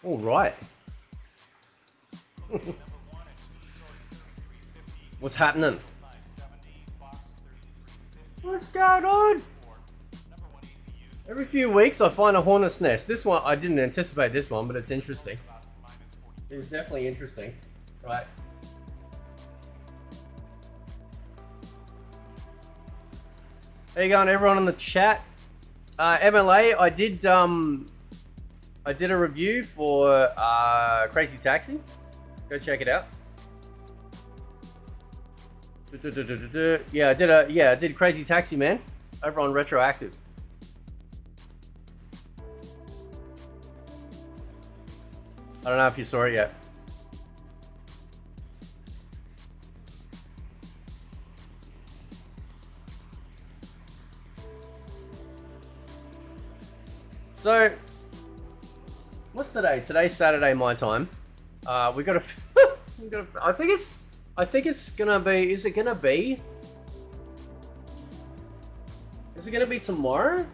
All right. What's happening? What's going on? Every few weeks I find a hornet's nest. This one, I didn't anticipate this one, but it's interesting. It's definitely interesting. Right. How you going, everyone in the chat? MLA, I did a review for Crazy Taxi. Go check it out. Yeah, I did Crazy Taxi, man, over on Retroactive. I don't know if you saw it yet. So, what's today? Today's Saturday, my time. We got a. I think it's gonna be. Is it gonna be? Is it gonna be tomorrow?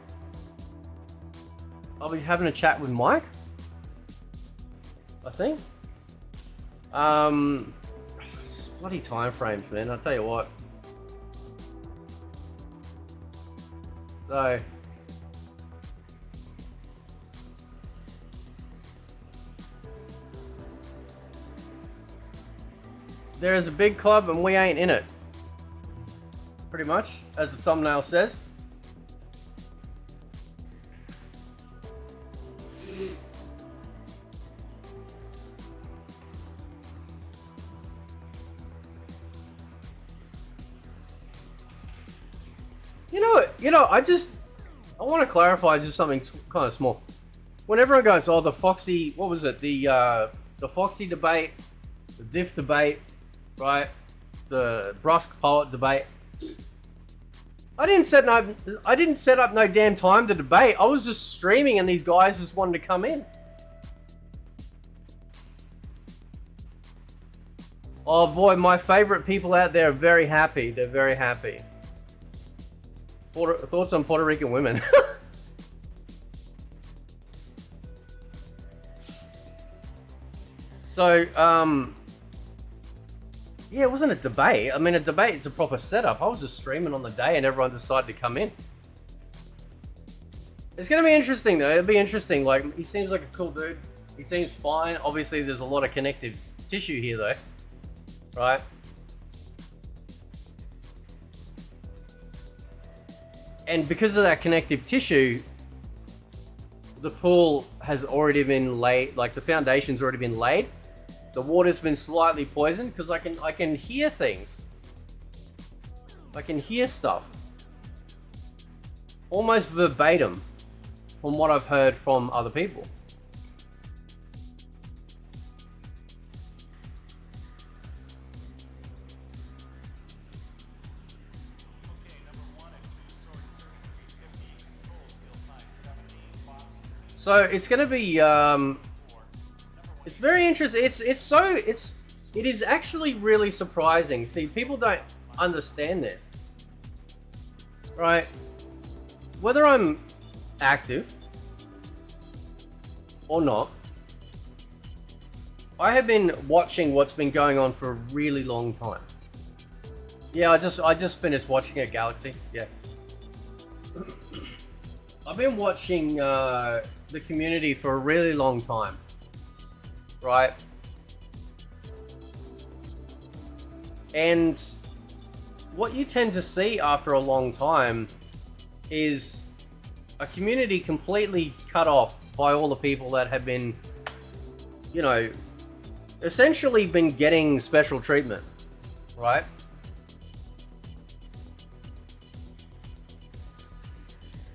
I'll be having a chat with Mike, I think. Bloody time frames, man. I'll tell you what. So. There is a big club and we ain't in it. Pretty much, as the thumbnail says. I want to clarify just something kind of small. When everyone goes, oh, the Foxy, what was it? The Foxy debate, the Diff debate, right? The Brusque Poet debate. I didn't set up no damn time to debate. I was just streaming and these guys just wanted to come in. Oh boy, my favorite people out there are very happy. They're very happy. Thoughts on Puerto Rican women? So, yeah, it wasn't a debate. I mean, a debate is a proper setup. I was just streaming on the day and everyone decided to come in. It's going to be interesting, though. It'll be interesting. Like, he seems like a cool dude. He seems fine. Obviously, there's a lot of connective tissue here, though. Right? And because of that connective tissue, the pool has already been laid, like the foundation's already been laid. The water's been slightly poisoned because I can hear things. I can hear stuff. Almost verbatim from what I've heard from other people. So it's going to be, it's very interesting. It is actually really surprising. See, people don't understand this, right? Whether I'm active or not, I have been watching what's been going on for a really long time. Yeah, I just finished watching it, Galaxy. Yeah. I've been watching the community for a really long time. Right? And what you tend to see after a long time is a community completely cut off by all the people that have been, you know, essentially been getting special treatment, right?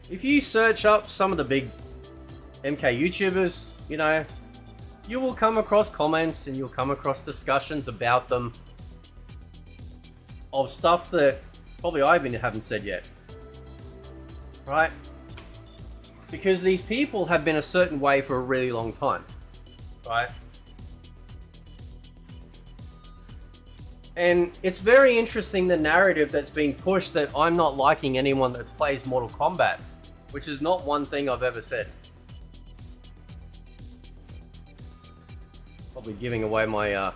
If you search up some of the big MK YouTubers, you know, you will come across comments and you'll come across discussions about them of stuff that probably I even haven't said yet, right? Because these people have been a certain way for a really long time, right? And it's very interesting, the narrative that's being pushed that I'm not liking anyone that plays Mortal Kombat, which is not one thing I've ever said. Probably giving away my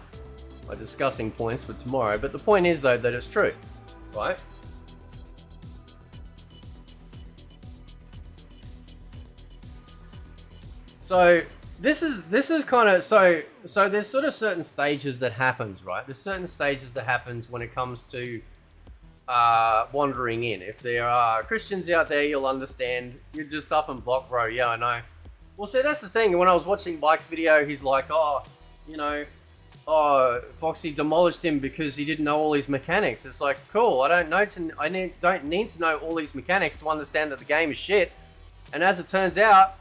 my discussing points for tomorrow, but the point is though that it's true, right? So this is kind of so there's sort of certain stages that happens, right? There's certain stages that happens when it comes to wandering in. If there are Christians out there, you'll understand. You're just up and block, bro. Yeah, I know. Well, see, that's the thing. When I was watching Mike's video, he's like, oh, you know, oh, Foxy demolished him because he didn't know all these mechanics. It's like, cool. I don't need to know all these mechanics to understand that the game is shit. And as it turns out,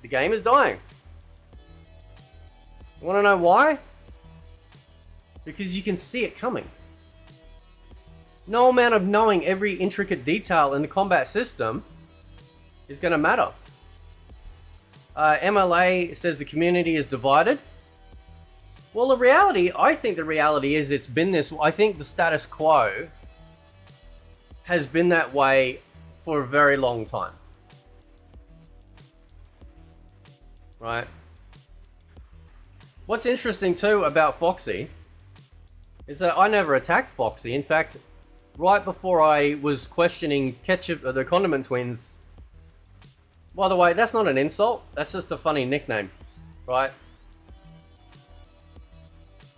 the game is dying. You want to know why? Because you can see it coming. No amount of knowing every intricate detail in the combat system is going to matter. MLA says the community is divided. Well, I think the reality is it's been this. I think the status quo has been that way for a very long time. Right? What's interesting too about Foxy is that I never attacked Foxy. In fact, right before I was questioning the Condiment Twins. By the way, that's not an insult. That's just a funny nickname, right?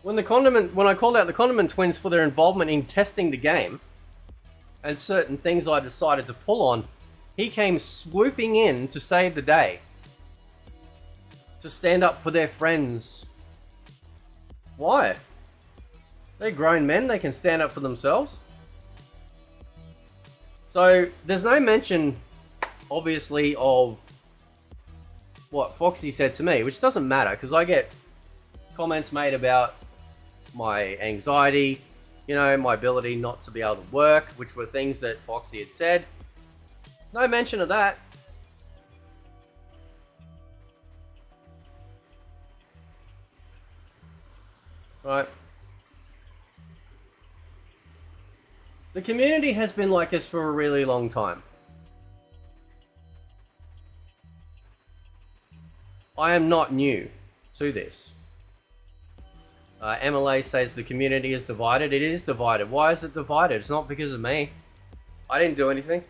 When I called out the Condiment Twins for their involvement in testing the game and certain things I decided to pull on, he came swooping in to save the day, to stand up for their friends. Why? They're grown men. They can stand up for themselves. So there's no mention, obviously, of what Foxy said to me, which doesn't matter because I get comments made about my anxiety, you know, my ability not to be able to work, which were things that Foxy had said. No mention of that. Right. The community has been like this for a really long time. I am not new to this. MLA says the community is divided. It is divided. Why is it divided? It's not because of me. I didn't do anything.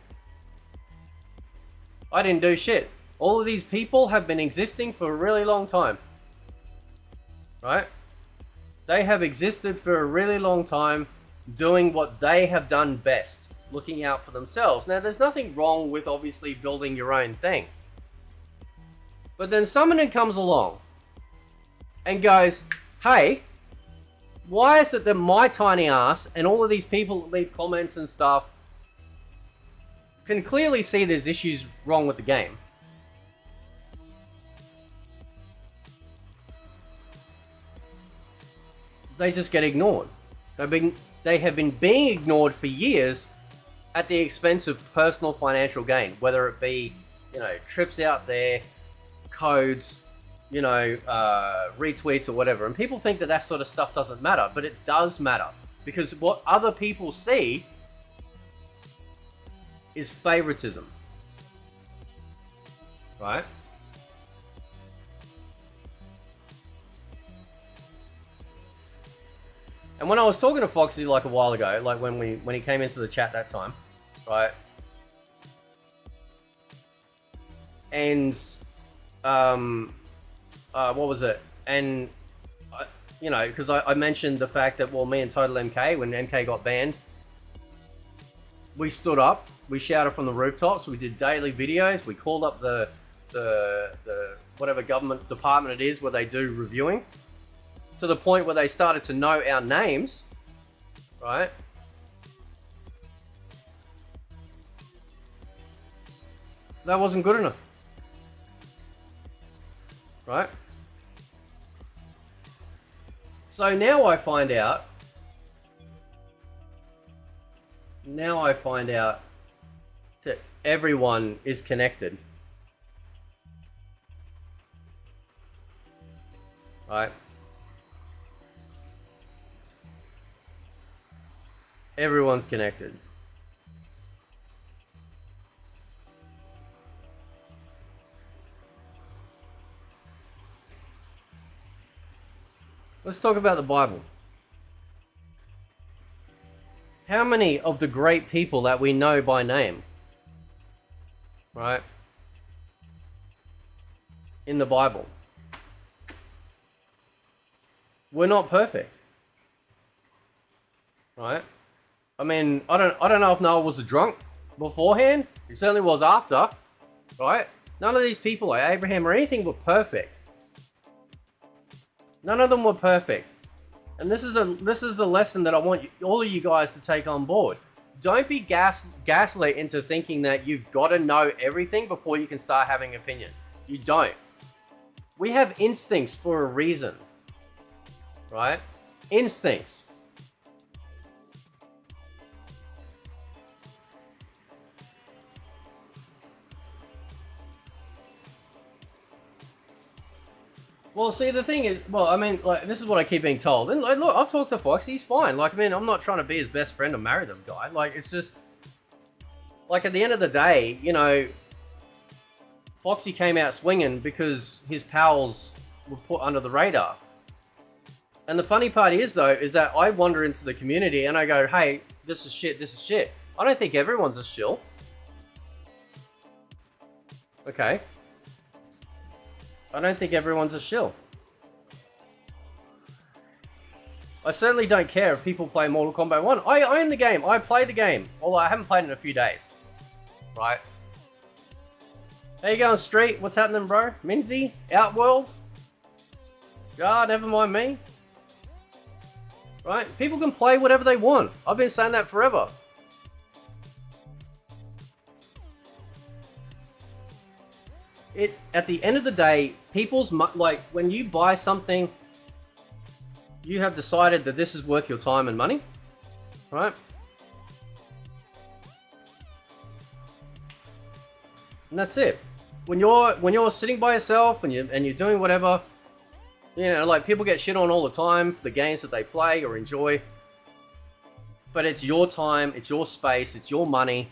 I didn't do shit. All of these people have been existing for a really long time. Right? They have existed for a really long time, doing what they have done best, looking out for themselves. Now, there's nothing wrong with obviously building your own thing. But then someone comes along and goes, hey, why is it that my tiny ass and all of these people that leave comments and stuff can clearly see there's issues wrong with the game? They just get ignored. They have been being ignored for years at the expense of personal financial gain, whether it be, you know, trips out there, codes, you know, retweets or whatever. And people think that that sort of stuff doesn't matter, but it does matter because what other people see is favoritism, right? And when I was talking to Foxy like a while ago, like when he came into the chat that time, right? And what was it? And you know, because I mentioned the fact that, well, me and Total MK, when MK got banned, we stood up, we shouted from the rooftops, we did daily videos, we called up the whatever government department it is where they do reviewing, to the point where they started to know our names, right? That wasn't good enough, right? So now I find out that everyone is connected. Right? Everyone's connected. Let's talk about the Bible. How many of the great people that we know by name, right, in the Bible, we're not perfect, right? I mean, I don't know if Noah was a drunk beforehand. He certainly was after, right? None of these people, like Abraham or anything, were perfect. None of them were perfect. And this is a lesson that I want all of you guys to take on board. Don't be gaslit into thinking that you've got to know everything before you can start having an opinion. You don't. We have instincts for a reason, right? Instincts. Well, see, the thing is, well, I mean, like, this is what I keep being told. And, like, look, I've talked to Fox, he's fine. Like, I mean, I'm not trying to be his best friend or marry the guy. Like, it's just, like, at the end of the day, you know, Foxy came out swinging because his pals were put under the radar. And the funny part is, though, is that I wander into the community and I go, hey, this is shit, this is shit. I don't think everyone's a shill. Okay. I don't think everyone's a shill. I certainly don't care if people play Mortal Kombat 1. I own the game. I play the game. Although I haven't played it in a few days. Right? How you going, Street? What's happening, bro? Minzy? Outworld? God, never mind me. Right? People can play whatever they want. I've been saying that forever. At the end of the day, people's, like, when you buy something, you have decided that this is worth your time and money, right? And that's it. When you're sitting by yourself and you're doing whatever, you know, like, people get shit on all the time for the games that they play or enjoy, but it's your time, it's your space, it's your money.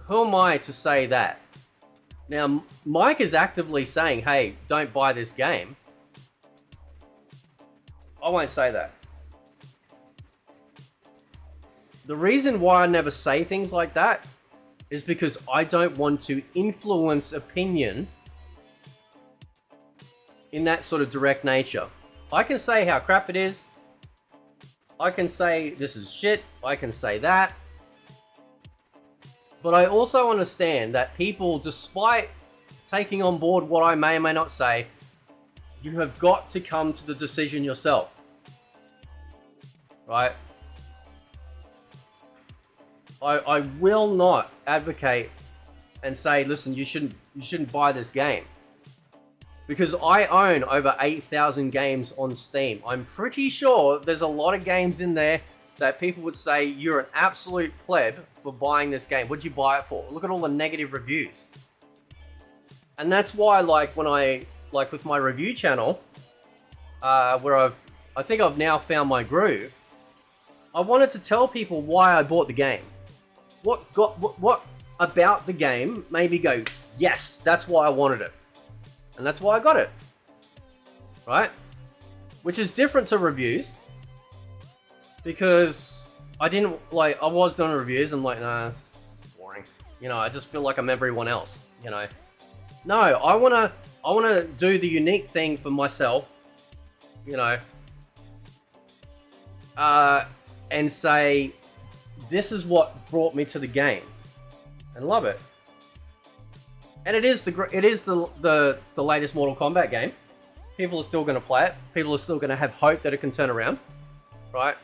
Who am I to say that? Now, Mike is actively saying, hey, don't buy this game. I won't say that. The reason why I never say things like that is because I don't want to influence opinion in that sort of direct nature. I can say how crap it is. I can say this is shit. I can say that. But I also understand that people, despite taking on board what I may or may not say, you have got to come to the decision yourself. Right? I will not advocate and say, listen, you shouldn't buy this game. Because I own over 8,000 games on Steam. I'm pretty sure there's a lot of games in there that people would say, you're an absolute pleb for buying this game. What'd you buy it for? Look at all the negative reviews. And that's why, like, when with my review channel, where I think I've now found my groove, I wanted to tell people why I bought the game. What about the game made me go, yes, that's why I wanted it. And that's why I got it. Right? Which is different to reviews. because I didn't like. I was doing reviews. I'm like, nah, it's boring. You know, I just feel like I'm everyone else. You know, no, I wanna do the unique thing for myself. You know, and say this is what brought me to the game, and love it. And it is the latest Mortal Kombat game. People are still going to play it. People are still going to have hope that it can turn around, right?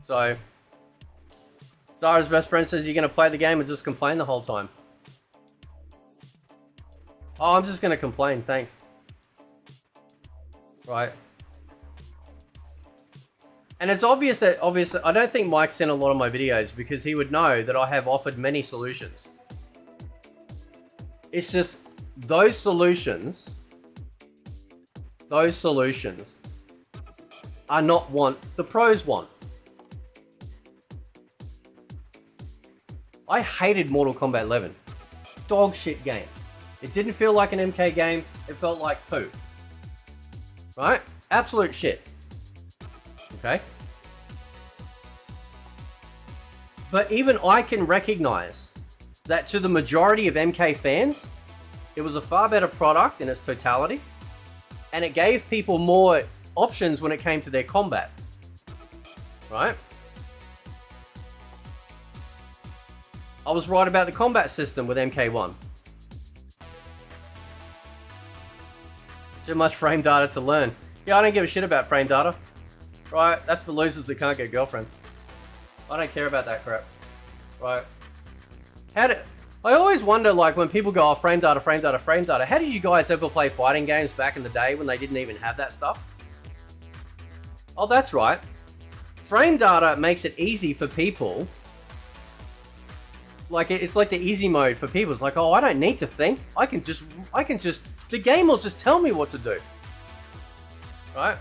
So, Zara's best friend says you're going to play the game and just complain the whole time. Oh, I'm just going to complain, thanks. Right. And it's obvious that, I don't think Mike's seen a lot of my videos because he would know that I have offered many solutions. It's just, those solutions are not what the pros want. I hated Mortal Kombat 11. Dog shit game. It didn't feel like an MK game, it felt like poo. Right? Absolute shit. Okay? But even I can recognize that to the majority of MK fans, it was a far better product in its totality, and it gave people more options when it came to their combat. Right? I was right about the combat system with MK1. Too much frame data to learn. Yeah, I don't give a shit about frame data. Right? That's for losers that can't get girlfriends. I don't care about that crap. Right? I always wonder, like, when people go, oh, frame data, how did you guys ever play fighting games back in the day when they didn't even have that stuff? Oh, that's right. Frame data makes it easy for people. Like, it's like the easy mode for people. It's like, oh, I don't need to think. I can just, the game will just tell me what to do. Right?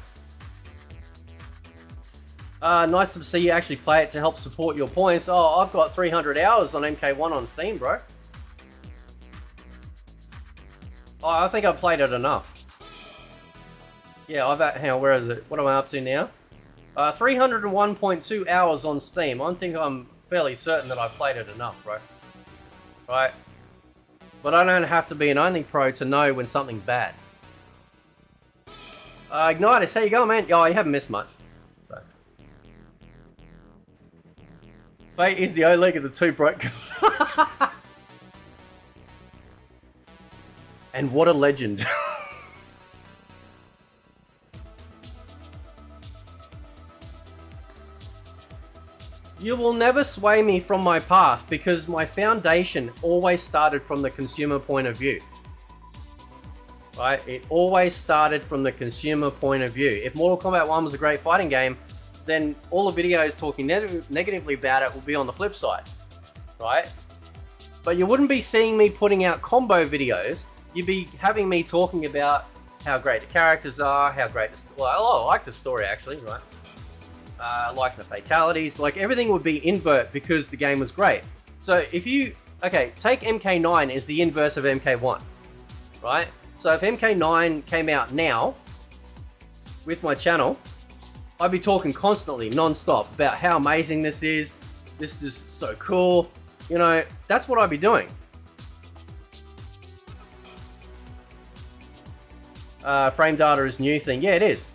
Nice to see you actually play it to help support your points. Oh, I've got 300 hours on MK1 on Steam, bro. Oh, I think I've played it enough. Yeah, hang on, where is it? What am I up to now? 301.2 hours on Steam. I'm fairly certain that I've played it enough, bro. Right? But I don't have to be an only pro to know when something's bad. Ignitus, how you going, man? Oh, you haven't missed much. So. Fate is the O-League of the two broke girls. And what a legend. You will never sway me from my path because my foundation always started from the consumer point of view. Right? It always started from the consumer point of view. If Mortal Kombat 1 was a great fighting game, then all the videos talking negatively about it will be on the flip side. Right? But you wouldn't be seeing me putting out combo videos. You'd be having me talking about how great the characters are, how great I like the story actually, right? Like the fatalities, like everything would be invert because the game was great. So if you, take MK9 as the inverse of MK1, right? So if MK9 came out now with my channel, I'd be talking constantly, non-stop, about how amazing this is so cool, you know, that's what I'd be doing. Frame data is new thing, yeah it is.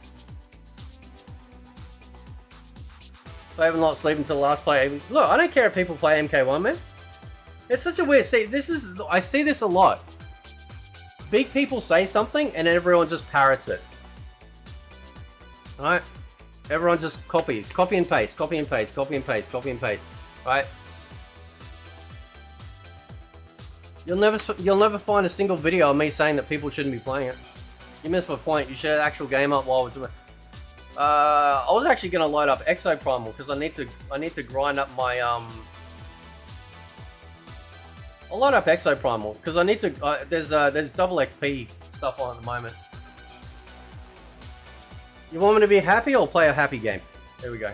I haven't not sleep until the last play. Look, I don't care if people play MK1, man. It's such a weird. See, I see this a lot. Big people say something and everyone just parrots it. Alright? Everyone just copies. Copy and paste, copy and paste, copy and paste, copy and paste. Right? You'll never find a single video of me saying that people shouldn't be playing it. You missed my point. You share the actual game up while we're doing it. I was actually gonna load up Exoprimal because I need to grind up my I'll load up Exoprimal because I need to. There's double XP stuff on at the moment. You want me to be happy or play a happy game? There we go.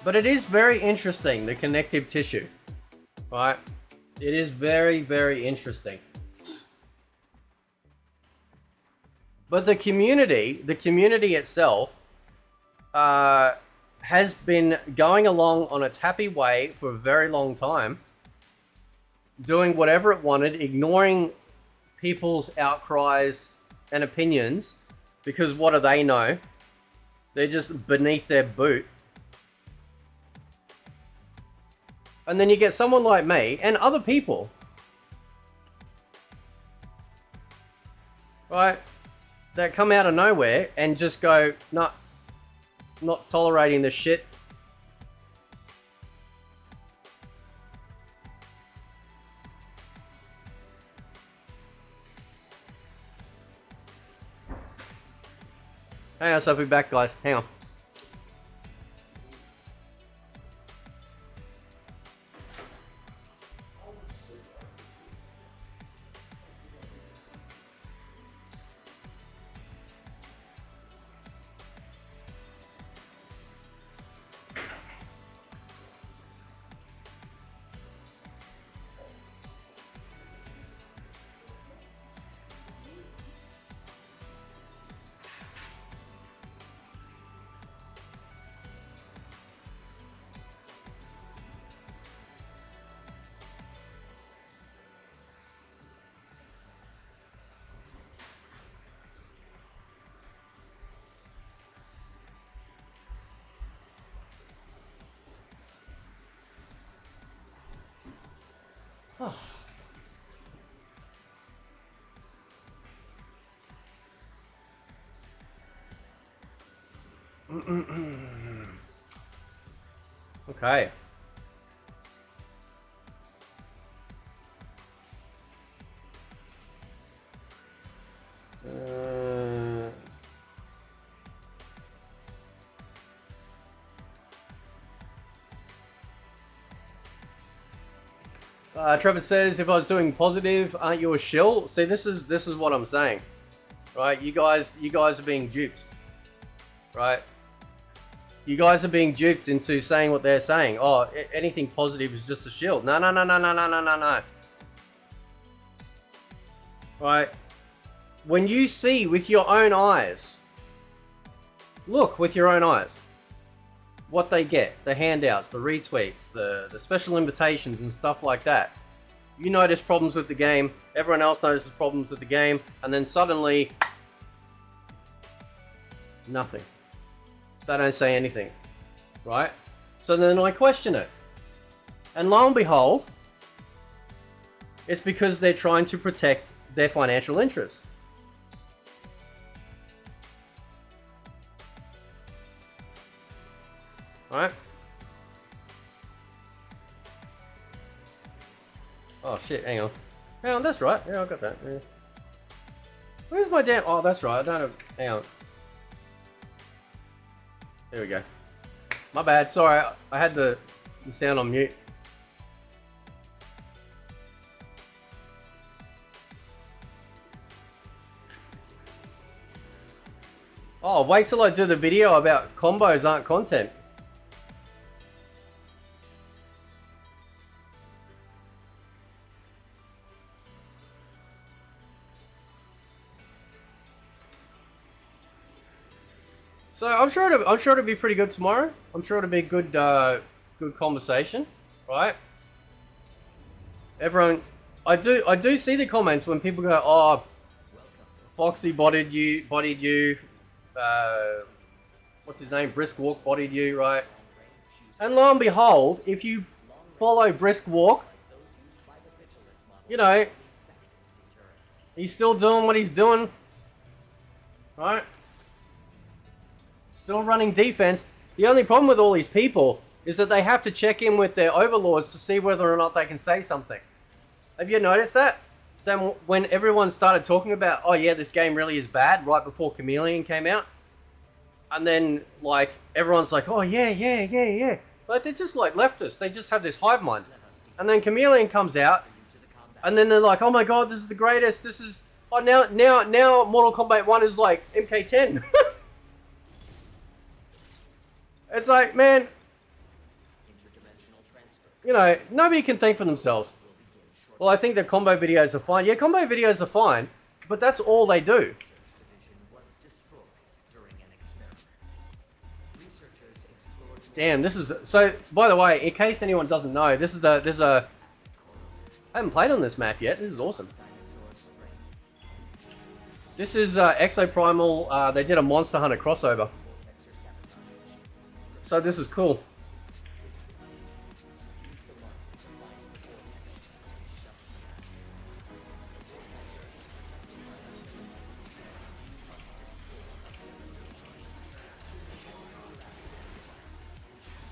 But it is very interesting, the connective tissue, right? It is very, very interesting. But the community itself has been going along on its happy way for a very long time, doing whatever it wanted, ignoring people's outcries and opinions, because what do they know? They're just beneath their boot. And then you get someone like me and other people, right, that come out of nowhere and just go, nah, not tolerating this shit. Hang on, so I'll be back, guys. Hang on. Oh. Okay. Trevor says, if I was doing positive, aren't you a shill? See, this is what I'm saying, right? You guys are being duped, right? You guys are being duped into saying what they're saying. Oh, anything positive is just a shill. No. Right? When you see with your own eyes, look with your own eyes, what they get, the handouts, the retweets, the special invitations and stuff like that. You notice problems with the game, everyone else notices problems with the game, and then suddenly, nothing. They don't say anything, right? So then I question it. And lo and behold, it's because they're trying to protect their financial interests. Alright? Oh shit, hang on. Hang on, that's right. Yeah, I got that. Yeah. Where's my damn... Oh, that's right. I don't have... Hang on. There we go. My bad. Sorry, I had the sound on mute. Oh, wait till I do the video about combos aren't content. So I'm sure it'll be pretty good tomorrow. I'm sure it'll be a good conversation, right? Everyone, I do see the comments when people go, "Oh, Foxy bodied you. What's his name? Brisk Walk bodied you, right?" And lo and behold, if you follow Brisk Walk, you know, he's still doing what he's doing, right? Still running defense. The only problem with all these people is that they have to check in with their overlords to see whether or not they can say something. Have you noticed that? Then when everyone started talking about, oh yeah, this game really is bad, right before Chameleon came out, and then like everyone's like, oh yeah. But they're just like leftists. They just have this hive mind. And then Chameleon comes out, and then they're like, oh my god, this is the greatest. This is now Mortal Kombat 1 is like MK10. It's like, man, You know, nobody can think for themselves. Well, I think the combo videos are fine. Yeah, combo videos are fine, but that's all they do. Damn, this is so. By the way, in case anyone doesn't know, there's a. I haven't played on this map yet. This is awesome. This is Exoprimal. They did a Monster Hunter crossover, so this is cool.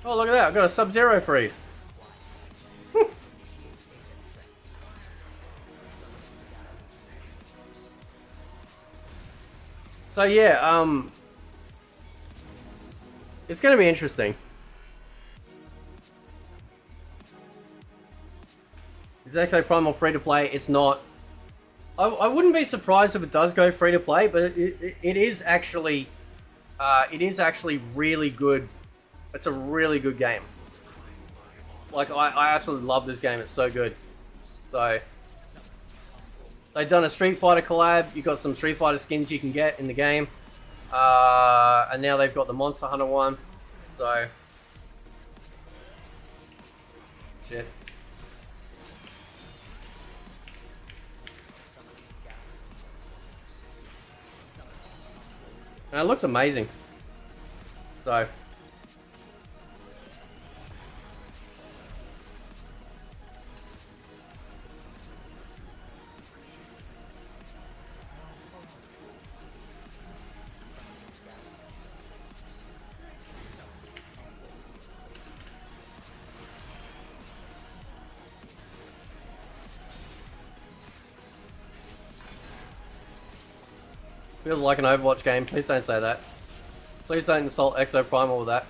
Oh, look at that. I've got a Sub-Zero freeze. So yeah, it's going to be interesting. Is Exoprimal free to play? It's not. I wouldn't be surprised if it does go free to play, but it is actually really good. It's a really good game. Like, I absolutely love this game. It's so good. So, they've done a Street Fighter collab. You've got some Street Fighter skins you can get in the game. And now they've got the Monster Hunter one. So, shit. And it looks amazing. So, feels like an Overwatch game. Please don't say that. Please don't insult Exoprimal with that.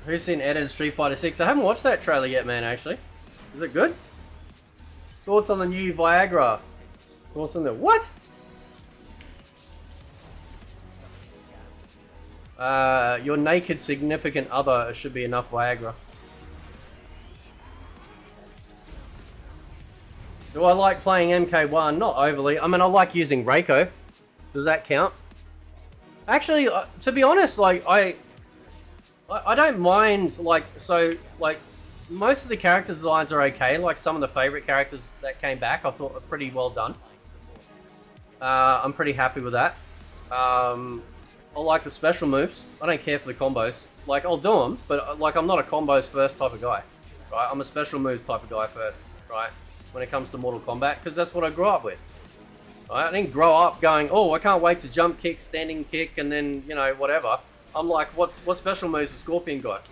Who's seen Ed and Street Fighter 6? I haven't watched that trailer yet, man, actually. Is it good? Thoughts on the new Viagra? Thoughts on the... What? Your naked significant other should be enough Viagra. Do I like playing MK1? Not overly. I mean, I like using Reiko. Does that count? Actually, to be honest, like, I don't mind, like, so, like, most of the character designs are okay. Like, some of the favorite characters that came back I thought were pretty well done. I'm pretty happy with that. I like the special moves. I don't care for the combos. Like, I'll do them, but, like, I'm not a combos first type of guy. Right? I'm a special moves type of guy first, right? When it comes to Mortal Kombat, because that's what I grew up with. Right? I didn't grow up going, oh, I can't wait to jump kick, standing kick, and then, you know, whatever. I'm like, what special moves has Scorpion got?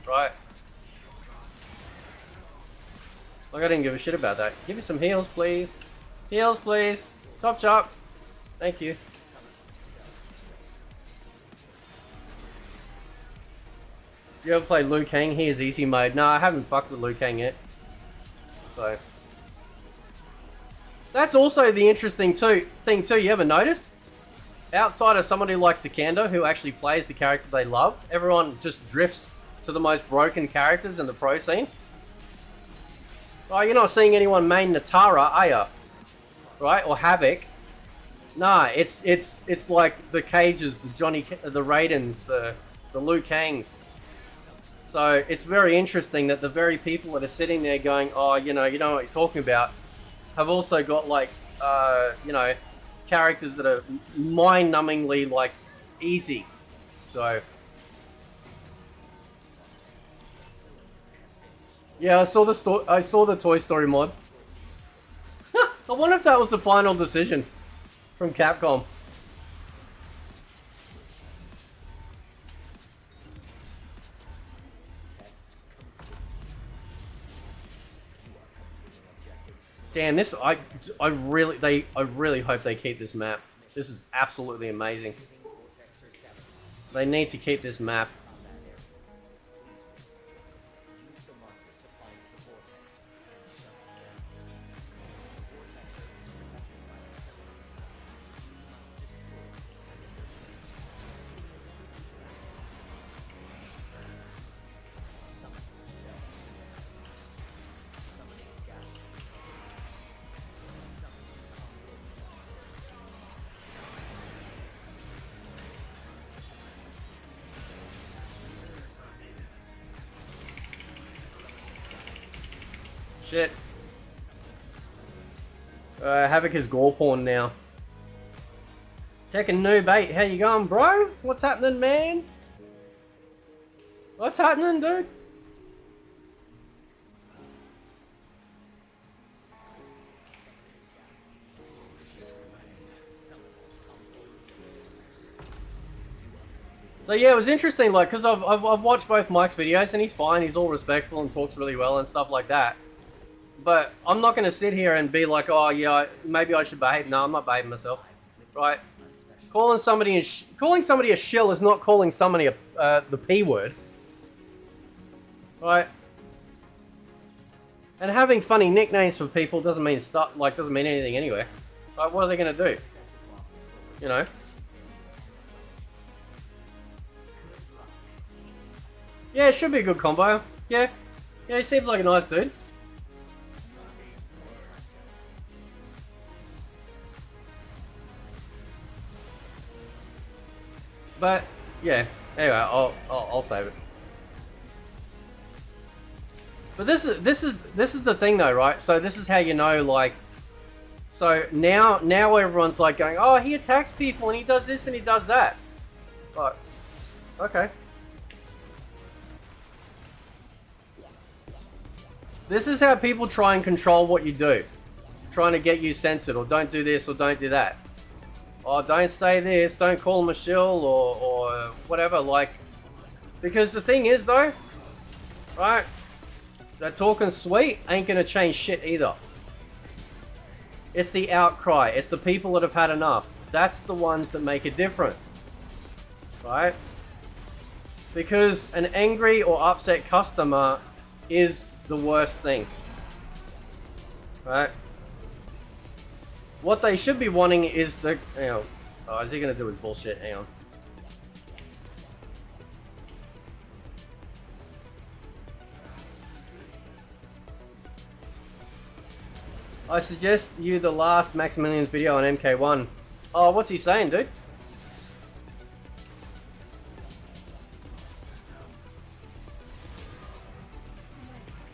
Right? Like, I didn't give a shit about that. Give me some heals, please. Heals, please. Chop, chop. Thank you. You ever play Liu Kang? He is easy mode. No, I haven't fucked with Liu Kang yet. So. That's also the interesting thing too. You ever noticed? Outside of somebody like Sicando, who actually plays the character they love, everyone just drifts to the most broken characters in the pro scene. Oh, you're not seeing anyone main Natara, are ya? Right? Or Havoc. Nah, it's like the Cages, the the Raidens, the Liu Kangs. So it's very interesting that the very people that are sitting there going, oh, you know what you're talking about, have also got, like, you know, characters that are mind-numbingly, like, easy. So, yeah, I saw the Toy Story mods. I wonder if that was the final decision from Capcom. Damn, this I really hope they keep this map. This is absolutely amazing. They need to keep this map. Shit. Havoc is gore porn now. Tekken Noob 8, how you going, bro? What's happening, man? What's happening, dude? So yeah, it was interesting, like, because I've watched both Mike's videos, and he's fine, he's all respectful and talks really well and stuff like that. But I'm not going to sit here and be like, oh yeah, maybe I should behave. No, I'm not behaving myself, right? Calling somebody a shill is not calling somebody the P word, right? And having funny nicknames for people doesn't mean anything anyway. Like, what are they going to do? You know? Yeah, it should be a good combo. Yeah, he seems like a nice dude. But yeah, anyway, I'll save it. But this is the thing though, right? So this is how you know, like, so now everyone's like going, oh, he attacks people and he does this and he does that. Like, okay. This is how people try and control what you do, trying to get you censored, or don't do this or don't do that. Oh, don't say this, don't call him a shill, or whatever, like, because the thing is though, right, that talking sweet ain't gonna change shit either. It's the outcry, it's the people that have had enough. That's the ones that make a difference, right? Because an angry or upset customer is the worst thing, right? What they should be wanting is the, hang on. Oh, is he gonna do his bullshit? Hang on. I suggest you the last Maximilian's video on MK1. Oh, what's he saying, dude?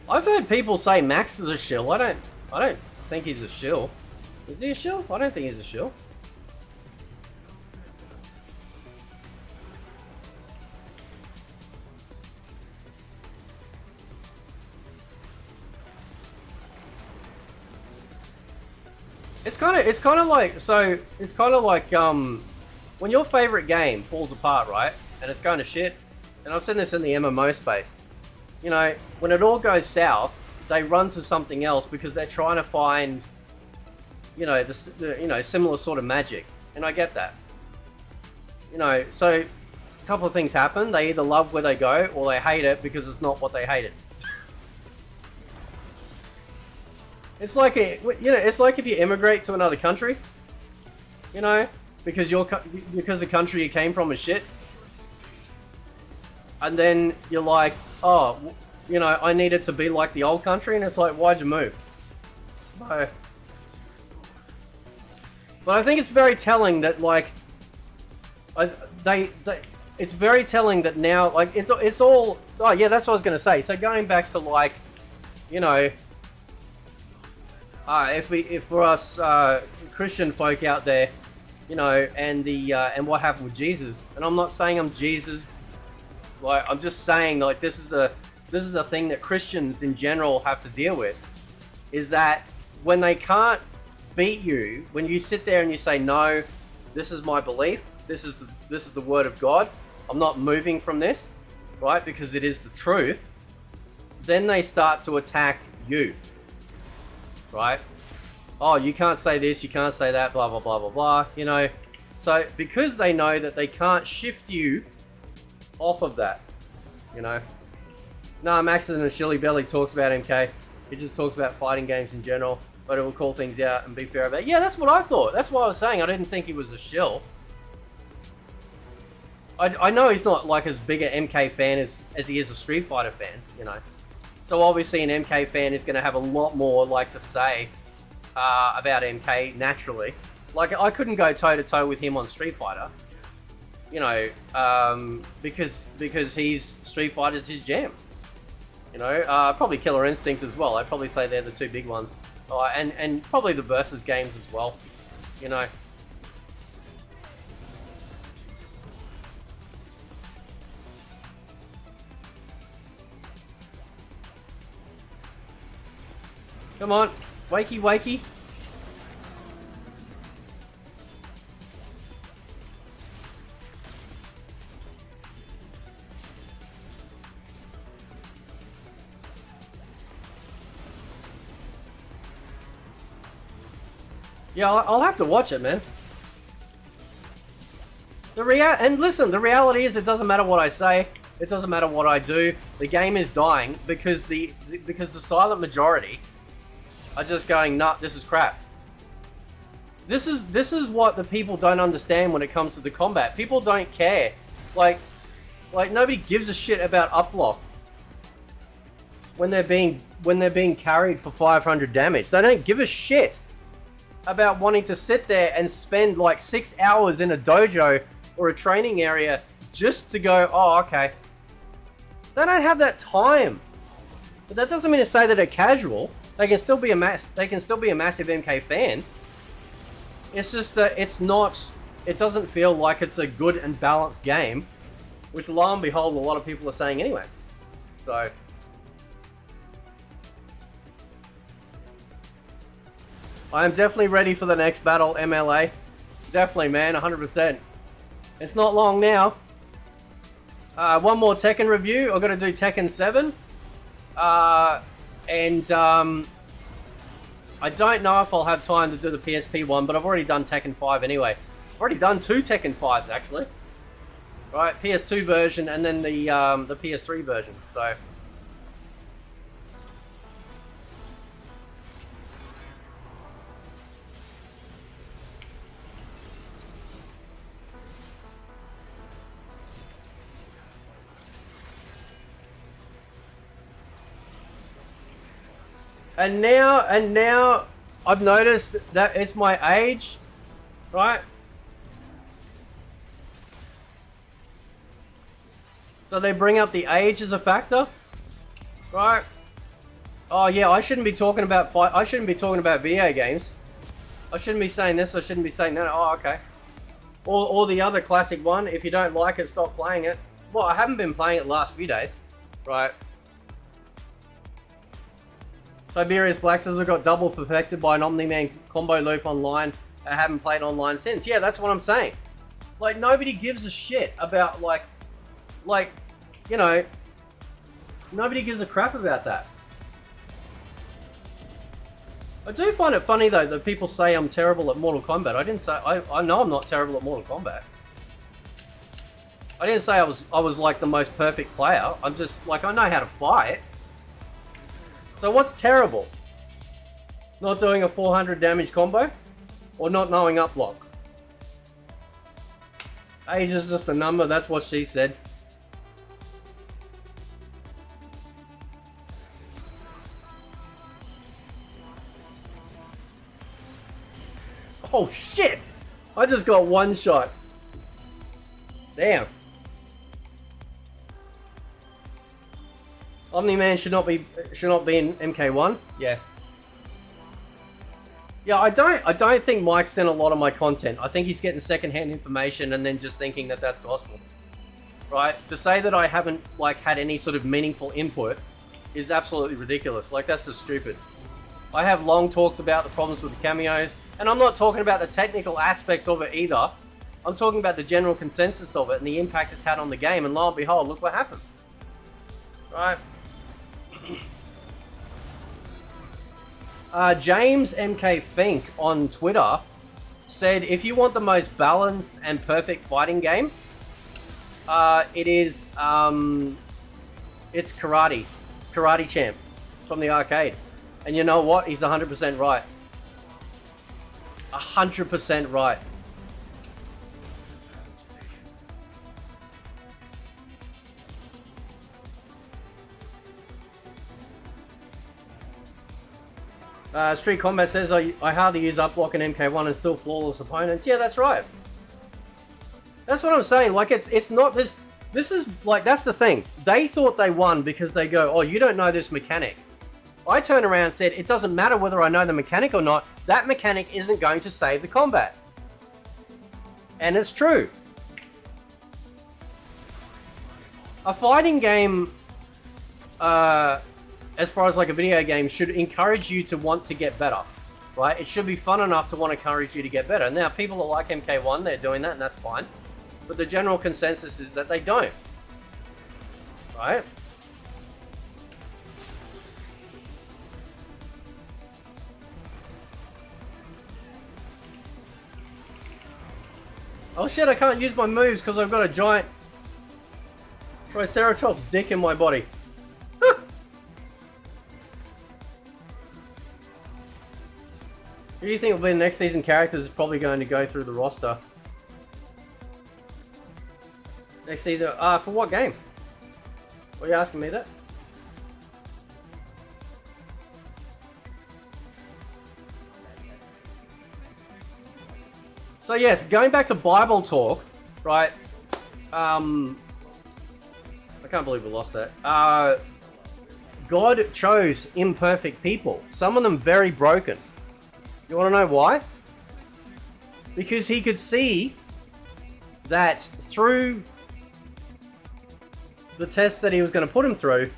I've heard people say Max is a shill. I don't think he's a shill. Is he a shill? I don't think he's a shill. It's kind of like when your favorite game falls apart, right? And it's going to shit. And I've seen this in the MMO space. You know, when it all goes south, they run to something else because they're trying to find, you know, the similar sort of magic. And I get that. You know, so a couple of things happen. They either love where they go or they hate it because it's not what they hated. It's like it's like if you immigrate to another country, you know, because the country you came from is shit. And then you're like, oh, you know, I need it to be like the old country, and it's like, why'd you move? But I think it's very telling that, like, it's very telling that now, like, it's all, oh yeah, that's what I was gonna say. So going back to, like, you know, if for us Christian folk out there, you know, and what happened with Jesus, and I'm not saying I'm Jesus. Like, I'm just saying, like, this is a thing that Christians in general have to deal with, is that when they can't beat you, when you sit there and you say, no, this is my belief, this is the word of God, I'm not moving from this, right, because it is the truth, then they start to attack you, right? oh, you can't say this, you can't say that, blah, blah, blah, blah, blah, you know. So, because they know that they can't shift you off of that, you know. No, Max isn't a shilly belly talks about MK. He just talks about fighting games in general, but it will call things out and be fair about it. Yeah, that's what I thought. That's what I was saying. I didn't think he was a shill. I know he's not like as big an MK fan as he is a Street Fighter fan, you know. So obviously an MK fan is going to have a lot more like to say about MK naturally. Like I couldn't go toe to toe with him on Street Fighter, you know, because he's Street Fighter's his jam. You know, probably Killer Instinct as well. I'd probably say they're the two big ones. And probably the Versus games as well, you know. Come on, wakey, wakey. Yeah, I'll have to watch it, man. And listen, the reality is it doesn't matter what I say. It doesn't matter what I do. The game is dying because the silent majority are just going, nah, this is crap. This is what the people don't understand when it comes to the combat. People don't care. Like nobody gives a shit about uplock when they're being carried for 500 damage. They don't give a shit about wanting to sit there and spend like 6 hours in a dojo or a training area just to go, oh, okay. They don't have that time. But that doesn't mean to say that they're casual. They can still be a massive MK fan. It's just that it doesn't feel like it's a good and balanced game, which lo and behold, a lot of people are saying anyway. So I am definitely ready for the next battle, MLA. Definitely, man, 100%. It's not long now. One more Tekken review. I've got to do Tekken 7. I don't know if I'll have time to do the PSP one, but I've already done Tekken 5 anyway. I've already done 2 Tekken 5s, actually. Right, PS2 version and then the PS3 version, so... And now I've noticed that it's my age, right? So they bring up the age as a factor, right? Oh yeah, I shouldn't be talking about I shouldn't be talking about video games. I shouldn't be saying this. I shouldn't be saying that. Oh, okay. Or the other classic one. If you don't like it, stop playing it. Well, I haven't been playing it the last few days, right? Siberia's Black says I got double perfected by an Omni-Man combo loop online. I haven't played online since. Yeah, that's what I'm saying. Like, nobody gives a shit about, like, you know, nobody gives a crap about that. I do find it funny, though, that people say I'm terrible at Mortal Kombat. I didn't say... I know I'm not terrible at Mortal Kombat. I didn't say I was like, the most perfect player. I'm just, like, I know how to fight. So what's terrible? Not doing a 400 damage combo? Or not knowing up block? Age is just a number, that's what she said. Oh shit! I just got one shot. Damn. Omni-Man should not be in MK1. Yeah. Yeah, I don't think Mike's sent a lot of my content. I think he's getting secondhand information and then just thinking that that's gospel. Right? To say that I haven't like had any sort of meaningful input is absolutely ridiculous. Like, that's just stupid. I have long talked about the problems with the cameos, and I'm not talking about the technical aspects of it either. I'm talking about the general consensus of it and the impact it's had on the game, and lo and behold, look what happened. Right? James MK Fink on Twitter said, if you want the most balanced and perfect fighting game, it's Karate Champ from the arcade. And you know what? He's 100% right. 100% right. Street Combat says, I hardly use Uplock and MK1 and still flawless opponents. Yeah, that's right. That's what I'm saying. Like, it's not this. This is, like, that's the thing. They thought they won because they go, oh, you don't know this mechanic. I turned around and said, it doesn't matter whether I know the mechanic or not. That mechanic isn't going to save the combat. And it's true. A fighting game, as far as like a video game, should encourage you to want to get better, right? It should be fun enough to want to encourage you to get better. Now, people that like MK1, they're doing that, and that's fine. But the general consensus is that they don't, right? Oh shit, I can't use my moves because I've got a giant Triceratops dick in my body. Who do you think will be the next season characters is probably going to go through the roster? Next season, for what game? What are you asking me that? So yes, going back to Bible talk, right? I can't believe we lost that. God chose imperfect people. Some of them very broken. You want to know why? Because he could see that through the tests that he was going to put them through,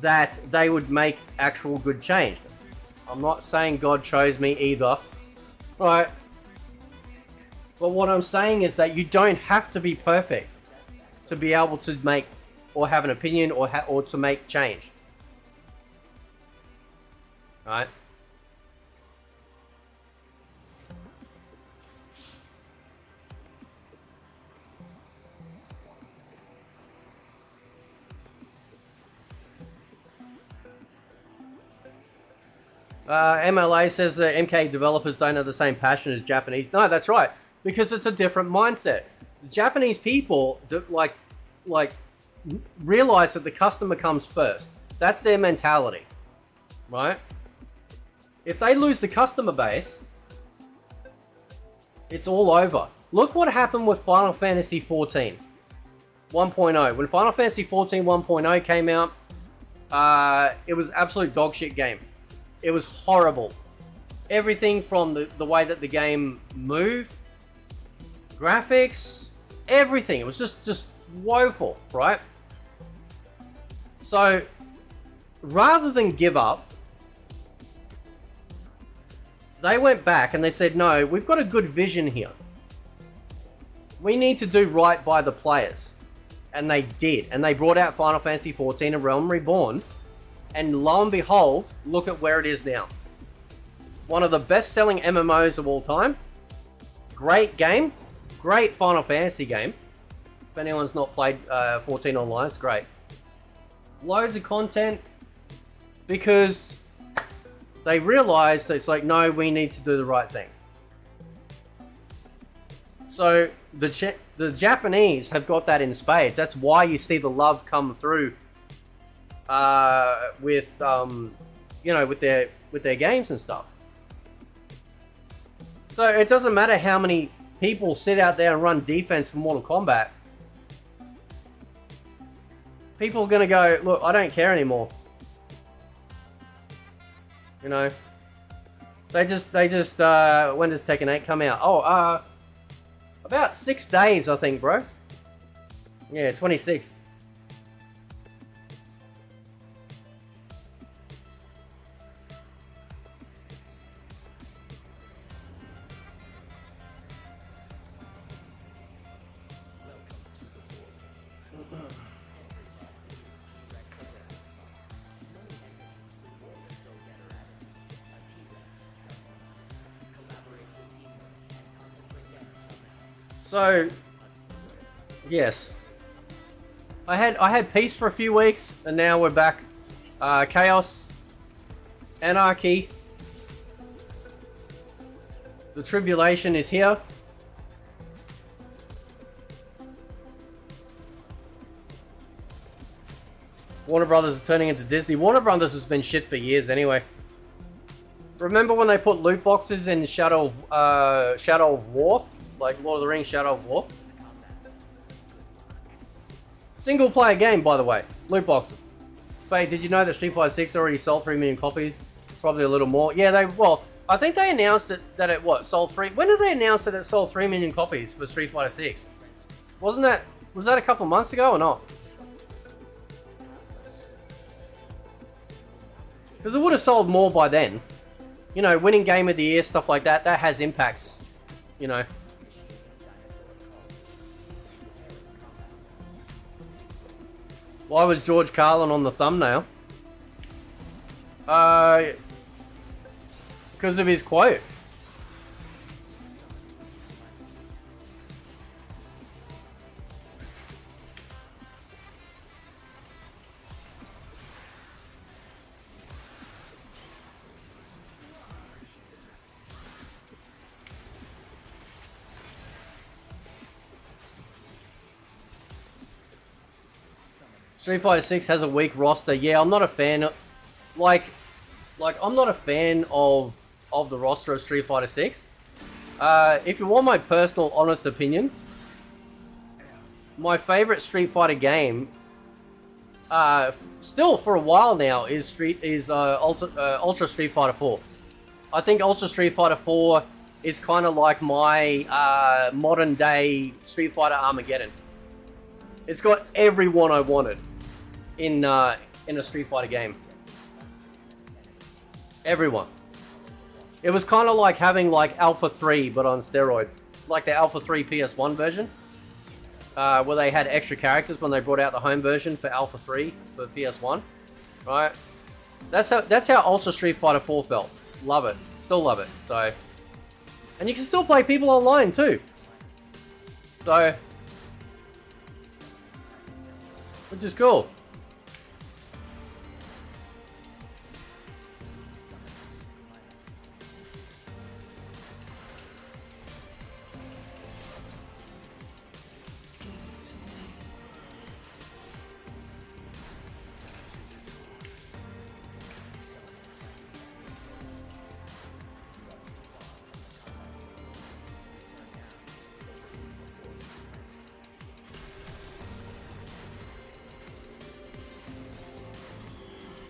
that they would make actual good change. I'm not saying God chose me either, right? But what I'm saying is that you don't have to be perfect to be able to make or have an opinion or to make change, right? MLA says that MK developers don't have the same passion as Japanese. No, that's right. Because it's a different mindset. The Japanese people realize that the customer comes first. That's their mentality, right? If they lose the customer base, it's all over. Look what happened with Final Fantasy 14 1.0. When Final Fantasy 14 1.0 came out, it was absolute dog shit game. It was horrible. Everything from the way that the game moved, graphics, everything. It was just woeful, right? So, rather than give up, they went back and they said, no, we've got a good vision here. We need to do right by the players. And they did. And they brought out Final Fantasy 14 and Realm Reborn. And lo and behold, look at where it is now. One of the best-selling MMOs of all time. Great game. Great Final Fantasy game. If anyone's not played 14 online, it's great. Loads of content. Because they realized that it's like, no, we need to do the right thing. So the Japanese have got that in spades. That's why you see the love come through with their games and stuff. So it doesn't matter how many people sit out there and run defense for Mortal Kombat. People are gonna go, look, I don't care anymore. You know, they just when does Tekken 8 come out? Oh, about 6 days, I think, bro. Yeah, 26. So, yes. I had peace for a few weeks, and now we're back. Chaos, anarchy. The tribulation is here. Warner Brothers is turning into Disney. Warner Brothers has been shit for years anyway. Remember when they put loot boxes in Shadow of War? Like Lord of the Rings Shadow of War? Single player game, by the way. Loot boxes. Faye, did you know that Street Fighter 6 already sold 3 million copies? Probably a little more. Yeah, I think they announced that it sold 3. When did they announce that it sold 3 million copies for Street Fighter 6? Was that a couple months ago or not? Because it would have sold more by then. You know, winning Game of the Year, stuff like that, that has impacts, you know. Why was George Carlin on the thumbnail? Because of his quote. Street Fighter 6 has a weak roster. Yeah, I'm not a fan. Like I'm not a fan of the roster of Street Fighter 6. If you want my personal, honest opinion, my favorite Street Fighter game, still for a while now, is Ultra Street Fighter 4. I think Ultra Street Fighter 4 is kind of like my modern day Street Fighter Armageddon. It's got everyone I wanted in a Street Fighter game. Everyone. It was kind of like having like Alpha 3 but on steroids. Like the Alpha 3 PS1 version. Where they had extra characters when they brought out the home version for Alpha 3 for PS1. Right? That's how Ultra Street Fighter 4 felt. Love it. Still love it. So, and you can still play people online too. So, which is cool.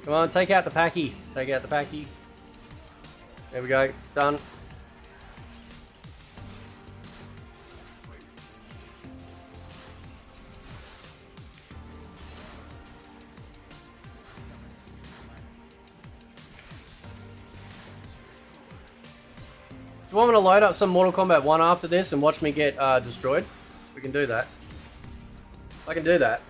Come on, take out the packy. Take out the packy. There we go. Done. Do you want me to load up some Mortal Kombat 1 after this and watch me get destroyed? We can do that. I can do that.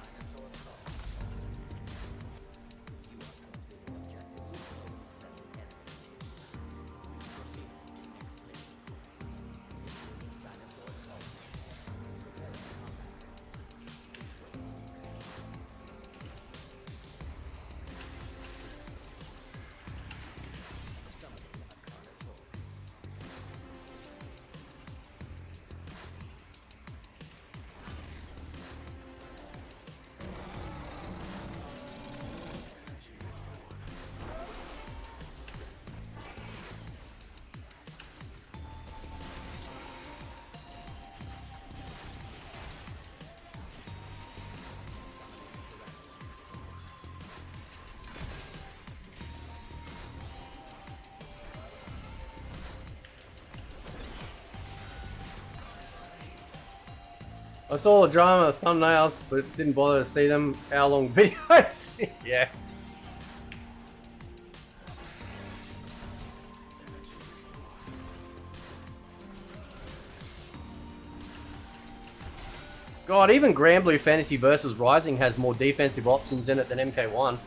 I saw the drama thumbnails, but didn't bother to see them hour-long videos. Yeah. God, even Grand Blue Fantasy vs. Rising has more defensive options in it than MK1.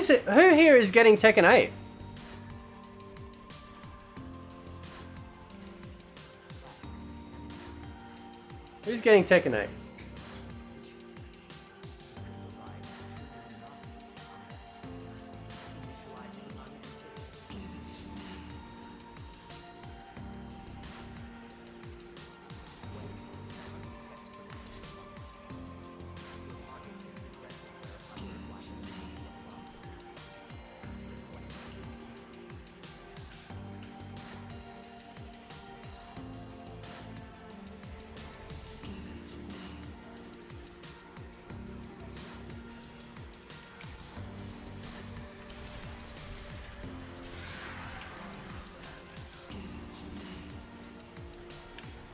Who here is getting Tekken 8? Who's getting Tekken 8?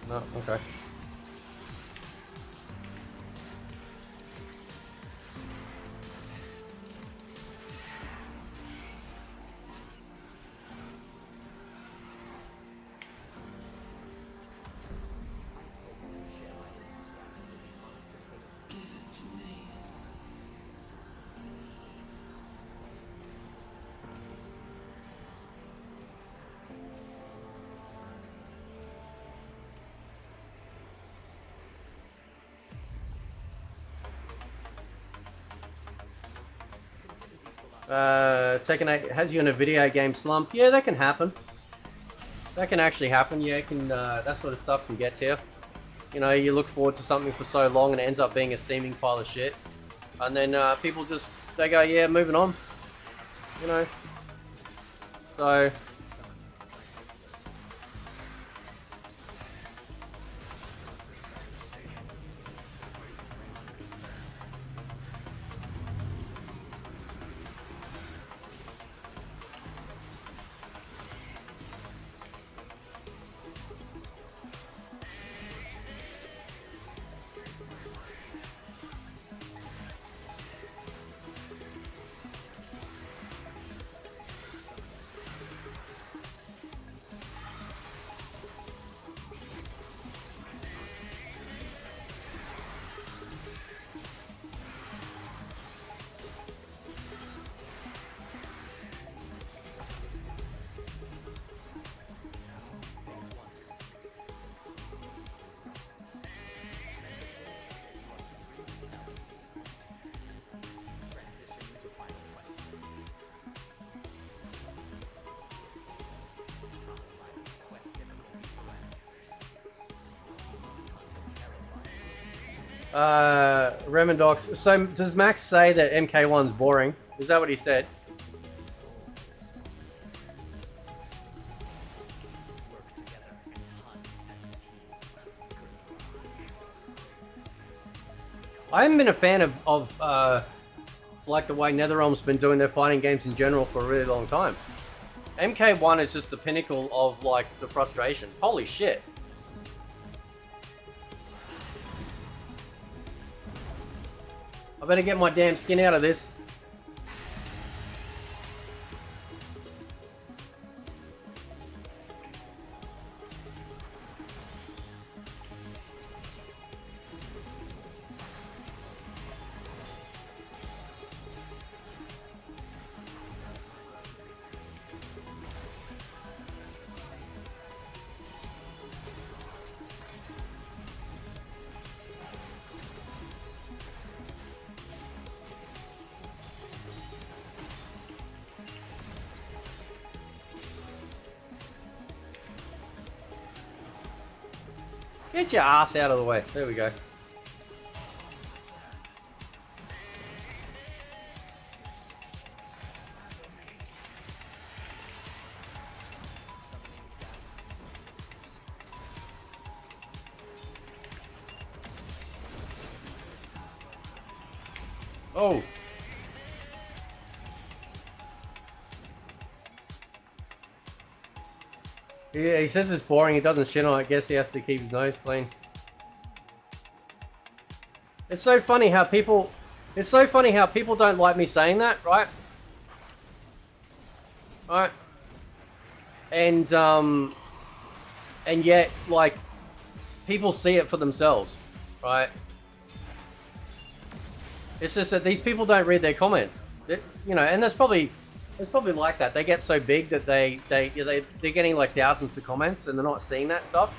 No, okay. Tekken 8 has you in a video game slump. Yeah, that can happen. That can actually happen. Yeah, that sort of stuff can get to you. You know, you look forward to something for so long and it ends up being a steaming pile of shit. And then people just, they go, yeah, moving on. You know. So... Remendox. So does Max say that MK1's boring? Is that what he said? I haven't been a fan of like the way NetherRealm's been doing their fighting games in general for a really long time. MK1 is just the pinnacle of like the frustration. Holy shit. I better get my damn skin out of this. Get your ass out of the way. There we go. Oh. Yeah, he says it's boring. He doesn't shit on it. I guess he has to keep his nose clean. It's so funny how people... It's so funny how people don't like me saying that, right? Right? And yet, like, people see it for themselves, right? It's just that these people don't read their comments. You know, and there's probably like that. They get so big that they're getting like thousands of comments and they're not seeing that stuff,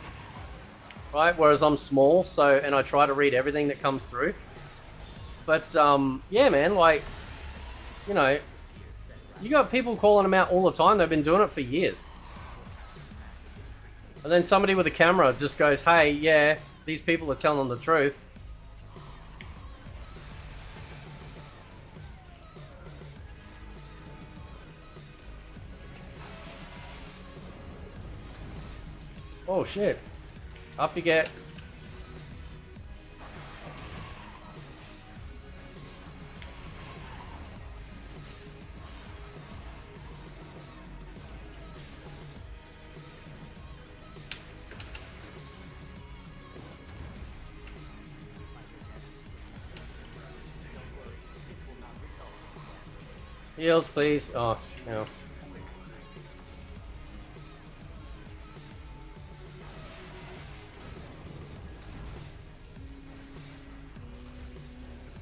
right? Whereas I'm small, so and I try to read everything that comes through. But yeah, man, like, you know, you got people calling them out all the time. They've been doing it for years. And then somebody with a camera just goes, "Hey, yeah, these people are telling the truth." Oh shit. Up you get. Heals, please. Oh, no.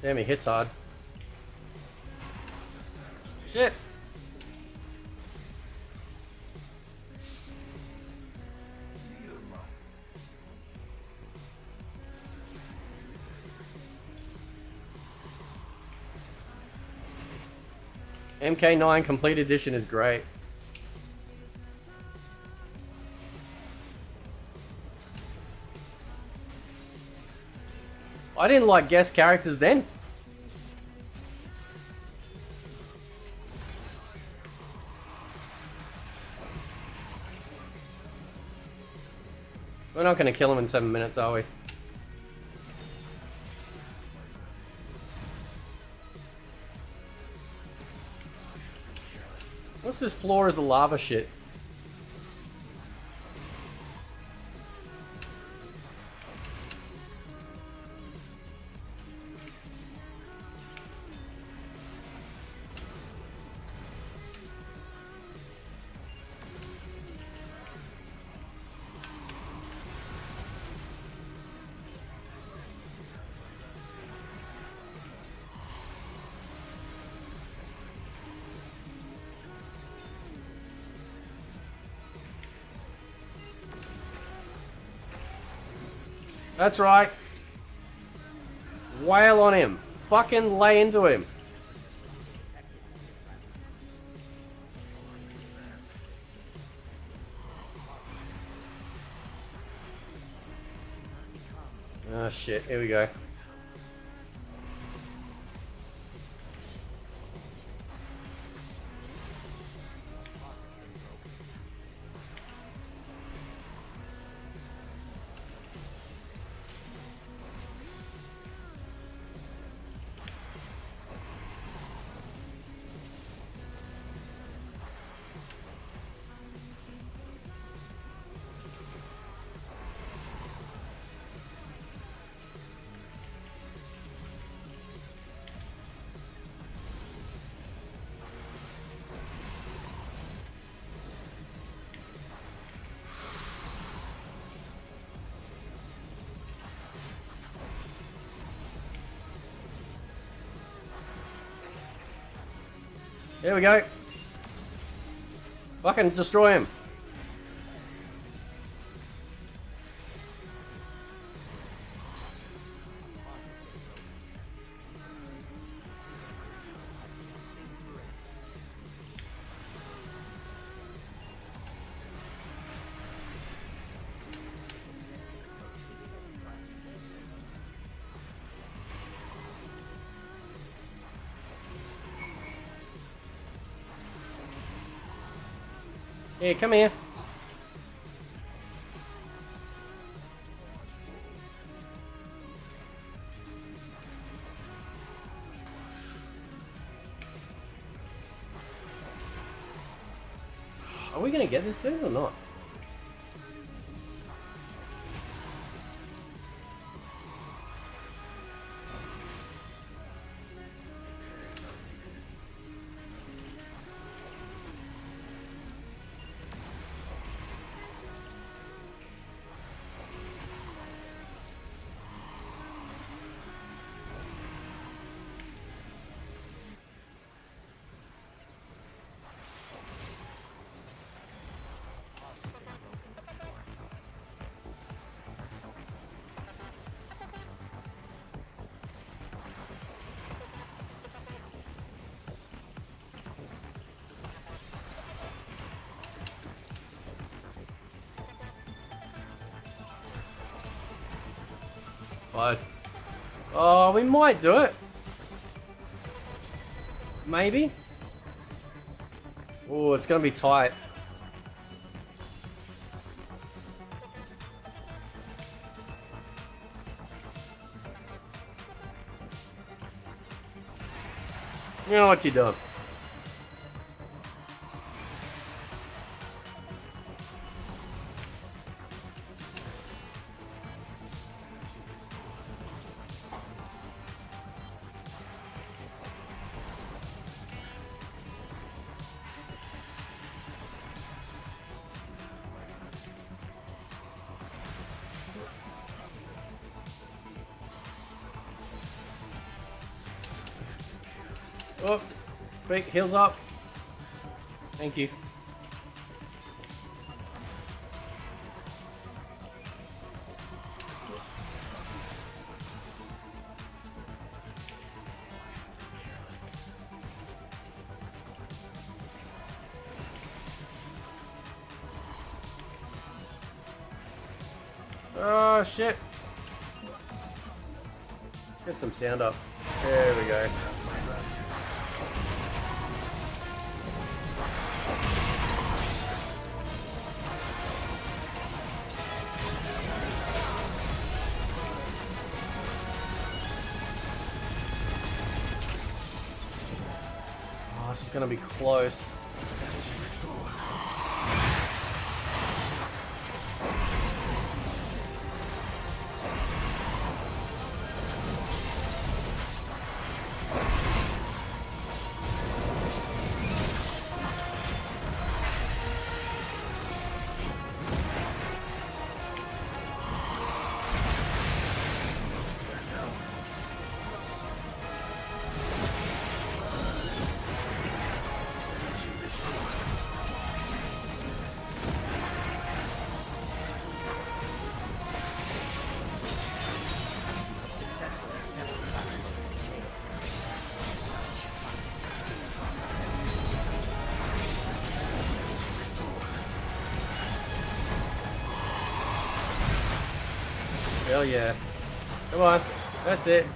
Damn, he hits hard. Shit. MK9 Complete Edition is great. I didn't like guest characters then. We're not going to kill him in 7 minutes, are we? What's this floor is a lava shit? That's right. Wail on him. Fucking lay into him. Oh shit, here we go. There we go. Fucking destroy him. Here, come here. Are we gonna get this dude or not? But oh, we might do it. Maybe. Oh, it's gonna be tight. You know what you're doing. Oh, quick, heals up. Thank you. Oh shit. Get some sound up. There we go. Oh, this is gonna be close. Hell yeah. Come on. That's it.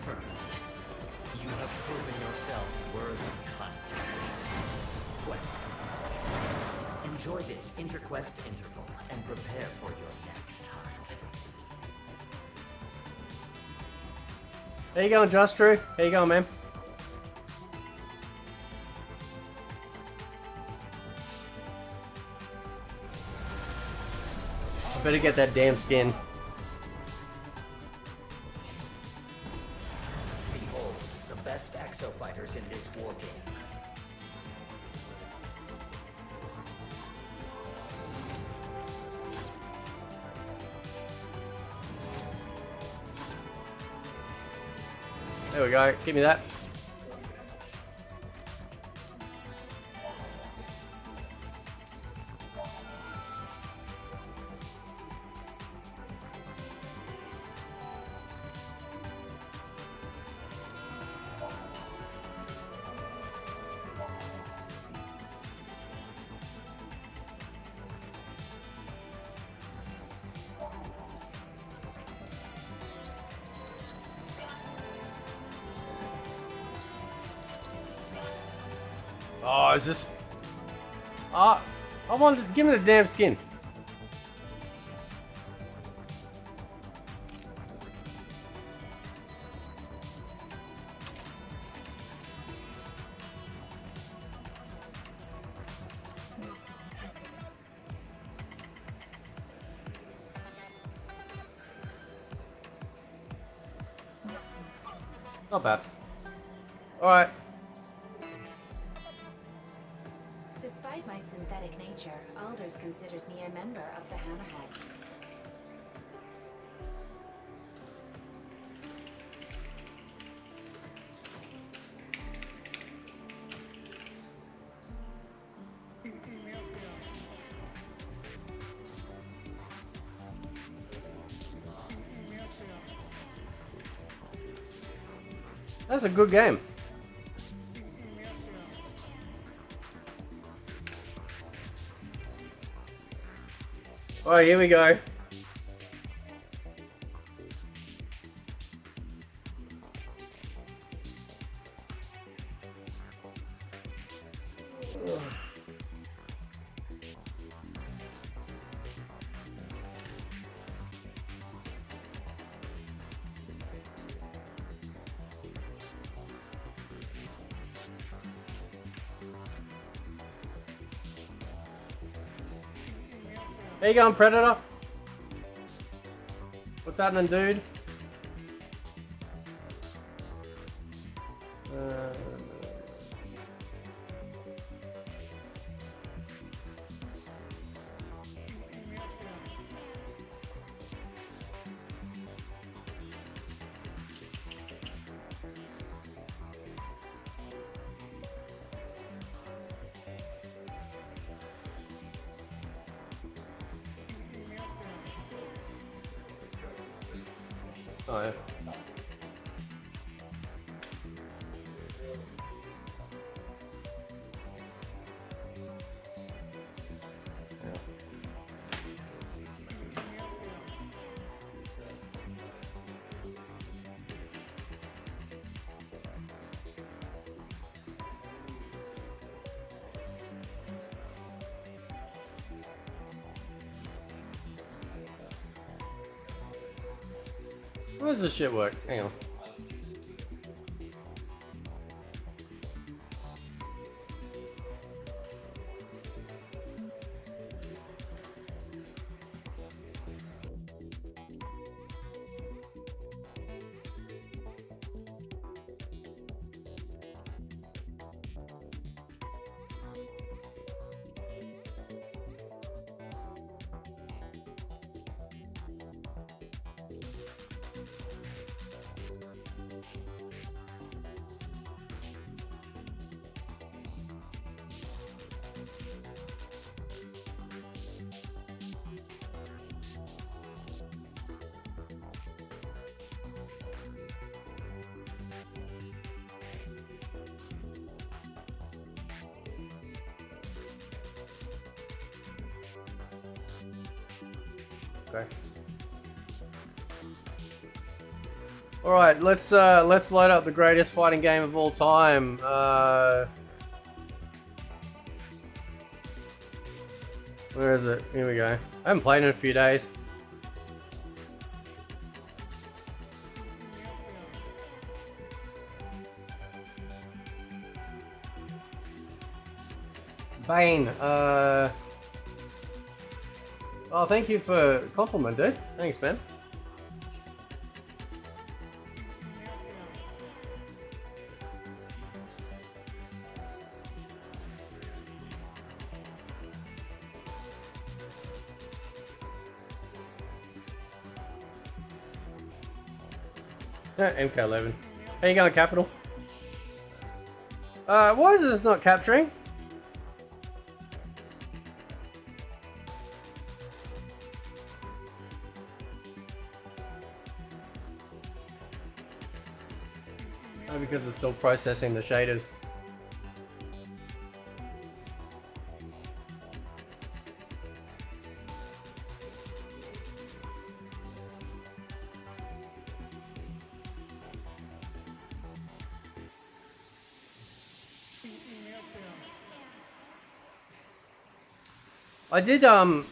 You have proven yourself worthy contenders. Quest complete. Enjoy this interquest interval and prepare for your next hunt. How you going, Just True? How you going, man? I better get that damn skin. Behold, the best exo fighters in this war game. There we go. Give me that. Oh, is this... I wanted to give me the damn skin. Not bad. Alright. Despite my synthetic nature, Alders considers me a member of the Hammerheads. That's a good game. Alright, here we go. How you going, Predator? What's happening, dude? Oh, yeah. How does this shit work? Hang on. Okay. All right, let's load up the greatest fighting game of all time. Where is it? Here we go. I haven't played in a few days. Bane. Oh, thank you for the compliment, dude. Thanks, man. MK11. How you going, Capital? Why is this not capturing? Oh, because it's still processing the shaders.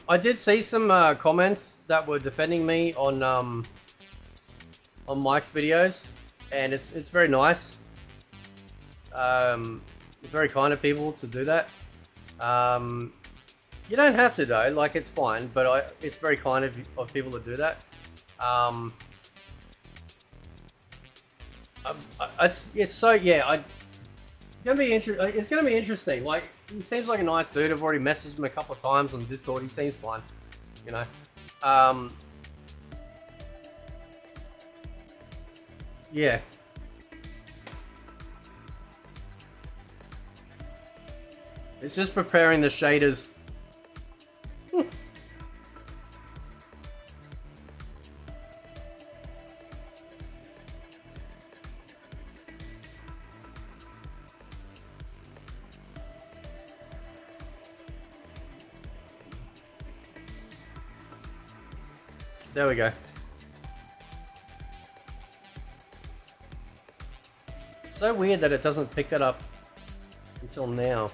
I did see some comments that were defending me on Mike's videos, and it's very nice. It's very kind of people to do that. You don't have to though, like it's fine, but it's very kind of people to do that. It's so yeah. It's gonna be It's gonna be interesting. Like, he seems like a nice dude. I've already messaged him a couple of times on Discord. He seems fine, you know. Yeah. It's just preparing the shaders. There we go. So weird that it doesn't pick that up until now.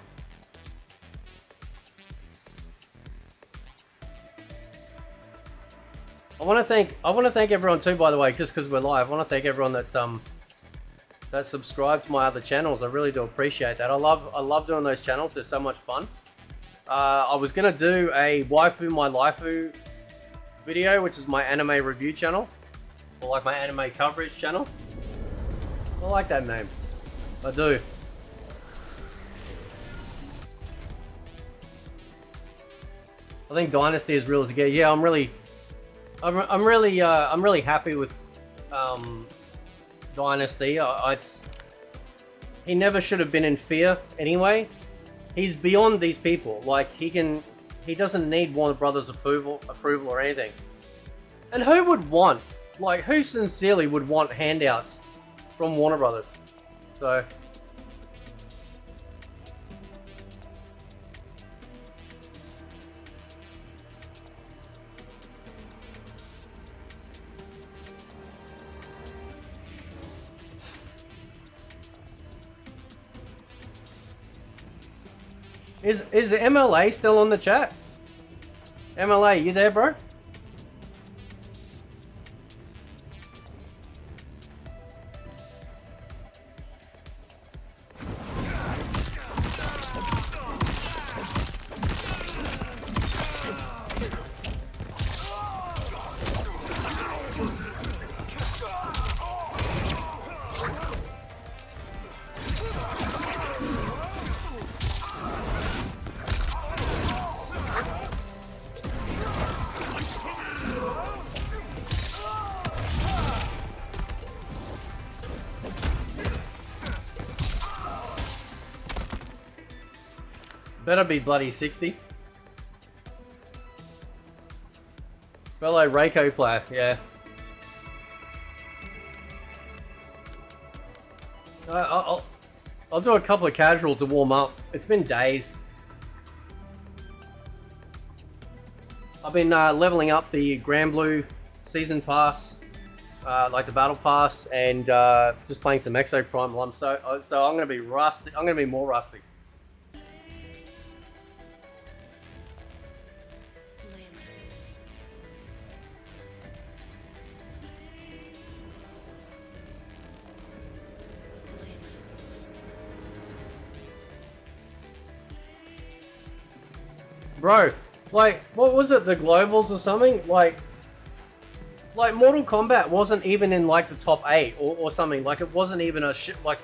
I want to thank everyone too, by the way, just because we're live. I want to thank everyone that's that subscribed to my other channels. I really do appreciate that. I love doing those channels. They're so much fun. I was gonna do a waifu my laifu video, which is my anime review channel, or like my anime coverage channel. I like that name. I do. I think Dynasty is real as it gets. Yeah, I'm really happy with Dynasty. He never should have been in Fear anyway. He's beyond these people. Like he doesn't need Warner Brothers approval or anything. And who would want, like, who sincerely would want handouts from Warner Brothers? So. Is MLA still on the chat? MLA, you there, bro? Better be bloody 60. Fellow Reiko player, yeah. I'll do a couple of casuals to warm up. It's been days. I've been leveling up the Grand Blue Season Pass, like the Battle Pass, and just playing some Exo Primal. So I'm gonna be rusty. I'm gonna be more rusty. Bro, like, what was it, the Globals or something? Like Mortal Kombat wasn't even in, like, the top 8 or something. Like, it wasn't even a shit, like,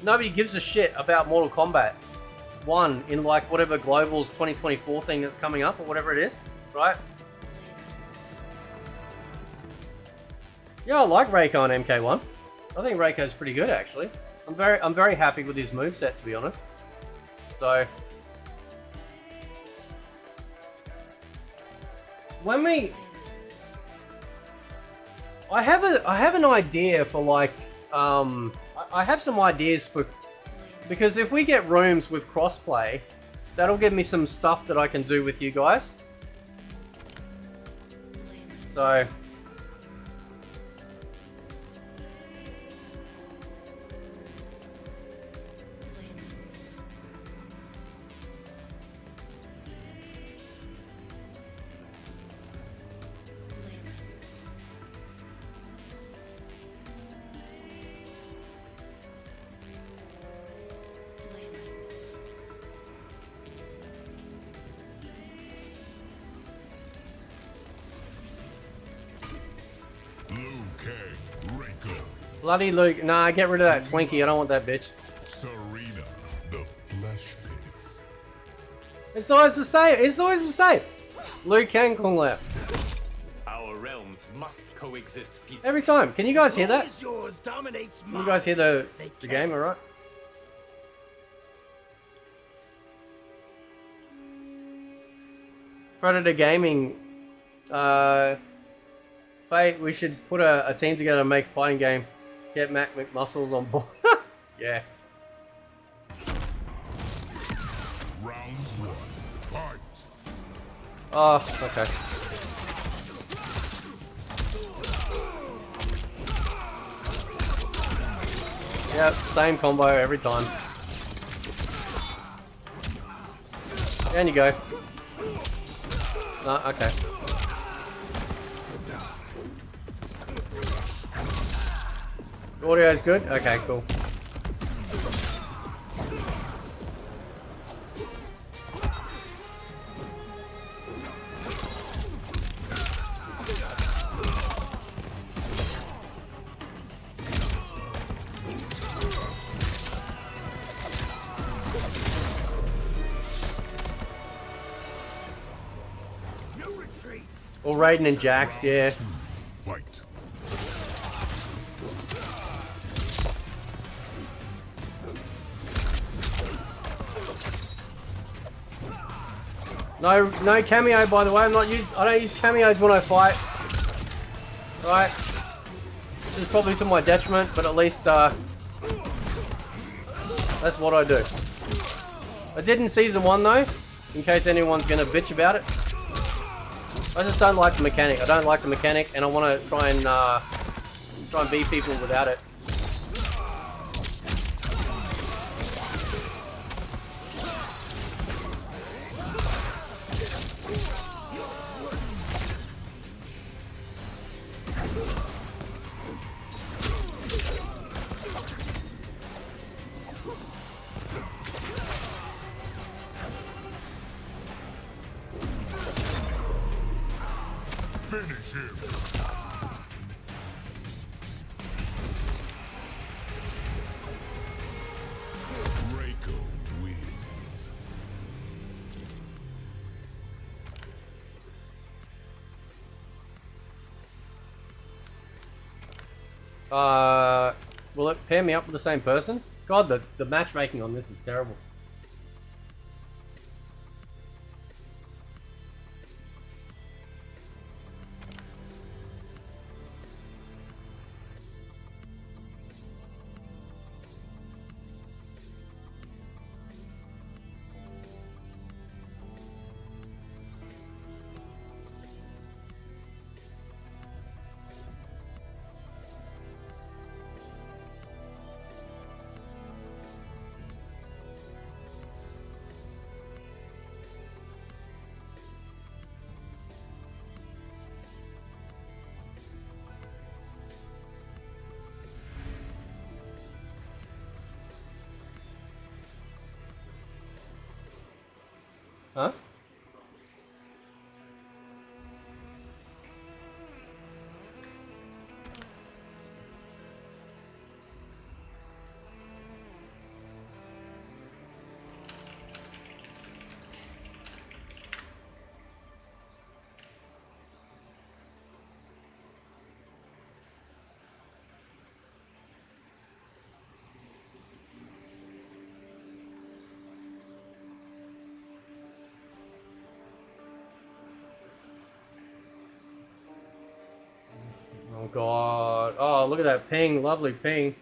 nobody gives a shit about Mortal Kombat 1 in, like, whatever Globals 2024 thing that's coming up or whatever it is, right? Yeah, I like Reiko on MK1. I think Reiko's pretty good, actually. I'm very happy with his moveset, to be honest. So... when we... I have an idea for, like, I have some ideas for, because if we get rooms with crossplay, that'll give me some stuff that I can do with you guys. So... Bloody Luke. Nah, get rid of that Twinkie. I don't want that bitch. Serena, the flesh pits. It's always the same. It's always the same. Luke and Kung Lao. Our realms must coexist peacefully. Every time. Can you guys hear that? Yours dominates Can you guys hear the game, alright? Predator Gaming. Fate, we should put a team together and make a fighting game. Get Mac McMuscles on board. Yeah. Round 1. Fight. Oh, okay. Yep, same combo every time. Down you go. No, okay. Audio's good? Okay, cool. Or Raiden and Jax, yeah. Fight. No cameo, by the way. I don't use cameos when I fight. Right. This is probably to my detriment, but at least that's what I do. I did in season 1 though, in case anyone's gonna bitch about it. I just don't like the mechanic. I don't like the mechanic, and I want to try and beat people without it. Finish him. Draco wins. Will it pair me up with the same person? God, the matchmaking on this is terrible. Huh? Oh god. Oh, look at that ping. Lovely ping.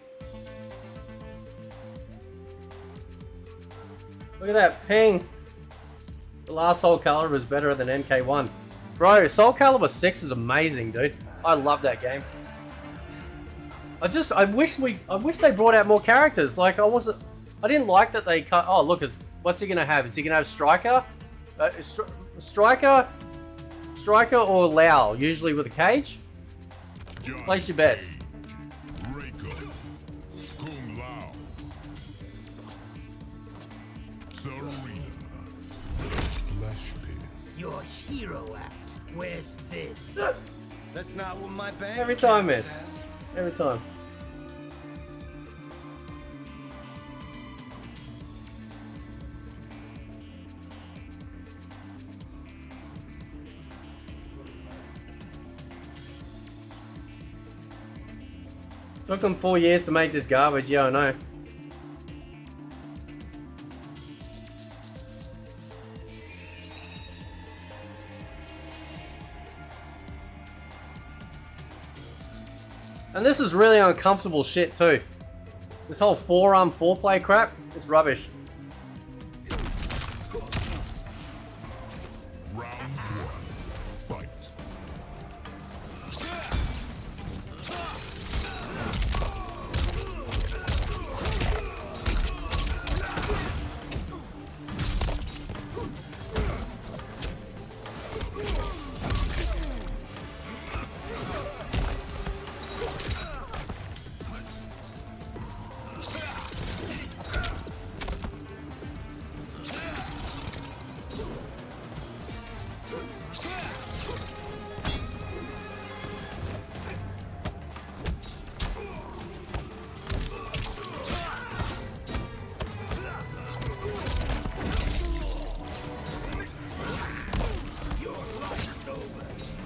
Look at that ping. The last Soul Calibur is better than MK1. Bro, Soul Calibur 6 is amazing, dude. I love that game. I wish they brought out more characters. Like, I didn't like that they cut. Oh, look, what's he gonna have? Is he gonna have Striker? Striker or Lao, usually with a cage? Place your bets. Draco. Kung Lao. Serena. The Flesh Pits. Your hero act. Where's this? That's not what my bank Every time, man. says. Every time. Took them 4 years to make this garbage, yeah, I know. And this is really uncomfortable shit too. This whole forearm foreplay crap is rubbish. Round 1. Fight.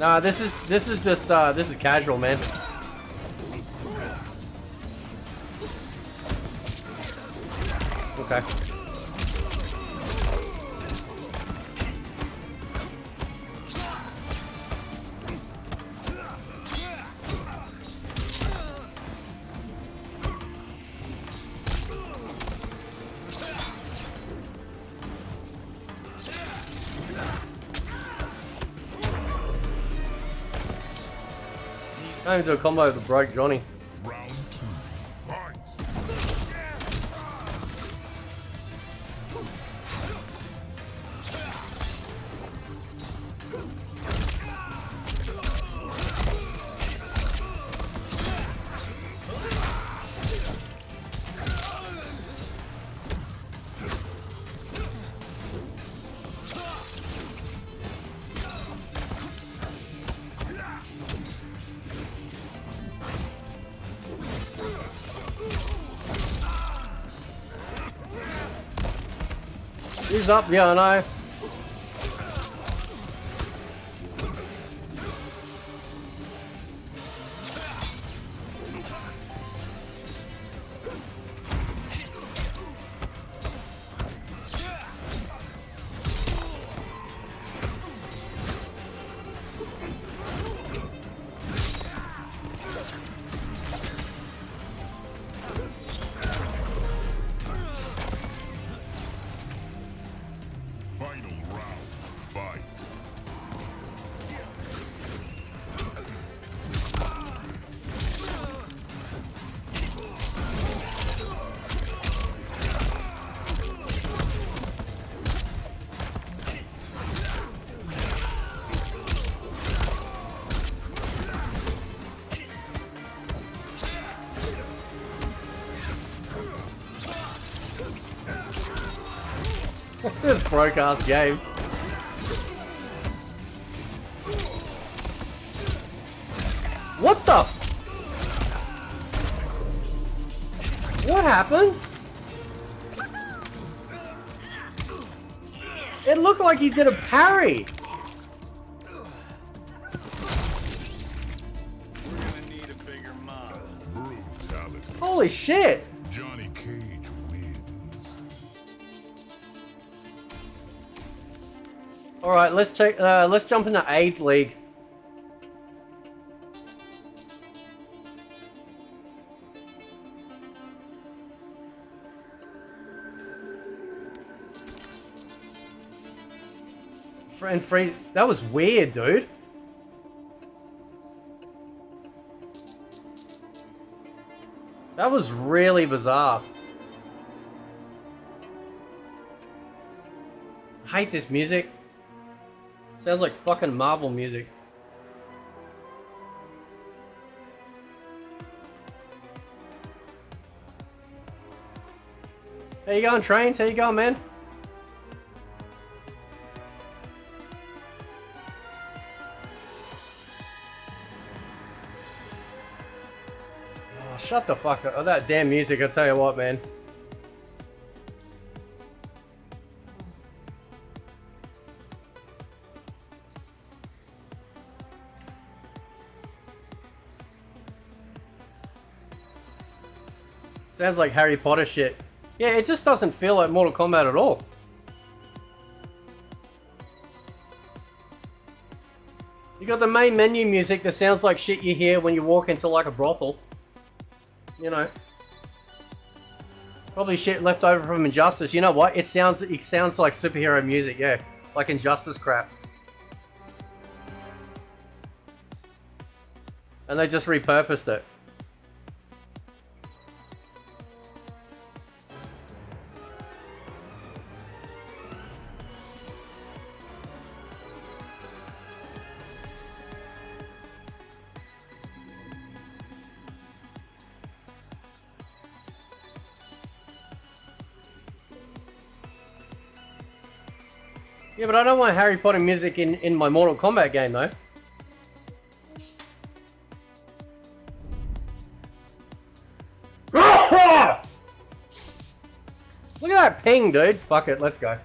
Nah, this is just this is casual, man. Okay. I need to do a combo with the broke Johnny. Round 2. Fight. He's up, yeah, I know. Final round. Fight. This broke ass game. What the? What happened? It looked like he did a parry. Brutality. Holy shit. Johnny Cage wins. All right, let's check. Let's jump into AIDS League. And free. That was weird, dude. That was really bizarre. I hate this music. Sounds like fucking Marvel music. How you going, Trains? How you going, man? Oh, shut the fuck up. Oh, that damn music, I tell you what, man. Sounds like Harry Potter shit. Yeah, it just doesn't feel like Mortal Kombat at all. You got the main menu music that sounds like shit you hear when you walk into like a brothel. You know. Probably shit left over from Injustice. You know what? It sounds like superhero music, yeah. Like Injustice crap. And they just repurposed it. Yeah, but I don't want Harry Potter music in my Mortal Kombat game, though. Look at that ping, dude. Fuck it, let's go.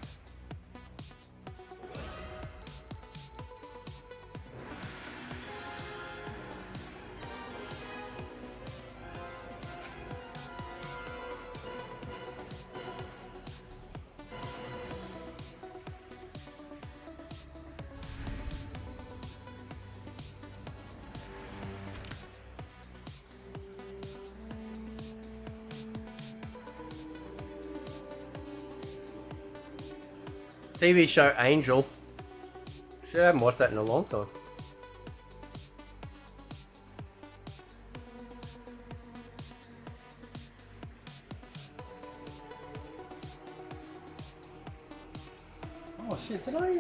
TV show Angel. Shit, I haven't watched that in a long time. Oh shit, did I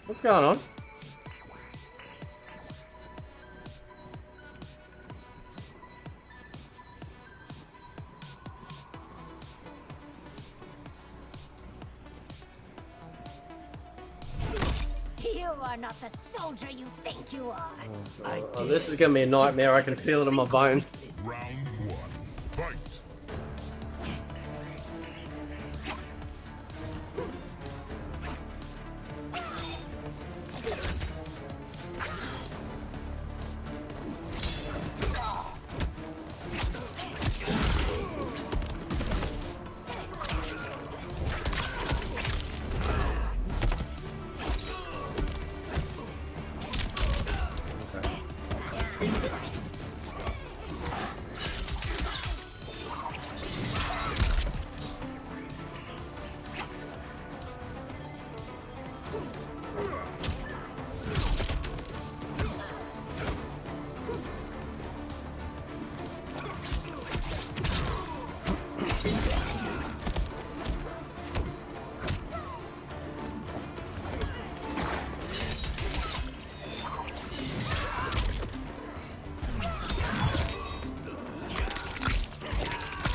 What's going on? You are not the soldier you think you are. Oh, this is gonna be a nightmare. I can feel it in my bones. Round 1. Fight.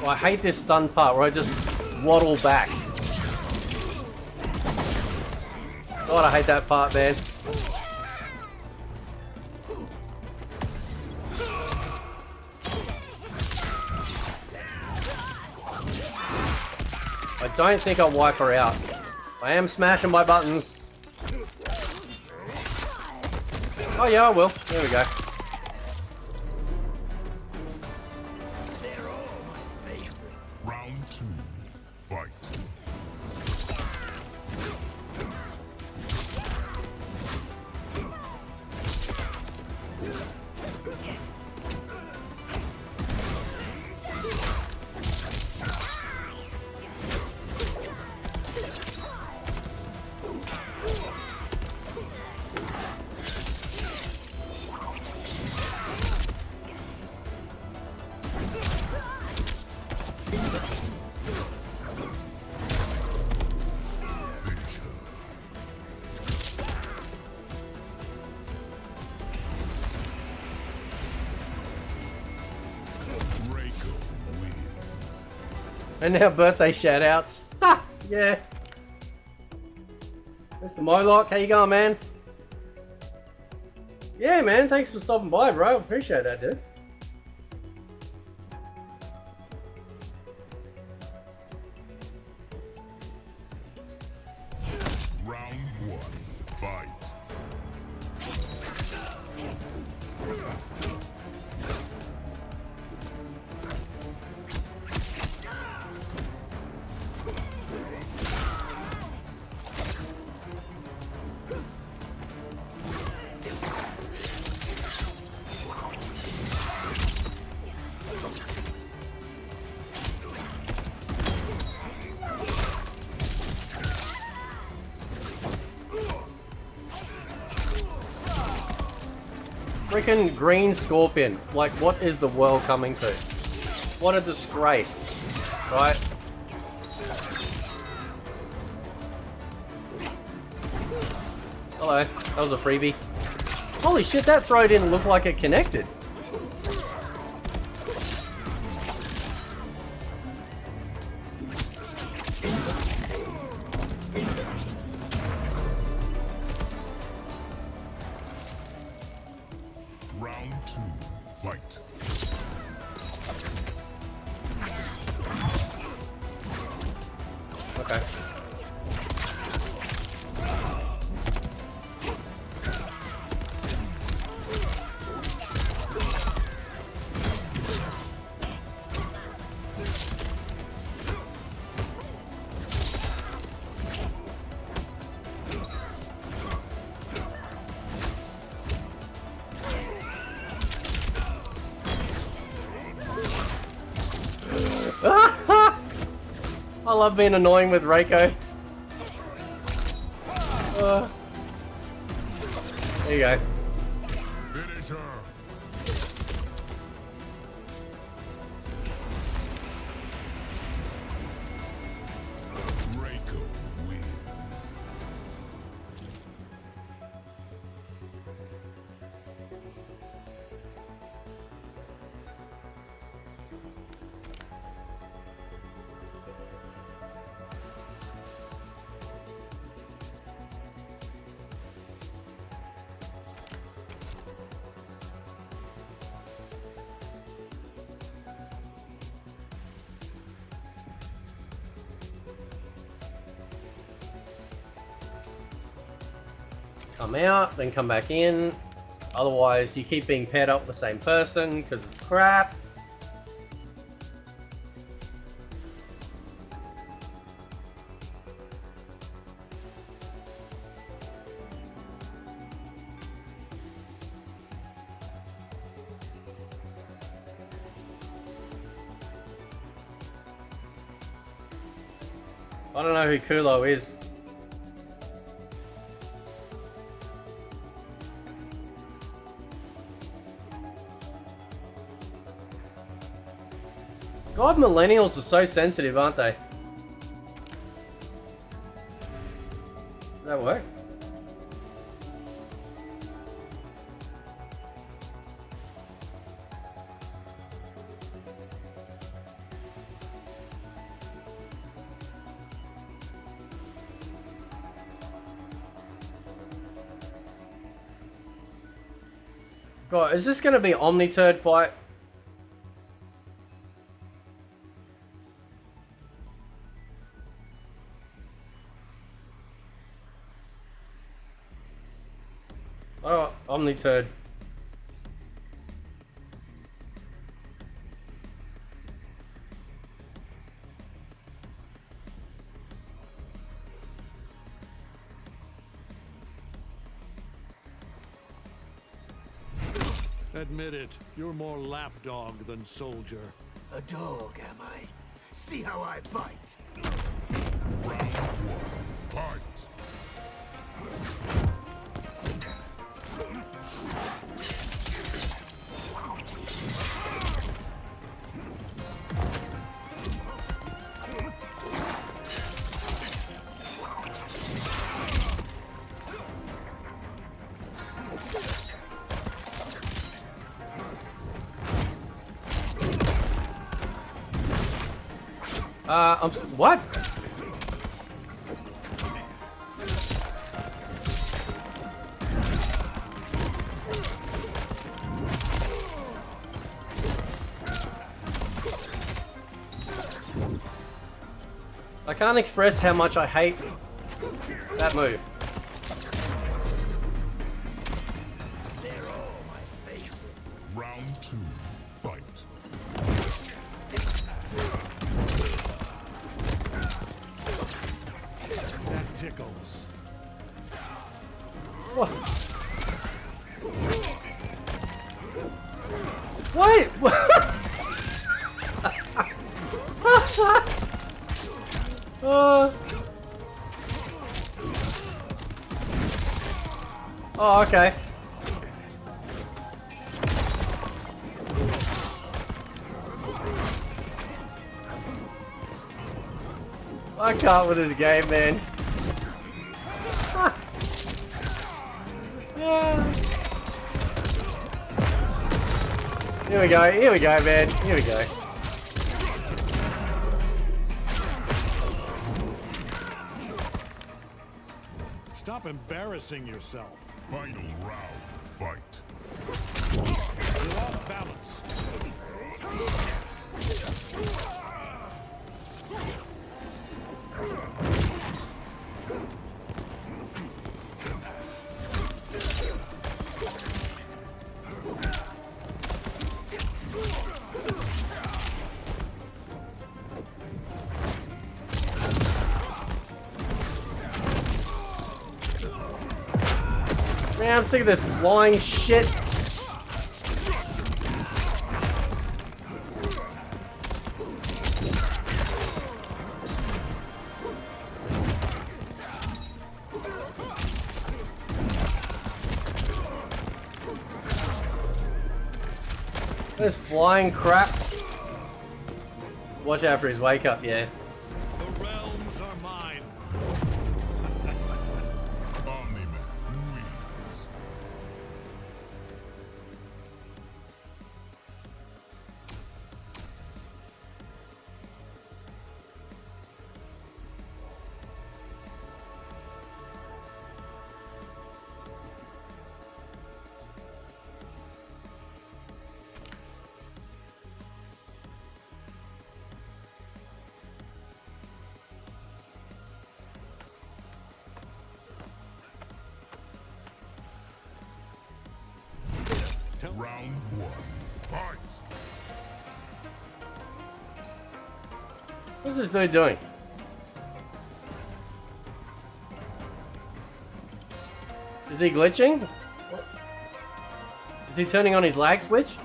I hate this stun part where I just waddle back. God, I hate that part, man. I don't think I'll wipe her out. I am smashing my buttons. Oh yeah, I will. There we go. Round 2. Fight. And now birthday shoutouts. Ha! Yeah. Mr. Moloch, how you going, man? Yeah, man. Thanks for stopping by, bro. Appreciate that, dude. Round 1. Fight. Freaking green scorpion. Like, what is the world coming to? What a disgrace. Right? Hello. That was a freebie. Holy shit, that throw didn't look like it connected. Round 2. Fight. Okay. love being annoying with Reiko. There you go. Finish her. Reiko wins. Come out, then come back in. Otherwise, you keep being paired up with the same person because it's crap. I don't know who Kulo is. God, millennials are so sensitive, aren't they? Does that work? God, is this going to be Omni-Turd fight? Oh, Omni-Turd. Admit it, you're more lapdog than soldier. A dog, am I? See how I bite. Round one. Fight. What? I can't express how much I hate that move. They're all my favorite. Round two. Fight. That tickles. What? What? Oh, okay. I can't with this game, man. Yeah. Here we go, man. Here we go. Stop embarrassing yourself. Final round. Fight. You're off balance. Man, I'm sick of this flying shit. This flying crap. Watch out for his wake up, yeah. The realms are mine. Omni-Man wins. Round one, fight! What's this dude doing? Is he glitching? Is he turning on his lag switch?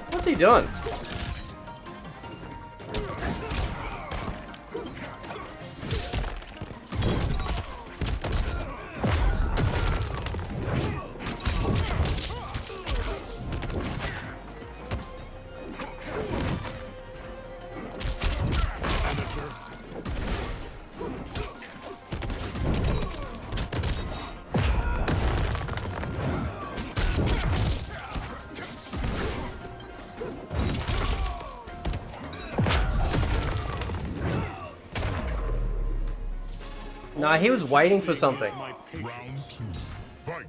What's he doing? Nah, he was waiting for something. My patience. Round two, fight!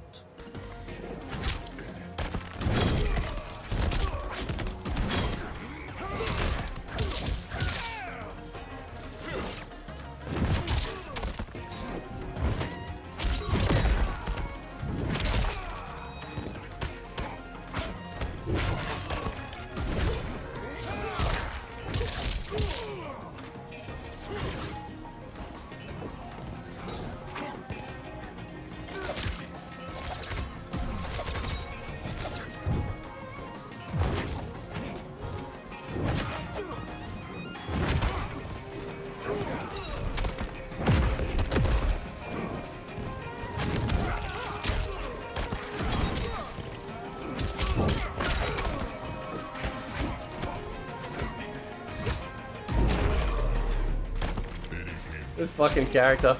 This fucking character.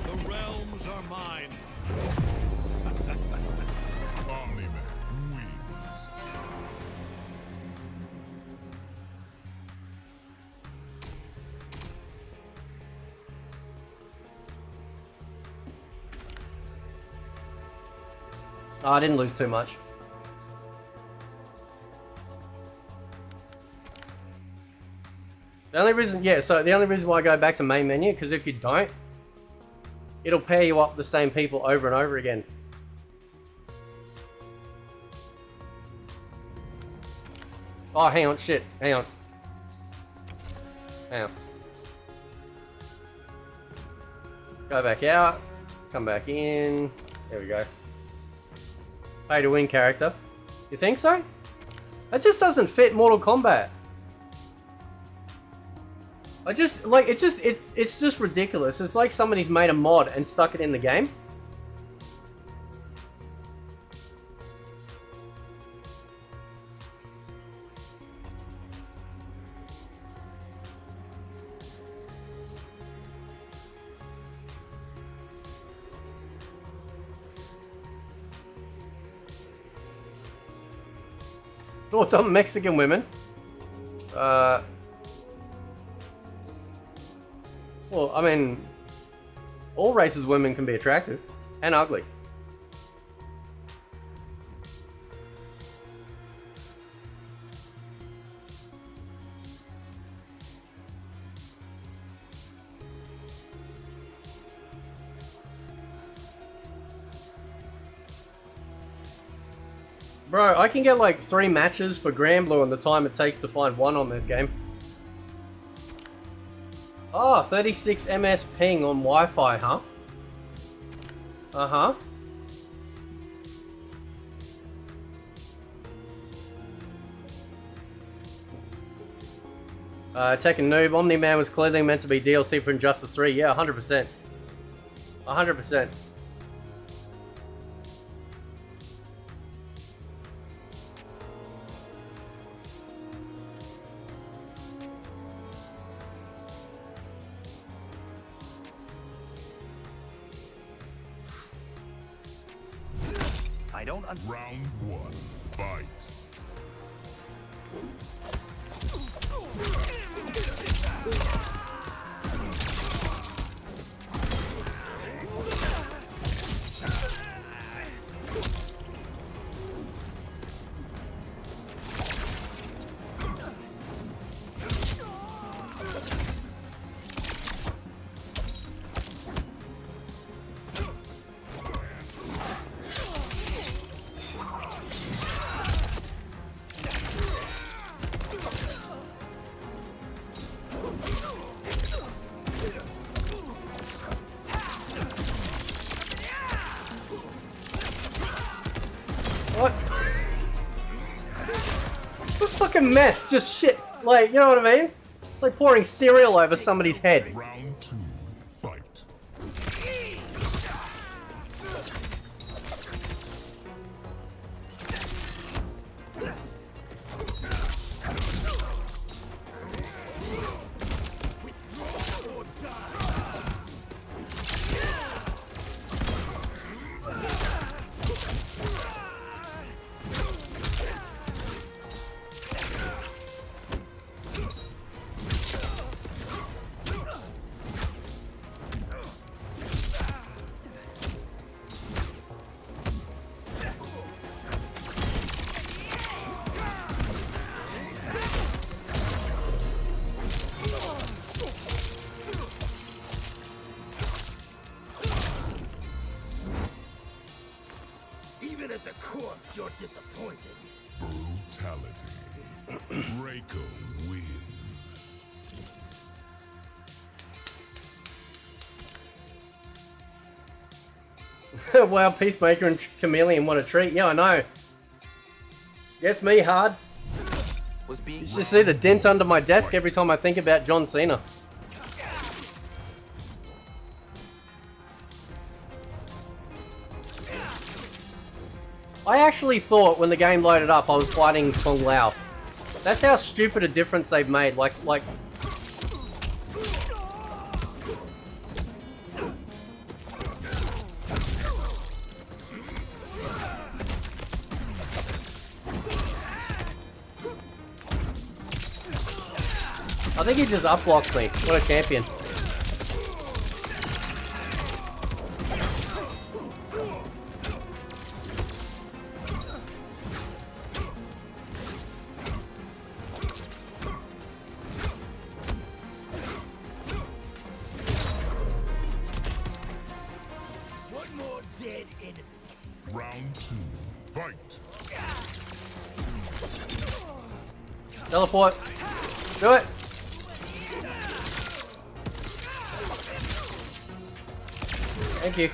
The realms are mine. Omni-Man wins. Oh, I didn't lose too much. The only reason, yeah, so the only reason why I go back to main menu, because if you don't, it'll pair you up the same people over and over again. Oh, hang on, shit, hang on. Hang on. Go back out, come back in, there we go. Pay to win character. You think so? That just doesn't fit Mortal Kombat. I just, like, it's just ridiculous. It's like somebody's made a mod and stuck it in the game. Thoughts on Mexican women? Well, I mean, all races of women can be attractive and ugly. Bro, I can get like 3 matches for Grand Blue in the time it takes to find one on this game. Oh, 36 ms ping on Wi-Fi, huh? Uh-huh. Tekken Noob, Omni-Man was clearly meant to be DLC for Injustice 3. Yeah, 100%. 100%. I don't. Round one. Fight. What? This fucking mess, just shit. Like, you know what I mean? It's like pouring cereal over somebody's head. Round two. Fight. Even as a corpse, you're disappointed. Brutality. Reiko wins. Wow, Peacemaker and Chameleon, what a treat. Yeah, I know. Gets me hard. Was being You should see the dent under my desk every time I think about John Cena. I actually thought when the game loaded up I was fighting Kung Lao. That's how stupid a difference they've made. Like I think he just upblocked me. What a champion. one more dead enemy. Round two. Fight. Teleport. Do it. Thank you.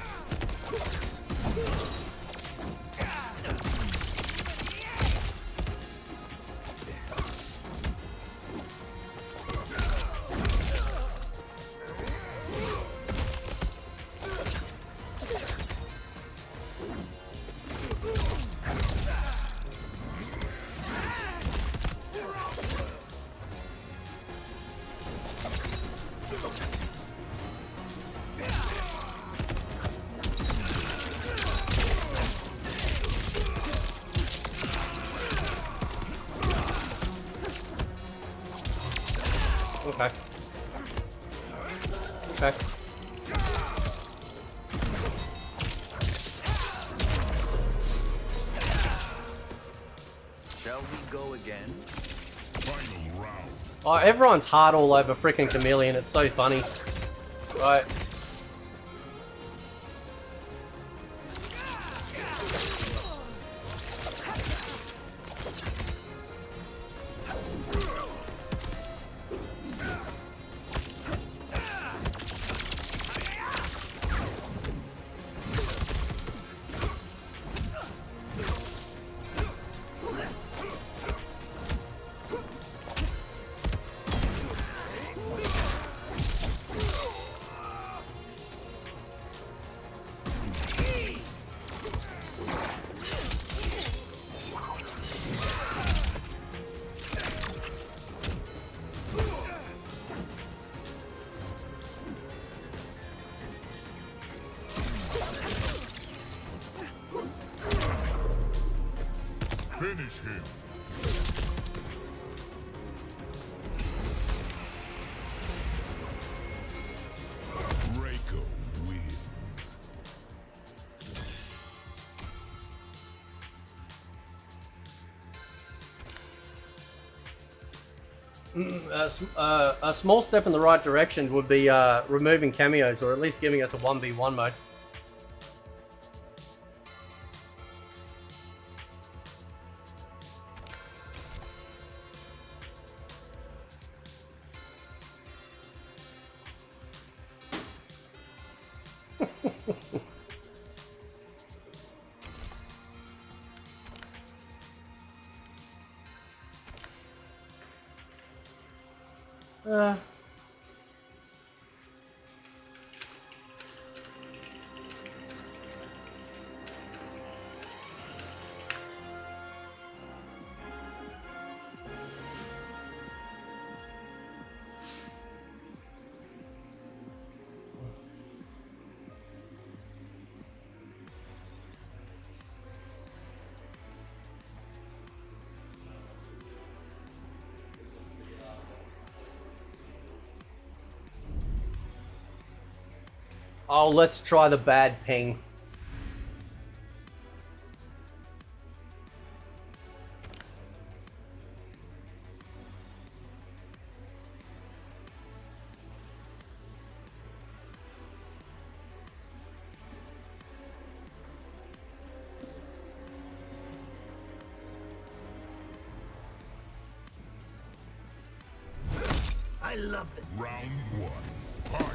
Okay. Okay. Shall we go again? Final round. Oh, everyone's hard all over freaking Chameleon. It's so funny. Right. Finish him. Reiko wins. A small step in the right direction would be removing cameos, or at least giving us a 1v1 mode. Oh, let's try the bad ping. I love this. Round one. Fight.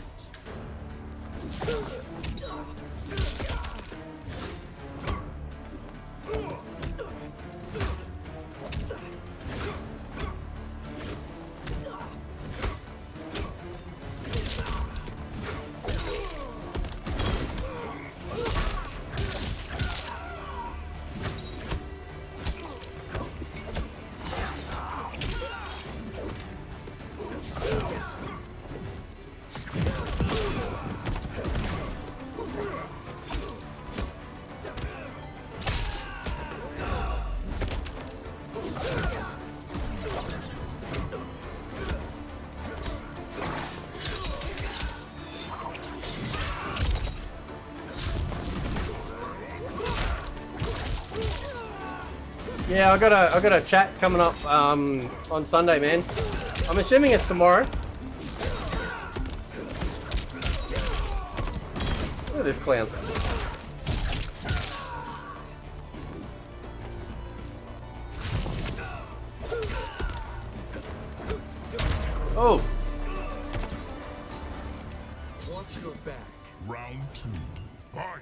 Yeah, I got a chat coming up on Sunday, man. I'm assuming it's tomorrow. Look at this clown. Oh. Watch your back. Round two. Fight.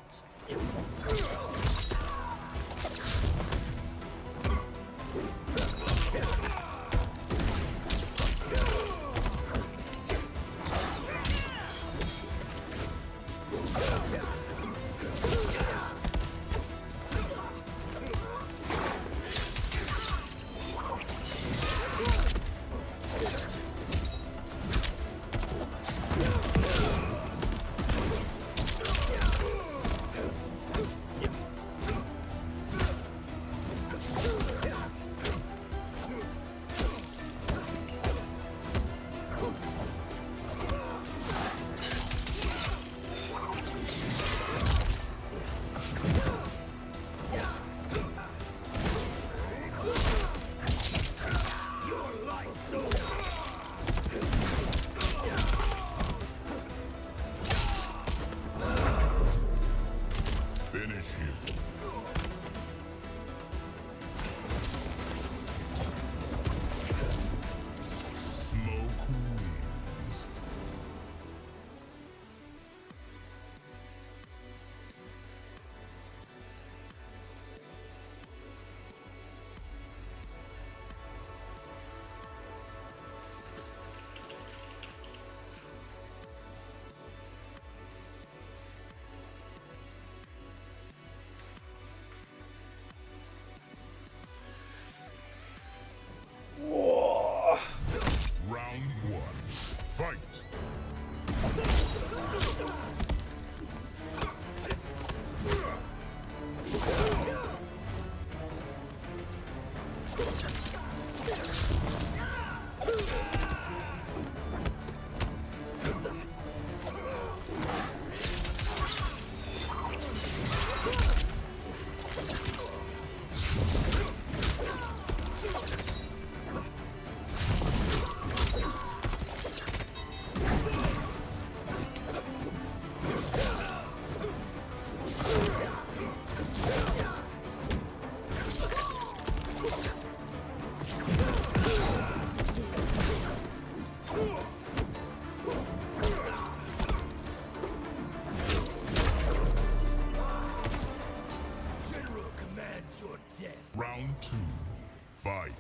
Fight.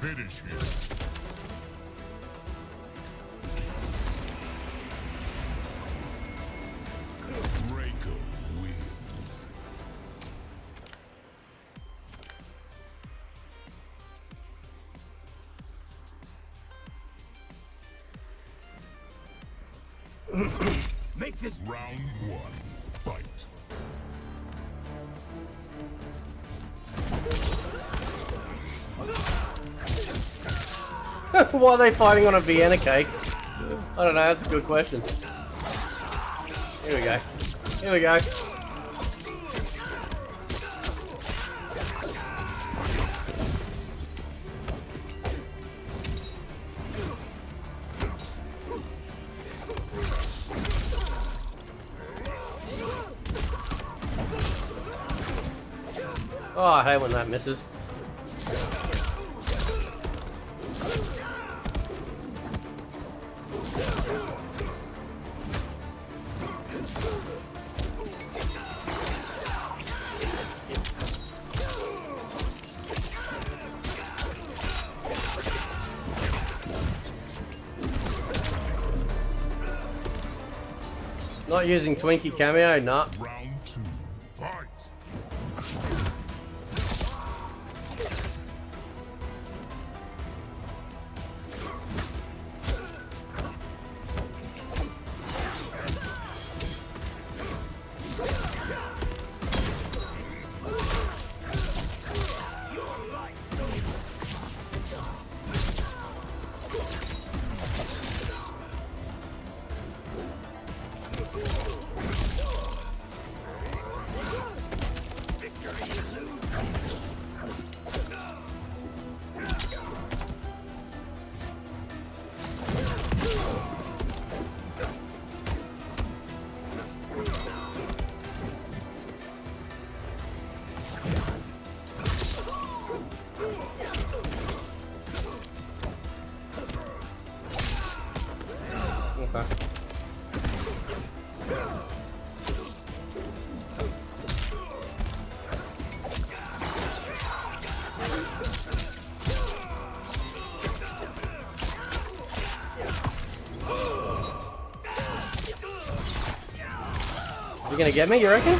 Finish him. Draco wins. Make this Round 1. Fight. Why are they fighting on a Vienna cake? I don't know, that's a good question. Here we go. Here we go. Oh, I hate when that misses. Not using Twinkie cameo, nah. Round 2. Fight. Okay. You gonna get me, you reckon?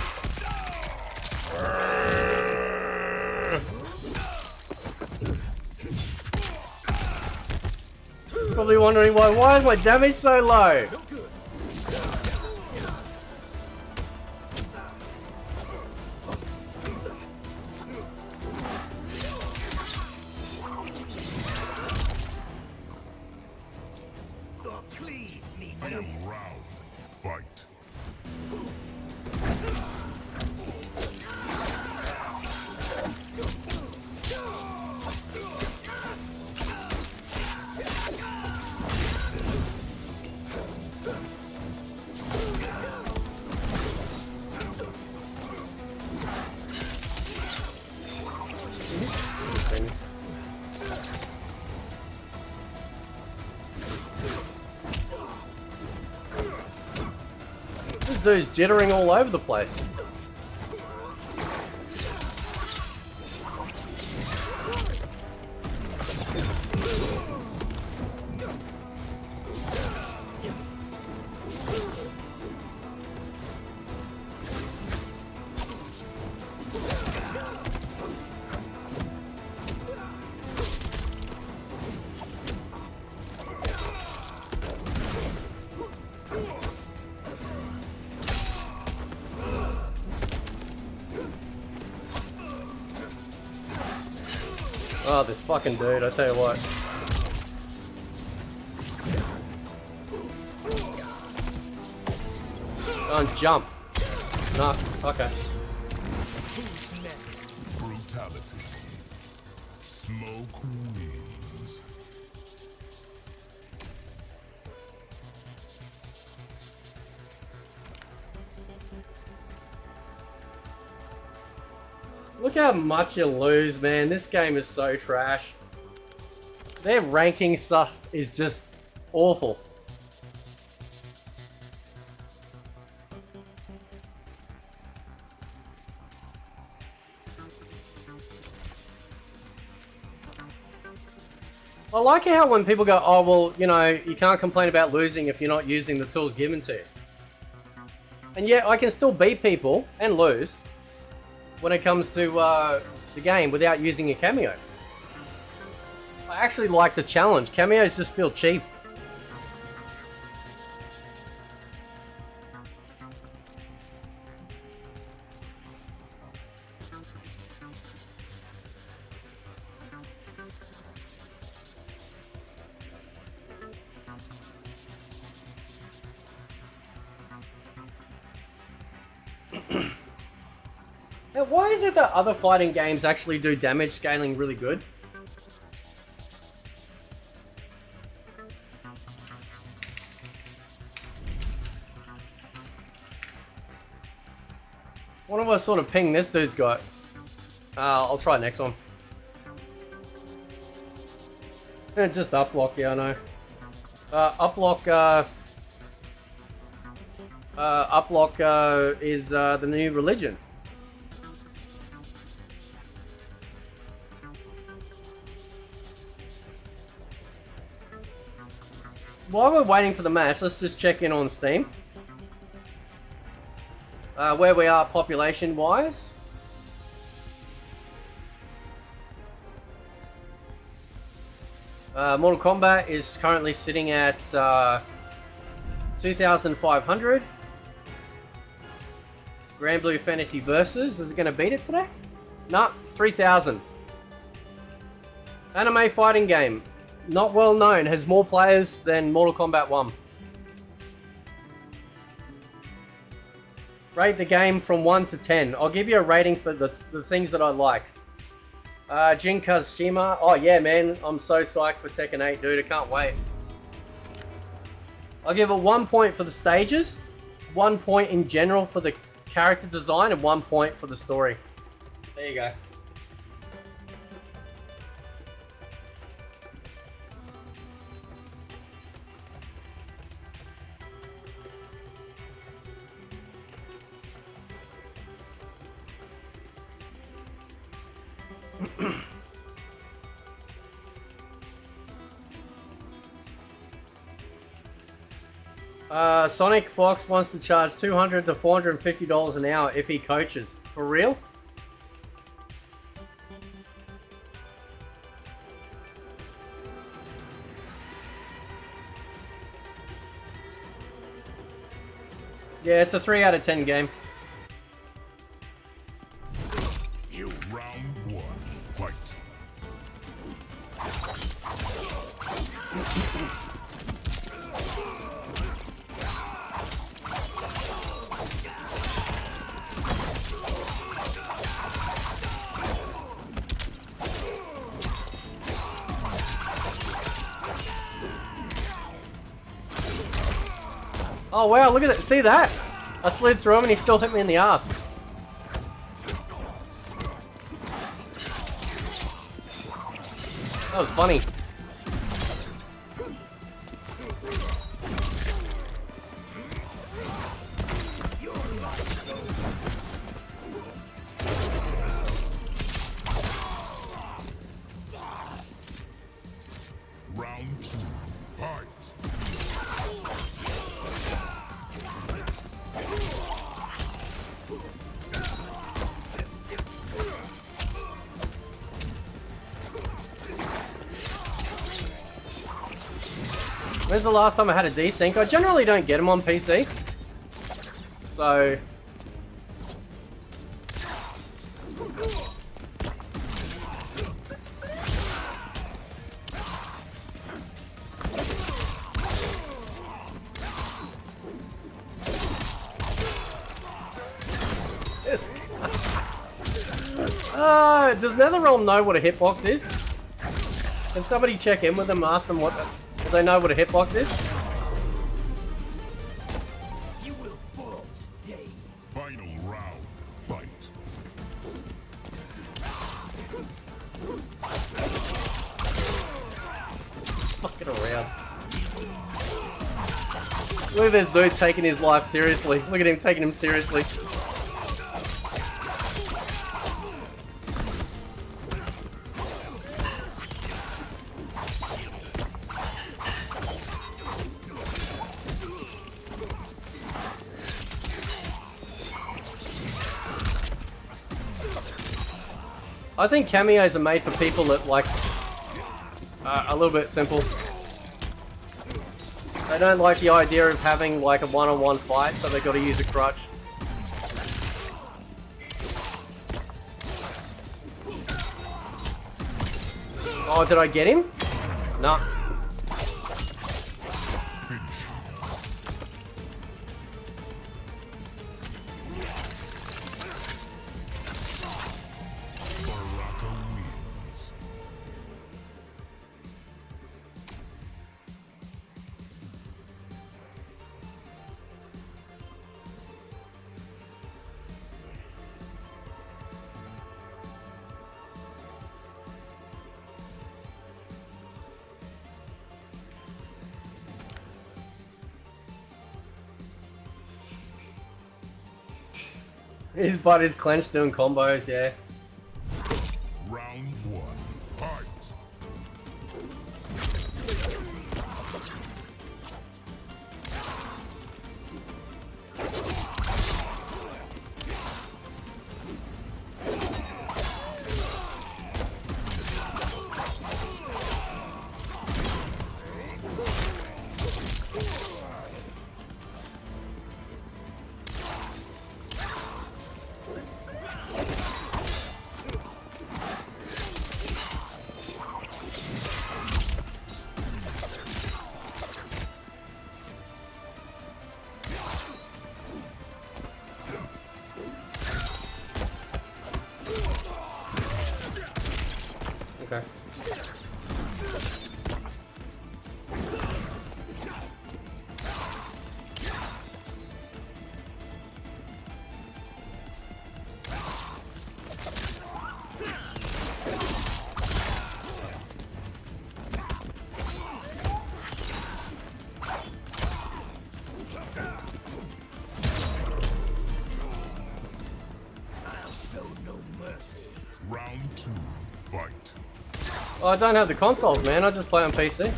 Probably wondering why is my damage so low? please me. Final round. Fight. This dude's jittering all over the place. Oh, this fucking dude, I tell you what. Go and jump. No, okay. Brutality. Smoke wings. Look how much you lose, man. This game is so trash. Their ranking stuff is just awful. I like how when people go, oh, well, you know, you can't complain about losing if you're not using the tools given to you. And yet, I can still beat people and lose when it comes to the game without using a cameo. I actually like the challenge. Cameos just feel cheap. Now, why is it that other fighting games actually do damage scaling really good? What of us sort of ping this dude's got? I'll try next one. Just uplock, yeah, I know. Uplock is the new religion. While we're waiting for the match, let's just check in on Steam. Where we are population-wise. Mortal Kombat is currently sitting at 2,500. Grand Blue Fantasy Versus, is it going to beat it today? Nah, 3,000. Anime fighting game. Not well known, has more players than Mortal Kombat 1. Rate the game from 1 to 10. I'll give you a rating for the things that I like. Jin Kazashima. Oh yeah, man. I'm so psyched for Tekken 8, dude. I can't wait. I'll give it 1 point for the stages, 1 point in general for the character design, and 1 point for the story. There you go. Sonic Fox wants to charge $200 to $450 an hour if he coaches. For real? Yeah, it's a 3 out of 10 game. Round 1, fight. Oh wow, look at it. See that? I slid through him and he still hit me in the ass. That was funny. Round 2, fight. When's the last time I had a desync? I generally don't get them on PC. So... Does NetherRealm know what a hitbox is? Can somebody check in with them and ask them what... Do they know what a hitbox is? You will fall today. Final round. Fight. Fucking around. Look at this dude taking his life seriously. Look at him taking him seriously. I think cameos are made for people that like a little bit simple. They don't like the idea of having like a one-on-one fight, so they got to use a crutch. Oh, did I get him? No. Baraka wins. His butt is clenched doing combos, yeah. Round one. Fight. Okay. Show no mercy. Round two. Fight. Oh, I don't have the consoles, man. I just play on PC.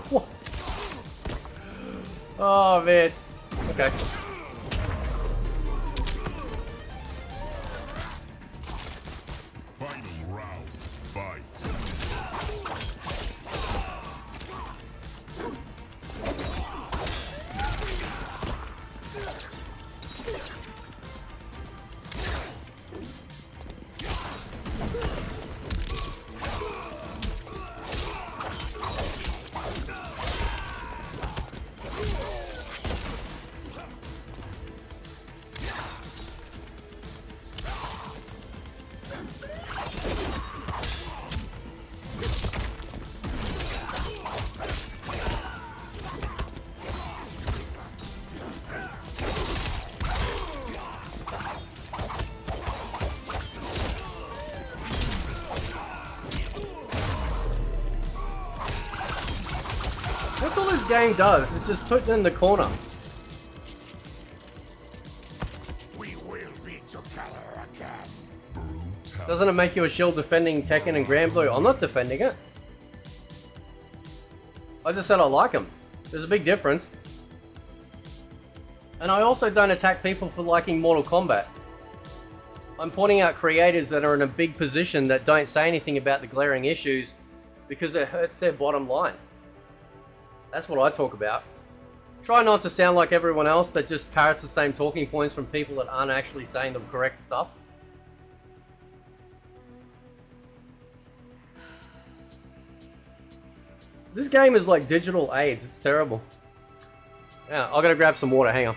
What? Oh man. Okay. Final round. Fight. That's all this game does. It's just put it in the corner. We will be together again. Brutality. Doesn't it make you a shield defending Tekken and Grand Blue? I'm not defending it. I just said I like them. There's a big difference. And I also don't attack people for liking Mortal Kombat. I'm pointing out creators that are in a big position that don't say anything about the glaring issues because it hurts their bottom line. That's what I talk about. Try not to sound like everyone else that just parrots the same talking points from people that aren't actually saying the correct stuff. This game is like digital AIDS. It's terrible. Yeah, I gotta grab some water. Hang on.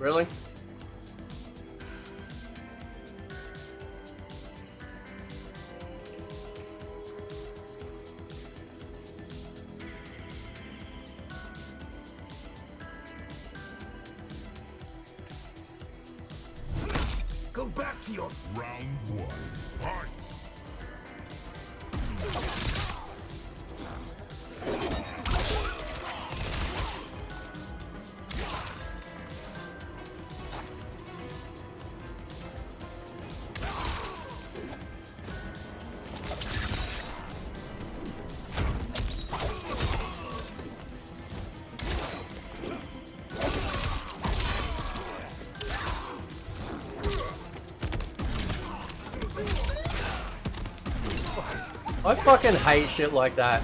Really? Go back to your... Round one. Fight. I fucking hate shit like that.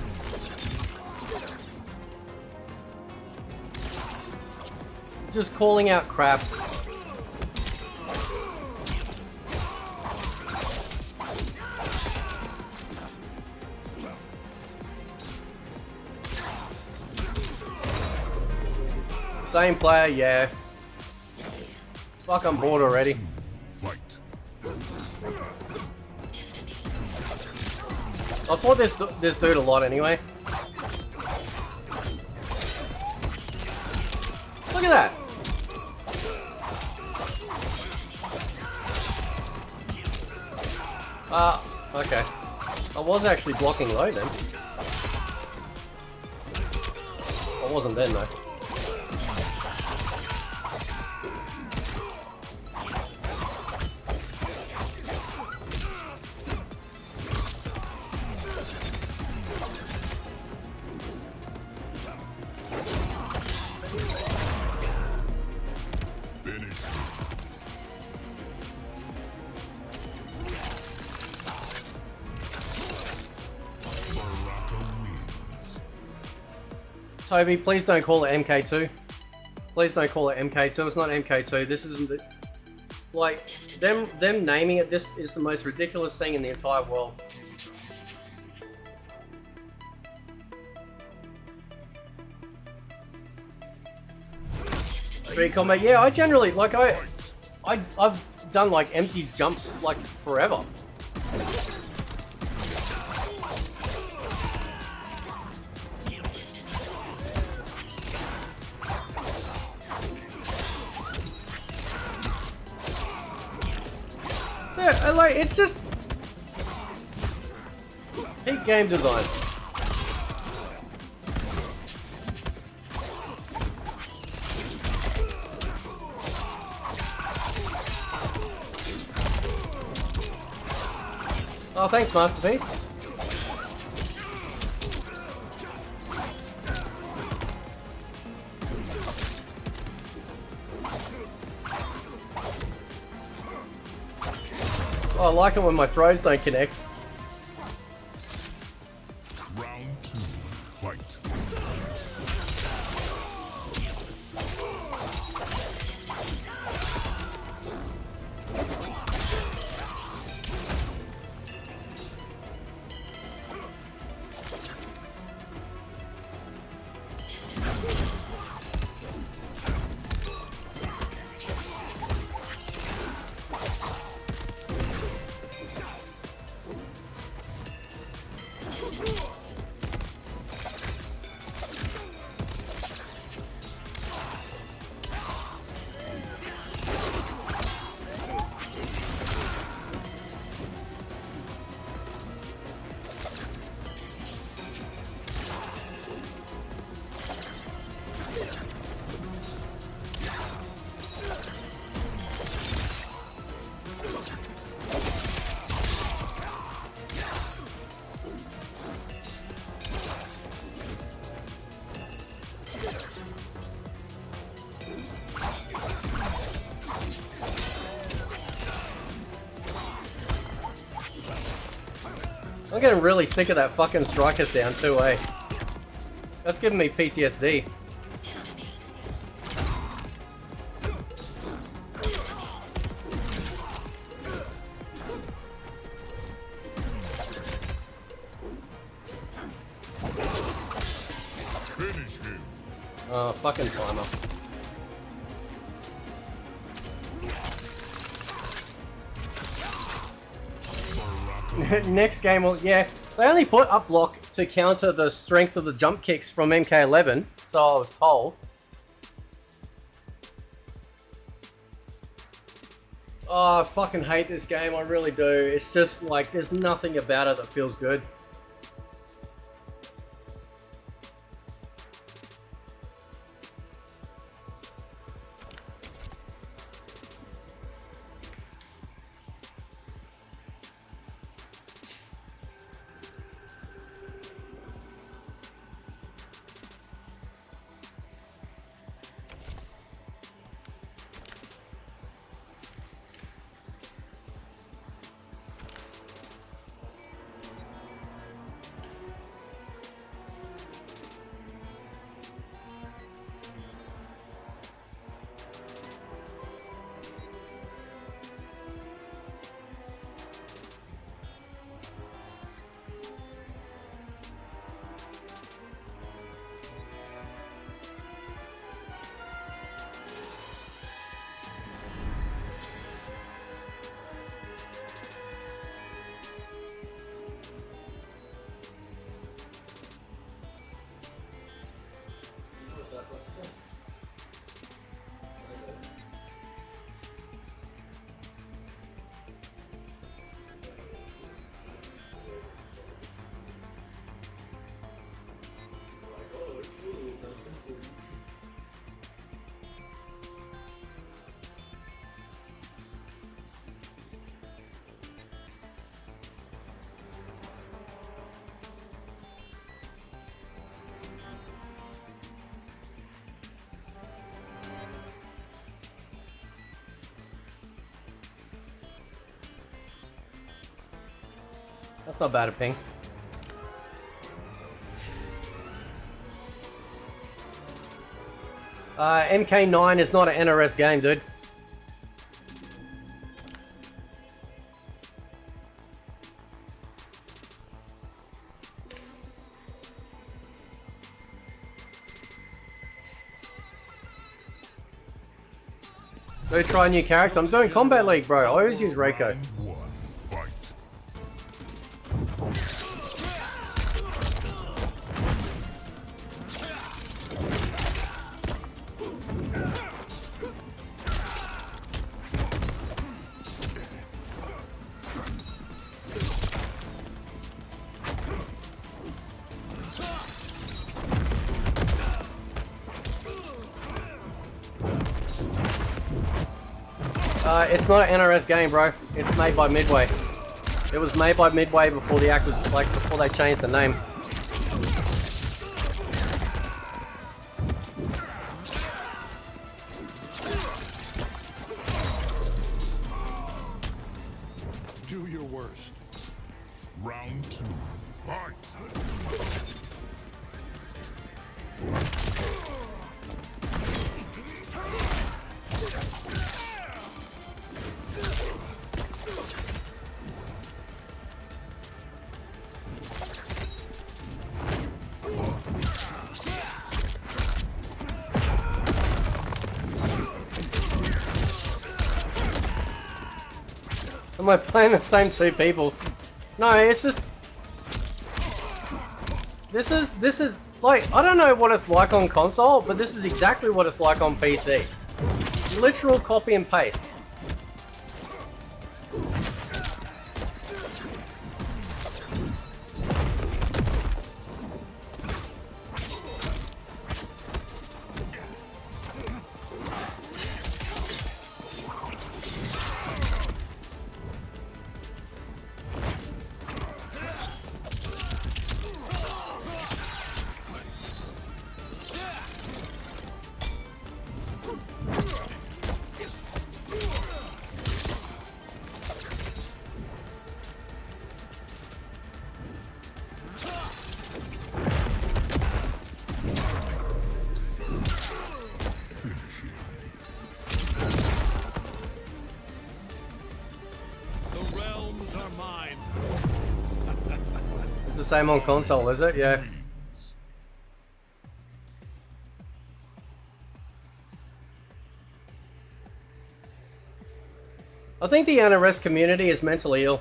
Just calling out crap. Same player, yeah. Fuck, I'm bored already. Fight. I fought this dude a lot anyway. Look at that! Okay. I was actually blocking low then. I wasn't then though. Toby, please don't call it MK2. Please don't call it MK2. It's not MK2. This isn't the... Like, them naming it, this is the most ridiculous thing in the entire world. Street combat, yeah, I generally, like, I've done, like, empty jumps, like, forever. And like, it's just peak game design. Oh, thanks, Masterpiece. Oh, I like it when my throws don't connect. Round 2, fight. I'm getting really sick of that fucking striker sound too, eh? That's giving me PTSD. Finish him. Oh, fucking timer. Next game, well, yeah, they only put up block to counter the strength of the jump kicks from MK11, so I was told. Oh, I fucking hate this game, I really do. It's just like, there's nothing about it that feels good. That's not bad a ping. MK9 is not an NRS game, dude. Go try a new character. I'm doing Combat League, bro. I always use Reiko. Round 1, fight. It's not an NRS game, bro. It's made by Midway. It was made by Midway before the act was before they changed the name. Do your worst. Round 2. Fight. Am I playing the same two people? No, it's just... This is like, I don't know what it's like on console, but this is exactly what it's like on PC. Literal copy and paste. The realms are mine. It's the same on console, is it? Yeah. I think the NRS community is mentally ill.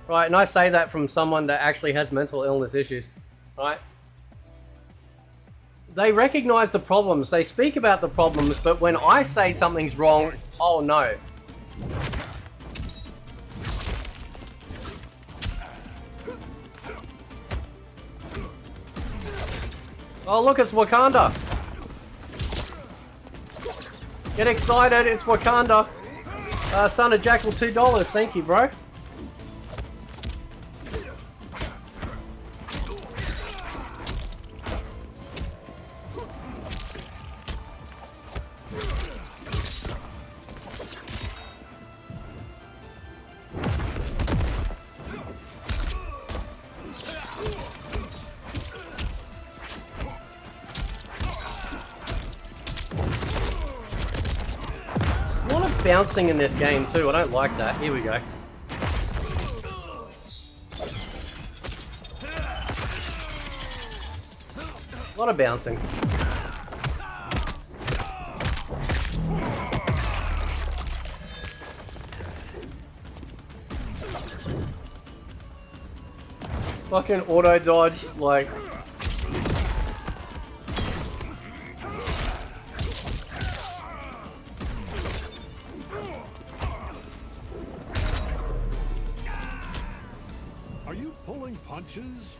Right, and I say that from someone that actually has mental illness issues. Right? They recognize the problems, they speak about the problems, but when I say something's wrong, oh no. Oh look, it's Wakanda. Get excited, it's Wakanda. Son of Jackal, $2. Thank you, bro. Bouncing in this game too, I don't like that. Here we go. A lot of bouncing. Fucking auto dodge, like... Are you pulling punches?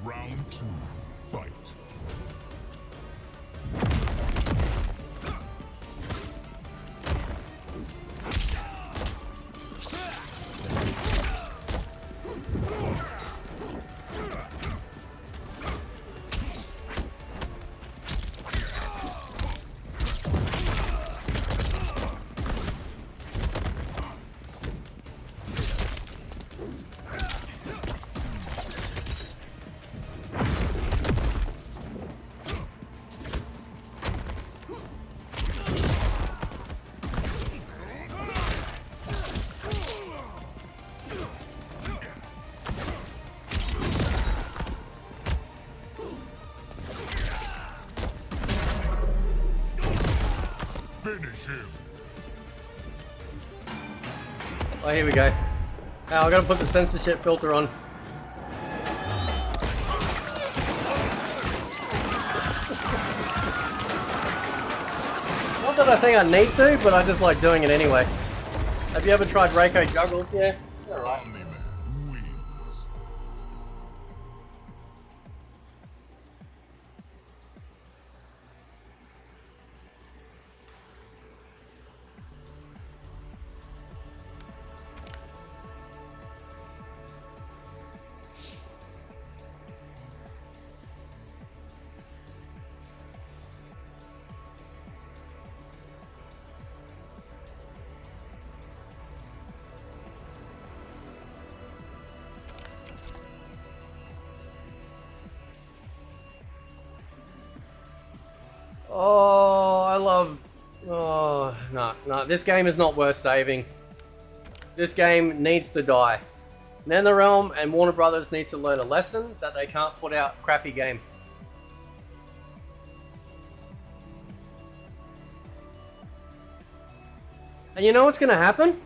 Round 2. Fight. Finish him. Oh, here we go. Oh, I gotta put the censorship filter on. Not that I think I need to, but I just like doing it anyway. Have you ever tried Reiko Juggles? Yeah? Alright. Omni-Man wins. Oh, I love... Oh, no. This game is not worth saving. This game needs to die. NetherRealm and Warner Brothers need to learn a lesson that they can't put out a crappy game. And you know what's going to happen?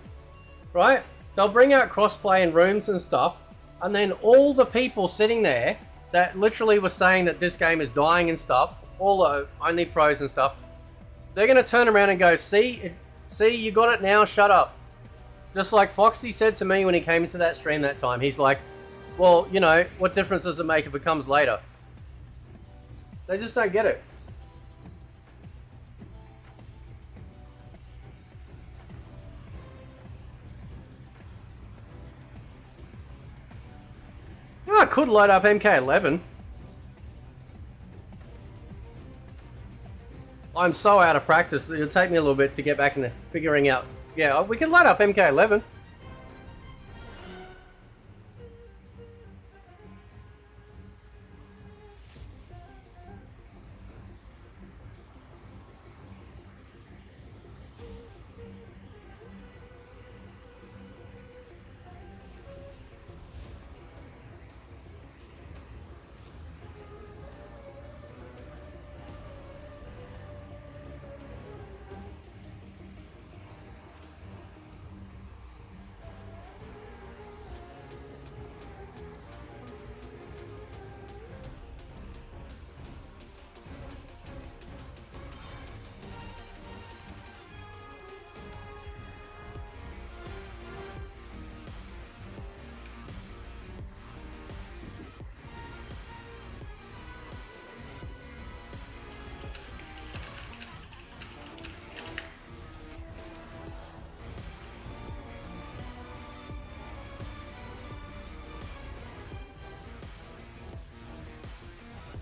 Right? They'll bring out crossplay in rooms and stuff, and then all the people sitting there that literally were saying that this game is dying and stuff, all the only pros and stuff, they're going to turn around and go, see, you got it now, shut up. Just like Foxy said to me when he came into that stream that time. He's like, well, you know, what difference does it make if it comes later? They just don't get it. Oh, I could load up MK11. I'm so out of practice, it'll take me a little bit to get back into figuring out. Yeah, we can load up MK11.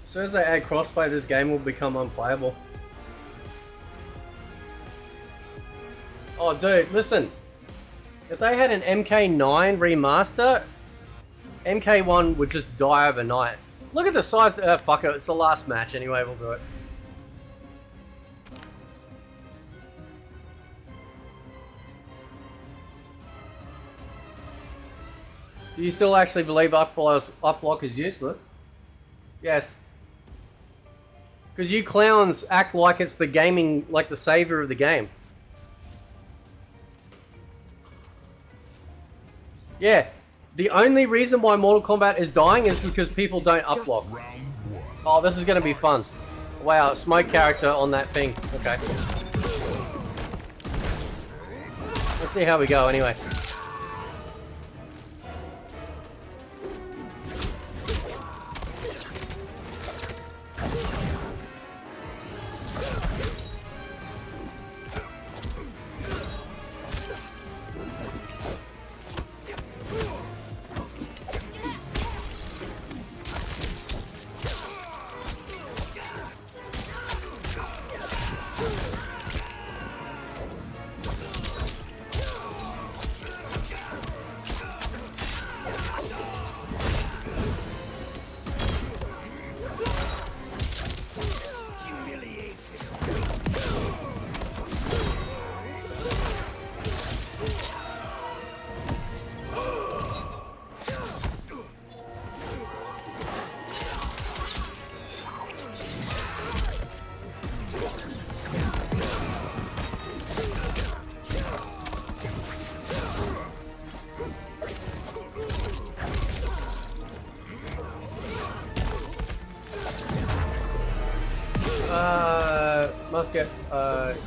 As soon as they add crossplay, this game will become unplayable. Oh, dude, listen. If they had an MK9 remaster, MK1 would just die overnight. Look at the size. Fuck it. It's the last match anyway. We'll do it. Do you still actually believe uplock is useless? Yes. Because you clowns act like it's the gaming, like the savior of the game. Yeah. The only reason why Mortal Kombat is dying is because people don't uplock. Oh, this is going to be fun. Wow, smoke character on that thing. Okay. Let's see how we go anyway. Must get,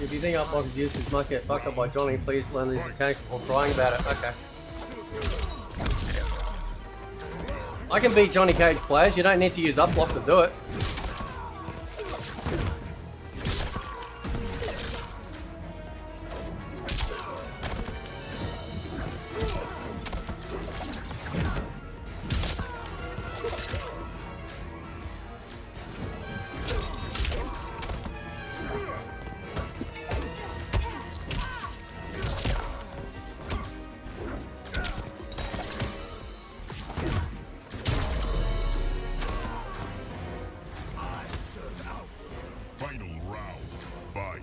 if you think uplock is useless, must get fucked up by Johnny. Please learn these mechanics before crying about it. Okay. I can beat Johnny Cage players. You don't need to use uplock to do it. Final round, fight.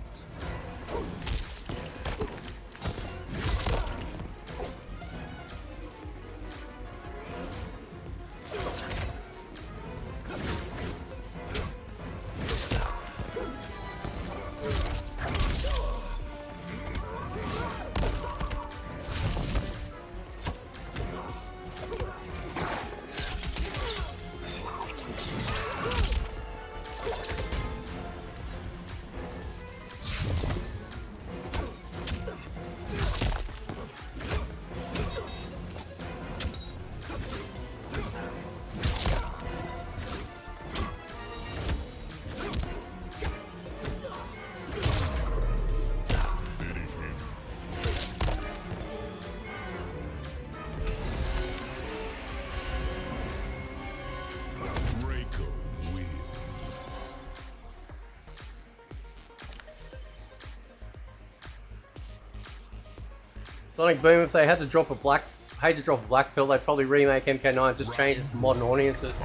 Sonic Boom, if they had to drop a black, hate to drop a black pill, they'd probably remake MK9, just change it for modern audiences.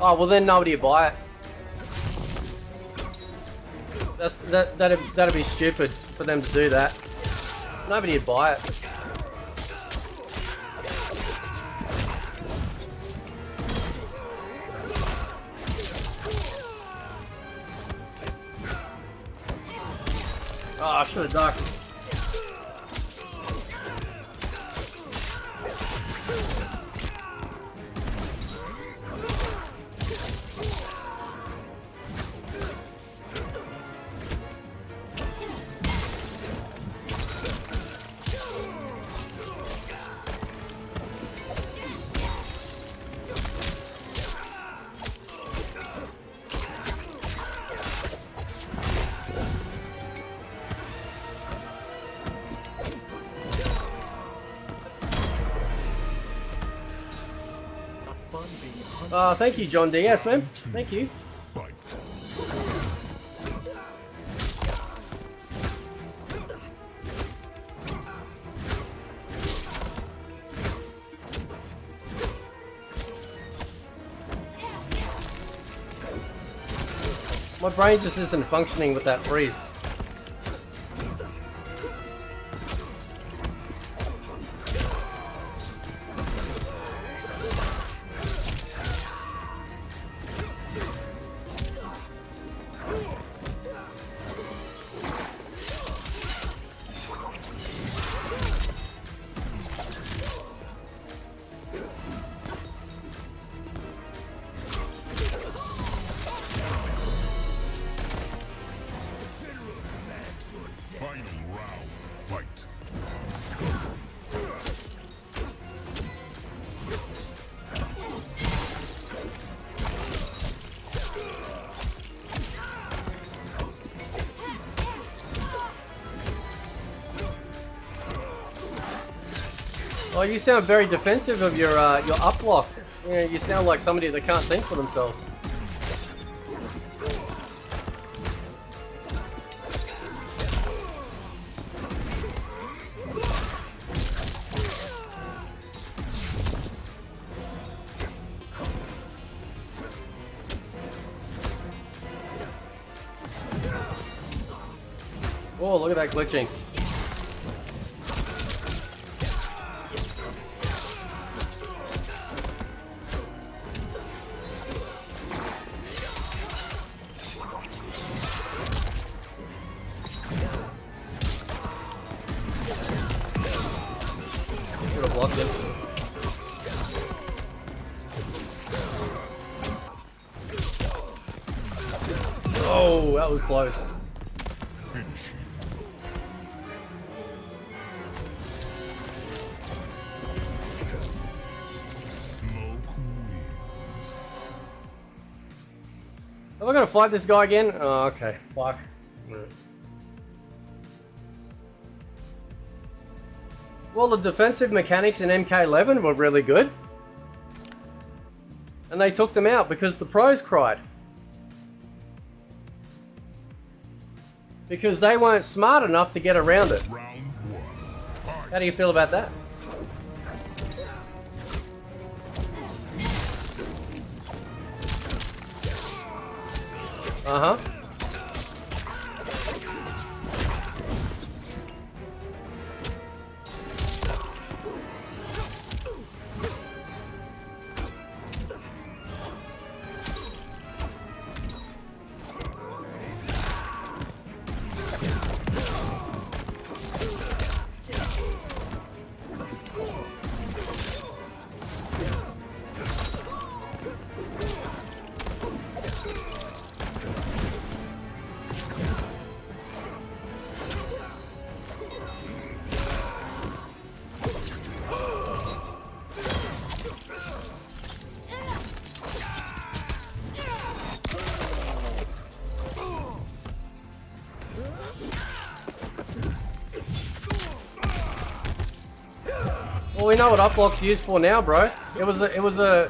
Oh well, then nobody would buy it. That'd be stupid for them to do that. Nobody would buy it. Oh, I should have ducked. Thank you, John DS, man. Thank you. Fight. My brain just isn't functioning with that freeze. Oh, you sound very defensive of your up block. Yeah, you sound like somebody that can't think for themselves. Oh, look at that glitching. Oh, that was close. Am I gonna fight this guy again? Oh, okay. Fuck. Well, the defensive mechanics in MK11 were really good. And they took them out because the pros cried. Because they weren't smart enough to get around it. How do you feel about that? Uh-huh. Well, we know what uplock's used for now, bro. It was a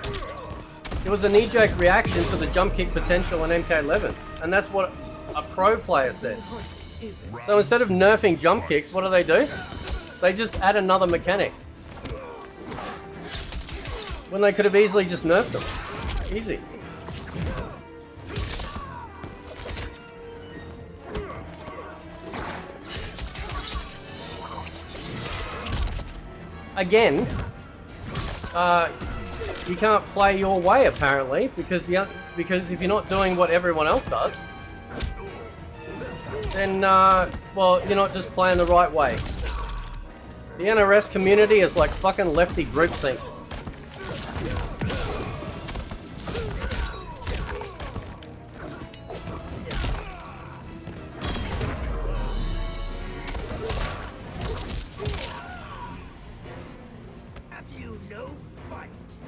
knee-jerk reaction to the jump kick potential in MK11, and that's what a pro player said. So instead of nerfing jump kicks, what do? They just add another mechanic. When they could have easily just nerfed them. Easy. Again, you can't play your way apparently because if you're not doing what everyone else does, then well, you're not just playing the right way. The NRS community is like fucking lefty groupthink.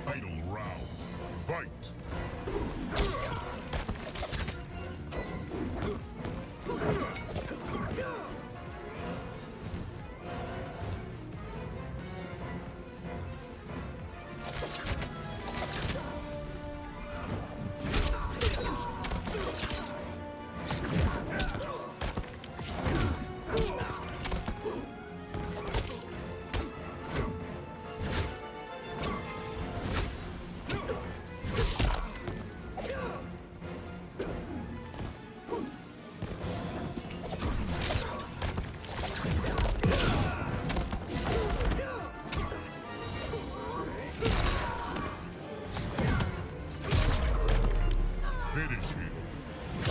Final round. Fight.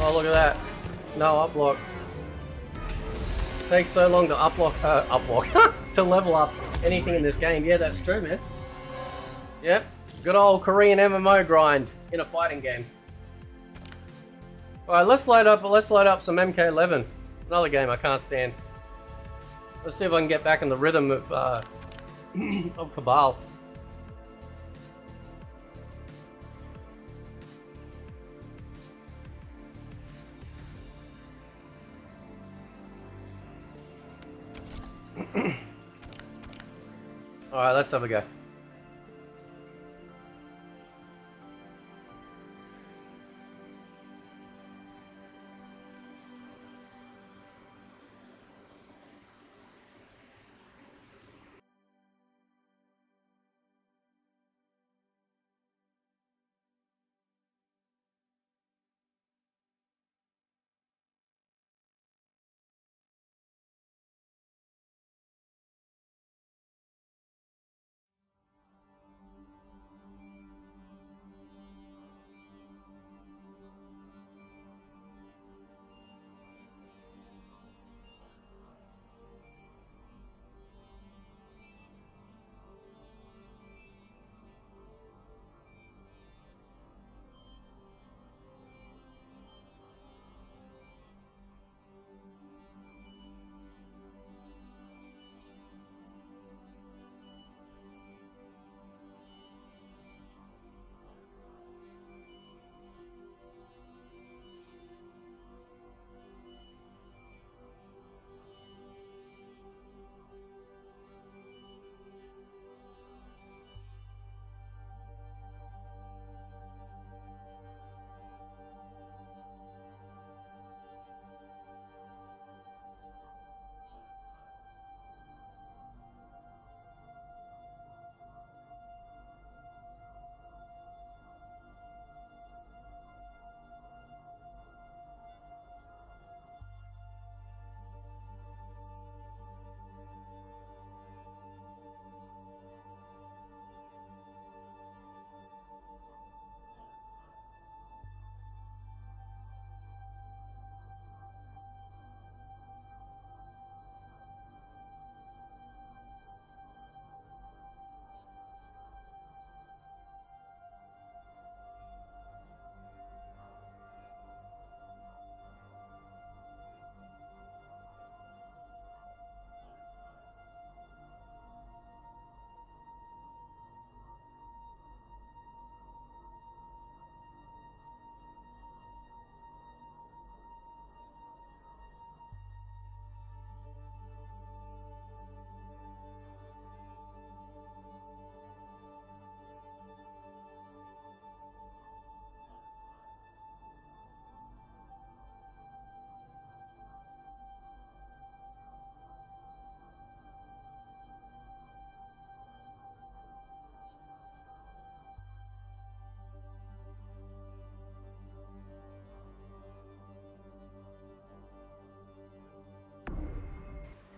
Oh, look at that. No uplock. It takes so long to to level up anything in this game. Yeah, that's true, man. Yep. Good old Korean MMO grind in a fighting game. Alright, let's load up some MK11. Another game I can't stand. Let's see if I can get back in the rhythm of of Cabal. Alright, let's have a go.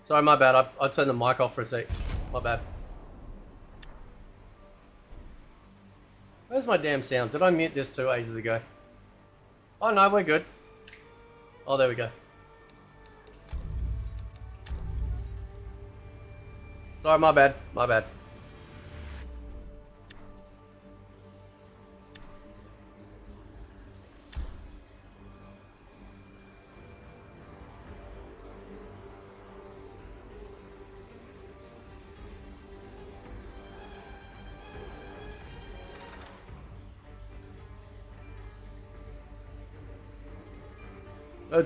Sorry, my bad. I turned the mic off for a sec. My bad. Where's my damn sound? Did I mute this 2 ages ago? Oh no, we're good. Oh, there we go. Sorry, my bad. My bad.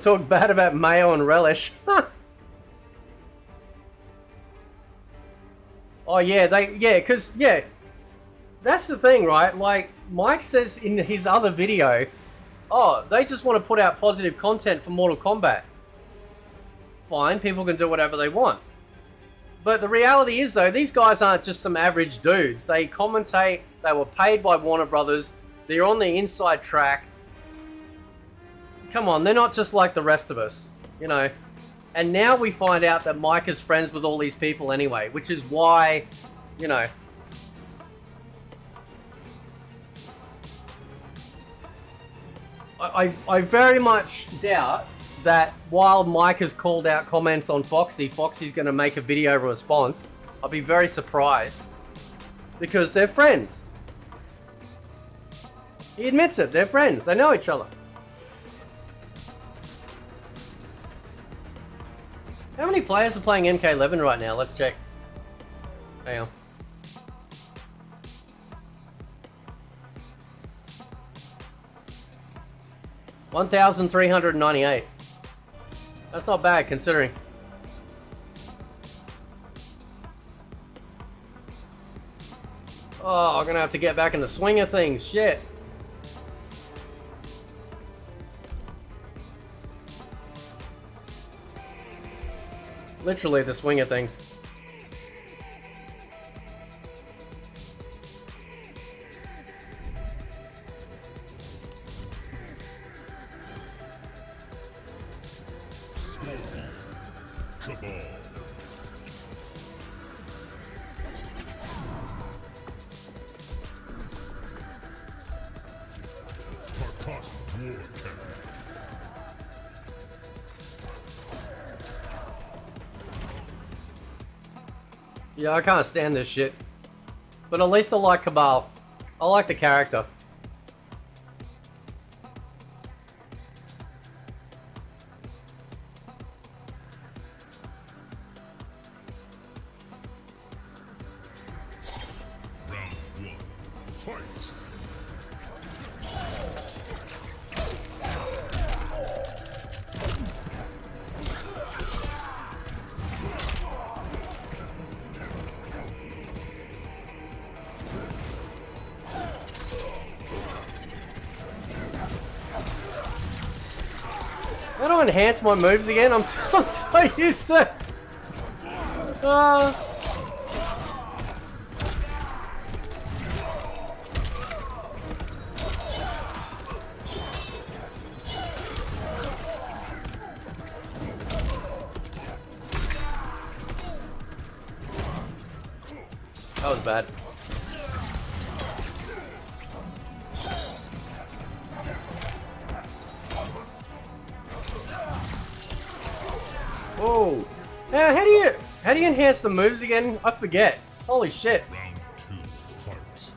Talk bad about mayo and relish. Oh yeah, that's the thing, right? Like, Mike says in his other video, oh, they just want to put out positive content for Mortal Kombat. Fine, people can do whatever they want. But the reality is, though, these guys aren't just some average dudes. They commentate, they were paid by Warner Brothers, they're on the inside track. Come on, they're not just like the rest of us, you know. And now we find out that Mike is friends with all these people anyway, which is why, you know. I very much doubt that while Mike has called out comments on Foxy, Foxy's going to make a video response. I'll be very surprised. Because they're friends. He admits it, they're friends, they know each other. How many players are playing MK11 right now? Let's check. Hang on. $1,398. That's not bad considering. Oh, I'm gonna have to get back in the swing of things. Shit. Literally the swing of things. Cabal. Tarkasp War Cannon. Yeah, I can't stand this shit. But at least I like Cabal. I like the character. Round one. Fight! How do I enhance my moves again? I'm so used to... That was bad. Whoa! How do you enhance the moves again? I forget. Holy shit! Round two. Fight!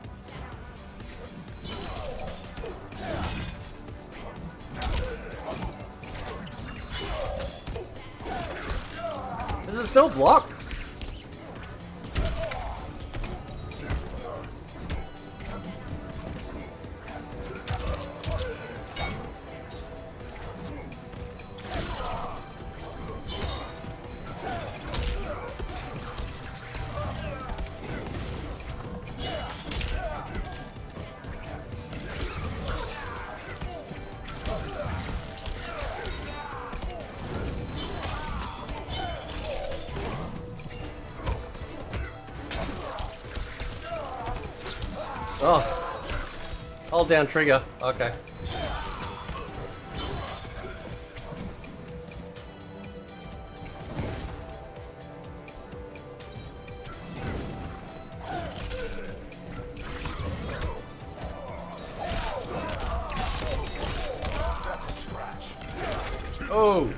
Does it still block? Oh. Hold down trigger. Okay. Oh!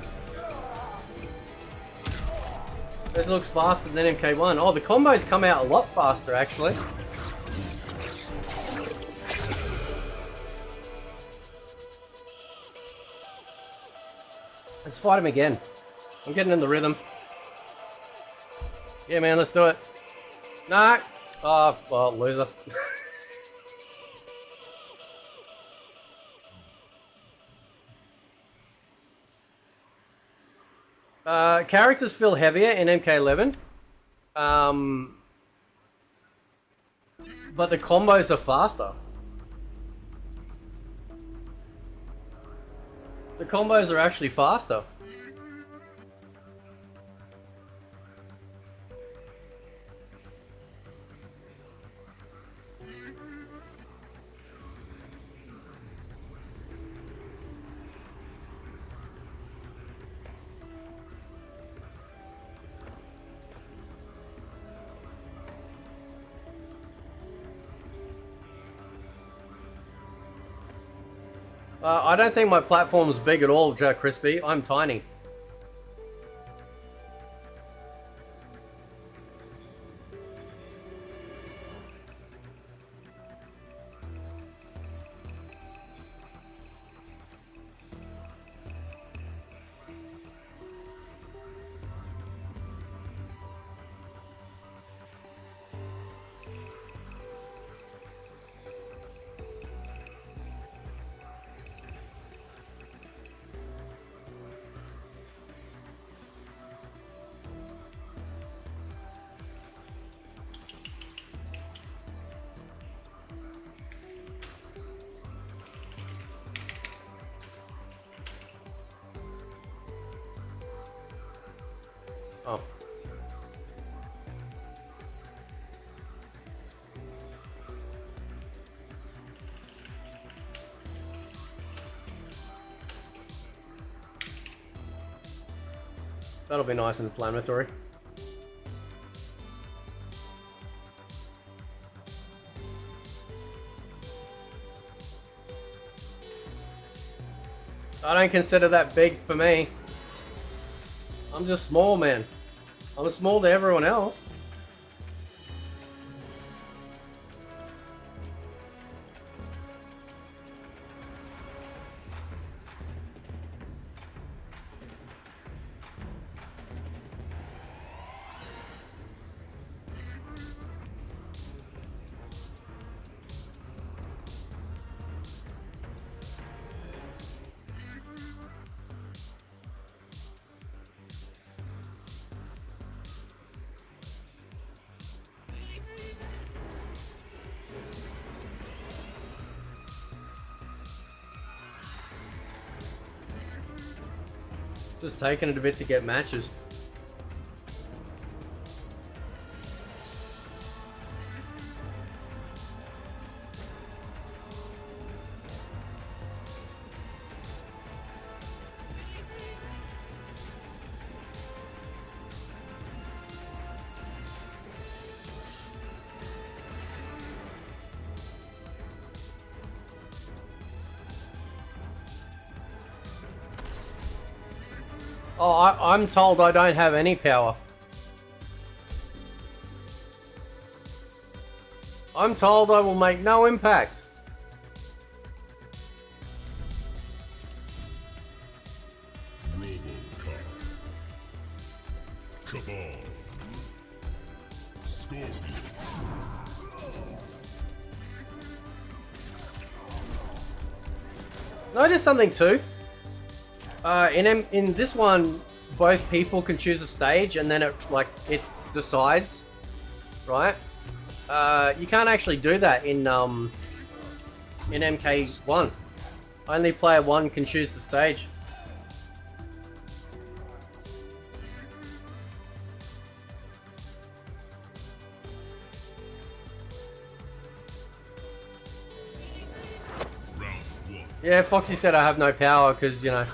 This looks faster than MK1. Oh, the combos come out a lot faster, actually. Let's fight him again. I'm getting in the rhythm. Yeah, man, let's do it. Nah. Oh, well, loser. Characters feel heavier in MK11. But the combos are faster. The combos are actually faster. I don't think my platform's big at all, Jack Crispy. I'm tiny. Oh. That'll be nice and inflammatory. I don't consider that big for me. I'm just small, man. I'm small to everyone else. It's just taking it a bit to get matches. Oh, I'm told I don't have any power. I'm told I will make no impact. RoboCop. Cabal. Scorpion. Notice something too. In this one, both people can choose a stage, and then it decides, right? You can't actually do that in MK1. Only player one can choose the stage. Round one. Yeah, Foxy said I have no power because, you know.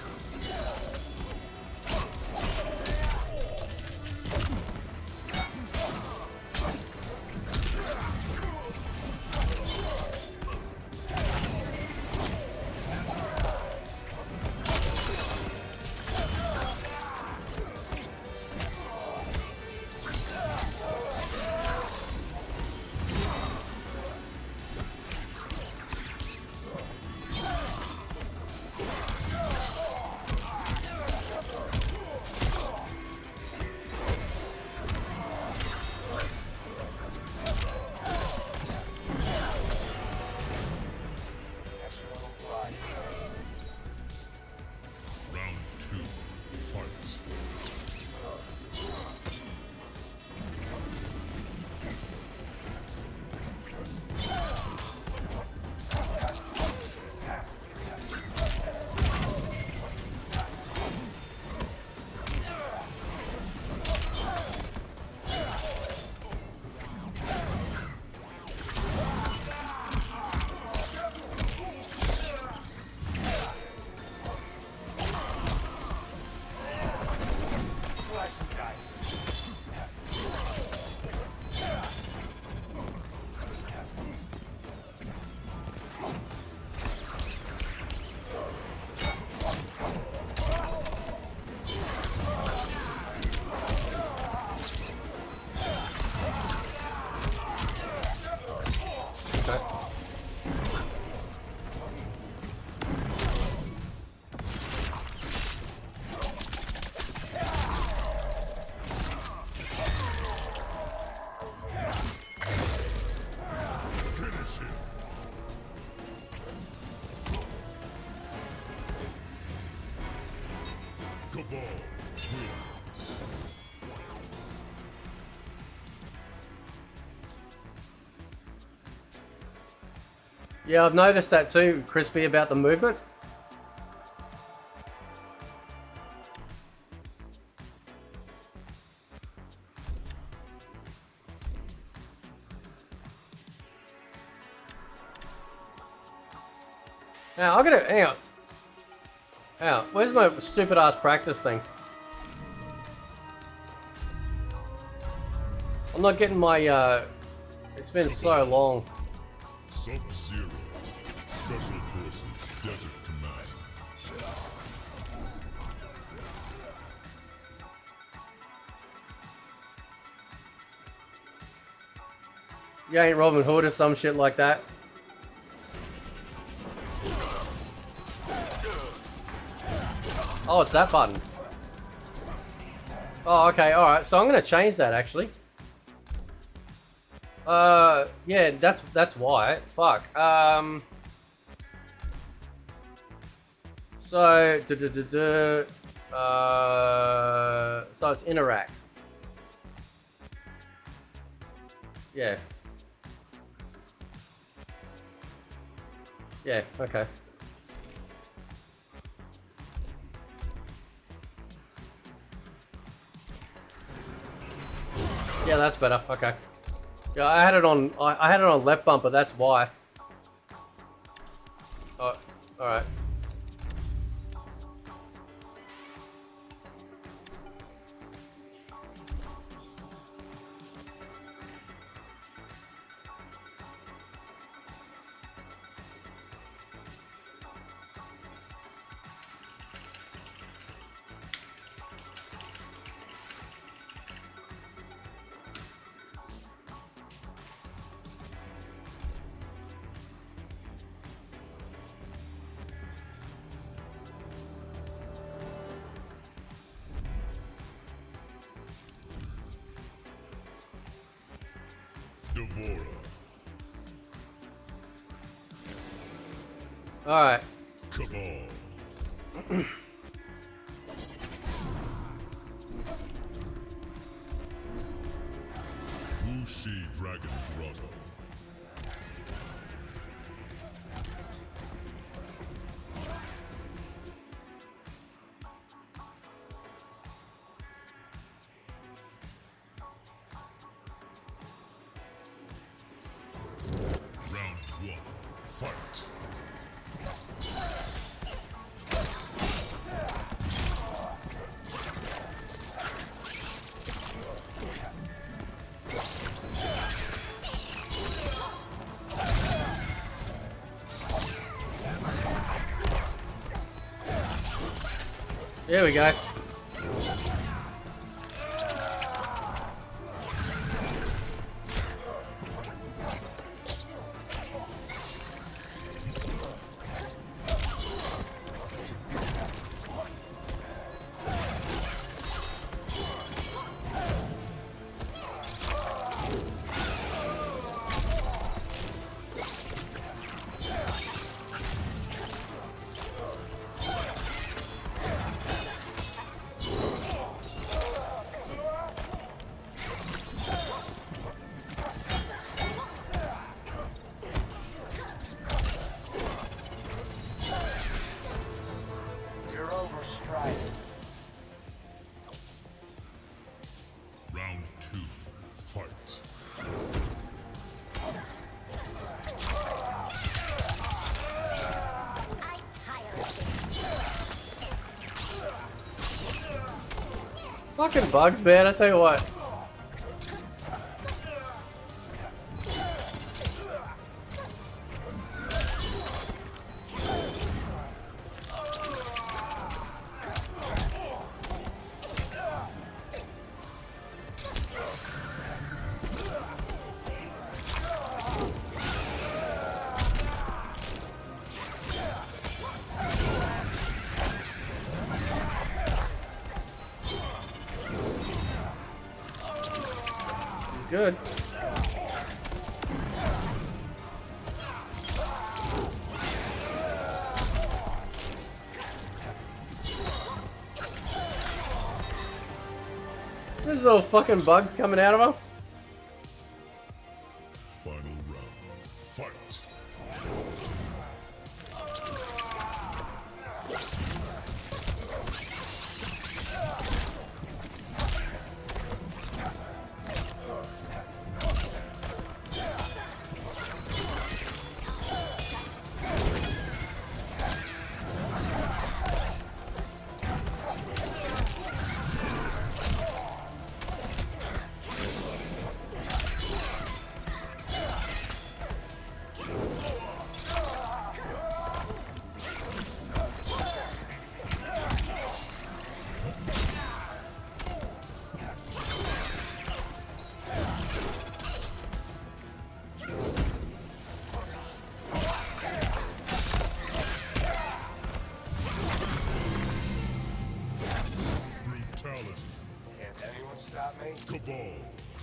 Cabal wins. Yeah, I've noticed that too, Crispy, about the movement. Now, I'm gonna, hang on. Hang on, where's my stupid ass practice thing? I'm not getting my, it's been so long. Sub-Zero. Special Forces Desert Command. You ain't Robin Hood or some shit like that. Oh, it's that button. Oh, okay, alright. So I'm gonna change that actually. Yeah, that's why. Fuck. So so it's interact. Yeah. Yeah, okay. Yeah, that's better. Okay. Yeah, I had it on left bumper, that's why. Oh, alright. Devora. Alright. Cabal. Wuxi Dragon Grotto. Round one. Fight. There we go. You're overstriding. Round two. Fight. I'm tired of this. Fucking bugs, man, I tell you what. Good. There's little fucking bugs coming out of him. Final round. Fight. Brutality. Can't anyone stop me? Cabal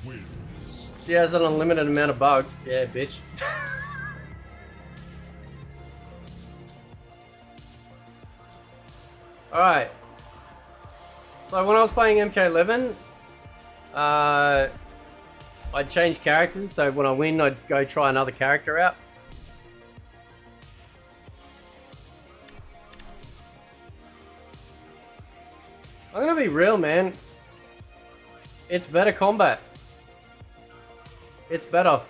wins. She has an unlimited amount of bugs. Yeah, bitch. Alright. So when I was playing MK11, I'd change characters, so when I win, I'd go try another character out. I'm gonna be real, man. It's better combat. It's better.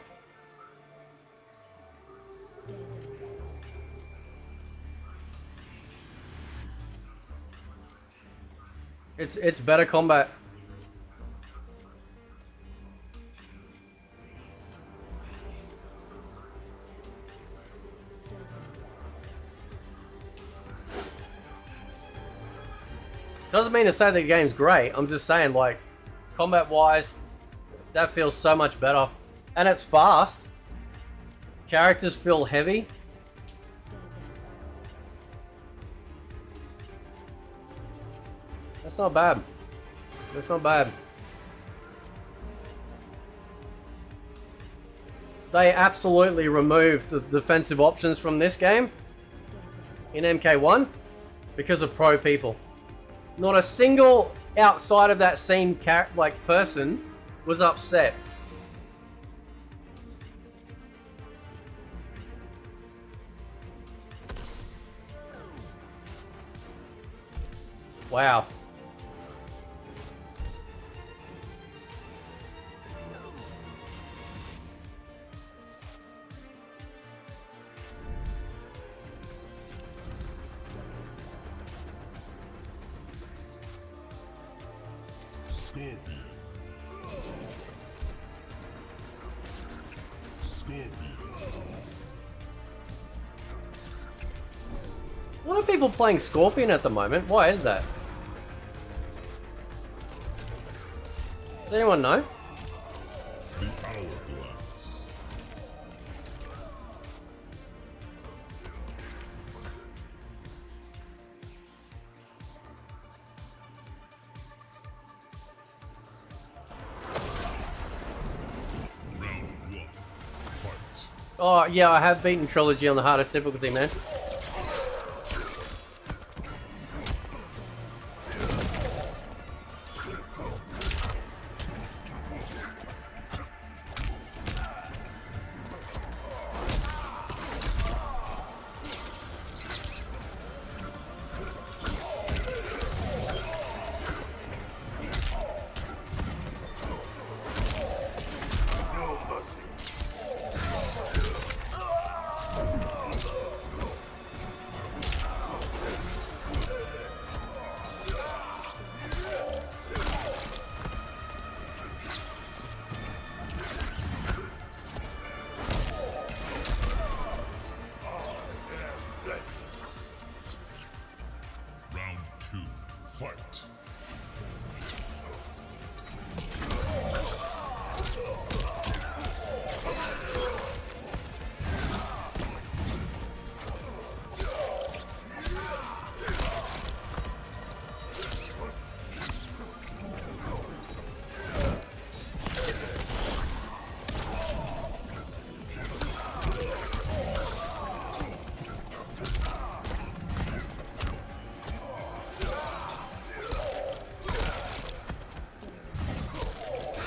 It's better combat. Doesn't mean to say the game's great. I'm just saying, like, combat-wise, that feels so much better. And it's fast. Characters feel heavy. That's not bad. That's not bad. They absolutely removed the defensive options from this game in MK1 because of pro people. Not a single outside of that same person was upset. Wow. Scorpion. Scorpion. A lot of people playing Scorpion at the moment. Why is that? Does anyone know? The Hourglass. Round one. Fight. Oh, yeah, I have beaten Trilogy on the hardest difficulty, man.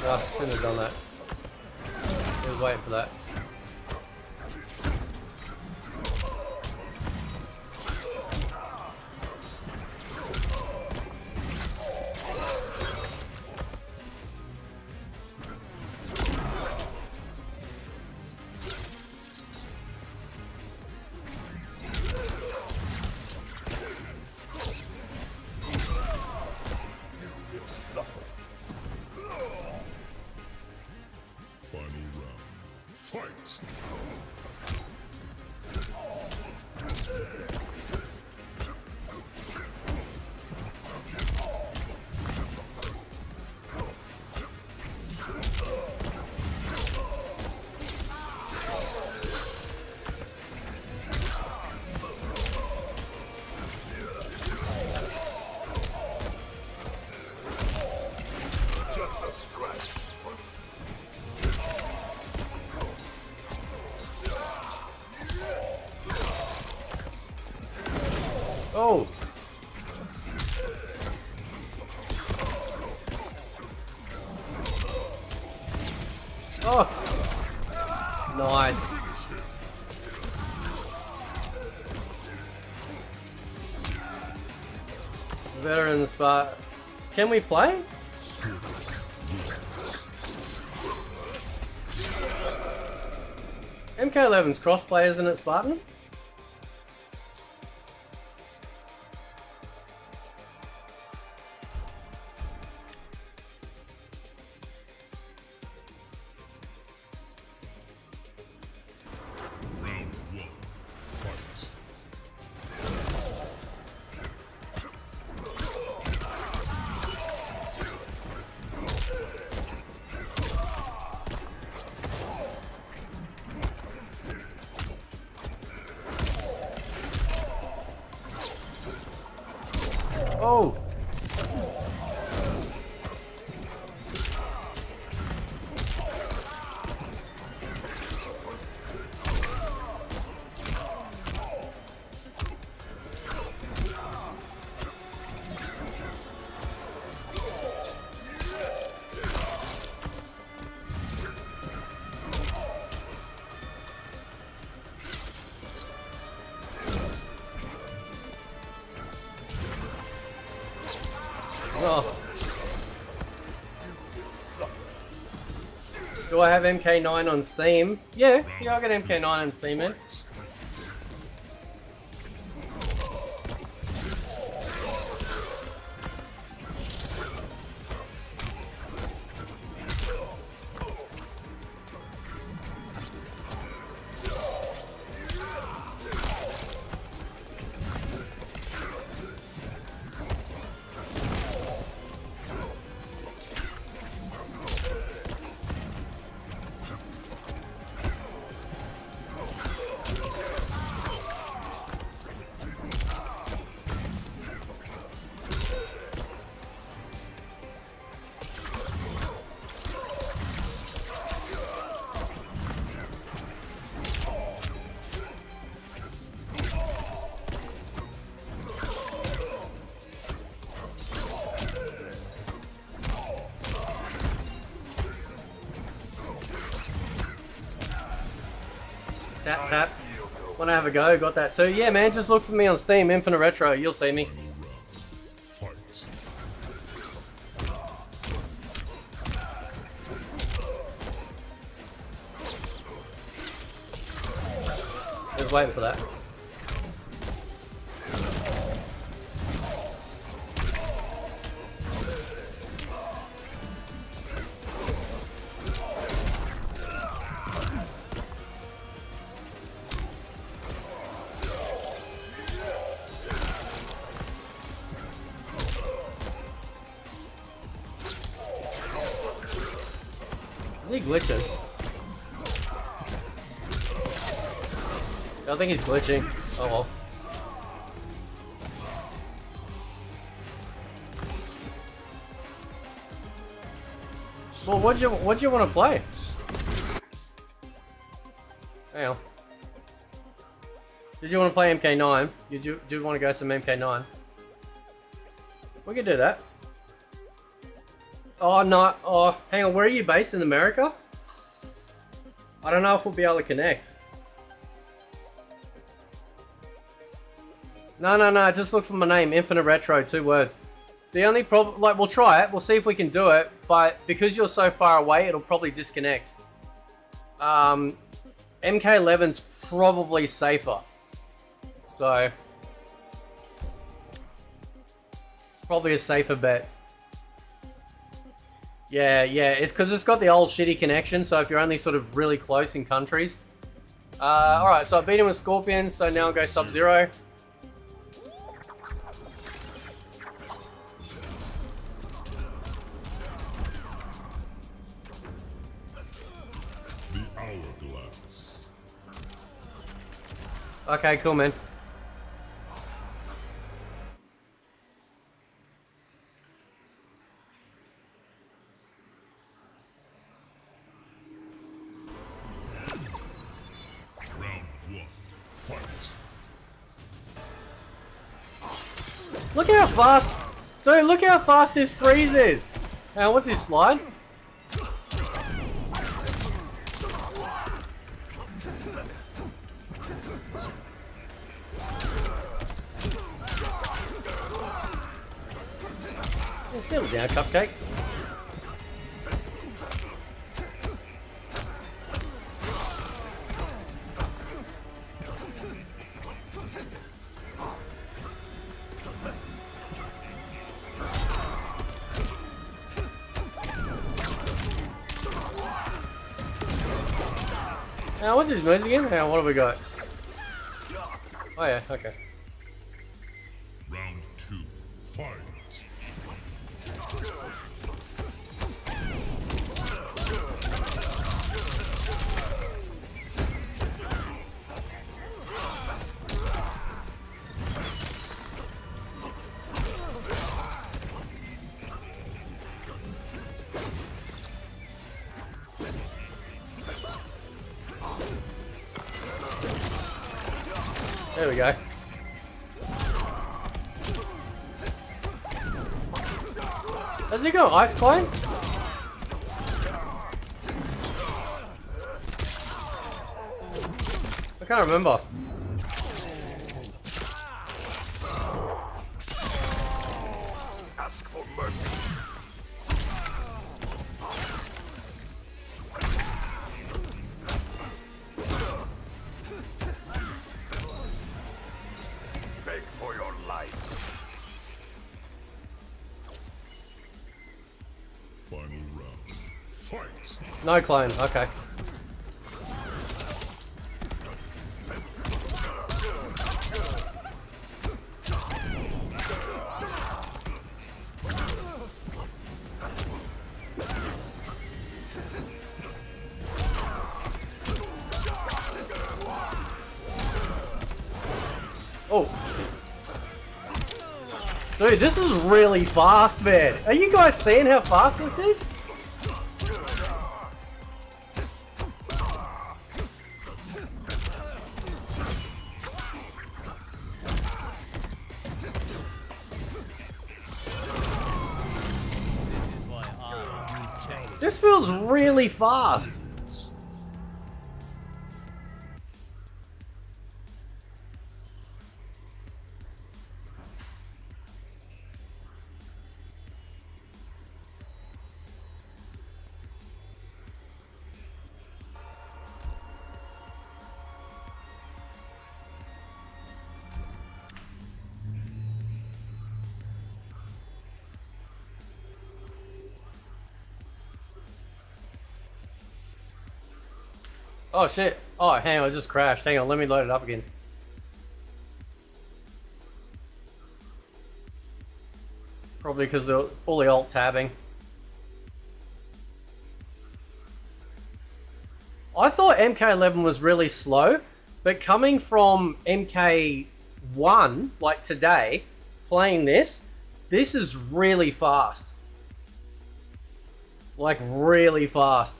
Oh, shouldn't have done that. I was waiting for that. Final round. Fight! Oh! Oh! Nice. Veteran spot. Can we play? MK11's crossplay, isn't it, Spartan? Round one. Fight! Oh! Oh. Do I have MK9 on Steam? Yeah, I got MK9 on Steam, man. Tap, tap. Wanna have a go? Got that too? Yeah, man, just look for me on Steam, Infinite Retro, you'll see me. Final round. Fight! Just waiting for that. Is he glitching? I think he's glitching. Oh well. Well, what'd you want to play? Hang on. Did you want to play MK9? Do you want to go some MK9? We could do that. Oh, no. Oh, hang on. Where are you based? In America? I don't know if we'll be able to connect. No. Just look for my name. Infinite Retro. 2 words. The only problem... Like, we'll try it. We'll see if we can do it. But because you're so far away, it'll probably disconnect. MK11's probably safer. So... It's probably a safer bet. Yeah, it's because it's got the old shitty connection, so if you're only sort of really close in countries. Alright, so I beat him with Scorpion, so now I'll go Sub-Zero. The hourglass. Okay, cool, man. Fight. Look how fast... Dude, look how fast this freeze is! Now, what's his slide? Yeah, settle down, Cupcake. Now, what's his moves again? Now, what have we got? Oh yeah, okay. Round 2. Fight. There we go. Does he go Ice Climb? I can't remember. Ask for mercy. Beg for your life. Final round. Fight. No clone, okay. Oh. Dude, this is really fast, man. Are you guys seeing how fast this is? This feels really fast. Oh shit. Oh, hang on, it just crashed. Hang on, let me load it up again. Probably because they're fully alt tabbing. I thought MK11 was really slow, but coming from MK1, like today, playing this is really fast. Like, really fast.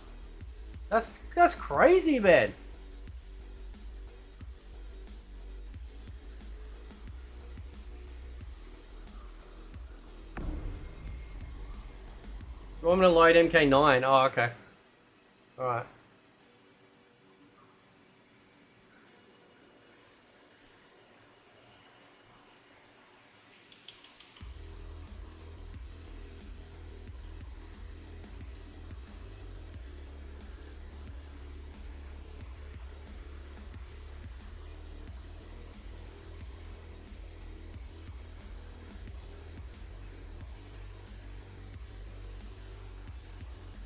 That's crazy, man. You want me to load MK9? Oh, okay. Alright.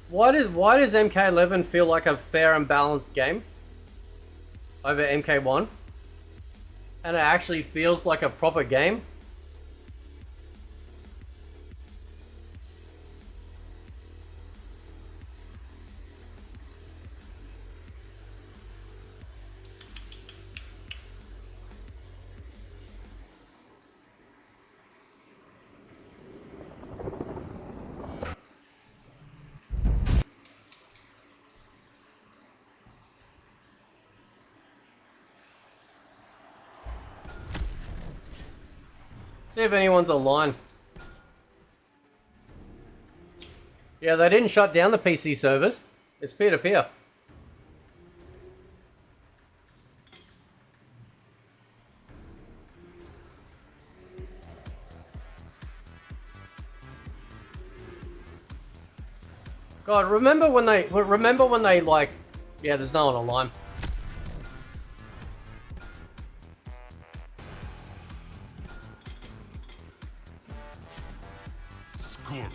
Why does MK11 feel like a fair and balanced game over MK1? And it actually feels like a proper game? See if anyone's online. Yeah, they didn't shut down the PC servers. It's peer-to-peer. God, remember when they like, yeah, there's no one online. Scorpion.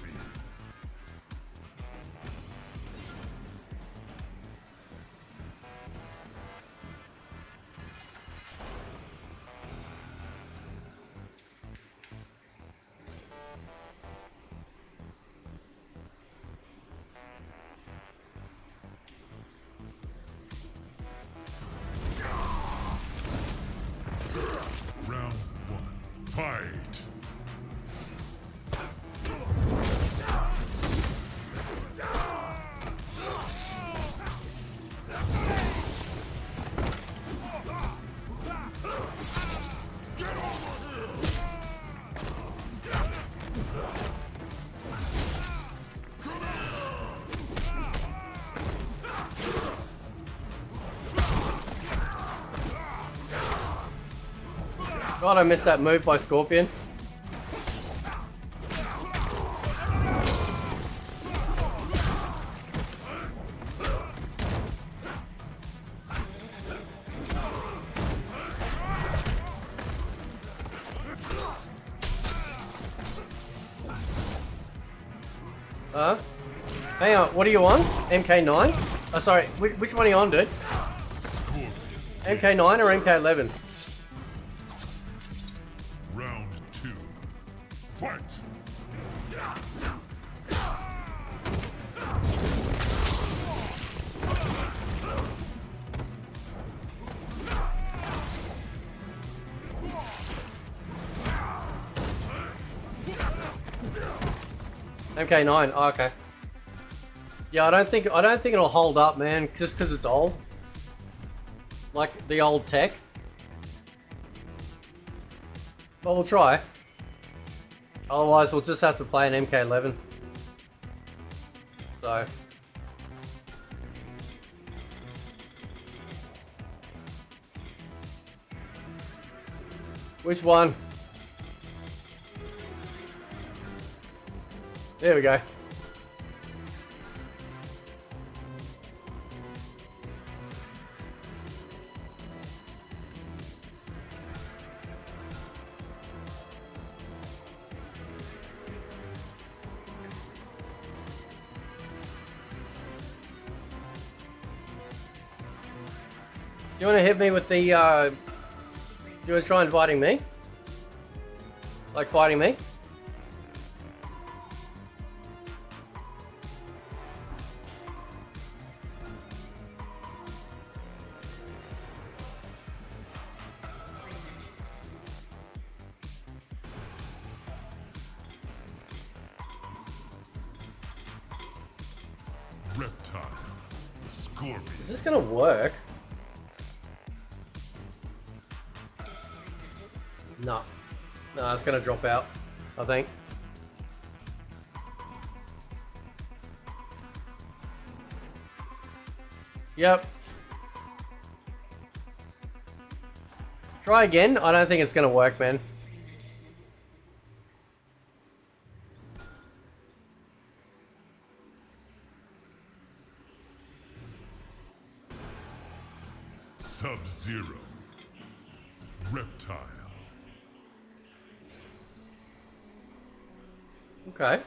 Round 1. Fight. God, I missed that move by Scorpion. Hang on, what are you on? MK9? Oh, sorry, which one are you on, dude? MK9 or MK11? Round 2. Fight. MK9, oh, okay. Yeah, I don't think it'll hold up, man, just because it's old. Like the old tech. But we'll try. Otherwise, we'll just have to play an MK11. So. Which one? There we go. Do you want to hit me with the, do you want to try inviting me? Like fighting me? Reptile. Scorpion. Is this gonna work? No. No, it's gonna drop out, I think. Yep. Try again. I don't think it's gonna work, man. Sub-Zero. Reptile. Okay.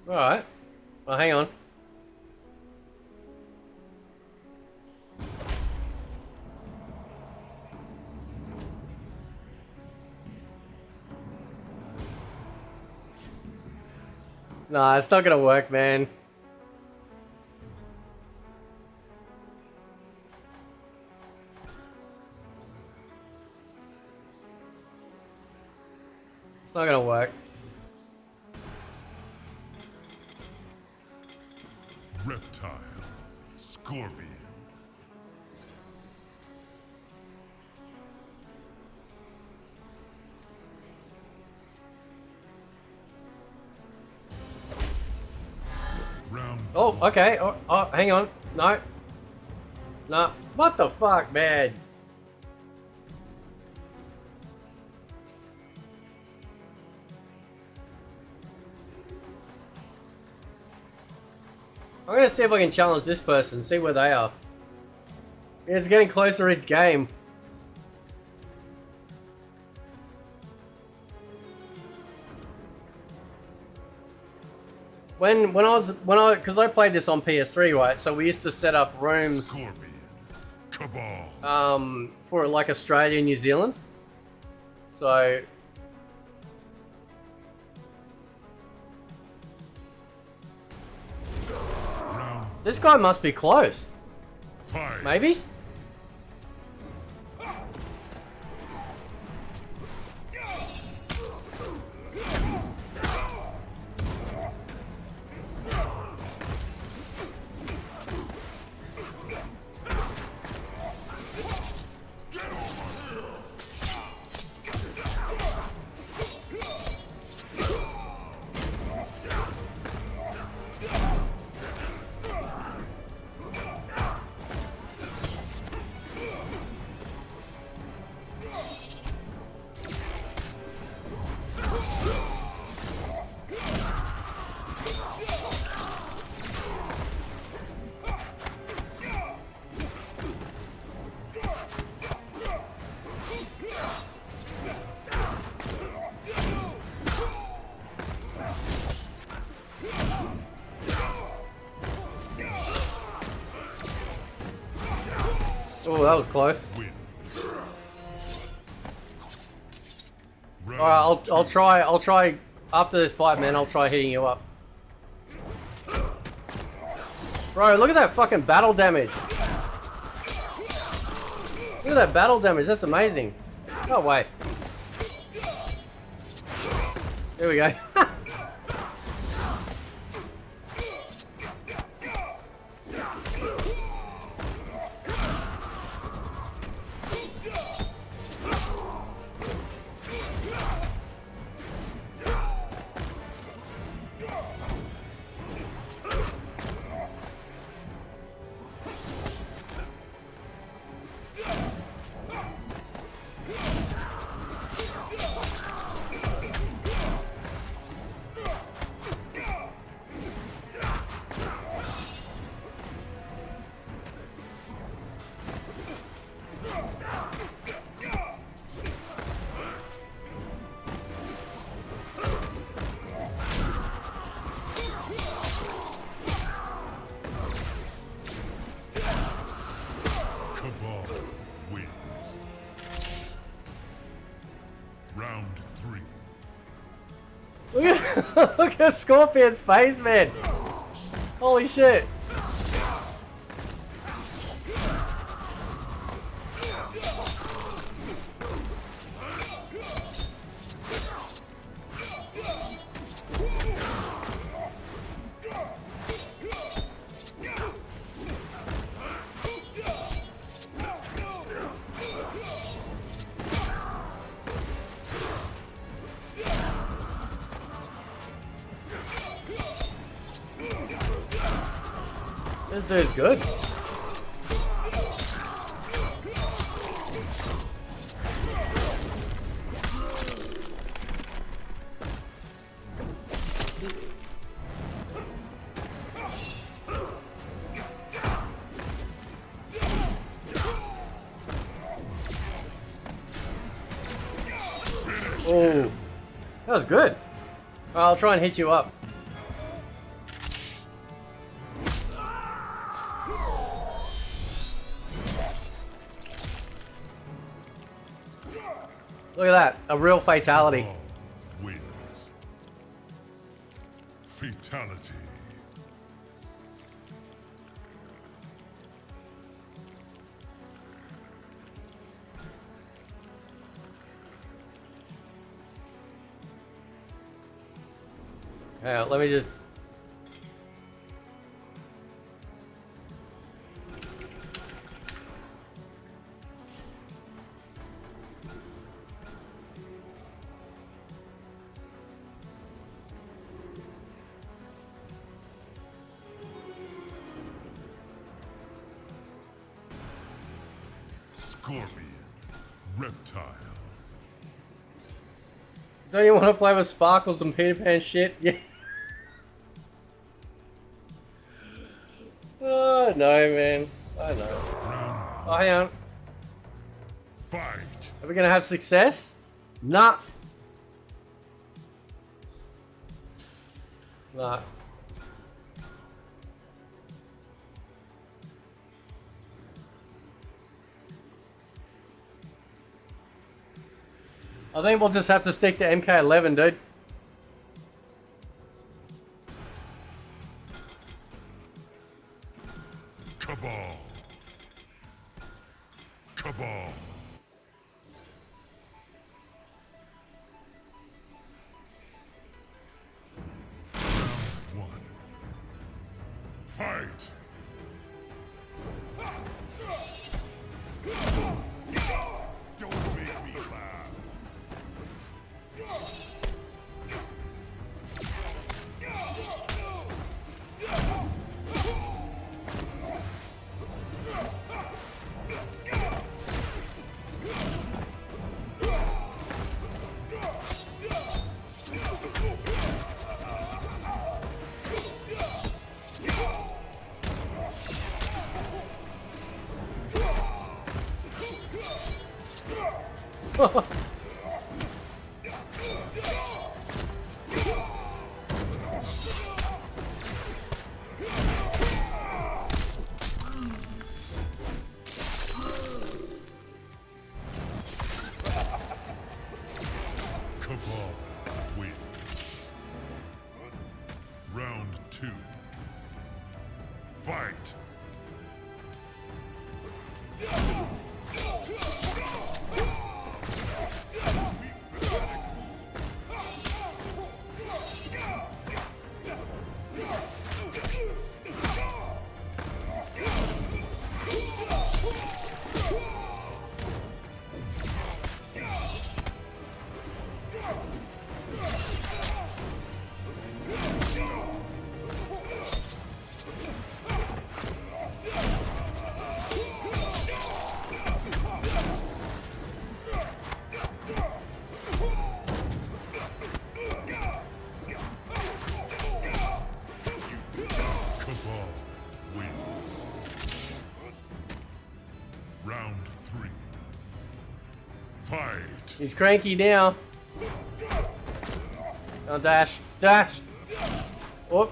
Alright. Well, hang on. Nah, it's not gonna work, man. It's not gonna work. Reptile. Scorpion. Round Oh, okay. Oh, hang on. No. Nah. What the fuck, man? I'm gonna see if I can challenge this person, see where they are. It's getting closer each game. Because I played this on PS3, right? So we used to set up rooms Scorpion. Cabal. for like Australia and New Zealand. So Round this guy must be close. 5. Maybe? Oh, that was close. Win. Round Alright, I'll try after this fight, man, I'll try hitting you up. Bro, look at that fucking battle damage. Look at that battle damage, that's amazing. No way. There we go. Cabal wins. Round 3. Look at Scorpion's face, man. Holy shit. This dude's good. Oh, that was good. I'll try and hit you up. Look at that, a real fatality. Cabal wins. Fatality. Yeah, let me just... Scorpion. Reptile. Don't you want to play with Sparkles and Peter Pan shit? Yeah. Oh, no, man. I know. Oh, hang on. Fight. Are we going to have success? Nah. Nah. I think we'll just have to stick to MK11, dude. Cabal. Cabal. Round one. Fight. Don't make me laugh. Cabal wins. Round two. Fight. Cabal wins. Round three. Fight. He's cranky now. Oh, dash. Dash. Whoop.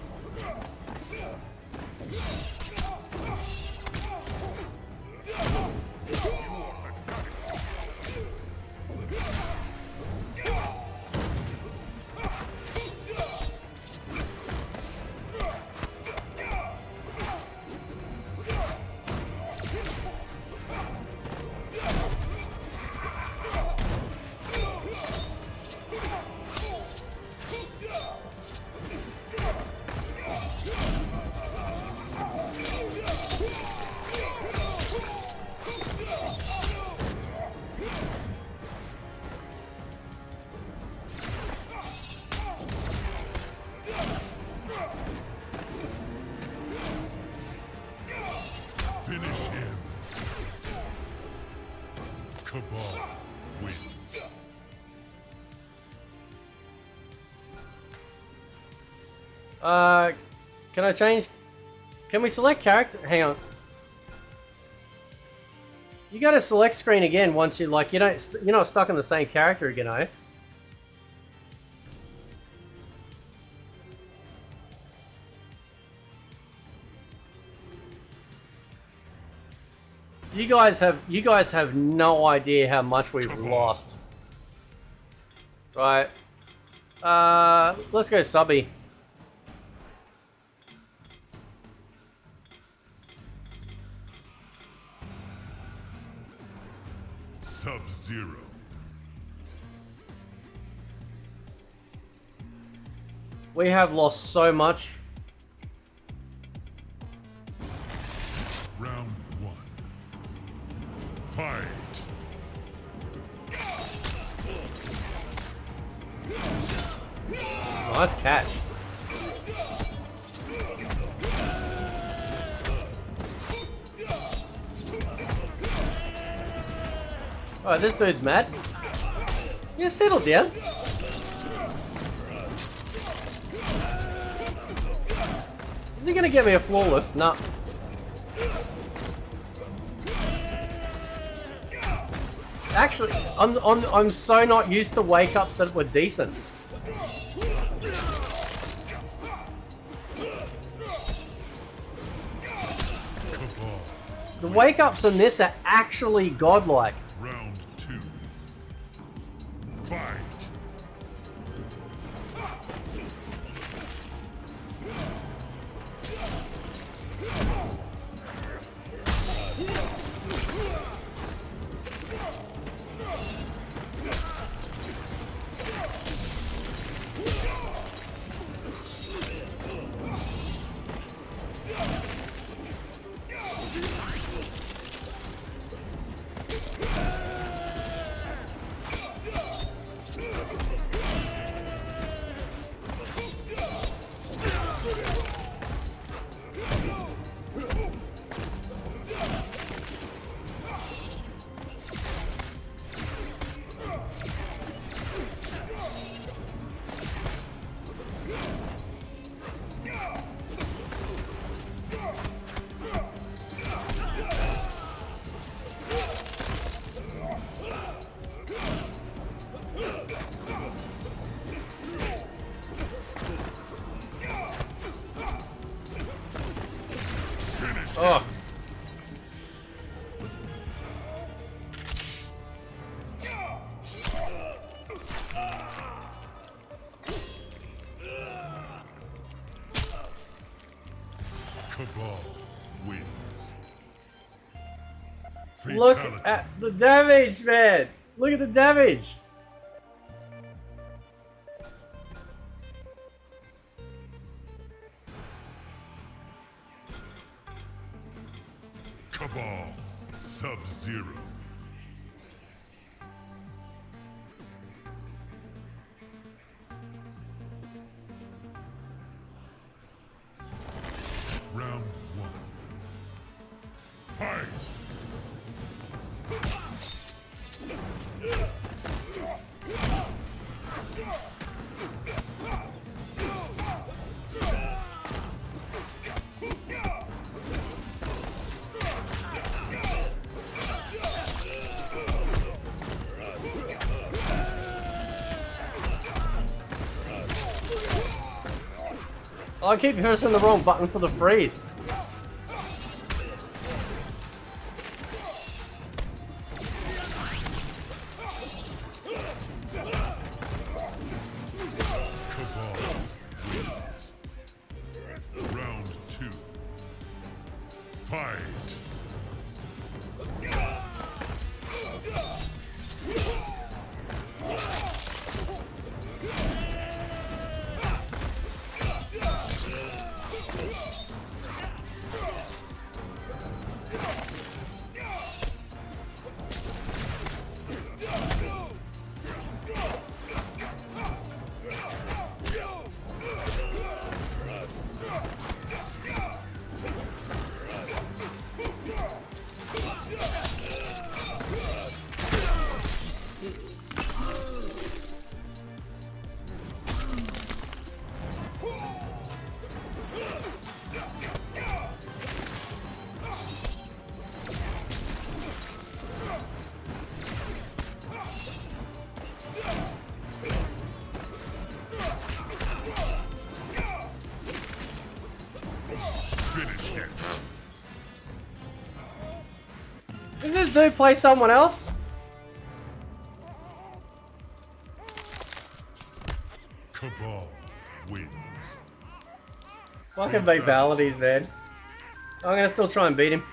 Finish him. Cabal wins. Can I change? Can we select character? Hang on. You got to select screen again once you like. You're not stuck on the same character again, eh? You guys have no idea how much we've lost. Right. Let's go subby. Sub-Zero. We have lost so much. Round 1. Fight. Nice catch. Alright, this dude's mad. Yeah, settle down. Is he gonna get me a flawless? Nah. Actually, I'm so not used to wake ups that were decent. The wake ups in this are actually godlike. Round 2. Fight. Oh. Cabal wins. Look Fatality. at the damage, man. Look at the damage. Cabal Sub-Zero. Round 1. Fight. I keep pressing the wrong button for the freeze. Cabal wins. Round 2. Fight. Finish him. Does this dude play someone else? Cabal wins. Fucking beat Valides, man. I'm gonna still try and beat him.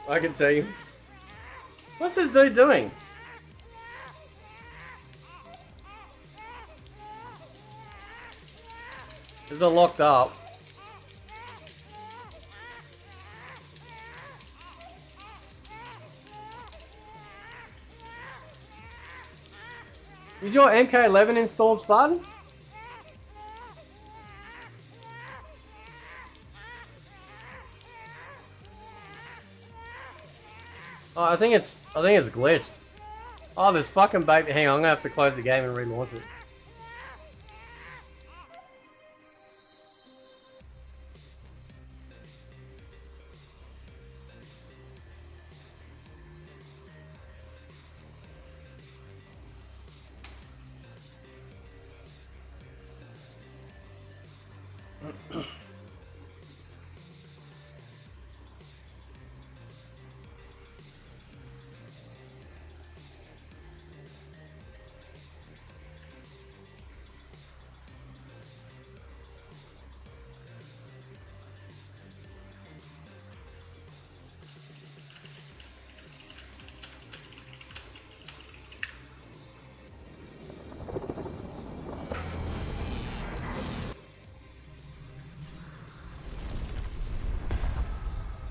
I can tell you. What's this dude doing? Is it locked up? Is your MK11 installed, Spartan? Oh, I think it's glitched. Oh, there's fucking baby. Hang on, I'm gonna have to close the game and relaunch it.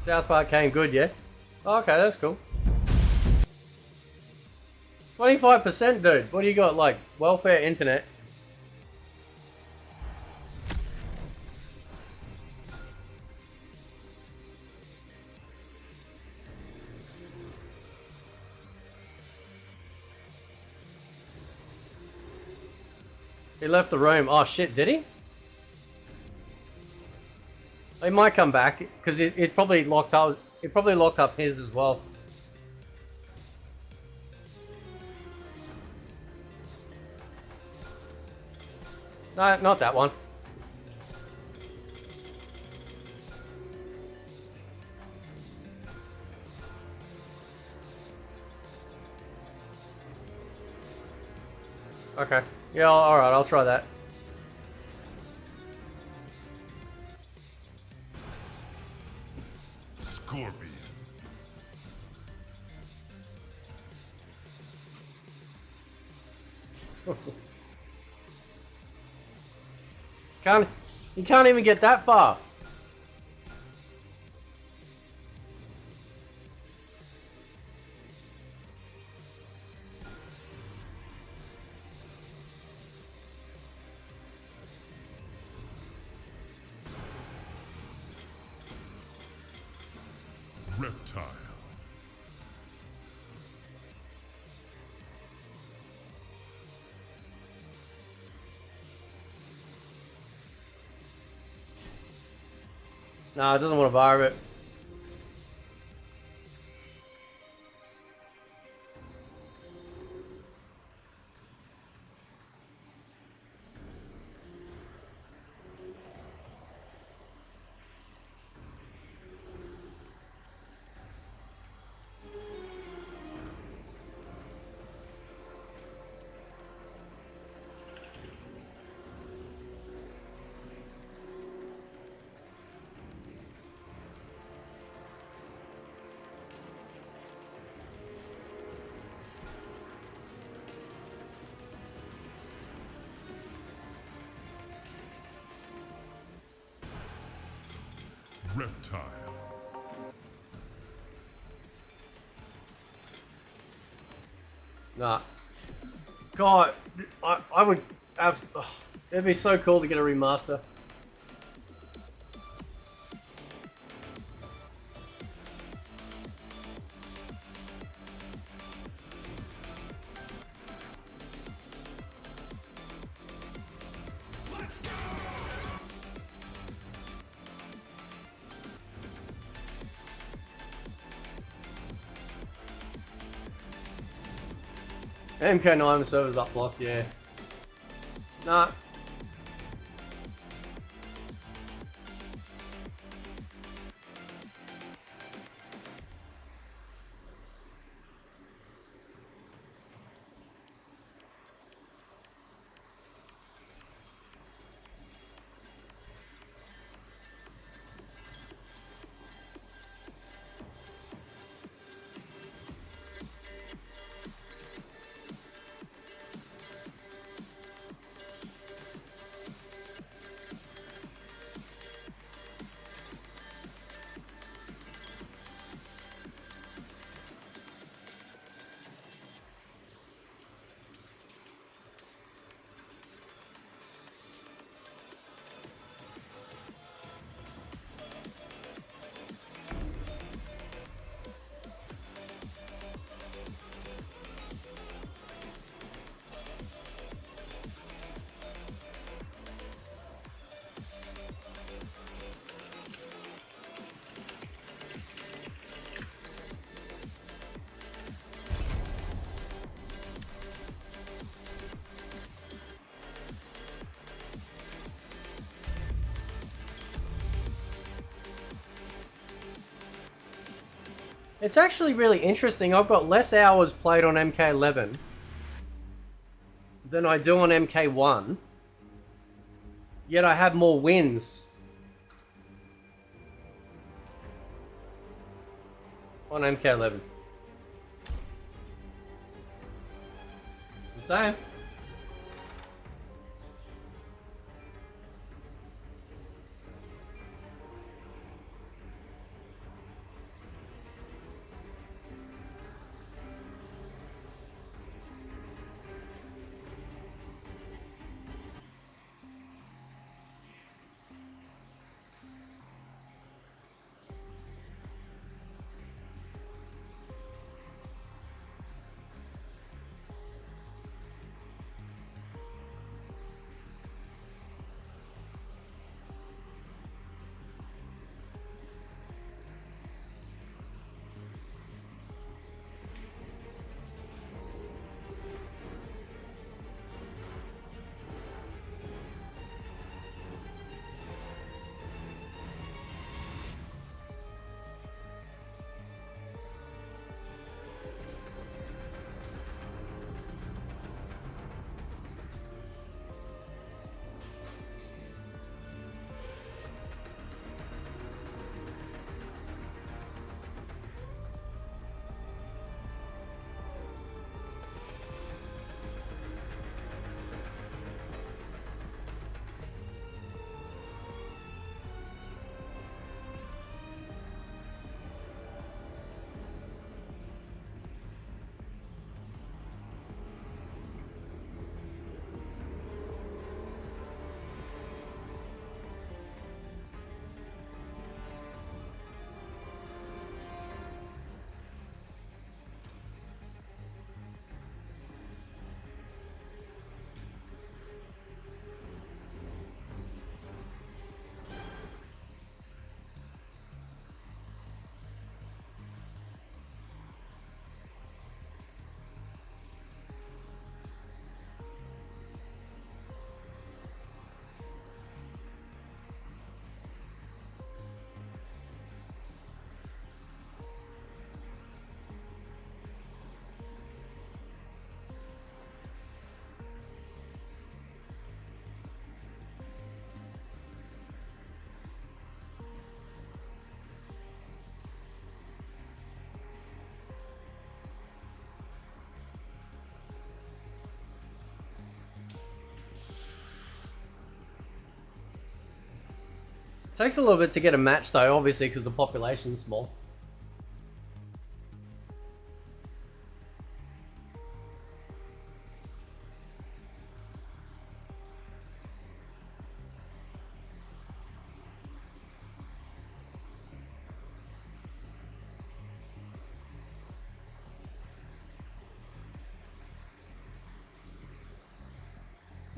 South Park came good, yeah? Oh, okay, that's cool. 25%, dude. What do you got, like, welfare internet? He left the room. Oh shit, did he? He might come back because it probably locked up. It probably locked up his as well. No, not that one. Okay. Yeah, alright, I'll try that. Scorpion. You can't even get that far. Reptile. No, it doesn't want to borrow it. Reptile. Nah. God, I would. It'd be so cool to get a remaster. MK9 servers up block, yeah. Nah. It's actually really interesting. I've got less hours played on MK11 than I do on MK1. Yet I have more wins on MK11. Just saying. Takes a little bit to get a match though, obviously, because the population's small.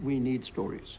We need stories.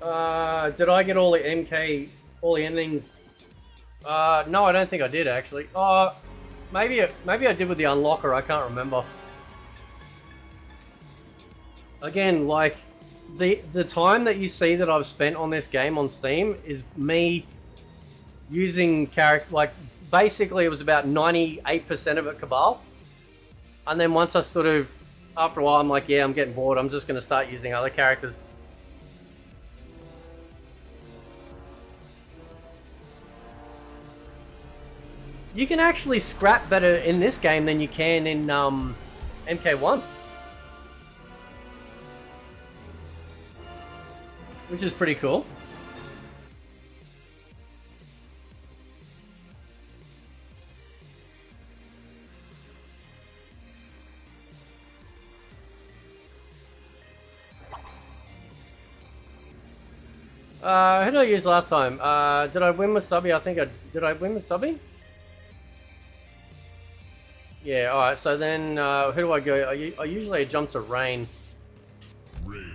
Did I get all the MK, all the endings? No, I don't think I did actually. Maybe I did with the unlocker. I can't remember. Again, like the time that you see that I've spent on this game on Steam is me using character. Like basically, it was about 98% of it Cabal, and then once I sort of, after a while, I'm like, yeah, I'm getting bored. I'm just gonna start using other characters. You can actually scrap better in this game than you can in MK1. Which is pretty cool. Who did I use last time? Did I win with Subby? I think I... Did I win with Subby? Yeah, alright, so then who do I go? I usually jump to Rain. Rain.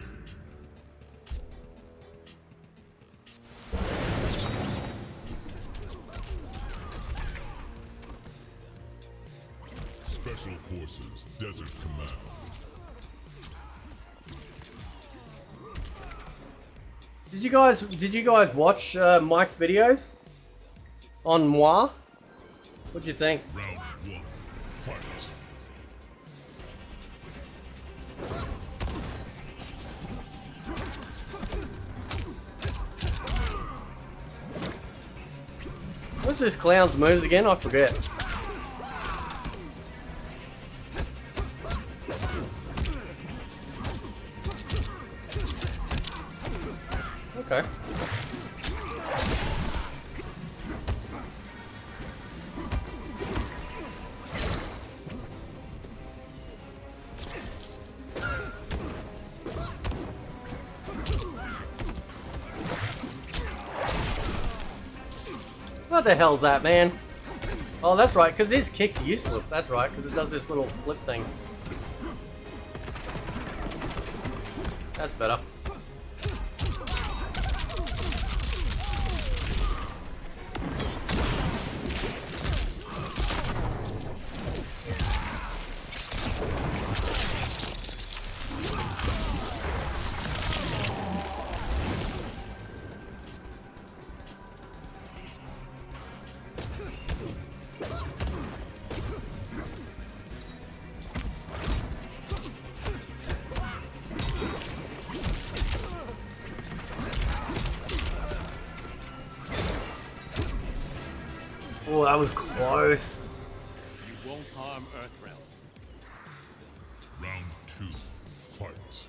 Special Forces Desert Command. Did you guys watch Mike's videos on Moi? What'd you think? Round 1. Fight. What's this clown's moves again? I forget. Okay. What the hell's that, man? Oh, that's right, because his kick's useless. That's right, because it does this little flip thing. That's better. Oh, that was close. You won't harm Earthrealm. Round 2. Fight.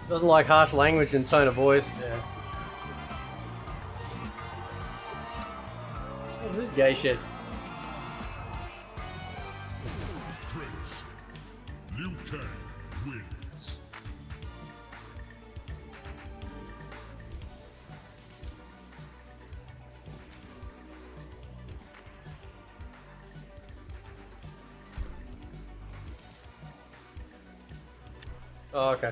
Doesn't like harsh language and tone of voice. Yeah. What's this gay shit? French. Liu Kang wins. Oh, okay.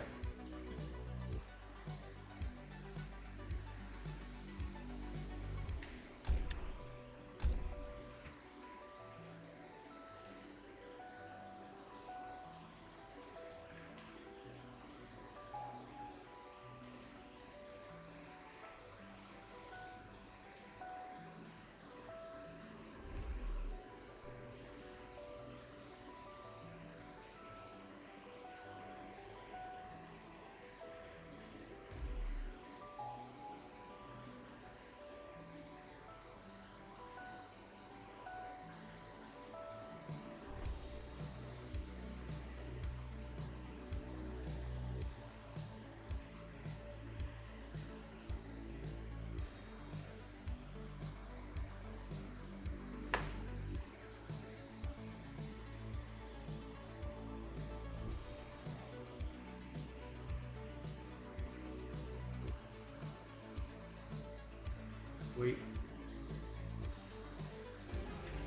Sweet.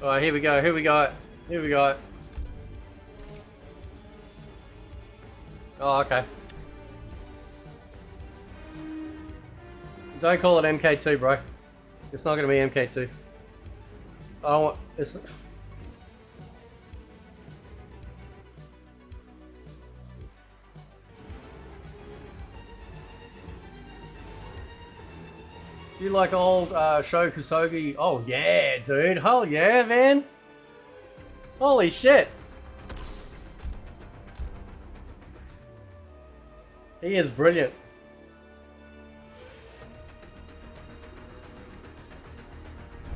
Alright, here we go, here we go. Here we go. Oh, okay. Don't call it MK2, bro. It's not gonna be MK2. I don't want... It's... Do you like old Sho Kusogi? Oh yeah, dude. Oh yeah, man. Holy shit. He is brilliant.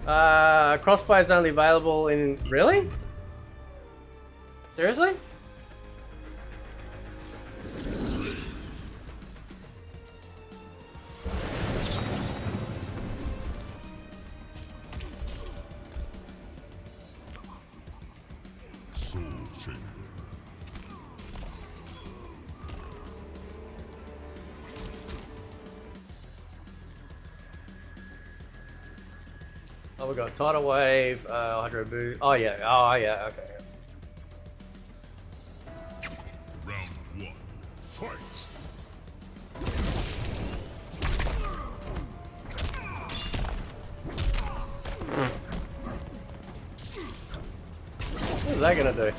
Crossplay is only available in... Really? Seriously? Soul Chamber. Oh, we got Tidal Wave, Hydro Boo. Oh yeah, okay. Round 1. Fight! What is that gonna do?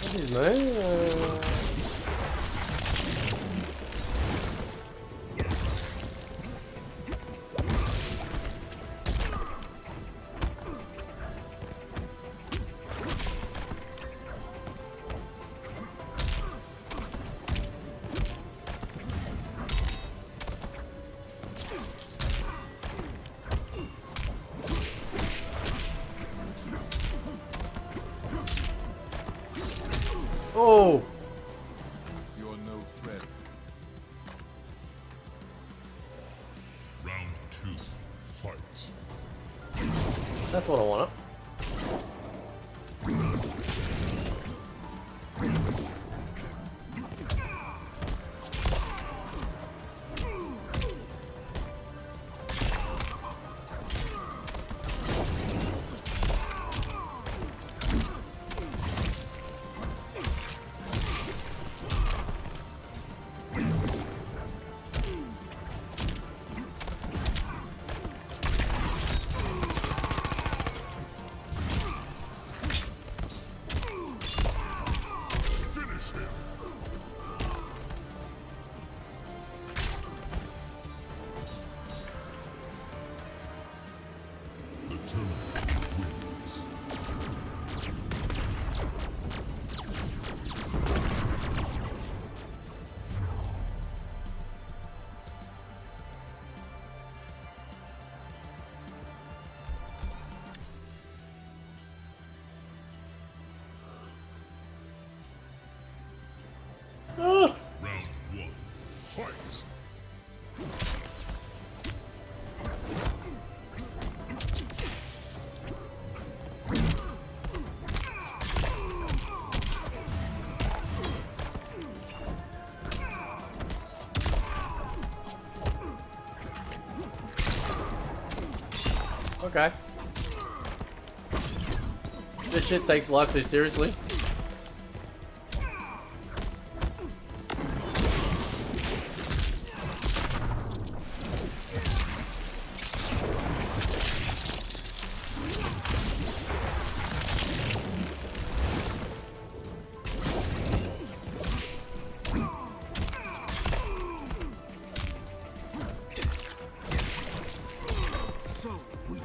What's his name? Oh! You're no threat. Round 2. Fight! That's what I want. Finish him! The tournament wins. Oh! Round 1. Fight! Okay. This shit takes life too seriously. So weak.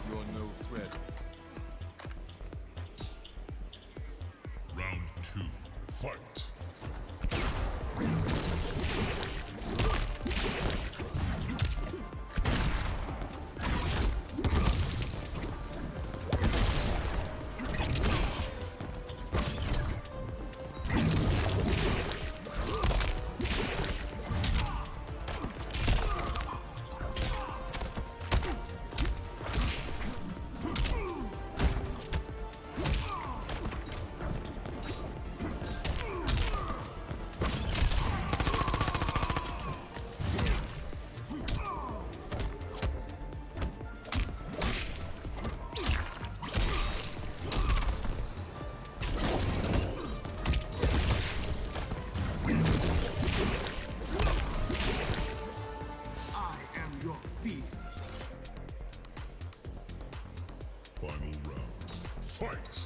You're no threat. Fight!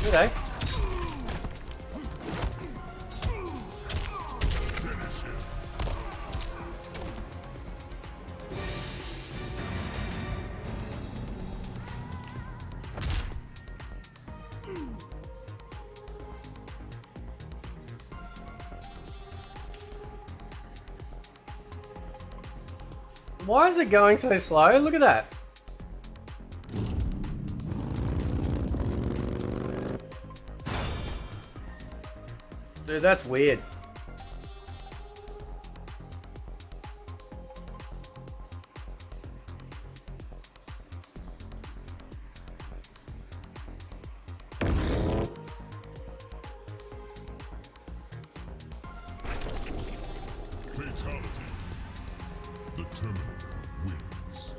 Okay. Finish him! Why is it going so slow? Look at that. Dude, that's weird. Fatality. The Terminator wins.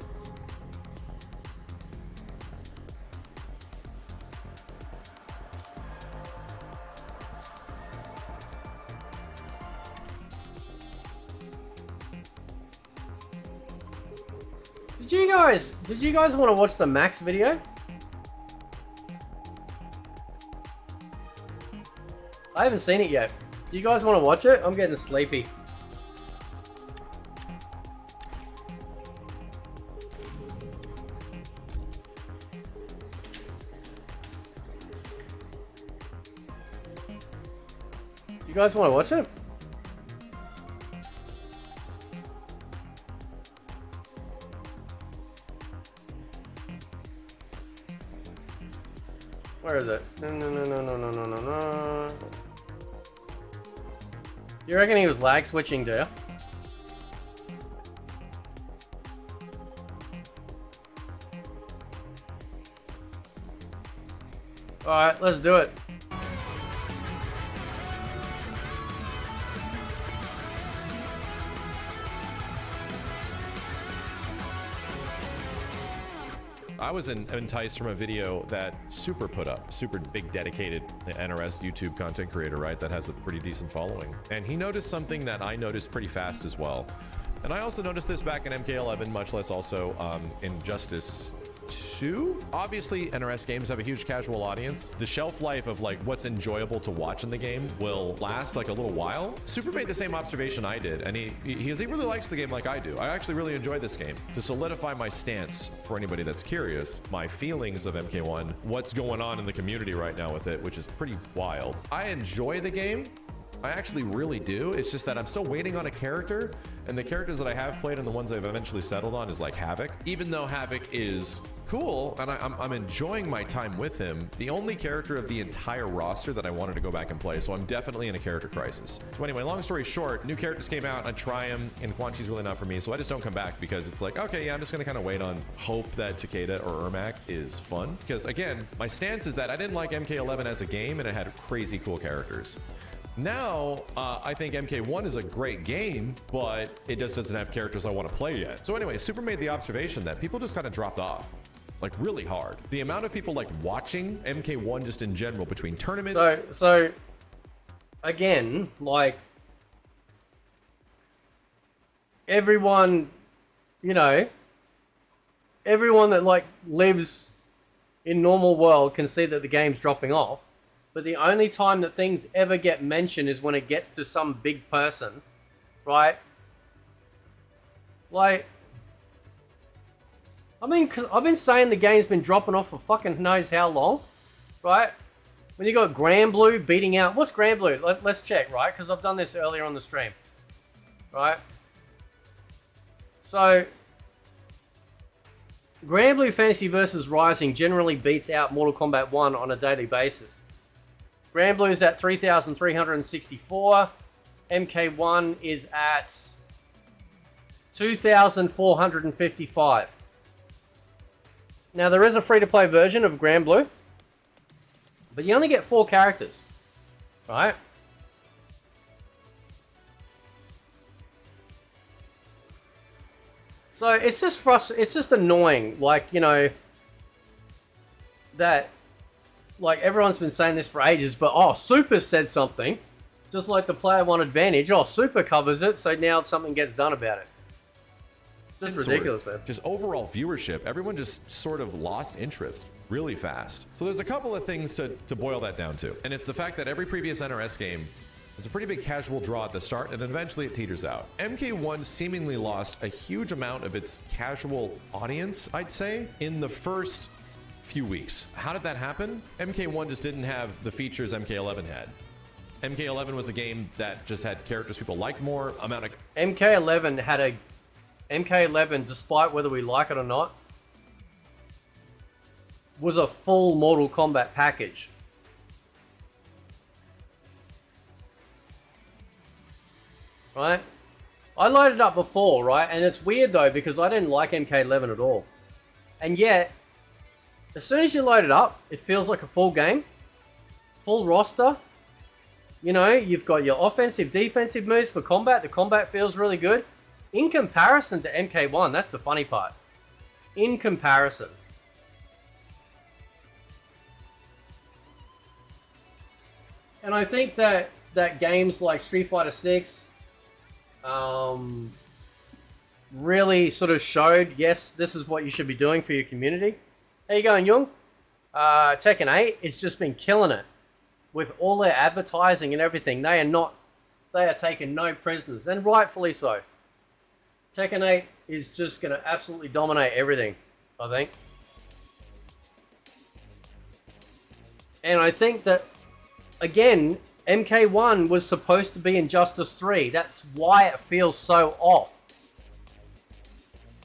Did you guys want to watch the Max video? I haven't seen it yet. Do you guys want to watch it? I'm getting sleepy. You guys want to watch it? Where is it? No. You reckon he was lag switching, do you? Alright, let's do it. I was enticed from a video that Super put up. Super big dedicated NRS YouTube content creator, right? That has a pretty decent following. And he noticed something that I noticed pretty fast as well. And I also noticed this back in MK11, much less also in Justice 2. Obviously, NRS games have a huge casual audience. The shelf life of like what's enjoyable to watch in the game will last like a little while. Super made the same observation I did, and he really likes the game like I do. I actually really enjoy this game. To solidify my stance for anybody that's curious, my feelings of MK1, what's going on in the community right now with it, which is pretty wild. I enjoy the game. I actually really do. It's just that I'm still waiting on a character, and the characters that I have played and the ones I've eventually settled on is like Havoc. Even though Havoc is cool and I'm enjoying my time with him, the only character of the entire roster that I wanted to go back and play, so I'm definitely in a character crisis. So anyway, long story short, new characters came out, I try them, and Quan Chi's really not for me, so I just don't come back because it's like, okay, yeah, I'm just gonna kind of wait on hope that Takeda or Ermac is fun. Because again, my stance is that I didn't like MK11 as a game and it had crazy cool characters. Now, I think MK1 is a great game, but it just doesn't have characters I want to play yet. So anyway, Super made the observation that people just kind of dropped off, like really hard. The amount of people like watching MK1 just in general between tournaments. So again, like everyone, you know, everyone that like lives in normal world can see that the game's dropping off. But the only time that things ever get mentioned is when it gets to some big person, right? Like, I mean, cause I've been saying the game's been dropping off for fucking knows how long, right? When you got Grand Blue beating out, what's Grand Blue? Let's check, right? Because I've done this earlier on the stream, right? So, Grand Blue Fantasy vs. Rising generally beats out Mortal Kombat 1 on a daily basis. Grand Blue is at 3,364. MK1 is at 2,455. Now, there is a free-to-play version of Grand Blue, but you only get 4 characters, right? So it's just it's just annoying, like, you know, that, like, everyone's been saying this for ages, but oh, Super said something, just like the Player One Advantage. Oh, Super covers it, so now something gets done about it. It's just ridiculous, man. Just overall viewership, everyone just sort of lost interest really fast. So there's a couple of things to boil that down to, and it's the fact that every previous NRS game is a pretty big casual draw at the start, and then eventually it teeters out. MK1 seemingly lost a huge amount of its casual audience, I'd say, in the first few weeks. How did that happen? MK1 just didn't have the features MK11 had. MK11 was a game that just had characters people liked more. MK11 had a... MK11, despite whether we like it or not, was a full Mortal Kombat package. Right? I loaded up before, right? And it's weird though, because I didn't like MK11 at all. And yet, as soon as you load it up, it feels like a full game. Full roster. You know, you've got your offensive, defensive moves for combat. The combat feels really good. In comparison to MK1, that's the funny part. In comparison. And I think that games like Street Fighter 6 really sort of showed, yes, this is what you should be doing for your community. How you going, Jung? Tekken 8 has just been killing it. With all their advertising and everything, they are taking no prisoners, and rightfully so. Tekken 8 is just going to absolutely dominate everything, I think. And I think that, again, MK1 was supposed to be Injustice 3. That's why it feels so off.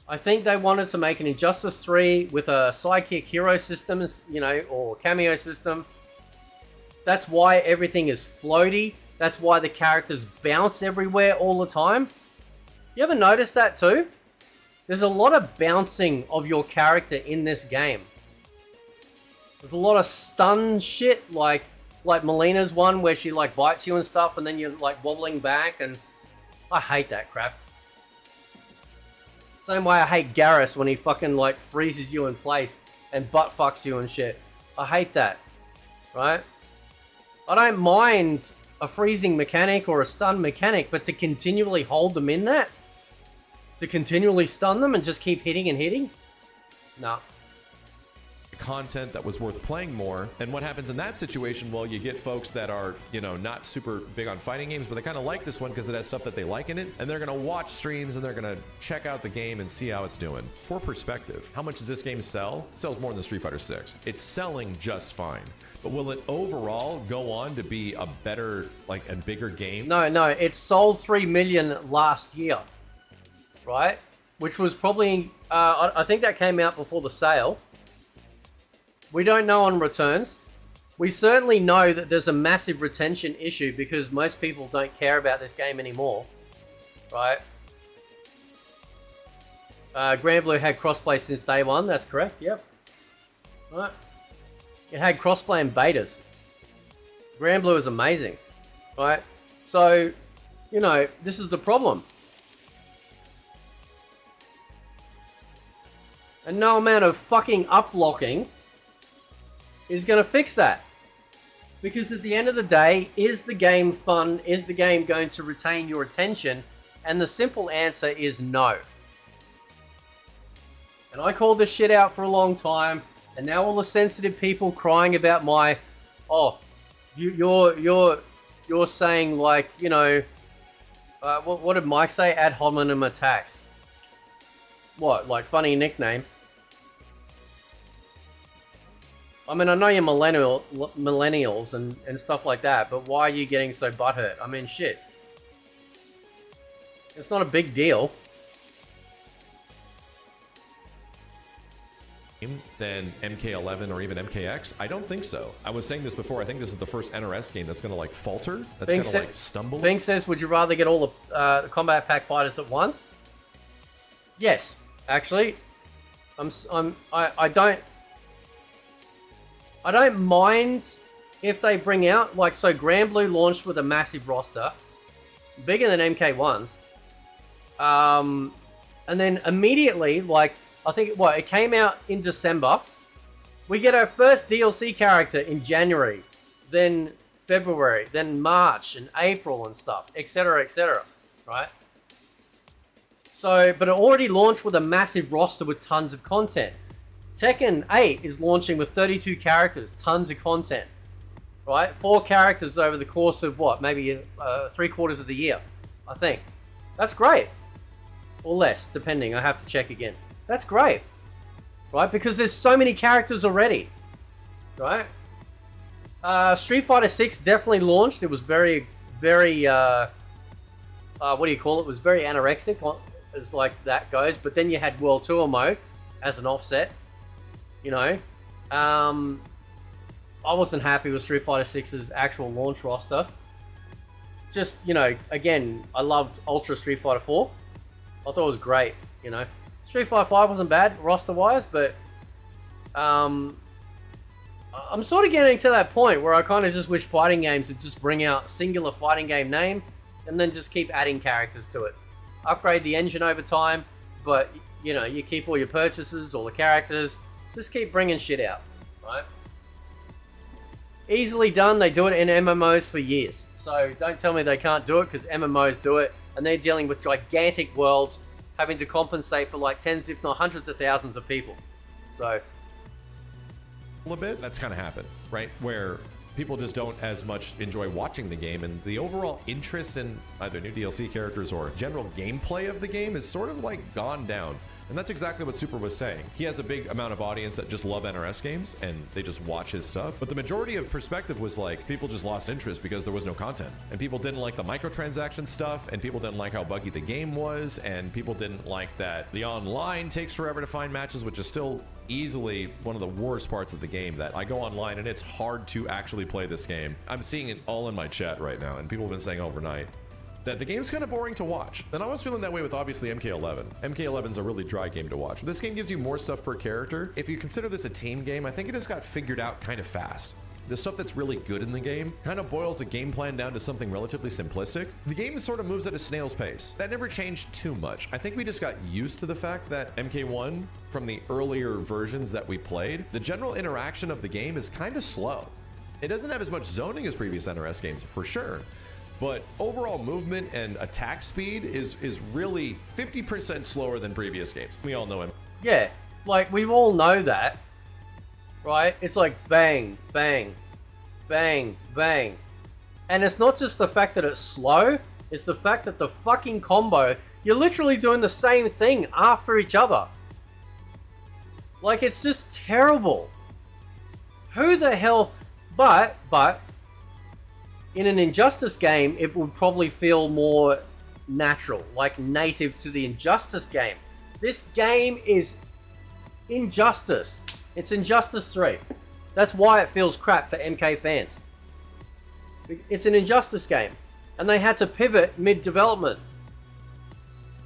I think they wanted to make an Injustice 3 with a sidekick hero system, you know, or cameo system. That's why everything is floaty. That's why the characters bounce everywhere all the time. You ever notice that too? There's a lot of bouncing of your character in this game. There's a lot of stun shit, like Melina's one where she like bites you and stuff and then you're like wobbling back, and I hate that crap. Same way I hate Garrus when he fucking like freezes you in place and butt fucks you and shit. I hate that, right? I don't mind a freezing mechanic or a stun mechanic, but to continually hold them in that, to continually stun them and just keep hitting and hitting, no. Content that was worth playing more. And what happens in that situation? Well, you get folks that are, you know, not super big on fighting games, but they kind of like this one because it has stuff that they like in it, and they're going to watch streams and they're going to check out the game and see how it's doing. For perspective, how much does this game sell? It sells more than Street Fighter 6. It's selling just fine. But will it overall go on to be a better, like a bigger game? No, it sold 3 million last year, right? Which was probably, I think that came out before the sale. We don't know on returns. We certainly know that there's a massive retention issue because most people don't care about this game anymore, right? Grand Blue had crossplay since day one, that's correct, yep. Right. It had crossplay and betas. Grand Blue is amazing, right? So, you know, this is the problem. And no amount of fucking uplocking is going to fix that. Because at the end of the day, is the game fun? Is the game going to retain your attention? And the simple answer is no. And I called this shit out for a long time. And now all the sensitive people crying about my, oh, you're saying like, you know, what did Mike say? Ad hominem attacks. What, like funny nicknames? I mean, I know you're millennials and stuff like that, but why are you getting so butthurt? I mean, shit. It's not a big deal. Than MK11 or even MKX? I don't think so. I was saying this before. I think this is the first NRS game that's going to like falter. That's going to like stumble. Bing says, would you rather get all the combat pack fighters at once? Yes, actually. I don't mind if they bring out, like, so Grand Blue launched with a massive roster, bigger than MK1's. And then immediately, like, I think, what, it came out in December. We get our first DLC character in January, then February, then March and April and stuff, etc., right? So, but it already launched with a massive roster with tons of content. Tekken 8 is launching with 32 characters, tons of content, right? 4 characters over the course of what, maybe 3/4 of the year, I think. That's great. Or less, depending. I have to check again. That's great, right? Because there's so many characters already, right? Street Fighter 6 definitely launched. It was very, very, what do you call it? It was very anorexic, as like that goes. But then you had World Tour mode as an offset, you know. I wasn't happy with Street Fighter 6's actual launch roster. Just, you know, again, I loved Ultra Street Fighter 4. I thought it was great, you know. Street Fighter 5 wasn't bad roster-wise, but I'm sort of getting to that point where I kind of just wish fighting games would just bring out singular fighting game name and then just keep adding characters to it. Upgrade the engine over time, but, you know, you keep all your purchases, all the characters. Just keep bringing shit out, right? Easily done. They do it in MMOs for years. So don't tell me they can't do it, because MMOs do it, and they're dealing with gigantic worlds, having to compensate for like tens, if not hundreds of thousands of people. So A little bit, that's kind of happened, right? Where people just don't as much enjoy watching the game, and the overall interest in either new DLC characters or general gameplay of the game is sort of like gone down. And that's exactly what Super was saying. He has a big amount of audience that just love NRS games and they just watch his stuff. But the majority of perspective was like, people just lost interest because there was no content. And people didn't like the microtransaction stuff, and people didn't like how buggy the game was, and people didn't like that the online takes forever to find matches, which is still easily one of the worst parts of the game. That I go online and it's hard to actually play this game. I'm seeing it all in my chat right now, and people have been saying overnight that the game's kind of boring to watch. And I was feeling that way with obviously MK11. MK11's a really dry game to watch. This game gives you more stuff per character. If you consider this a team game, I think it just got figured out kind of fast. The stuff that's really good in the game kind of boils the game plan down to something relatively simplistic. The game sort of moves at a snail's pace. That never changed too much. I think we just got used to the fact that MK1, from the earlier versions that we played, the general interaction of the game is kind of slow. It doesn't have as much zoning as previous NRS games, for sure. But overall movement and attack speed is really 50% slower than previous games. We all know him. yeah, like we all know that, right? It's like bang, bang, bang, bang. And it's not just the fact that it's slow, it's the fact that the fucking combo, you're literally doing the same thing after each other. Like, it's just terrible. Who the hell... But, in an Injustice game, it would probably feel more natural, like native to the Injustice game. This game is Injustice. It's Injustice 3. That's why it feels crap for MK fans. It's an Injustice game, and they had to pivot mid-development.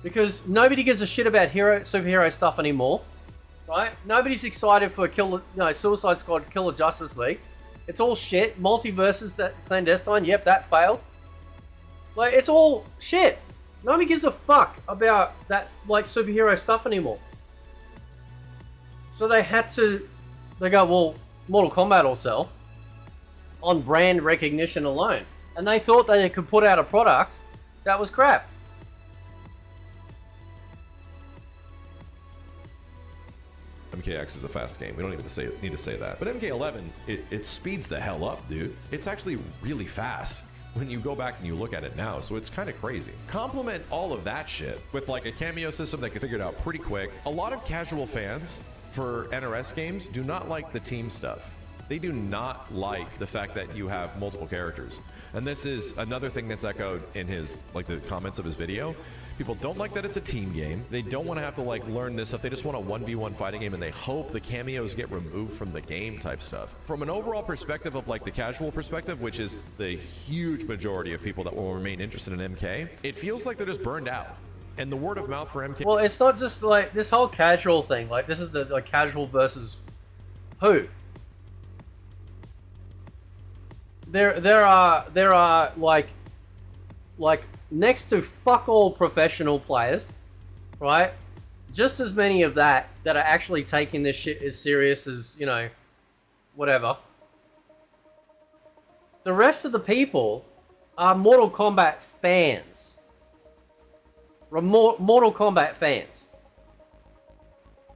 Because nobody gives a shit about superhero stuff anymore, right? Nobody's excited for Suicide Squad Killer Justice League. It's all shit. Multiverses, that clandestine, yep, that failed. Like, it's all shit. Nobody gives a fuck about that, like, superhero stuff anymore. So they go, well, Mortal Kombat will sell on brand recognition alone. And they thought they could put out a product that was crap. MKX is a fast game. We don't even need to say that. But MK11, it speeds the hell up, dude. It's actually really fast when you go back and you look at it now, so it's kind of crazy. Complement all of that shit with like a cameo system that gets figured out pretty quick. A lot of casual fans for NRS games do not like the team stuff. They do not like the fact that you have multiple characters. And this is another thing that's echoed in his, like, the comments of his video. People don't like that it's a team game. They don't want to have to like learn this stuff. They just want a 1v1 fighting game, and they hope the cameos get removed from the game type stuff. From an overall perspective of like the casual perspective, which is the huge majority of people that will remain interested in MK, it feels like they're just burned out. And the word of mouth for MK... Well, it's not just like this whole casual thing. Like, this is the like casual versus who? There are like next to fuck all professional players, right? just as many of that are actually taking this shit as serious as, you know, whatever. The rest of the people are Mortal Kombat fans. Mortal Kombat fans.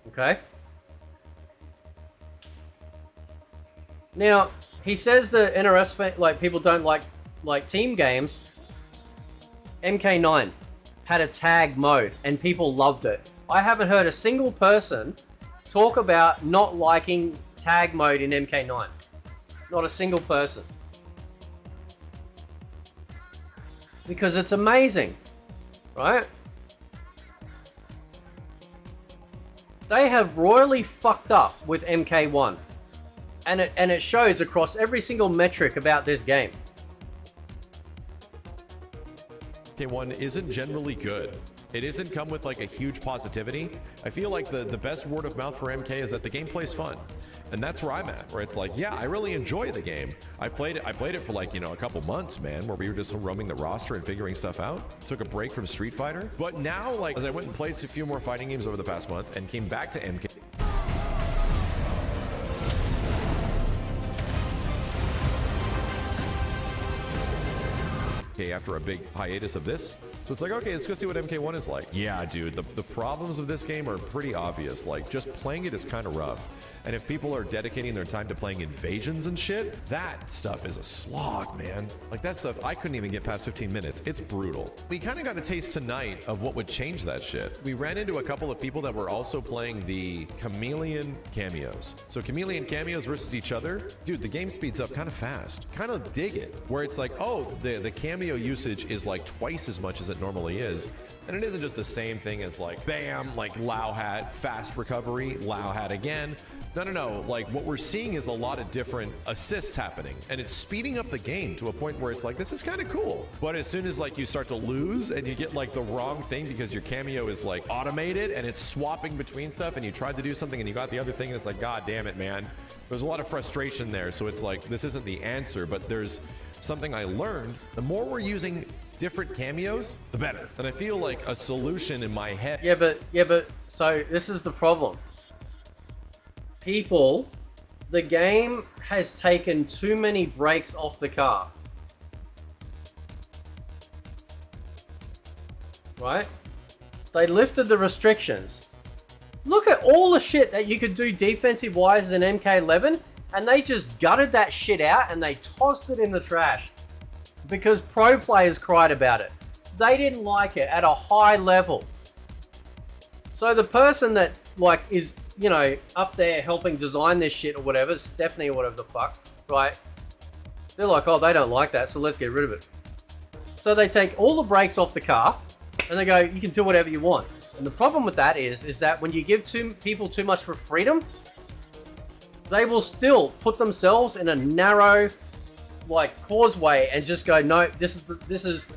Okay? Now, he says that NRS people don't like team games. MK9 had a tag mode and people loved it. I haven't heard a single person talk about not liking tag mode in MK9. Not a single person. Because it's amazing, right? They have royally fucked up with MK1. And it shows across every single metric about this game. MK1 isn't generally good. It isn't come with like a huge positivity. I feel like the best word of mouth for MK is that the gameplay's fun. And that's where I'm at, where it's like, yeah, I really enjoy the game. I played it for like, you know, a couple months, man, where we were just roaming the roster and figuring stuff out. Took a break from Street Fighter. But now, like, as I went and played a few more fighting games over the past month and came back to MK. After a big hiatus of this. So it's like, okay, let's go see what MK1 is like. Yeah, dude, the problems of this game are pretty obvious. Like, just playing it is kind of rough. And if people are dedicating their time to playing invasions and shit, that stuff is a slog, man. Like, that stuff, I couldn't even get past 15 minutes. It's brutal. We kind of got a taste tonight of what would change that shit. We ran into a couple of people that were also playing the chameleon cameos. So chameleon cameos versus each other. Dude, the game speeds up kind of fast. Kind of dig it. Where it's like, oh, the cameo usage is like twice as much as it normally is. And it isn't just the same thing as like, bam, like Lao hat, fast recovery, Lao hat again. No. Like, what we're seeing is a lot of different assists happening, and it's speeding up the game to a point where it's like, this is kind of cool. But as soon as like you start to lose and you get like the wrong thing because your cameo is like automated and it's swapping between stuff, and you tried to do something and you got the other thing, and it's like, god damn it, man. There's a lot of frustration there. So it's like, this isn't the answer, but there's something I learned. The more we're using different cameos, the better. And I feel like a solution in my head. Yeah, but so this is the problem. People, the game has taken too many brakes off the car. Right? They lifted the restrictions. Look at all the shit that you could do defensive wise in MK11, and they just gutted that shit out and they tossed it in the trash. Because pro players cried about it. They didn't like it at a high level. So the person that like is, you know, up there helping design this shit or whatever, Stephanie or whatever the fuck, right? They're like, oh, they don't like that, so let's get rid of it. So they take all the brakes off the car and they go, you can do whatever you want. And the problem with that is that when you give people too much for freedom, they will still put themselves in a narrow like causeway and just go, no, this is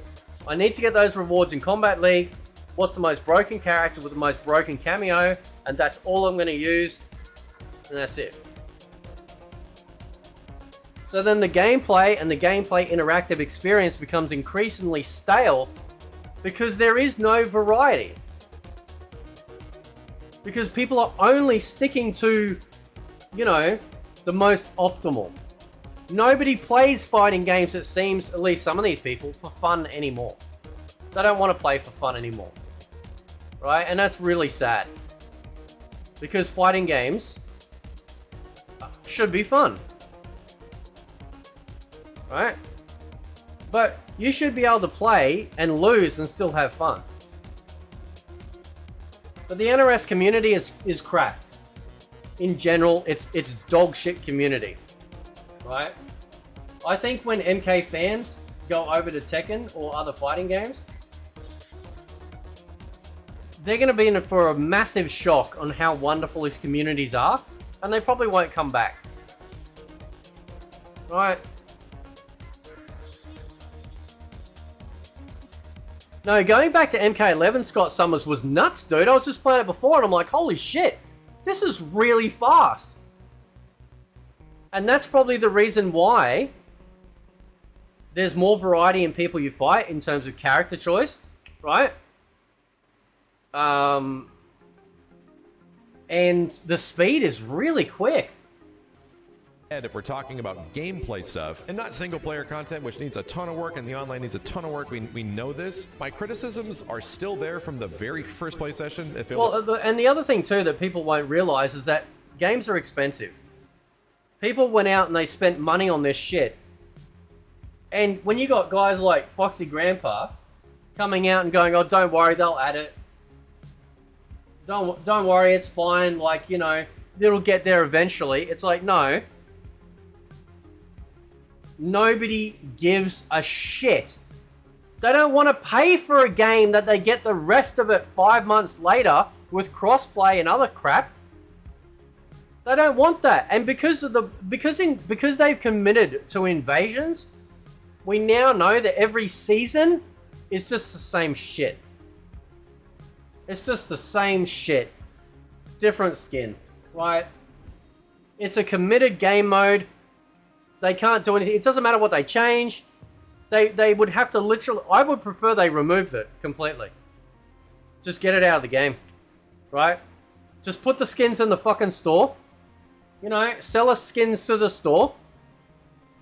I need to get those rewards in Combat League. What's the most broken character with the most broken cameo, and that's all I'm going to use, and that's it. So then the gameplay and the gameplay interactive experience becomes increasingly stale because there is no variety. Because people are only sticking to, you know, the most optimal. Nobody plays fighting games, it seems, at least some of these people, for fun anymore. They don't want to play for fun anymore. Right? And that's really sad. Because fighting games should be fun. Right? But you should be able to play and lose and still have fun. But the NRS community is crap. In general, it's dog shit community. Right? I think when MK fans go over to Tekken or other fighting games, they're going to be in for a massive shock on how wonderful his communities are, and they probably won't come back. Right? No, going back to MK11, Scott Summers was nuts, dude. I was just playing it before, and I'm like, holy shit, this is really fast. And that's probably the reason why there's more variety in people you fight in terms of character choice, right? And the speed is really quick. And if we're talking about gameplay stuff and not single player content, which needs a ton of work and the online needs a ton of work, we know this. My criticisms are still there from the very first play session. And the other thing too that people won't realize is that games are expensive. People went out and they spent money on this shit. And when you got guys like Foxy Grandpa coming out and going, oh, don't worry, they'll add it. Don't worry, it's fine. Like, you know, it'll get there eventually. It's like, no. Nobody gives a shit. They don't want to pay for a game that they get the rest of it 5 months later with crossplay and other crap. They don't want that. And because they've committed to invasions, we now know that every season is just the same shit. It's just the same shit. Different skin, right? It's a committed game mode. They can't do anything. It doesn't matter what they change. They would have to literally... I would prefer they removed it completely. Just get it out of the game, right? Just put the skins in the fucking store. You know, sell us skins to the store.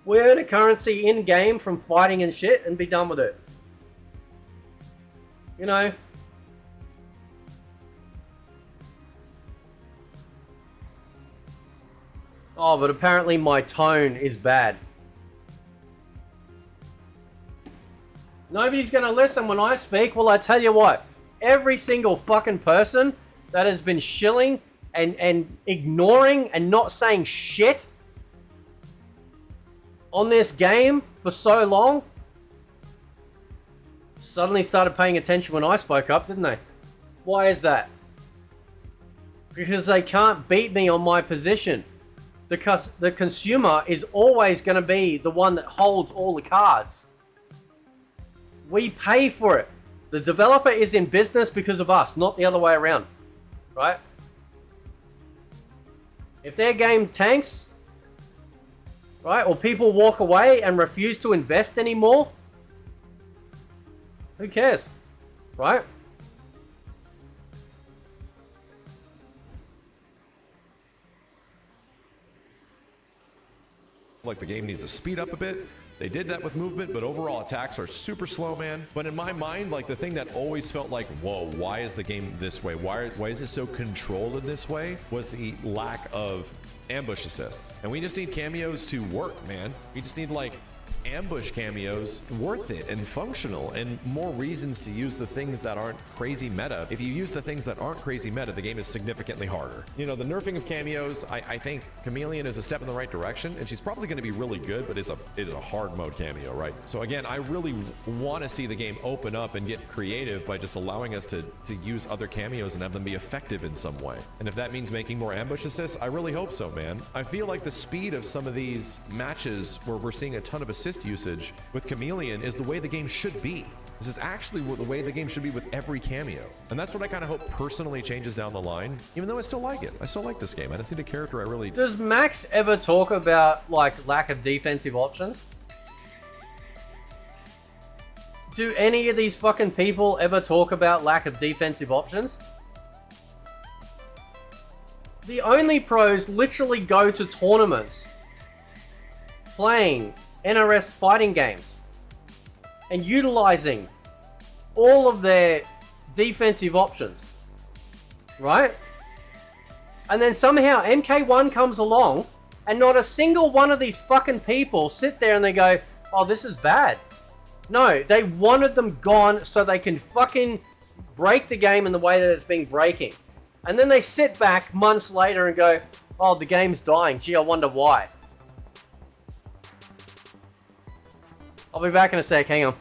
We earn a currency in-game from fighting and shit and be done with it. You know? Oh, but apparently my tone is bad. Nobody's gonna listen when I speak. Well, I tell you what. Every single fucking person that has been shilling and ignoring and not saying shit on this game for so long suddenly started paying attention when I spoke up, didn't they? Why is that? Because they can't beat me on my position. The consumer is always going to be the one that holds all the cards. We pay for it. The developer is in business because of us, not the other way around. Right? If their game tanks, right, or people walk away and refuse to invest anymore, who cares? Right? Like the game needs to speed up a bit. They did that with movement, but overall attacks are super slow, man. But in my mind, like the thing that always felt like, whoa, why is the game this way? Why is it so controlled in this way? Was the lack of ambush assists. And we just need cameos to work, man. We just need like ambush cameos worth it and functional and more reasons to use the things that aren't crazy meta. If you use the things that aren't crazy meta, the game is significantly harder. You know, the nerfing of cameos, I think Chameleon is a step in the right direction, and she's probably going to be really good, but it's a hard mode cameo, right? So again, I really want to see the game open up and get creative by just allowing us to use other cameos and have them be effective in some way. And if that means making more ambush assists, I really hope so, man. I feel like the speed of some of these matches where we're seeing a ton of assist usage with Chameleon is the way the game should be. This is actually the way the game should be with every cameo. And that's what I kind of hope personally changes down the line, even though I still like it. I still like this game. I just need a character I really... Does Max ever talk about, like, lack of defensive options? Do any of these fucking people ever talk about lack of defensive options? The only pros literally go to tournaments playing NRS fighting games and utilizing all of their defensive options, right? And then somehow MK1 comes along and not a single one of these fucking people sit there and they go, oh, this is bad. No, they wanted them gone so they can fucking break the game in the way that it's been breaking. And then they sit back months later and go, oh, the game's dying. Gee, I wonder why. I'll be back in a sec, hang on.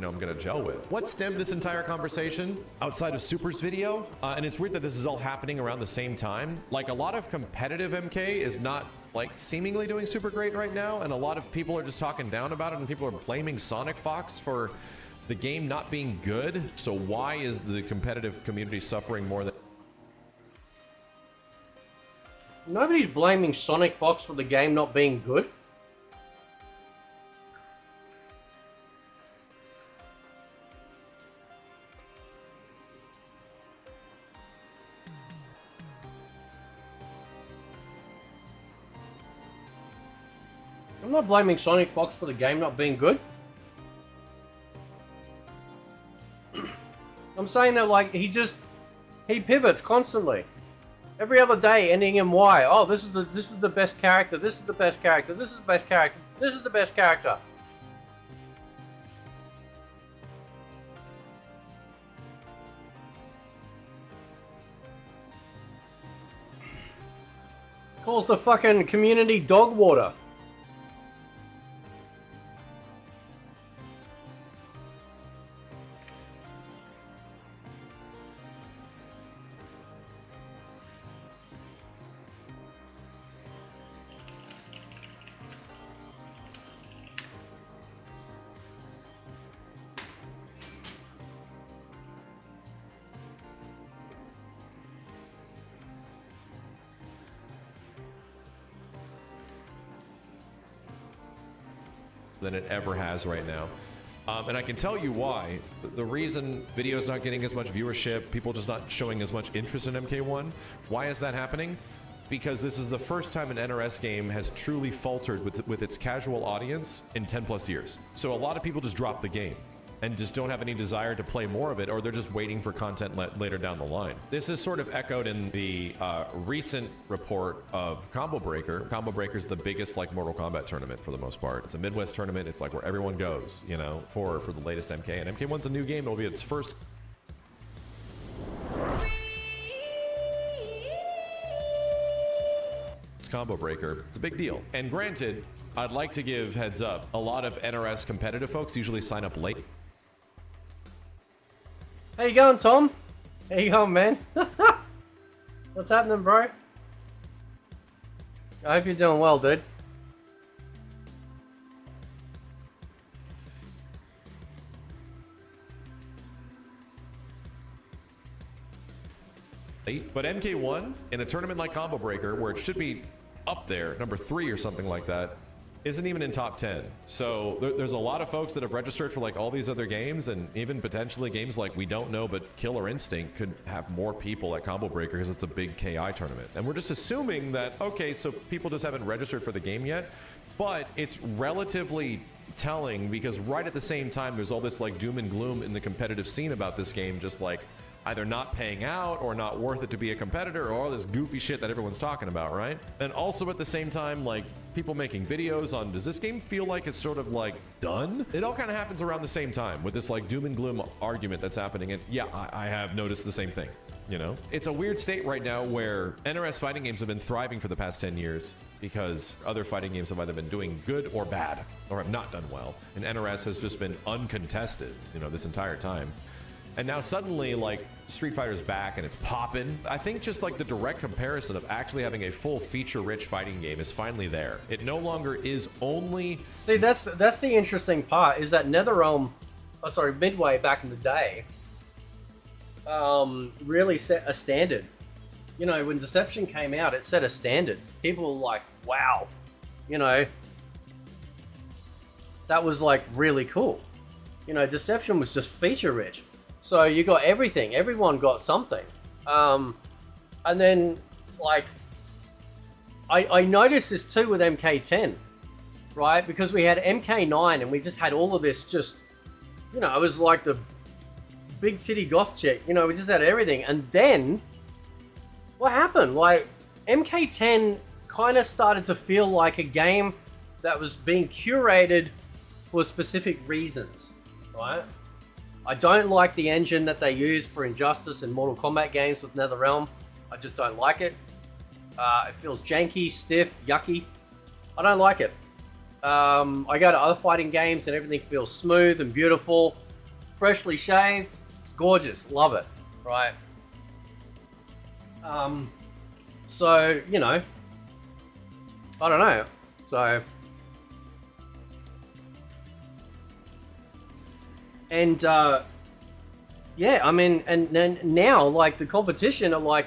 I'm gonna gel with. What stemmed this entire conversation outside of Super's video? And it's weird that this is all happening around the same time. Like, a lot of competitive MK is not like seemingly doing super great right now, and a lot of people are just talking down about it, and people are blaming Sonic Fox for the game not being good. So why is the competitive community suffering more than... Nobody's blaming Sonic Fox for the game not being good. I'm not blaming Sonic Fox for the game not being good. I'm saying that, like, he pivots constantly. Every other day ending in Y. Oh, this is the best character, this is the best character, this is the best character, this is the best character. Calls the fucking community dog water. than it ever has right now. And I can tell you why. The reason video's not getting as much viewership, people just not showing as much interest in MK1, why is that happening? Because this is the first time an NRS game has truly faltered with its casual audience in 10 plus years. So a lot of people just drop the game and just don't have any desire to play more of it, or they're just waiting for content later down the line. This is sort of echoed in the recent report of Combo Breaker. Combo Breaker is the biggest like Mortal Kombat tournament for the most part. It's a Midwest tournament. It's like where everyone goes, you know, for the latest MK. And MK1's a new game. It'll be its first. Combo Breaker. It's a big deal. And granted, I'd like to give heads up. A lot of NRS competitive folks usually sign up late. How you going, Tom? How you going, man? What's happening, bro? I hope you're doing well, dude. But MK1 in a tournament like Combo Breaker, where it should be up there, number 3 or something like that, isn't even in top 10. So there's a lot of folks that have registered for like all these other games, and even potentially games like We Don't Know, but Killer Instinct could have more people at Combo Breaker because it's a big KI tournament. And we're just assuming that, okay, so people just haven't registered for the game yet, but it's relatively telling because right at the same time, there's all this like doom and gloom in the competitive scene about this game, just like either not paying out or not worth it to be a competitor, or all this goofy shit that everyone's talking about, right? And also at the same time, like people making videos on, does this game feel like it's sort of like done? It all kind of happens around the same time with this like doom and gloom argument that's happening. And yeah, I have noticed the same thing, you know? It's a weird state right now where NRS fighting games have been thriving for the past 10 years because other fighting games have either been doing good or bad, or have not done well. And NRS has just been uncontested, you know, this entire time. And now suddenly, like, Street Fighter's back and it's popping. I think just like the direct comparison of actually having a full feature-rich fighting game is finally there. It no longer is only... See, that's the interesting part, is that NetherRealm, oh sorry, Midway back in the day, really set a standard. You know, when Deception came out, it set a standard. People were like, wow, you know, that was like really cool. You know, Deception was just feature-rich. So you got everything. Everyone got something. And then, like, I noticed this too with MK10, right? Because we had MK9 and we just had all of this just, you know, it was like the big titty goth chick. You know, we just had everything. And then, what happened? Like, MK10 kind of started to feel like a game that was being curated for specific reasons, right? I don't like the engine that they use for Injustice and Mortal Kombat games with NetherRealm. I just don't like it. It feels janky, stiff, yucky. I don't like it. I go to other fighting games and everything feels smooth and beautiful. freshly shaved. It's gorgeous. Love it. Right. So, you know, I don't know. So, and, yeah, I mean, and then now, like, the competition are like,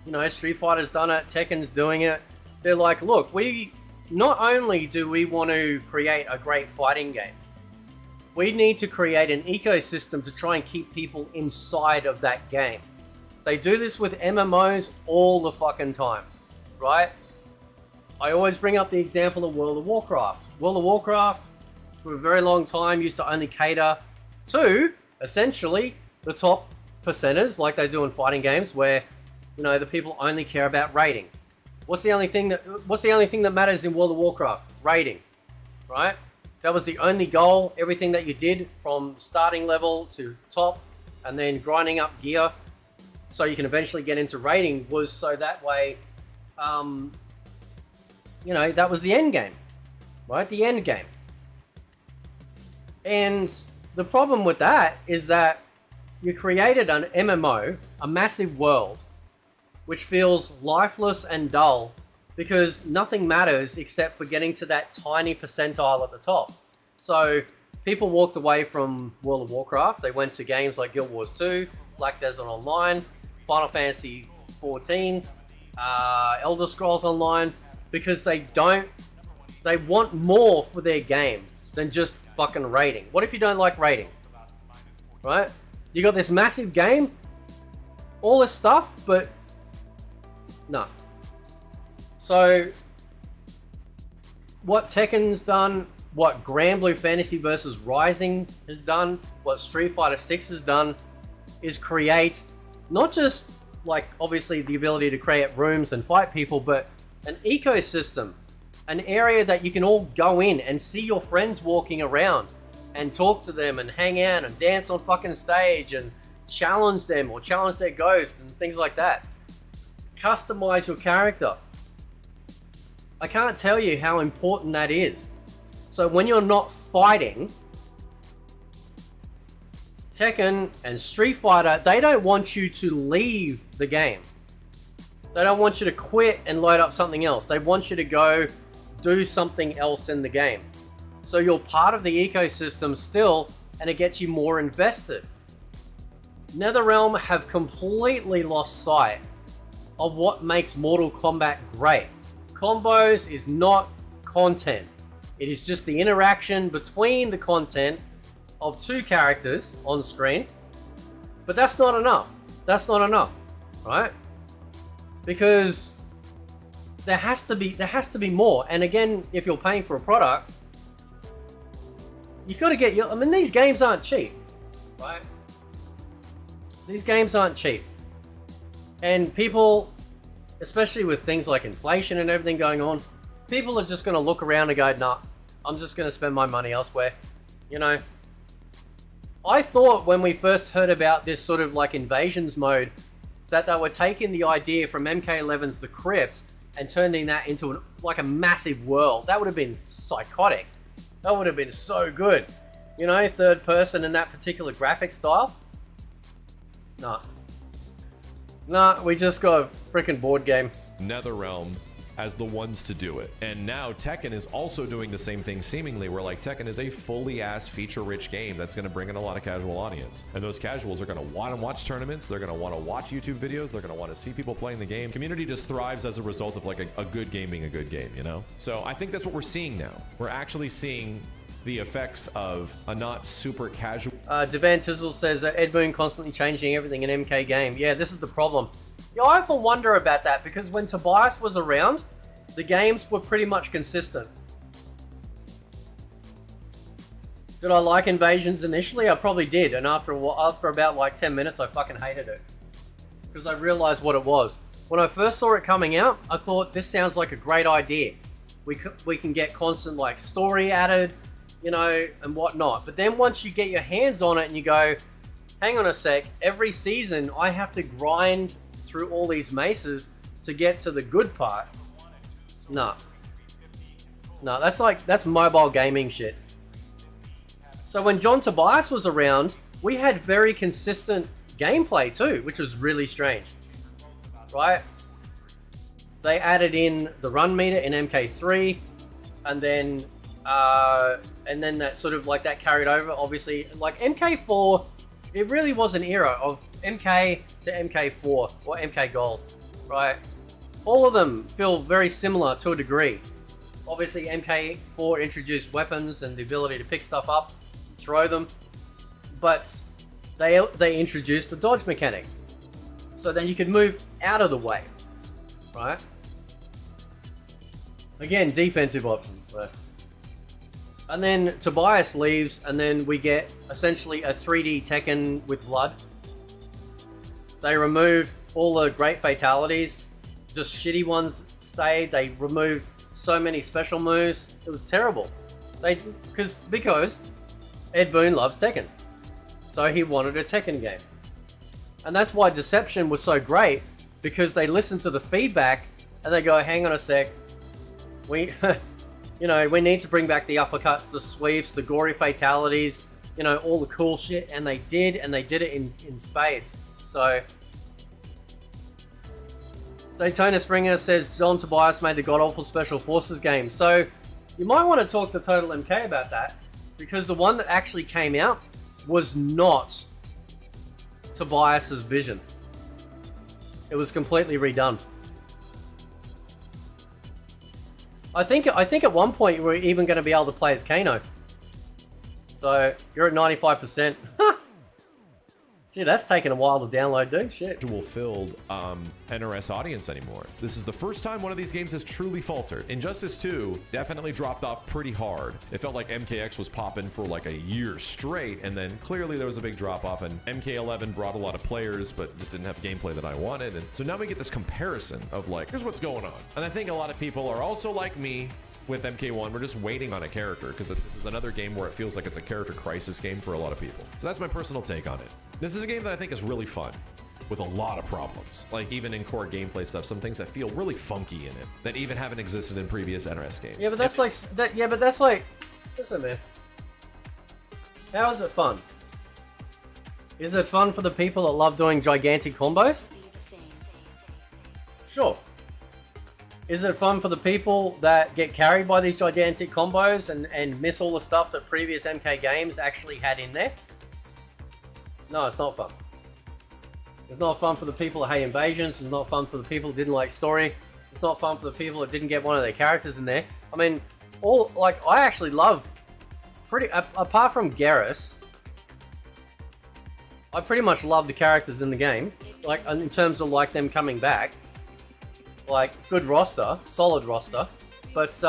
you know, Street Fighter's done it, Tekken's doing it. They're like, look, we, not only do we want to create a great fighting game, we need to create an ecosystem to try and keep people inside of that game. They do this with MMOs all the fucking time, right? I always bring up the example of World of Warcraft. World of Warcraft, for a very long time, used to only cater to, essentially, the top percenters, like they do in fighting games, where, you know, the people only care about rating. What's the only thing that matters in World of Warcraft? Rating, right? That was the only goal. Everything that you did from starting level to top and then grinding up gear so you can eventually get into rating was so that way, you know, that was the end game, right? The end game. And the problem with that is that you created an MMO, a massive world, which feels lifeless and dull because nothing matters except for getting to that tiny percentile at the top. So people walked away from World of Warcraft. They went to games like Guild Wars 2, Black Desert Online, Final Fantasy 14, Elder Scrolls Online, because they want more for their game than just fucking rating. What if you don't like rating? Right? You got this massive game, all this stuff, but no. So, what Tekken's done, what Grand Blue Fantasy vs. Rising has done, what Street Fighter 6 has done, is create not just, like, obviously the ability to create rooms and fight people, but an ecosystem, an area that you can all go in and see your friends walking around and talk to them and hang out and dance on fucking stage and challenge them or challenge their ghost and things like that. Customize your character. I can't tell you how important that is. So when you're not fighting, Tekken and Street Fighter, they don't want you to leave the game. They don't want you to quit and load up something else. They want you to go do something else in the game. So you're part of the ecosystem still, and it gets you more invested. NetherRealm have completely lost sight of what makes Mortal Kombat great. Combos is not content. It is just the interaction between the content of two characters on screen. But that's not enough. That's not enough, right? Because there has to be more. And again, if you're paying for a product, you gotta get your, I mean, these games aren't cheap, right? These games aren't cheap. And people, especially with things like inflation and everything going on, people are just gonna look around and go, nah, I'm just gonna spend my money elsewhere. You know, I thought when we first heard about this sort of like invasions mode, that they were taking the idea from MK11's The Crypt and turning that into like a massive world. That would have been psychotic. That would have been so good. You know, third person in that particular graphic style. Nah, we just got a freaking board game. NetherRealm as the ones to do it. And now Tekken is also doing the same thing seemingly, where like Tekken is a fully ass feature-rich game that's going to bring in a lot of casual audience. And those casuals are going to want to watch tournaments, they're going to want to watch YouTube videos, they're going to want to see people playing the game. Community just thrives as a result of like a good game being a good game, you know? So I think that's what we're seeing now. We're actually seeing the effects of a not super casual... Devan Tizzle says that Ed Boon constantly changing everything in MK game. Yeah, this is the problem. Yeah, I often wonder about that because when Tobias was around, the games were pretty much consistent. Did I like Invasions initially? I probably did, and after about like 10 minutes, I fucking hated it. Because I realized what it was. When I first saw it coming out, I thought this sounds like a great idea. We can get constant like story added, you know, and whatnot. But then once you get your hands on it and you go, hang on a sec, every season I have to grind through all these maces to get to the good part. No, that's mobile gaming shit. So when John Tobias was around, we had very consistent gameplay too, which was really strange, right? They added in the run meter in MK3, and then that sort of like that carried over. Obviously, like MK4, it really was an era of MK to MK4 or MK Gold, right? All of them feel very similar to a degree. Obviously, MK4 introduced weapons and the ability to pick stuff up, throw them, but they introduced the dodge mechanic, so then you could move out of the way, right? Again, defensive options. So. And then Tobias leaves, and then we get essentially a 3D Tekken with blood. They removed all the great fatalities, just shitty ones stayed. They removed so many special moves. It was terrible. Because Ed Boon loves Tekken, so he wanted a Tekken game, and that's why Deception was so great, because they listened to the feedback and they go, "Hang on a sec, we, we need to bring back the uppercuts, the sweeps, the gory fatalities, all the cool shit," and they did it in spades. So Daytona Springer says John Tobias made the god-awful Special Forces game. So you might want to talk to Total MK about that, because the one that actually came out was not Tobias's vision. It was completely redone. I think at one point you were even going to be able to play as Kano. So you're at 95%. Gee, that's taken a while to download, dude. Shit. Filled NRS audience anymore. This is the first time one of these games has truly faltered. Injustice 2 definitely dropped off pretty hard. It felt like MKX was popping for like a year straight, and then clearly there was a big drop off, and MK11 brought a lot of players, but just didn't have gameplay that I wanted. And so now we get this comparison of like, here's what's going on. And I think a lot of people are also like me with MK1. We're just waiting on a character, because this is another game where it feels like it's a character crisis game for a lot of people. So that's my personal take on it. This is a game that I think is really fun, with a lot of problems. Like, even in core gameplay stuff, some things that feel really funky in it that even haven't existed in previous NRS games. Yeah, but that's listen, man. How is it fun? Is it fun for the people that love doing gigantic combos? Sure. Is it fun for the people that get carried by these gigantic combos and miss all the stuff that previous MK games actually had in there? No, it's not fun. It's not fun for the people that hate invasions. It's not fun for the people that didn't like story. It's not fun for the people that didn't get one of their characters in there. I mean, I actually love apart from Garrus, I pretty much love the characters in the game. Like, in terms of like them coming back. Like, good roster, solid roster, but it's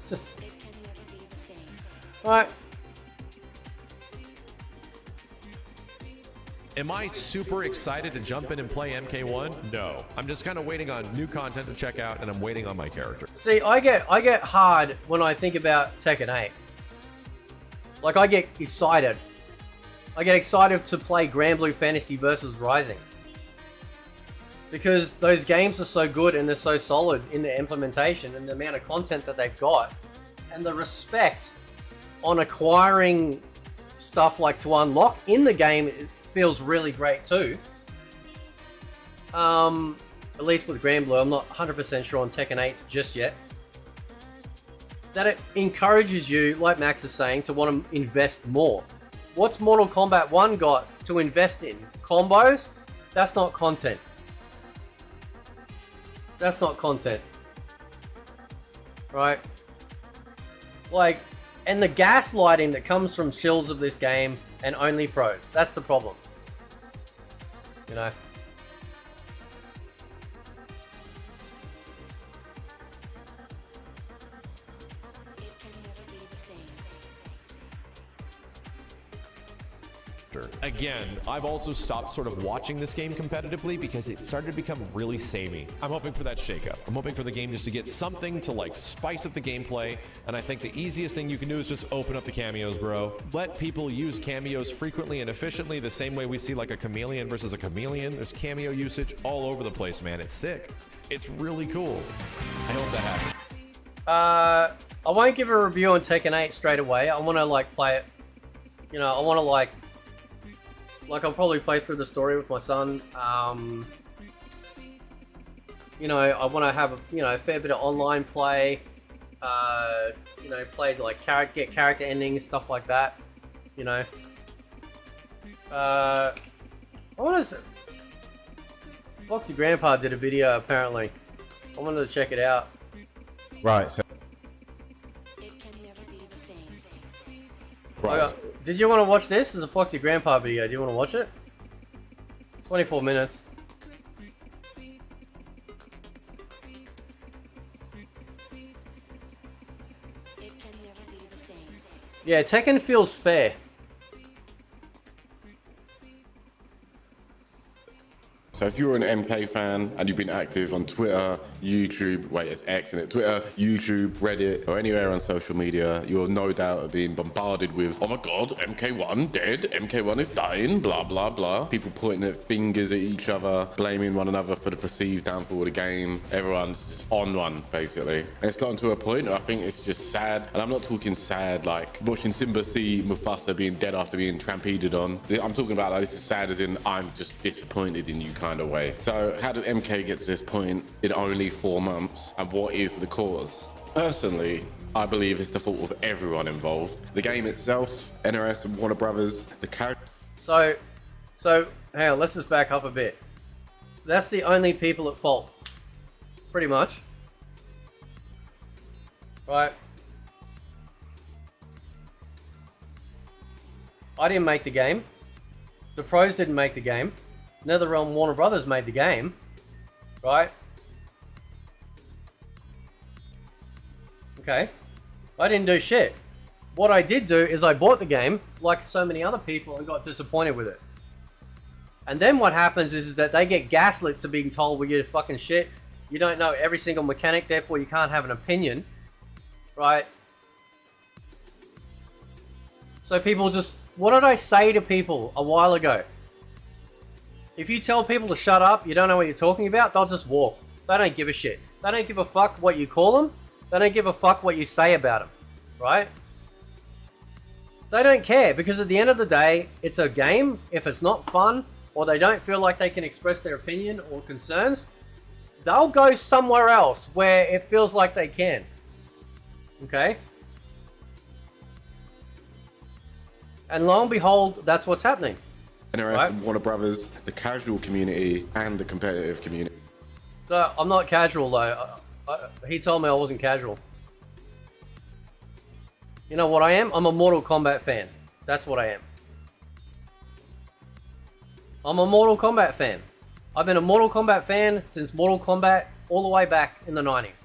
just right. Am I super excited to jump in and play MK1? No. I'm just kind of waiting on new content to check out, and I'm waiting on my character. See, I get hard when I think about Tekken 8. Like, I get excited. I get excited to play Grand Blue Fantasy versus Rising, because those games are so good and they're so solid in their implementation and the amount of content that they've got, and the respect on acquiring stuff like to unlock in the game feels really great too. At least with Grand Blue. I'm not 100% sure on Tekken 8 just yet. That it encourages you, like Max is saying, to want to invest more. What's Mortal Kombat 1 got to invest in? Combos? That's not content. That's not content. Right? Like, and the gaslighting that comes from shills of this game and only pros. That's the problem. You know? Soldier. Again, I've also stopped sort of watching this game competitively because it started to become really samey. I'm hoping for that shakeup. I'm hoping for the game just to get something to like spice up the gameplay, and I think the easiest thing you can do is just open up the cameos, bro. Let people use cameos frequently and efficiently the same way we see like a chameleon versus a chameleon. There's cameo usage all over the place, man. It's sick. It's really cool. I hope that happens. I won't give a review on Tekken 8 straight away. I want to like play it. You know, I want to like I'll probably play through the story with my son. You know, I want to have a fair bit of online play. You know, play like get character endings, stuff like that. You know, I want to. Foxy Grandpa did a video apparently. I wanted to check it out. Right. So. Right. Did you want to watch this? It's a Foxy Grandpa video. Do you want to watch it? It's 24 minutes. Yeah, Tekken feels fair. So if you're an MK fan and you've been active on Twitter, YouTube, wait, it's X, isn't it? Twitter, YouTube, Reddit, or anywhere on social media, you're no doubt being bombarded with, oh my God, MK1 dead, MK1 is dying, blah, blah, blah. People pointing at fingers at each other, blaming one another for the perceived downfall of the game. Everyone's just on one, basically. And it's gotten to a point where I think it's just sad. And I'm not talking sad like watching Simba see Mufasa being dead after being trampeded on. I'm talking about like, this is sad as in I'm just disappointed in you kind of way. So how did MK get to this point in only 4 months, and what is the cause? Personally, I believe it's the fault of everyone involved. The game itself, NRS and Warner Brothers, the character. So hang on, let's just back up a bit. That's the only people at fault, pretty much. Right. I didn't make the game. The pros didn't make the game. NetherRealm Warner Brothers made the game, right? Okay. I didn't do shit. What I did do is I bought the game, like so many other people, and got disappointed with it. And then what happens is that they get gaslit to being told, well, you're fucking shit. You don't know every single mechanic, therefore you can't have an opinion, right? So people just... What did I say to people a while ago? If you tell people to shut up, you don't know what you're talking about, they'll just walk. They don't give a shit. They don't give a fuck what you call them. They don't give a fuck what you say about them, right? They don't care, because at the end of the day, it's a game. If it's not fun, or they don't feel like they can express their opinion or concerns, they'll go somewhere else where it feels like they can. Okay? And lo and behold, that's what's happening. NRS right? and Warner Brothers, the casual community and the competitive community. So I'm not casual though. He told me I wasn't casual. You know what I am? I'm a Mortal Kombat fan. That's what I am. I'm a Mortal Kombat fan. I've been a Mortal Kombat fan since Mortal Kombat all the way back in the 90s.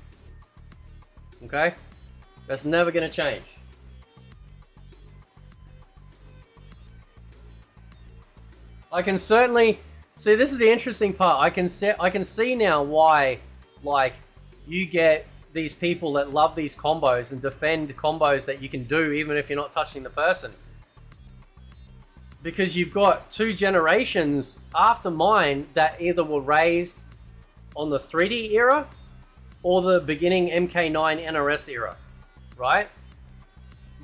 Okay? That's never going to change. I can certainly see, this is the interesting part. I can see now why, like, you get these people that love these combos and defend combos that you can do even if you're not touching the person. Because you've got 2 generations after mine that either were raised on the 3D era or the beginning MK9 NRS era, right?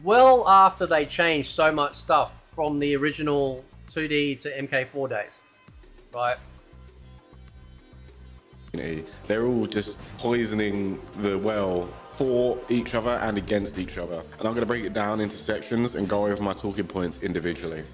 Well after they changed so much stuff from the original 2D to MK4 days, right? They're all just poisoning the well for each other and against each other. And I'm going to break it down into sections and go over my talking points individually.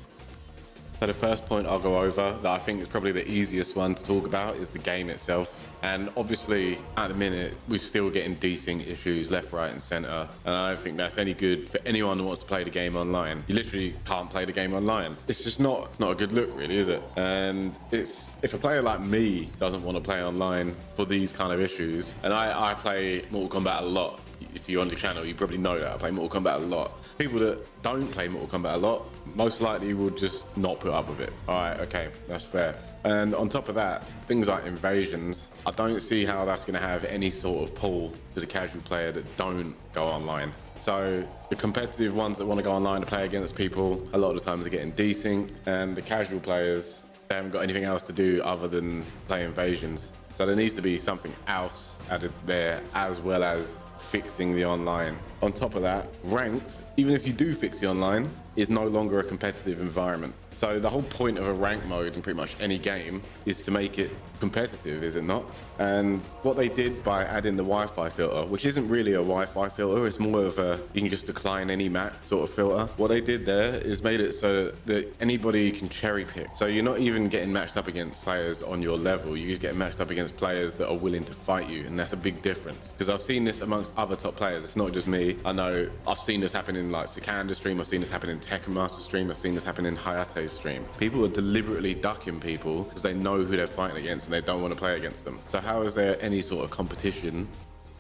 So the first point I'll go over that I think is probably the easiest one to talk about is the game itself. And obviously, at the minute, we're still getting desync issues left, right, and center. And I don't think that's any good for anyone who wants to play the game online. You literally can't play the game online. It's just it's not a good look, really, is it? And if a player like me doesn't want to play online for these kind of issues, and I play Mortal Kombat a lot. if you're on the channel, you probably know that I play Mortal Kombat a lot. People that don't play Mortal Kombat a lot, most likely will just not put up with it. All right, okay, that's fair. And on top of that, things like invasions, I don't see how that's going to have any sort of pull to the casual player that don't go online. So the competitive ones that want to go online to play against people, a lot of the times are getting desynced, and the casual players, they haven't got anything else to do other than play invasions. So there needs to be something else added there, as well as fixing the online. On top of that, ranked, even if you do fix the online, is no longer a competitive environment. So the whole point of a rank mode in pretty much any game is to make it competitive, is it not? And what they did by adding the Wi-Fi filter, which isn't really a Wi-Fi filter, it's more of a you can just decline any map sort of filter. What they did there is made it so that anybody can cherry pick. So you're not even getting matched up against players on your level, you're just getting matched up against players that are willing to fight you, and that's a big difference. Because I've seen this amongst other top players, it's not just me. I know I've seen this happen in like Sikanda's stream, I've seen this happen in Tekken Master's stream, I've seen this happen in Hayate's stream. People are deliberately ducking people because they know who they're fighting against and they don't want to play against them. So how is there any sort of competition?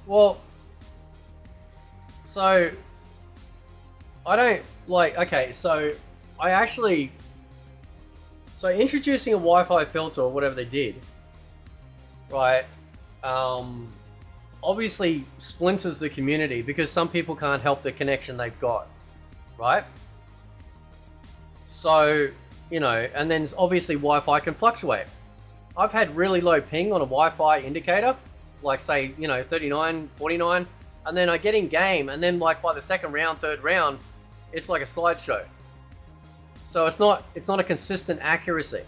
Well, so I don't like, okay, so I actually, so introducing a Wi-Fi filter or whatever they did, right, obviously splinters the community because some people can't help the connection they've got, right? So, you know, and then obviously Wi-Fi can fluctuate. I've had really low ping on a Wi-Fi indicator, like say, you know, 39, 49, and then I get in game, and then like by the second round, third round, it's like a slideshow. So it's not a consistent accuracy,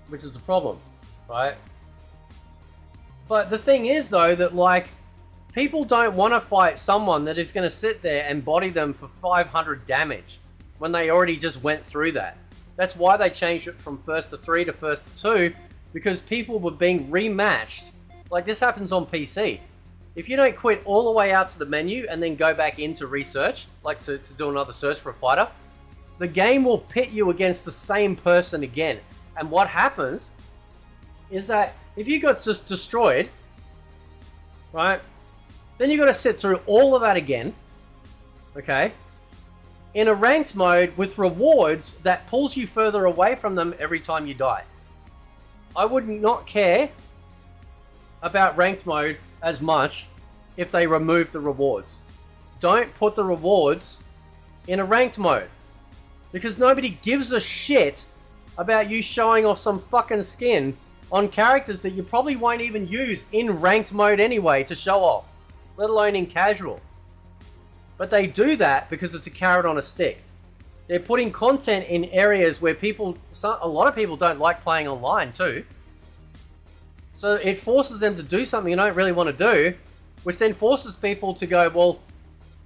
which is the problem, right? But the thing is though, that like, people don't want to fight someone that is going to sit there and body them for 500 damage when they already just went through that. That's why they changed it from first to 3 to first to 2, because people were being rematched. Like this happens on PC. If you don't quit all the way out to the menu and then go back in to research, like to do another search for a fighter, the game will pit you against the same person again. And what happens is that if you got just destroyed, right, then you got to sit through all of that again, okay, in a ranked mode with rewards that pulls you further away from them every time you die. I would not care about ranked mode as much if they remove the rewards. Don't put the rewards in a ranked mode, because nobody gives a shit about you showing off some fucking skin on characters that you probably won't even use in ranked mode anyway to show off, let alone in casual. But they do that because it's a carrot on a stick. They're putting content in areas where a lot of people don't like playing online too. So it forces them to do something you don't really want to do, which then forces people to go, well,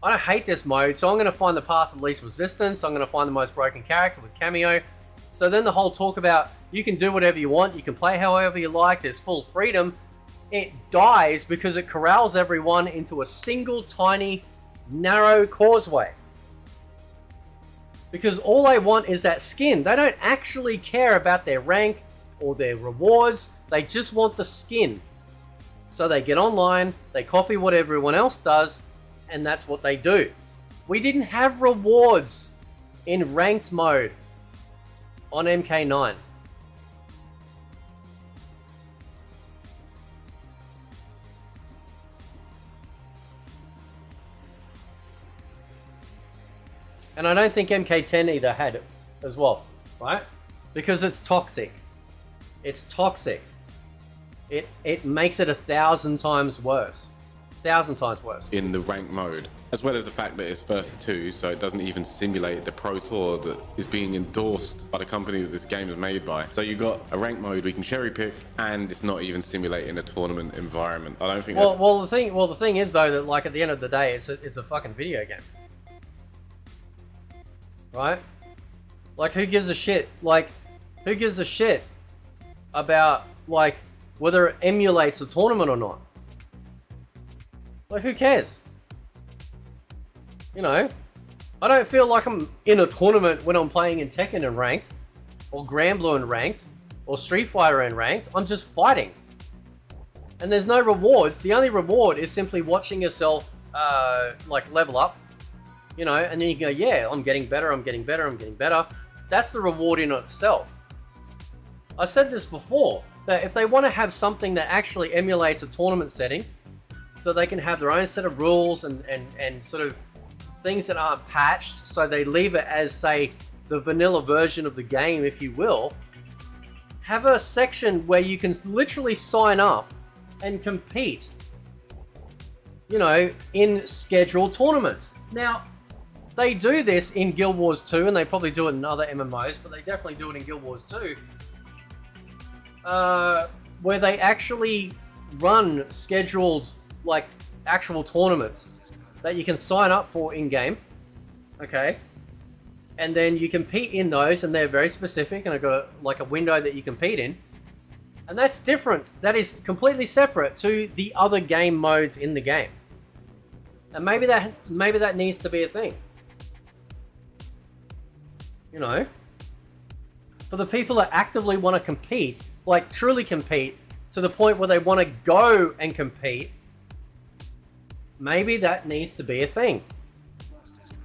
I don't hate this mode, so I'm going to find the path of least resistance. I'm going to find the most broken character with cameo. So then the whole talk about you can do whatever you want, you can play however you like, there's full freedom, it dies because it corrals everyone into a single tiny narrow causeway. Because all they want is that skin. They don't actually care about their rank or their rewards. They just want the skin. So they get online, they copy what everyone else does, and that's what they do. We didn't have rewards in ranked mode on MK9. And I don't think MK10 either had it as well, right? Because it's toxic. It's toxic. It makes it 1,000 times worse. 1,000 times worse. In the rank mode. As well as the fact that it's first to 2, so it doesn't even simulate the Pro Tour that is being endorsed by the company that this game is made by. So you've got a rank mode we can cherry pick, and it's not even simulating a tournament environment. I don't think that's... Well, the thing is though, that like at the end of the day, it's a fucking video game. Right? Like, who gives a shit? Like, who gives a shit about, like, whether it emulates a tournament or not? Like, who cares? You know? I don't feel like I'm in a tournament when I'm playing in Tekken and Ranked, or Granblue and Ranked, or Street Fighter and Ranked. I'm just fighting. And there's no rewards. The only reward is simply watching yourself like level up, you know, and then you go, yeah, I'm getting better, I'm getting better, I'm getting better. That's the reward in itself. I said this before, that if they want to have something that actually emulates a tournament setting, so they can have their own set of rules and sort of things that aren't patched, so they leave it as, say, the vanilla version of the game, if you will, have a section where you can literally sign up and compete, you know, in scheduled tournaments. Now, they do this in Guild Wars 2, and they probably do it in other MMOs, but they definitely do it in Guild Wars 2, where they actually run scheduled, like, actual tournaments that you can sign up for in-game, okay? And then you compete in those, and they're very specific, and I've got like a window that you compete in. And that's different. That is completely separate to the other game modes in the game. And maybe that needs to be a thing. You know? For the people that actively want to compete, like truly compete, to the point where they want to go and compete, maybe that needs to be a thing.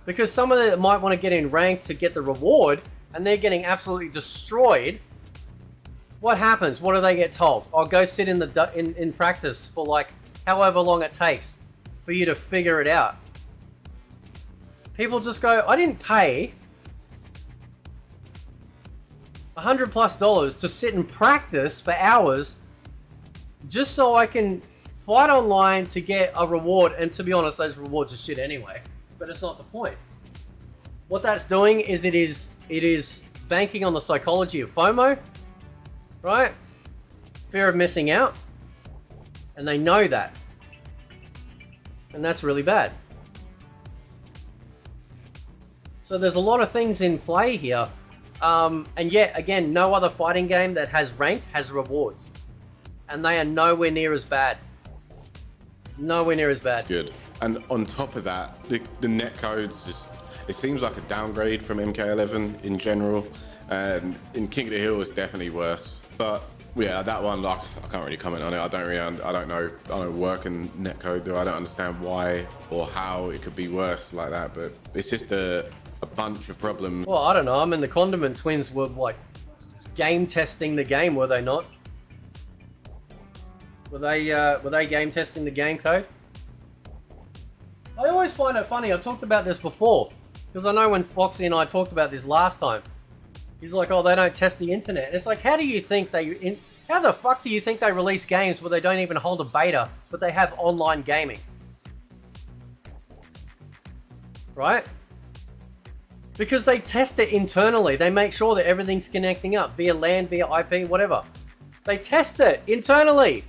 Because some of them might want to get in ranked to get the reward, and they're getting absolutely destroyed. What happens? What do they get told? Oh, go sit in the in practice for like however long it takes for you to figure it out. People just go, I didn't pay $100+ to sit and practice for hours just so I can fight online to get a reward. And to be honest, those rewards are shit anyway. But it's not the point. What that's doing is it is banking on the psychology of FOMO, right? Fear of missing out. And they know that. And that's really bad. So there's a lot of things in play here. And yet, again, no other fighting game that has ranked has rewards. And they are nowhere near as bad. Nowhere near as bad. That's good. And on top of that, the netcodes just, it seems like a downgrade from MK11 in general. And in King of the Hill, it's definitely worse. But yeah, that one, I can't really comment on it. I don't know work in netcode, though. I don't understand why or how it could be worse like that. But it's just a bunch of problems. Well, I don't know. I mean, the Condiment Twins were like game testing the game, were they not? Were they game testing the game code? I always find it funny. I've talked about this before, because I know when Foxy and I talked about this last time, he's like, "Oh, they don't test the internet." It's like, how the fuck do you think they release games where they don't even hold a beta, but they have online gaming? Right? Because they test it internally. They make sure that everything's connecting up via LAN, via IP, whatever. They test it internally.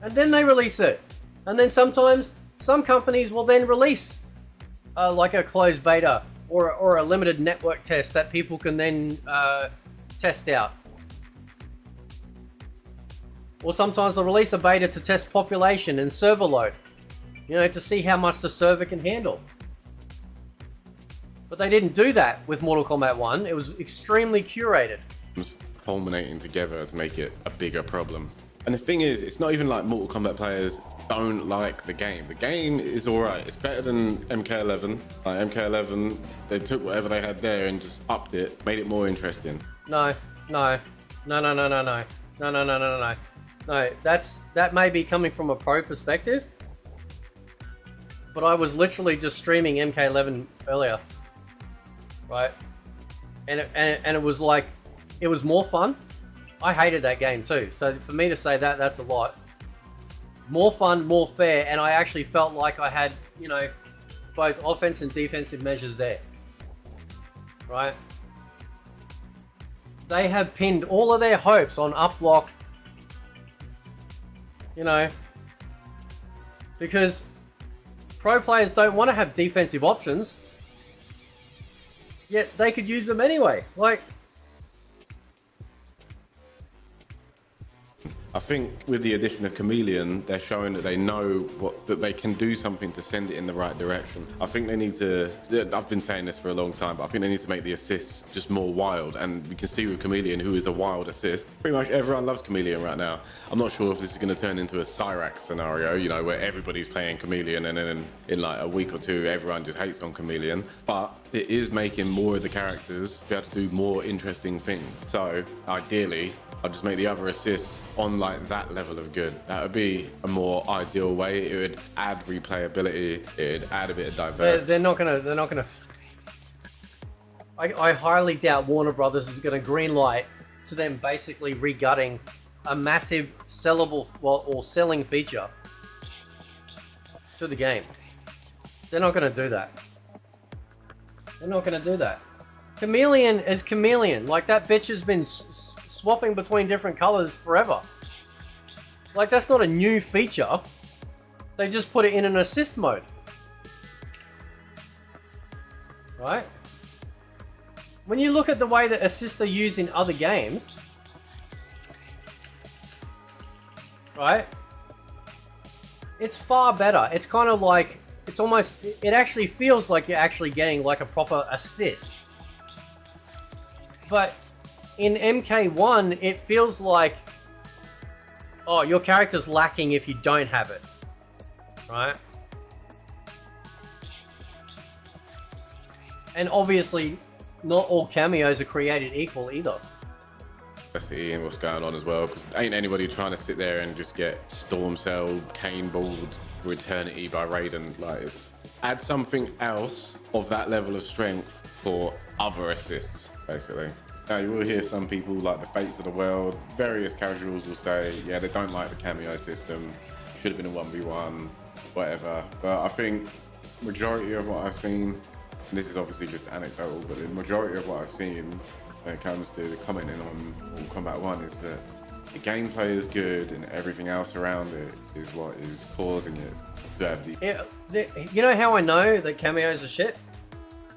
And then they release it. And then sometimes some companies will then release like a closed beta or a limited network test that people can then test out. Or sometimes they'll release a beta to test population and server load, you know, to see how much the server can handle. But they didn't do that with Mortal Kombat 1. It was extremely curated. Culminating together to make it a bigger problem. And the thing is, it's not even like Mortal Kombat players don't like the game. The game is alright. It's better than MK11. Like MK11, they took whatever they had there and just upped it, made it more interesting. No. That may be coming from a pro perspective, but I was literally just streaming MK11 earlier, right? And it was like, it was more fun. I hated that game too. So for me to say that, that's a lot. More fun, more fair, and I actually felt like I had, you know, both offense and defensive measures there. Right? They have pinned all of their hopes on up block, you know, because pro players don't want to have defensive options, yet they could use them anyway. Like, I think with the addition of Chameleon, they're showing that they know that they can do something to send it in the right direction. I think they need to, I've been saying this for a long time, but I think they need to make the assists just more wild. And we can see with Chameleon, who is a wild assist, pretty much everyone loves Chameleon right now. I'm not sure if this is going to turn into a Cyrax scenario, you know, where everybody's playing Chameleon and then in like a week or two, everyone just hates on Chameleon. But it is making more of the characters be able to do more interesting things. So ideally, I'll just make the other assists on like that level of good. That would be a more ideal way. It would add replayability. It would add a bit of diversity. They're not gonna. I highly doubt Warner Brothers is gonna greenlight to them basically regutting a massive sellable or selling feature to the game. They're not gonna do that. They're not gonna do that. Chameleon is Chameleon. Like, that bitch has been swapping between different colors forever. Like, that's not a new feature. They just put it in an assist mode. Right? When you look at the way that assists are used in other games, right? It's far better. It's kind of like, it's almost, it actually feels like you're actually getting like a proper assist. But in MK1, it feels like, oh, your character's lacking if you don't have it, right? And obviously, not all cameos are created equal either. And what's going on as well, because ain't anybody trying to sit there and just get storm cell, cane balled for eternity by Raiden. Like, it's, add something else of that level of strength for other assists, basically. Now, you will hear some people, like the Fates of the World, various casuals will say, yeah, they don't like the cameo system, should have been a 1v1, whatever. But I think majority of what I've seen, and this is obviously just anecdotal, but the majority of what I've seen when it comes to commenting on Kombat 1 is that the gameplay is good and everything else around it is what is causing it to have the... You know how I know that cameos are shit?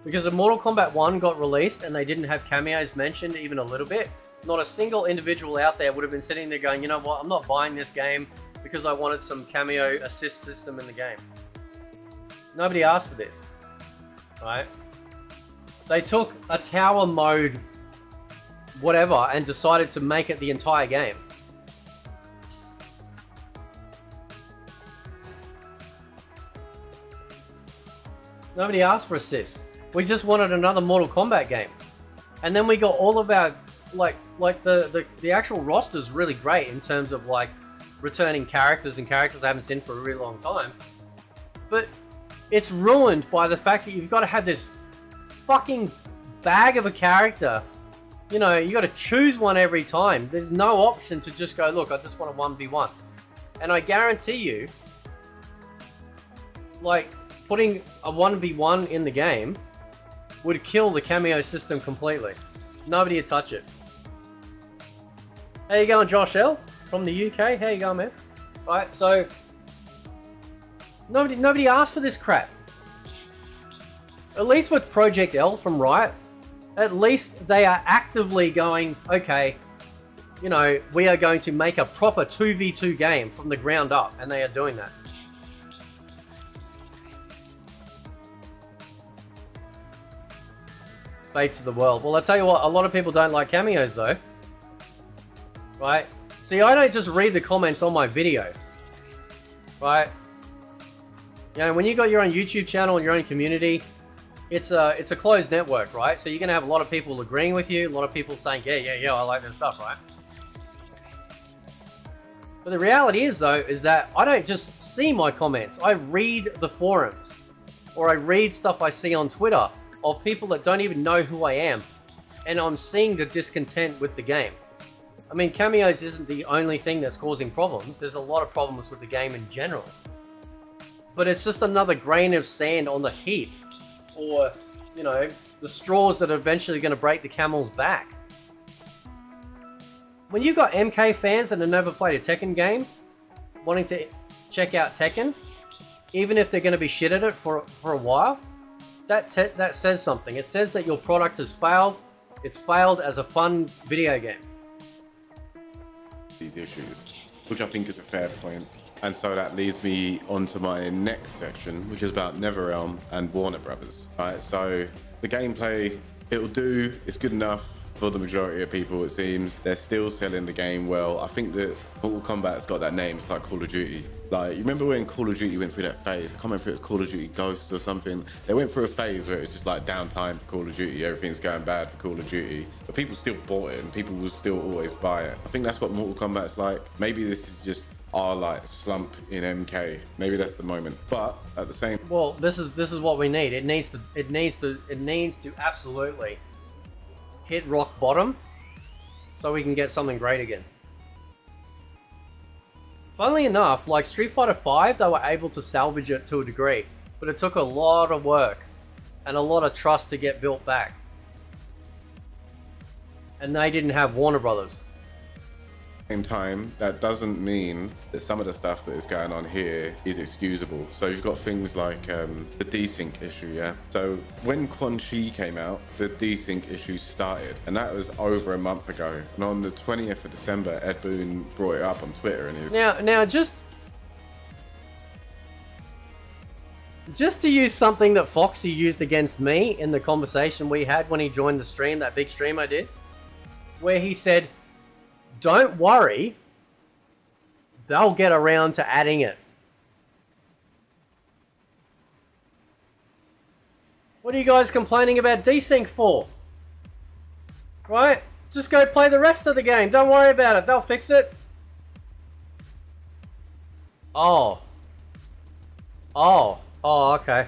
Because if Mortal Kombat 1 got released and they didn't have cameos mentioned even a little bit, not a single individual out there would have been sitting there going, you know what, I'm not buying this game because I wanted some cameo assist system in the game. Nobody asked for this, right? They took a tower mode, whatever, and decided to make it the entire game. Nobody asked for assists. We just wanted another Mortal Kombat game. And then we got all of our, like the actual roster's really great in terms of like returning characters and characters I haven't seen for a really long time. But it's ruined by the fact that you've got to have this fucking bag of a character. You know, you got to choose one every time. There's no option to just go, look, I just want a 1v1. And I guarantee you, like, putting a 1v1 in the game would kill the cameo system completely. Nobody would touch it. How you going, Josh L? From the UK? How you going, man? Right, so nobody asked for this crap. At least with Project L from Riot, at least they are actively going, okay, you know, we are going to make a proper 2v2 game from the ground up, and they are doing that. Fates of the World. Well, I tell you what, a lot of people don't like cameos though. Right? See, I don't just read the comments on my video. Right? You know, when you got your own YouTube channel and your own community, it's a closed network, right? So you're gonna have a lot of people agreeing with you, a lot of people saying, yeah, I like this stuff, right? But the reality is though, is that I don't just see my comments, I read the forums. Or I read stuff I see on Twitter of people that don't even know who I am. And I'm seeing the discontent with the game. I mean, cameos isn't the only thing that's causing problems. There's a lot of problems with the game in general. But it's just another grain of sand on the heap. Or, you know, the straws that are eventually going to break the camel's back. When you got MK fans that have never played a Tekken game, wanting to check out Tekken, even if they're going to be shit at it for a while, that says something. It says that your product has failed. It's failed as a fun video game. These issues. which I think is a fair point. And so that leads me on to my next section, which is about NetherRealm and Warner Brothers. Right, so the gameplay, it'll do, it's good enough for the majority of people, it seems. They're still selling the game well. I think that Mortal Kombat's got that name, it's like Call of Duty. Like, you remember when Call of Duty went through that phase? I can't remember if it was Call of Duty Ghosts or something. They went through a phase where it was just like downtime for Call of Duty, everything's going bad for Call of Duty, but people still bought it and people will still always buy it. I think that's what Mortal Kombat's like. Maybe this is just our like slump in MK. Maybe that's the moment. But at the same, well, this is what we need. It needs to absolutely hit rock bottom so we can get something great again. Funnily enough, like Street Fighter V, they were able to salvage it to a degree, but it took a lot of work and a lot of trust to get built back. And they didn't have Warner Brothers. same time, that doesn't mean that some of the stuff that is going on here is excusable. So you've got things like the desync issue, yeah? So when Quan Chi came out, the desync issue started, and that was over a month ago. And on the 20th of December, Ed Boon brought it up on Twitter, and his now just to use something that Foxy used against me in the conversation we had when he joined the stream, that big stream I did, where he said, "Don't worry, they'll get around to adding it." What are you guys complaining about desync for? Right? Just go play the rest of the game. Don't worry about it. They'll fix it. Oh, okay.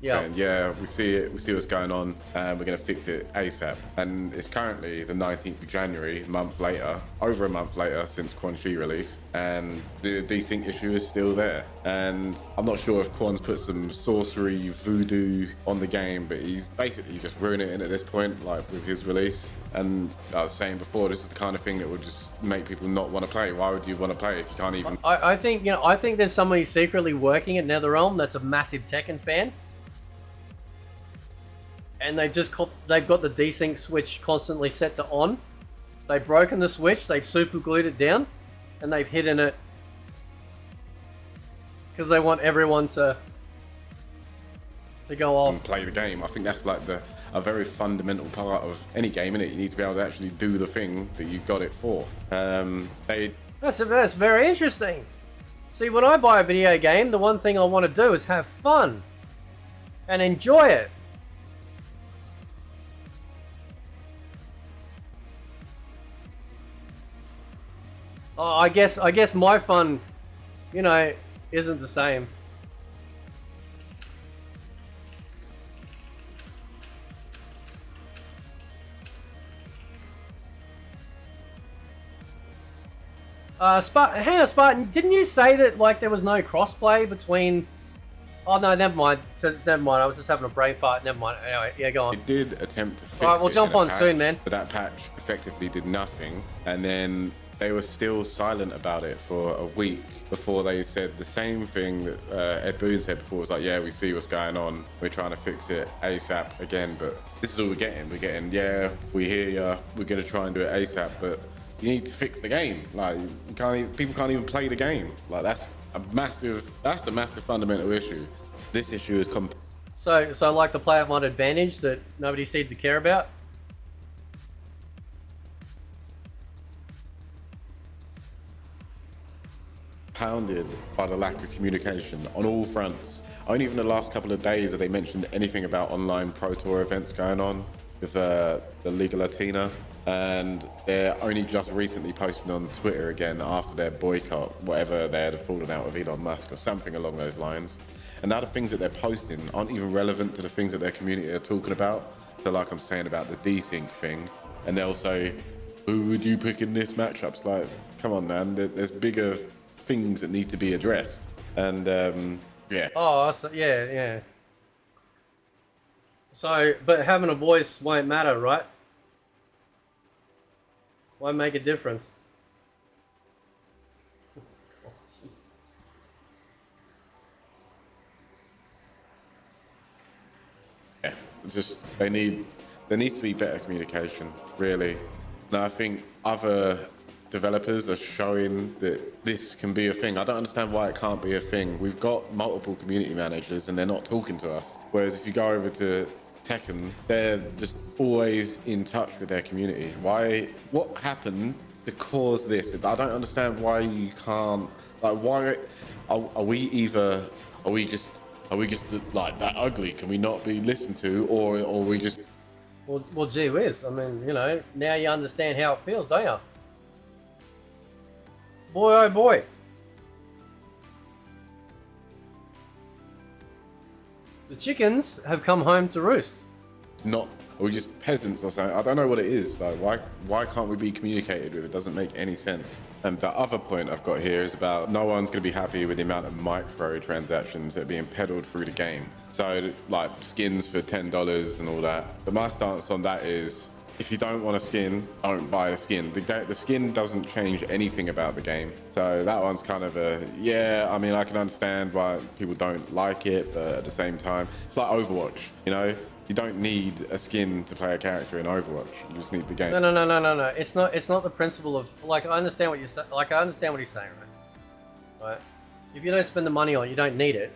Yeah. saying, yeah, we see it, we see what's going on, and we're going to fix it ASAP. And it's currently the 19th of January, a month later, over a month later since Quan Chi released, and the desync issue is still there. And I'm not sure if Quan's put some sorcery voodoo on the game, but he's basically just ruining it at this point, like with his release. And I was saying before, this is the kind of thing that would just make people not want to play. Why would you want to play if you can't even... I think, I think there's somebody secretly working at NetherRealm that's a massive Tekken fan. And they've got the desync switch constantly set to on. They've broken the switch, they've super glued it down, and they've hidden it because they want everyone to go off and play the game. I think that's like a very fundamental part of any game, innit? You need to be able to actually do the thing that you got it for. That's very interesting. See, when I buy a video game, the one thing I want to do is have fun and enjoy it. Oh, I guess my fun, isn't the same. Hang on, Spartan. Didn't you say that like there was no crossplay between? Oh no, never mind. Never mind. I was just having a brain fart. Never mind. Anyway, yeah, go on. It did attempt to fix All right, we'll jump on patch, soon, man. But that patch effectively did nothing, and then they were still silent about it for a week before they said the same thing that Ed Boon said before. It was like, yeah, we see what's going on. We're trying to fix it ASAP again, but this is all we're getting. We're getting, yeah, we hear ya. We're gonna try and do it ASAP, but you need to fix the game. Like, people can't even play the game. Like, that's a massive fundamental issue. This issue is so like the player mod advantage that nobody seemed to care about. Pounded by the lack of communication on all fronts. Only even the last couple of days have they mentioned anything about online Pro Tour events going on with the Liga Latina, and they're only just recently posting on Twitter again after their boycott, whatever they had fallen out with Elon Musk or something along those lines. And now the things that they're posting aren't even relevant to the things that their community are talking about. So like I'm saying about the desync thing, and they'll say, who would you pick in this matchup? It's like, come on, man, there's bigger things that need to be addressed. And yeah. Oh, so, yeah. So, but having a voice won't matter, right? Won't make a difference. Yeah, it's just there needs to be better communication, really. And I think other developers are showing that this can be a thing. I don't understand why it can't be a thing. We've got multiple community managers and they're not talking to us. Whereas if you go over to Tekken, they're just always in touch with their community. What happened to cause this? I don't understand why you can't, like, why are we just like that ugly? Can we not be listened to, or we just... Well, gee whiz. I mean, you know, now you understand how it feels, don't you? Boy, oh boy. The chickens have come home to roost. Not, are we just peasants or something? I don't know what it is. Like, why can't we be communicated with? It doesn't make any sense. And the other point I've got here is about no one's going to be happy with the amount of microtransactions that are being peddled through the game. So, like, skins for $10 and all that. But my stance on that is, if you don't want a skin, don't buy a skin. The skin doesn't change anything about the game. So that one's kind of a, yeah, I mean, I can understand why people don't like it, but at the same time, it's like Overwatch, you know? You don't need a skin to play a character in Overwatch. You just need the game. No. It's not the principle of, like, I understand what you're saying. Like, I understand what he's saying, right? If you don't spend the money on it, you don't need it.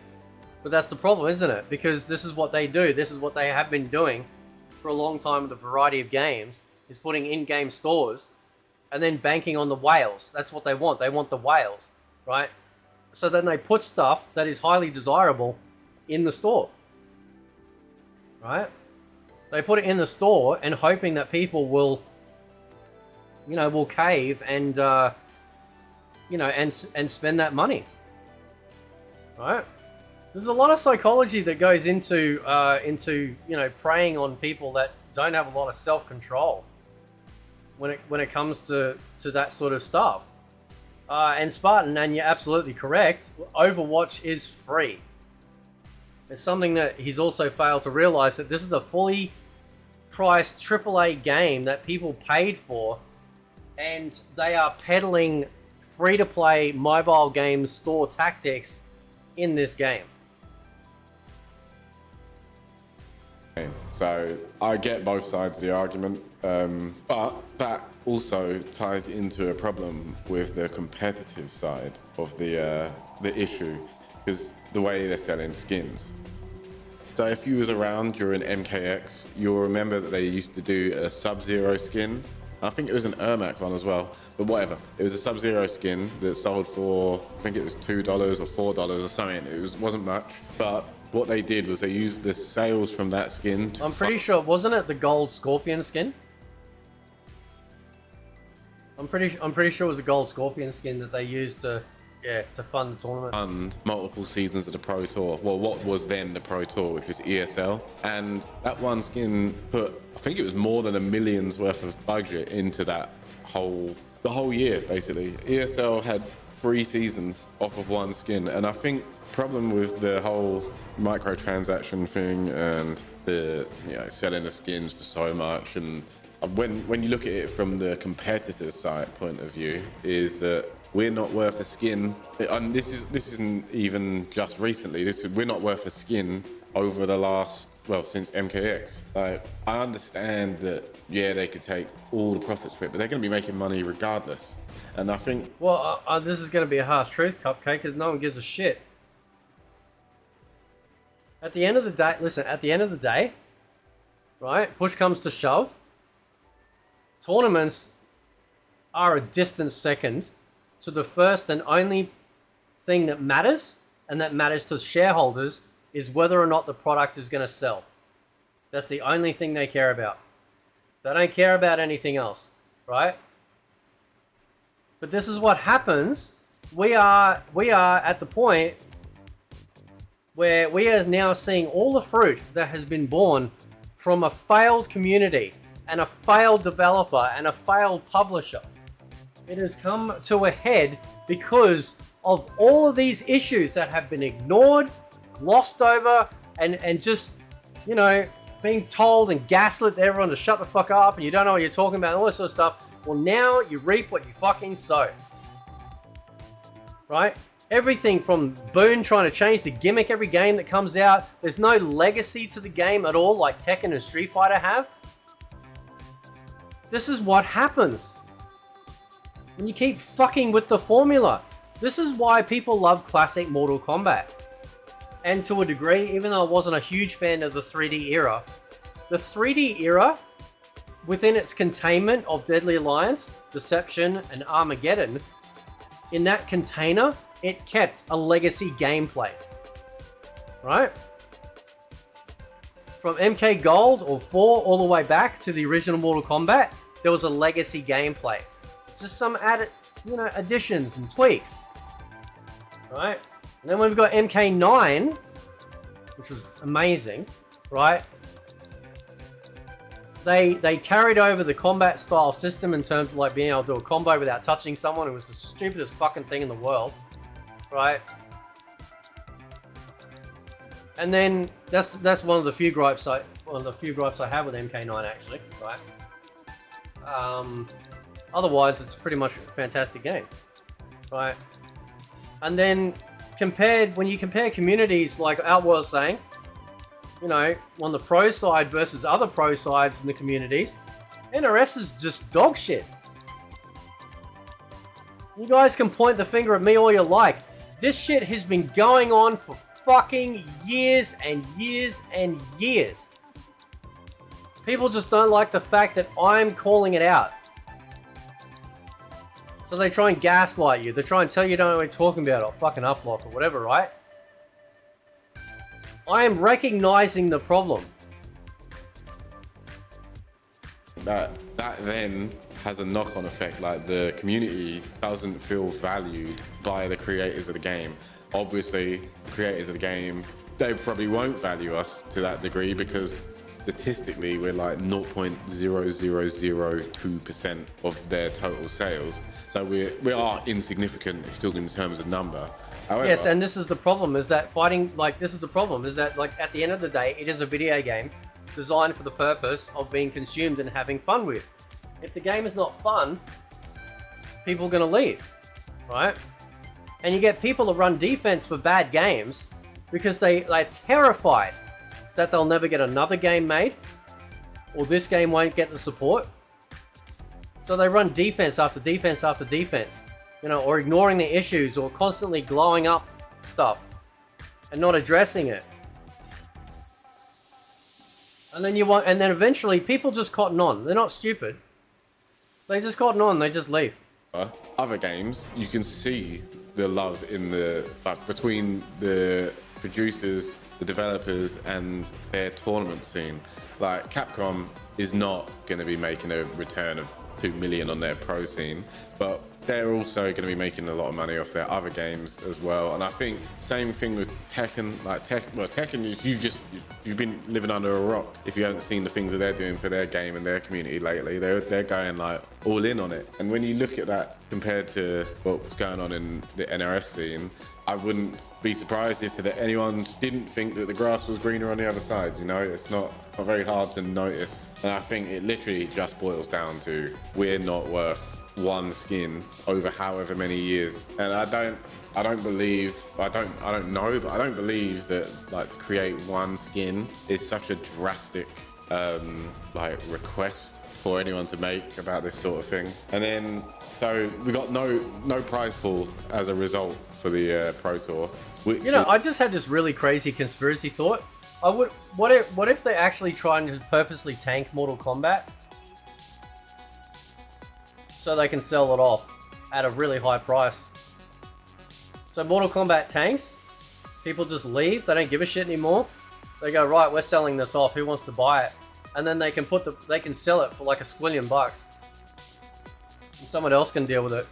But that's the problem, isn't it? Because this is what they do. This is what they have been doing for a long time with a variety of games, is putting in-game stores and then banking on the whales. That's what they want. They want the whales, right? So then they put stuff that is highly desirable in the store, right? They put it in the store and hoping that people will, you know, will cave and, you know, and spend that money, right? There's a lot of psychology that goes into you know, preying on people that don't have a lot of self-control when it comes to that sort of stuff. And Spartan, and you're absolutely correct, Overwatch is free. It's something that he's also failed to realize, that this is a fully priced AAA game that people paid for, and they are peddling free-to-play mobile game store tactics in this game. So I get both sides of the argument, but that also ties into a problem with the competitive side of the issue, because the way they're selling skins. So if you was around during MKX, you'll remember that they used to do a Sub-Zero skin. I think it was an Ermac one as well, but whatever. It was a Sub-Zero skin that sold for, I think it was $2 or $4 or something. It wasn't much, but what they did was they used the sales from that skin to... I'm pretty sure, wasn't it the gold Scorpion skin? I'm pretty sure it was the gold Scorpion skin that they used to fund the tournament. Fund multiple seasons of the Pro Tour. Well, what was then the Pro Tour, which was ESL. And that one skin put, I think it was more than $1 million's worth of budget into that the whole year, basically. ESL had 3 seasons off of one skin. And I think problem with the whole microtransaction thing and the, you know, selling the skins for so much, and when you look at it from the competitor side point of view, is that we're not worth a skin, and this isn't even just recently, we're not worth a skin over the last, well, since MKX. Like, I understand that, yeah, they could take all the profits for it, but they're going to be making money regardless. And I think, well, this is going to be a harsh truth, Cupcake, because no one gives a shit. At the end of the day, listen, at the end of the day, right, push comes to shove, tournaments are a distant second to the first and only thing that matters, and that matters to shareholders, is whether or not the product is going to sell. That's the only thing they care about. They don't care about anything else, right? But this is what happens. We are at the point where we are now seeing all the fruit that has been born from a failed community and a failed developer and a failed publisher. It has come to a head because of all of these issues that have been ignored, glossed over, and just, you know, being told and gaslit to everyone to shut the fuck up and you don't know what you're talking about and all this sort of stuff. Well, now you reap what you fucking sow. Right? Everything from Boone trying to change the gimmick every game that comes out. There's no legacy to the game at all like Tekken and Street Fighter have. This is what happens. When you keep fucking with the formula. This is why people love classic Mortal Kombat. And to a degree, even though I wasn't a huge fan of the 3D era, the 3D era, within its containment of Deadly Alliance, Deception, and Armageddon, in that container, it kept a legacy gameplay. Right? From MK Gold or 4 all the way back to the original Mortal Kombat, there was a legacy gameplay. Just some added, additions and tweaks. Right? And then we've got MK9, which was amazing, right? They carried over the combat style system in terms of like being able to do a combo without touching someone. It was the stupidest fucking thing in the world, right? And then that's one of the few gripes I have with MK9 actually, right? Otherwise, it's pretty much a fantastic game, right? And then when you compare communities, like Outworld was saying, on the pro side versus other pro sides in the communities, NRS is just dog shit. You guys can point the finger at me all you like. This shit has been going on for fucking years and years and years. People just don't like the fact that I'm calling it out. So they try and gaslight you. They try and tell you don't know what you're talking about, or fucking uplock or whatever, right? I am recognizing the problem. That then has a knock-on effect. Like, the community doesn't feel valued by the creators of the game. Obviously, creators of the game, they probably won't value us to that degree because statistically we're like 0.0002% of their total sales. So we are insignificant if you're talking in terms of number. However, yes, and this is the problem, is that at the end of the day, it is a video game designed for the purpose of being consumed and having fun with. If the game is not fun, people are going to leave, right? And you get people that run defense for bad games because they're terrified that they'll never get another game made, or this game won't get the support. So they run defense after defense after defense, or ignoring the issues, or constantly glowing up stuff and not addressing it. And then eventually people just cotton on. They're not stupid. They just cotton on, they just leave. Other games, you can see the love in between the producers, the developers, and their tournament scene. Like, Capcom is not going to be making a return of 2 million on their pro scene, but they're also going to be making a lot of money off their other games as well. And I think same thing with Tekken. Tekken is you've been living under a rock if you haven't seen the things that they're doing for their game and their community lately. They're going like all in on it. And when you look at that compared to what's going on in the NRS scene, I wouldn't be surprised if anyone didn't think that the grass was greener on the other side. It's not very hard to notice. And I think it literally just boils down to we're not worth one skin over however many years. And I don't believe that to create one skin is such a drastic request for anyone to make about this sort of thing. And then so we got no prize pool as a result for the Pro Tour. I just had this really crazy conspiracy thought. What if they actually trying to purposely tank Mortal Kombat so they can sell it off at a really high price? So Mortal Kombat tanks, people just leave, they don't give a shit anymore. They go, right, we're selling this off, who wants to buy it? And then they can sell it for like $1 squillion. And someone else can deal with it.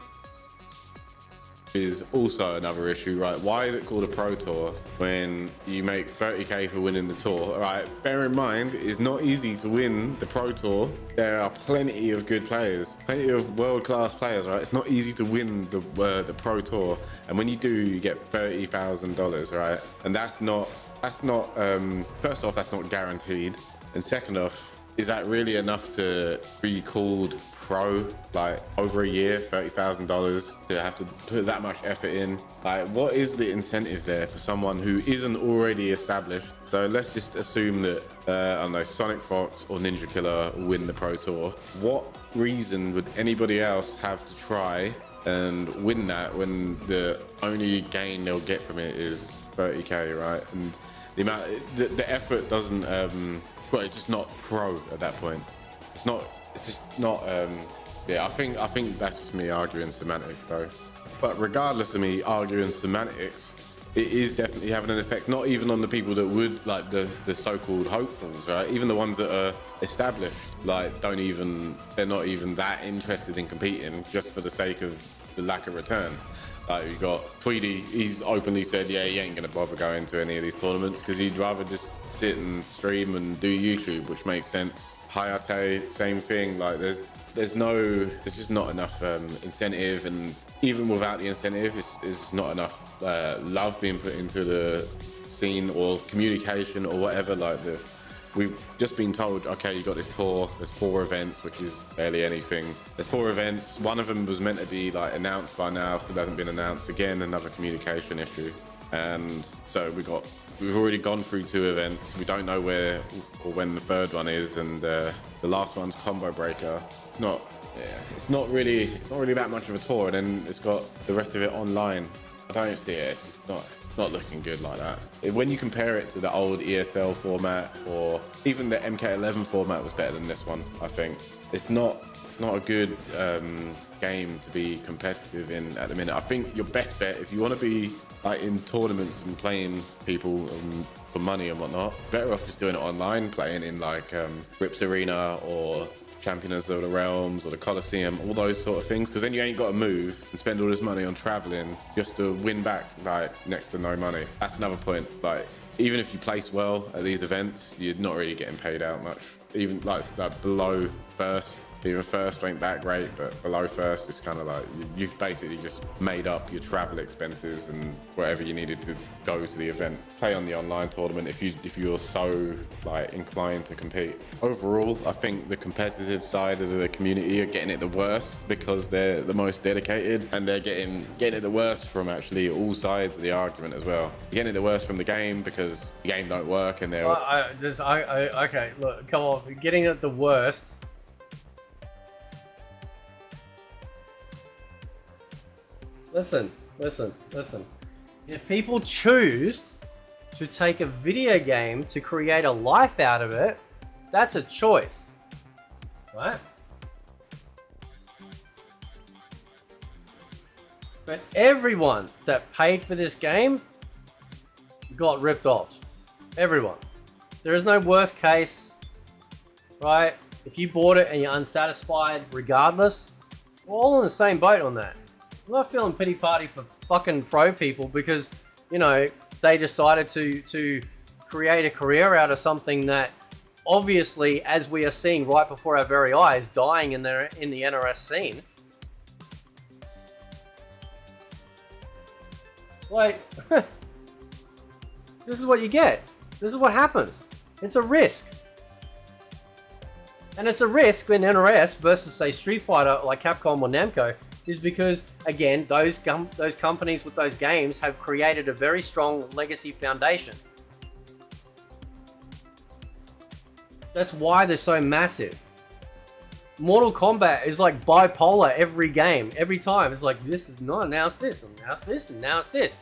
Is also another issue, right? Why is it called a Pro Tour when you make 30k for winning the tour? Right, bear in mind, it's not easy to win the Pro Tour. There are plenty of good players, plenty of world-class players, right? It's not easy to win the Pro Tour, and when you do, you get $30,000, right? And that's not first off, that's not guaranteed, and second off, is that really enough to be called pro? Like over a year, $30,000 to have to put that much effort in. Like, what is the incentive there for someone who isn't already established? So let's just assume that I don't know, Sonic Fox or Ninja Killer win the Pro Tour. What reason would anybody else have to try and win that when the only gain they'll get from it is 30k, right? And the amount, the effort doesn't, well, it's just not pro at that point. It's just not, yeah, I think that's just me arguing semantics though. But regardless of me arguing semantics, it is definitely having an effect, not even on the people that would, like the so-called hopefuls, right? Even the ones that are established, like they're not even that interested in competing just for the sake of the lack of return. Like we got Tweedy, he's openly said, yeah, he ain't gonna bother going to any of these tournaments because he'd rather just sit and stream and do YouTube, which makes sense. Hayate, same thing. Like there's just not enough incentive, and even without the incentive, it's not enough love being put into the scene or communication or whatever. Like we've just been told, okay, you got this tour, there's 4 events, which is barely anything. There's 4 events, one of them was meant to be like announced by now, so it hasn't been announced. Again, another communication issue. And so we've already gone through 2 events. We don't know where or when the 3rd one is, and the last one's Combo Breaker. It's not really that much of a tour, and then it's got the rest of it online. I don't see it. It's just not looking good like that. When you compare it to the old ESL format, or even the MK11 format was better than this one, I think. It's not a good game to be competitive in at the minute. I think your best bet, if you want to be like in tournaments and playing people for money and whatnot, better off just doing it online, playing in like Rips Arena or Champions of the Realms or the Coliseum, all those sort of things, because then you ain't got to move and spend all this money on traveling just to win back like next to no money. That's another point. Like even if you place well at these events, you're not really getting paid out much. Even like below first, even first ain't that great, but below first, it's kind of like you've basically just made up your travel expenses and whatever you needed to go to the event. Play on the online tournament if you're so like inclined to compete. Overall, I think the competitive side of the community are getting it the worst because they're the most dedicated, and they're getting it the worst from actually all sides of the argument as well. You're getting it the worst from the game because the game don't work, and they're okay, look, come on, getting it the worst. Listen. If people choose to take a video game to create a life out of it, that's a choice, right? But everyone that paid for this game got ripped off. Everyone. There is no worst case, right? If you bought it and you're unsatisfied regardless, we're all in the same boat on that. I'm not feeling pity party for fucking pro people because, you know, they decided to create a career out of something that obviously, as we are seeing right before our very eyes, dying in the NRS scene. Like, this is what you get. This is what happens. It's a risk. And it's a risk in NRS versus, say, Street Fighter like Capcom or Namco, is because, again, those companies with those games have created a very strong legacy foundation. That's why they're so massive. Mortal Kombat is like bipolar every game, every time. It's like, this is not, now it's this, and now it's this, and now it's this.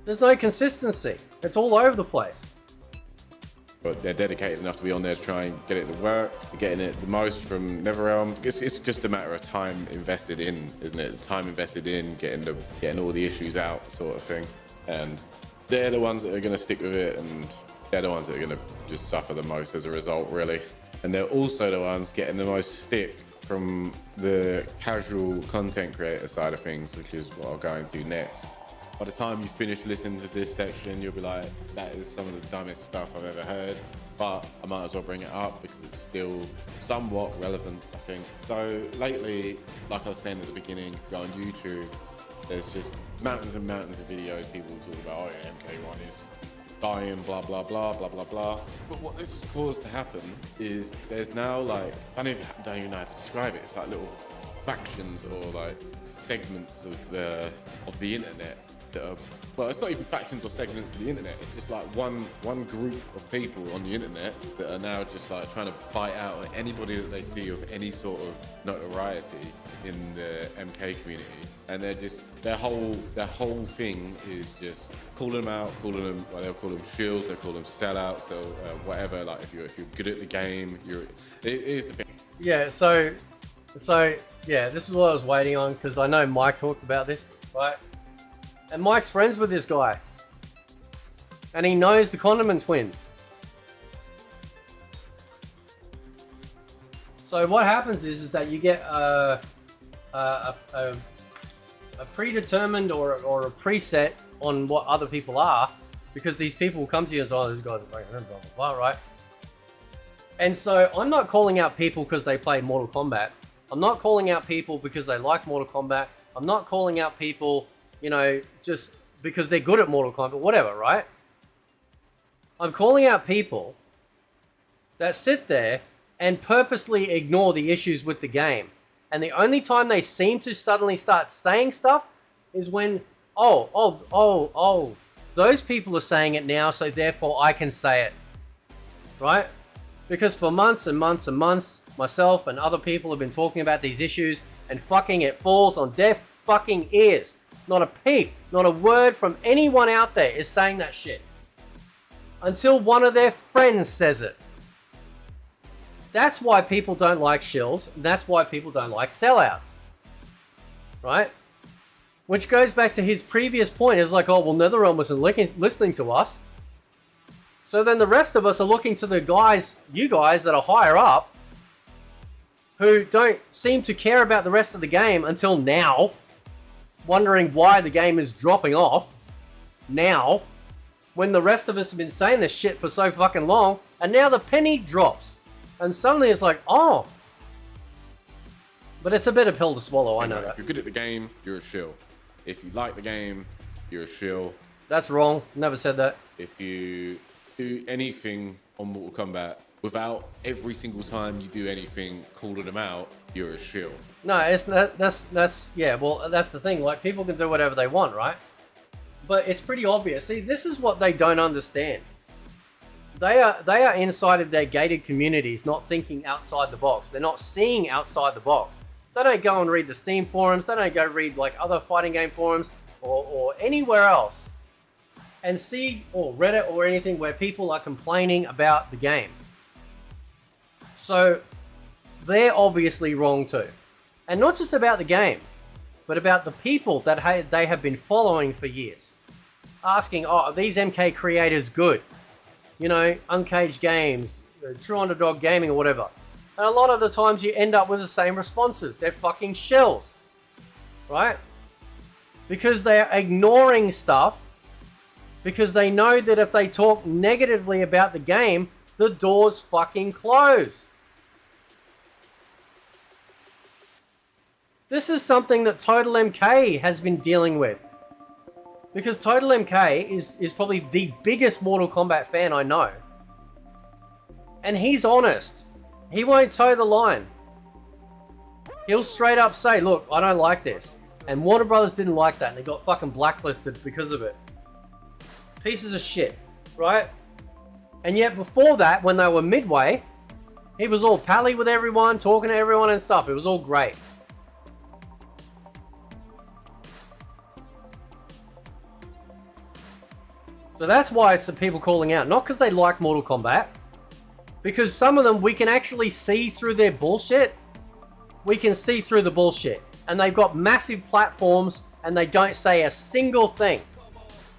There's no consistency. It's all over the place. But they're dedicated enough to be on there to try and get it to work. They're getting it the most from NetherRealm. It's just a matter of time invested in, isn't it? Time invested in getting all the issues out, sort of thing. And they're the ones that are going to stick with it, and they're the ones that are going to just suffer the most as a result, really. And they're also the ones getting the most stick from the casual content creator side of things, which is what I'll go into next. By the time you finish listening to this section, you'll be like, that is some of the dumbest stuff I've ever heard. But I might as well bring it up because it's still somewhat relevant, I think. So lately, like I was saying at the beginning, if you go on YouTube, there's just mountains and mountains of videos people talk about, oh yeah, MK1 is dying, blah, blah, blah, blah, blah, blah. But what this has caused to happen is there's now like, I don't even know how to describe it. It's like little factions or like segments of the internet that are, well, it's not even factions or segments of the internet. It's just like one group of people on the internet that are now just like trying to bite out at anybody that they see of any sort of notoriety in the MK community. And they're just, their whole thing is just calling them out, well, they'll call them shills, they'll call them sellouts, or whatever. Like if you're good at the game, it is the thing. Yeah, so yeah, this is what I was waiting on, because I know Mike talked about this, right? And Mike's friends with this guy. And he knows the Condiment Twins. So what happens is that you get a predetermined or a preset on what other people are, because these people will come to you and say, oh, this guy's a blah, blah, blah, right? And so I'm not calling out people because they play Mortal Kombat. I'm not calling out people because they like Mortal Kombat. I'm not calling out people, you know, just because they're good at Mortal Kombat, whatever, right? I'm calling out people that sit there and purposely ignore the issues with the game. And the only time they seem to suddenly start saying stuff is when, those people are saying it now, so therefore I can say it, right? Because for months and months and months, myself and other people have been talking about these issues, and fucking it falls on deaf fucking ears. Not a peep, not a word from anyone out there is saying that shit. Until one of their friends says it. That's why people don't like shills. That's why people don't like sellouts. Right? Which goes back to his previous point. It's like, oh, well, NetherRealm wasn't listening to us. So then the rest of us are looking to the guys, you guys that are higher up, who don't seem to care about the rest of the game until now, wondering why the game is dropping off now, when the rest of us have been saying this shit for so fucking long, and now the penny drops. And suddenly it's like, oh. But it's a bitter pill to swallow, I know that. If you're good at the game, you're a shill. If you like the game, you're a shill. That's wrong. Never said that. If you do anything on Mortal Kombat without every single time you do anything calling them out, you're a shill. No, it's not, that's yeah, well, that's the thing. Like, people can do whatever they want, right? But it's pretty obvious. See, this is what they don't understand. They are inside of their gated communities, not thinking outside the box. They're not seeing outside the box. They don't go and read the Steam forums. They don't go read like other fighting game forums or anywhere else and see, or Reddit or anything where people are complaining about the game. So they're obviously wrong too. And not just about the game, but about the people that they have been following for years. Asking, oh, are these MK creators good? You know, Uncaged Games, True Underdog Gaming or whatever. And a lot of the times you end up with the same responses. They're fucking shells. Right? Because they are ignoring stuff. Because they know that if they talk negatively about the game, the doors fucking close. This is something that Total MK has been dealing with. Because Total MK is probably the biggest Mortal Kombat fan I know. And he's honest. He won't toe the line. He'll straight up say, look, I don't like this. And Warner Brothers didn't like that and they got fucking blacklisted because of it. Pieces of shit, right? And yet before that, when they were midway, he was all pally with everyone, talking to everyone and stuff. It was all great. So that's why it's the people calling out. Not because they like Mortal Kombat. Because some of them, we can actually see through their bullshit. We can see through the bullshit. And they've got massive platforms and they don't say a single thing.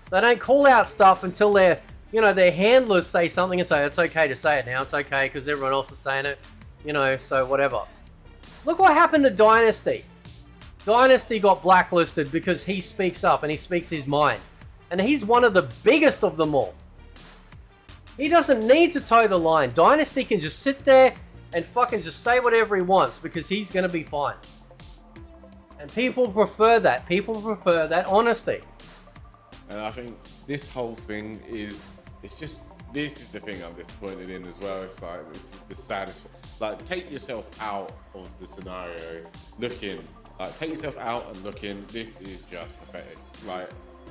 They don't call out stuff until their handlers say something and say, it's okay to say it now. It's okay because everyone else is saying it. You know, so whatever. Look what happened to Dynasty. Dynasty got blacklisted because he speaks up and he speaks his mind. And he's one of the biggest of them all. He doesn't need to toe the line. Dynasty can just sit there and fucking just say whatever he wants because he's going to be fine. And people prefer that. People prefer that honesty. And I think this whole thing is it's just, this is the thing I'm disappointed in as well. It's like, this is the saddest. Like, take yourself out of the scenario, take yourself out and looking. This is just pathetic. Like,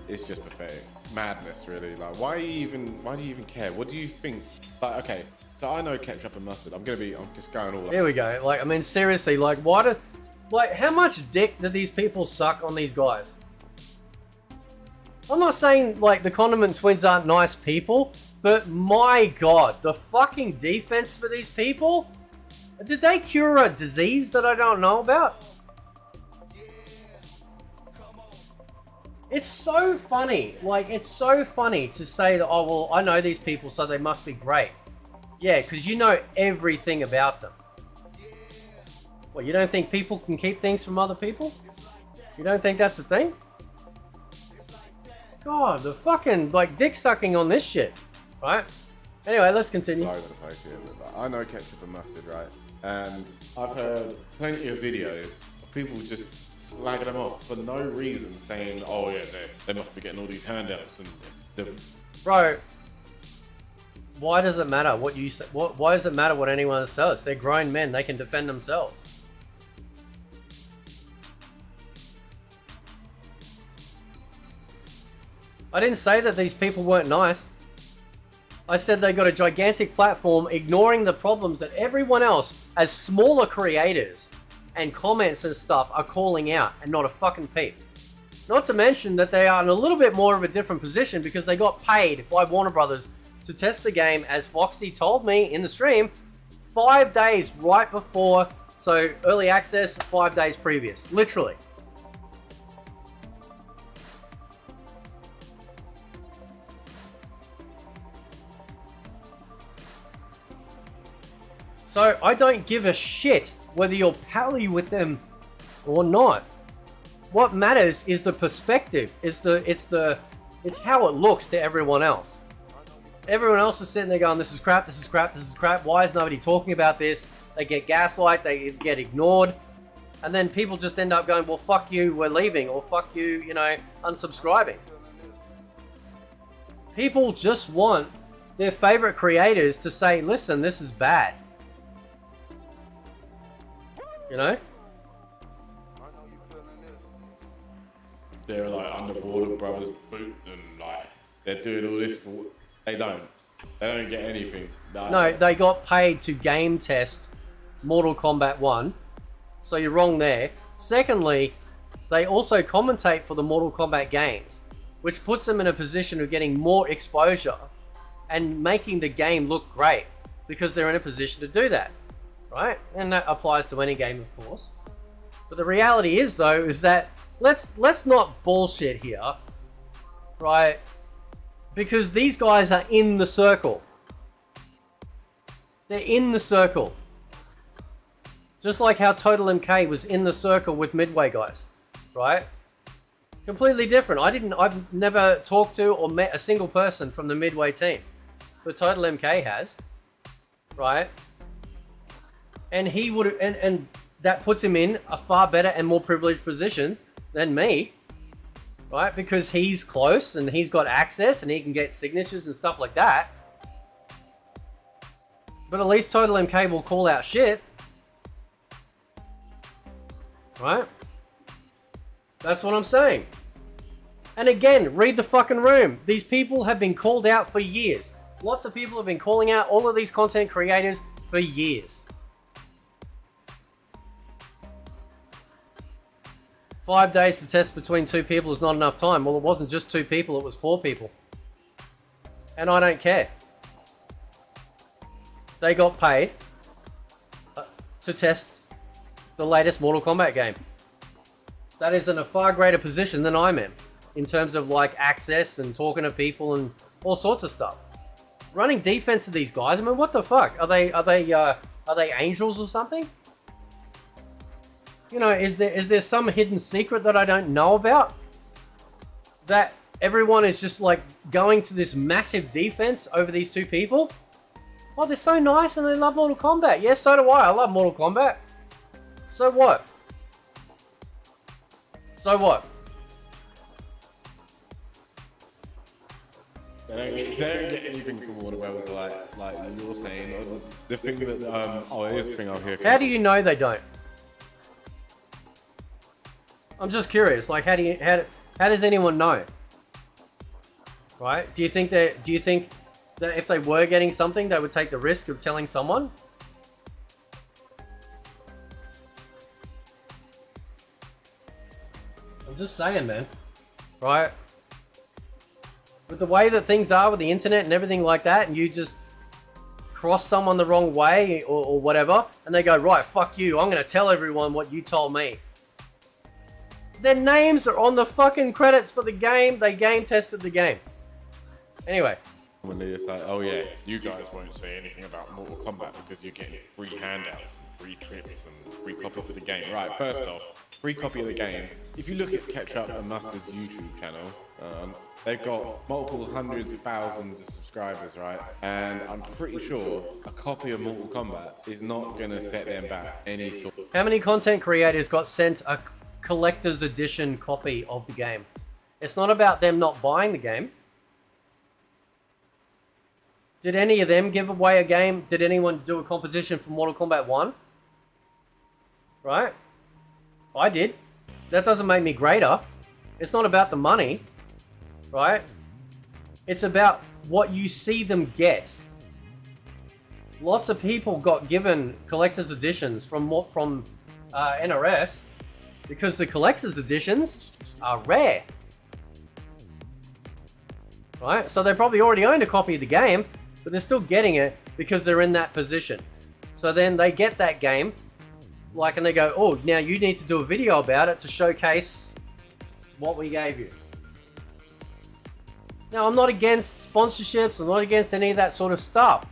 it's just pathetic. Madness, really. Like, why do you even care? What do you think? Like, okay, so I know ketchup and mustard. I'm just going all. Here we go. Like, I mean, seriously, like, how much dick do these people suck on these guys? I'm not saying, like, the Condiment Twins aren't nice people, but my God, the fucking defense for these people? Did they cure a disease that I don't know about? It's so funny. Like, it's so funny to say that, oh, well, I know these people, so they must be great. Yeah, because you know everything about them. Well, you don't think people can keep things from other people? You don't think that's a thing? God, the fucking, like, dick sucking on this shit, right? Anyway, let's continue. I know ketchup and mustard, right? And I've heard plenty of videos of people just slagging them off for no reason, saying, oh yeah, they must be getting all these handouts and Bro, why does it matter what you say? Why does it matter what anyone says? They're grown men, they can defend themselves. I didn't say that these people weren't nice. I said they got a gigantic platform ignoring the problems that everyone else, as smaller creators and comments and stuff, are calling out, and not a fucking peep. Not to mention that they are in a little bit more of a different position because they got paid by Warner Brothers to test the game, as Foxy told me in the stream, 5 days right before, so early access, 5 days previous, literally. So I don't give a shit whether you're pally with them or not. What matters is the perspective. It's how it looks to everyone else. Everyone else is sitting there going, this is crap, this is crap, this is crap. Why is nobody talking about this? They get gaslight, they get ignored. And then people just end up going, well, fuck you, we're leaving. Or fuck you, you know, unsubscribing. People just want their favorite creators to say, listen, this is bad. You know? They're like underwater brothers boot and like they're doing all this for. They don't get anything. No, they got paid to game test Mortal Kombat 1. So you're wrong there. Secondly, they also commentate for the Mortal Kombat games, which puts them in a position of getting more exposure and making the game look great because they're in a position to do that. Right? And that applies to any game, of course. But the reality is, though, is that let's not bullshit here, right? Because these guys are in the circle. They're in the circle. Just like how Total MK was in the circle with Midway guys, right? Completely different. I've never talked to or met a single person from the Midway team, but Total MK has, right? And he would, and that puts him in a far better and more privileged position than me, right? Because he's close and he's got access and he can get signatures and stuff like that. But at least Total MK will call out shit, right? That's what I'm saying. And again, read the fucking room. These people have been called out for years. Lots of people have been calling out all of these content creators for years. 5 days to test between 2 people is not enough time. Well, it wasn't just 2 people, it was 4 people. And I don't care. They got paid to test the latest Mortal Kombat game. That is in a far greater position than I'm in terms of like access and talking to people and all sorts of stuff. Running defense to these guys, I mean, what the fuck? Are they angels or something? You know, is there some hidden secret that I don't know about? That everyone is just like going to this massive defense over these 2 people? Oh, they're so nice and they love Mortal Kombat. Yes, so do I. I love Mortal Kombat. So what? So what? They don't get anything from Warner Bros. Like you're saying. Or the thing that here's the thing I'll hear. How do you know they don't? I'm just curious. Like, how does anyone know? Right? Do you think that if they were getting something, they would take the risk of telling someone? I'm just saying, man. Right? With the way that things are with the internet and everything like that, and you just cross someone the wrong way or whatever, and they go, right, fuck you, I'm going to tell everyone what you told me. Their names are on the fucking credits for the game. They game tested the game. Anyway. When they're just like, oh yeah, you guys won't say anything about Mortal Kombat because you're getting free handouts and free trips and free copies of the game. Right, first off, free copy of the game. If you look at Ketchup and Mustard's YouTube channel, they've got multiple hundreds of thousands of subscribers, right? And I'm pretty sure a copy of Mortal Kombat is not going to set them back any sort. How many content creators got sent a collector's edition copy of the game? It's not about them not buying the game. Did any of them give away a game? Did anyone do a competition for Mortal Kombat 1? Right? I did. That doesn't make me greater. It's not about the money. Right? It's about what you see them get. Lots of people got given collector's editions from NRS because the collector's editions are rare. Right? So they probably already owned a copy of the game, but they're still getting it because they're in that position. So then they get that game, and they go, oh, now you need to do a video about it to showcase what we gave you. Now, I'm not against sponsorships, I'm not against any of that sort of stuff.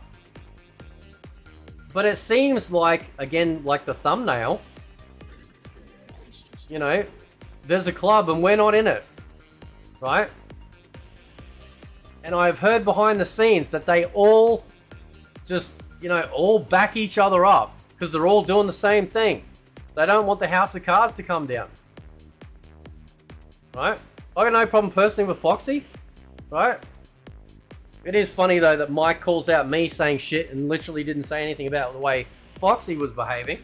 But it seems like, again, like the thumbnail, you know, there's a club and we're not in it, right? And I've heard behind the scenes that they all just, you know, all back each other up because they're all doing the same thing. They don't want the House of Cards to come down. Right? I got no problem personally with Foxy. Right? It is funny though that Mike calls out me saying shit and literally didn't say anything about the way Foxy was behaving.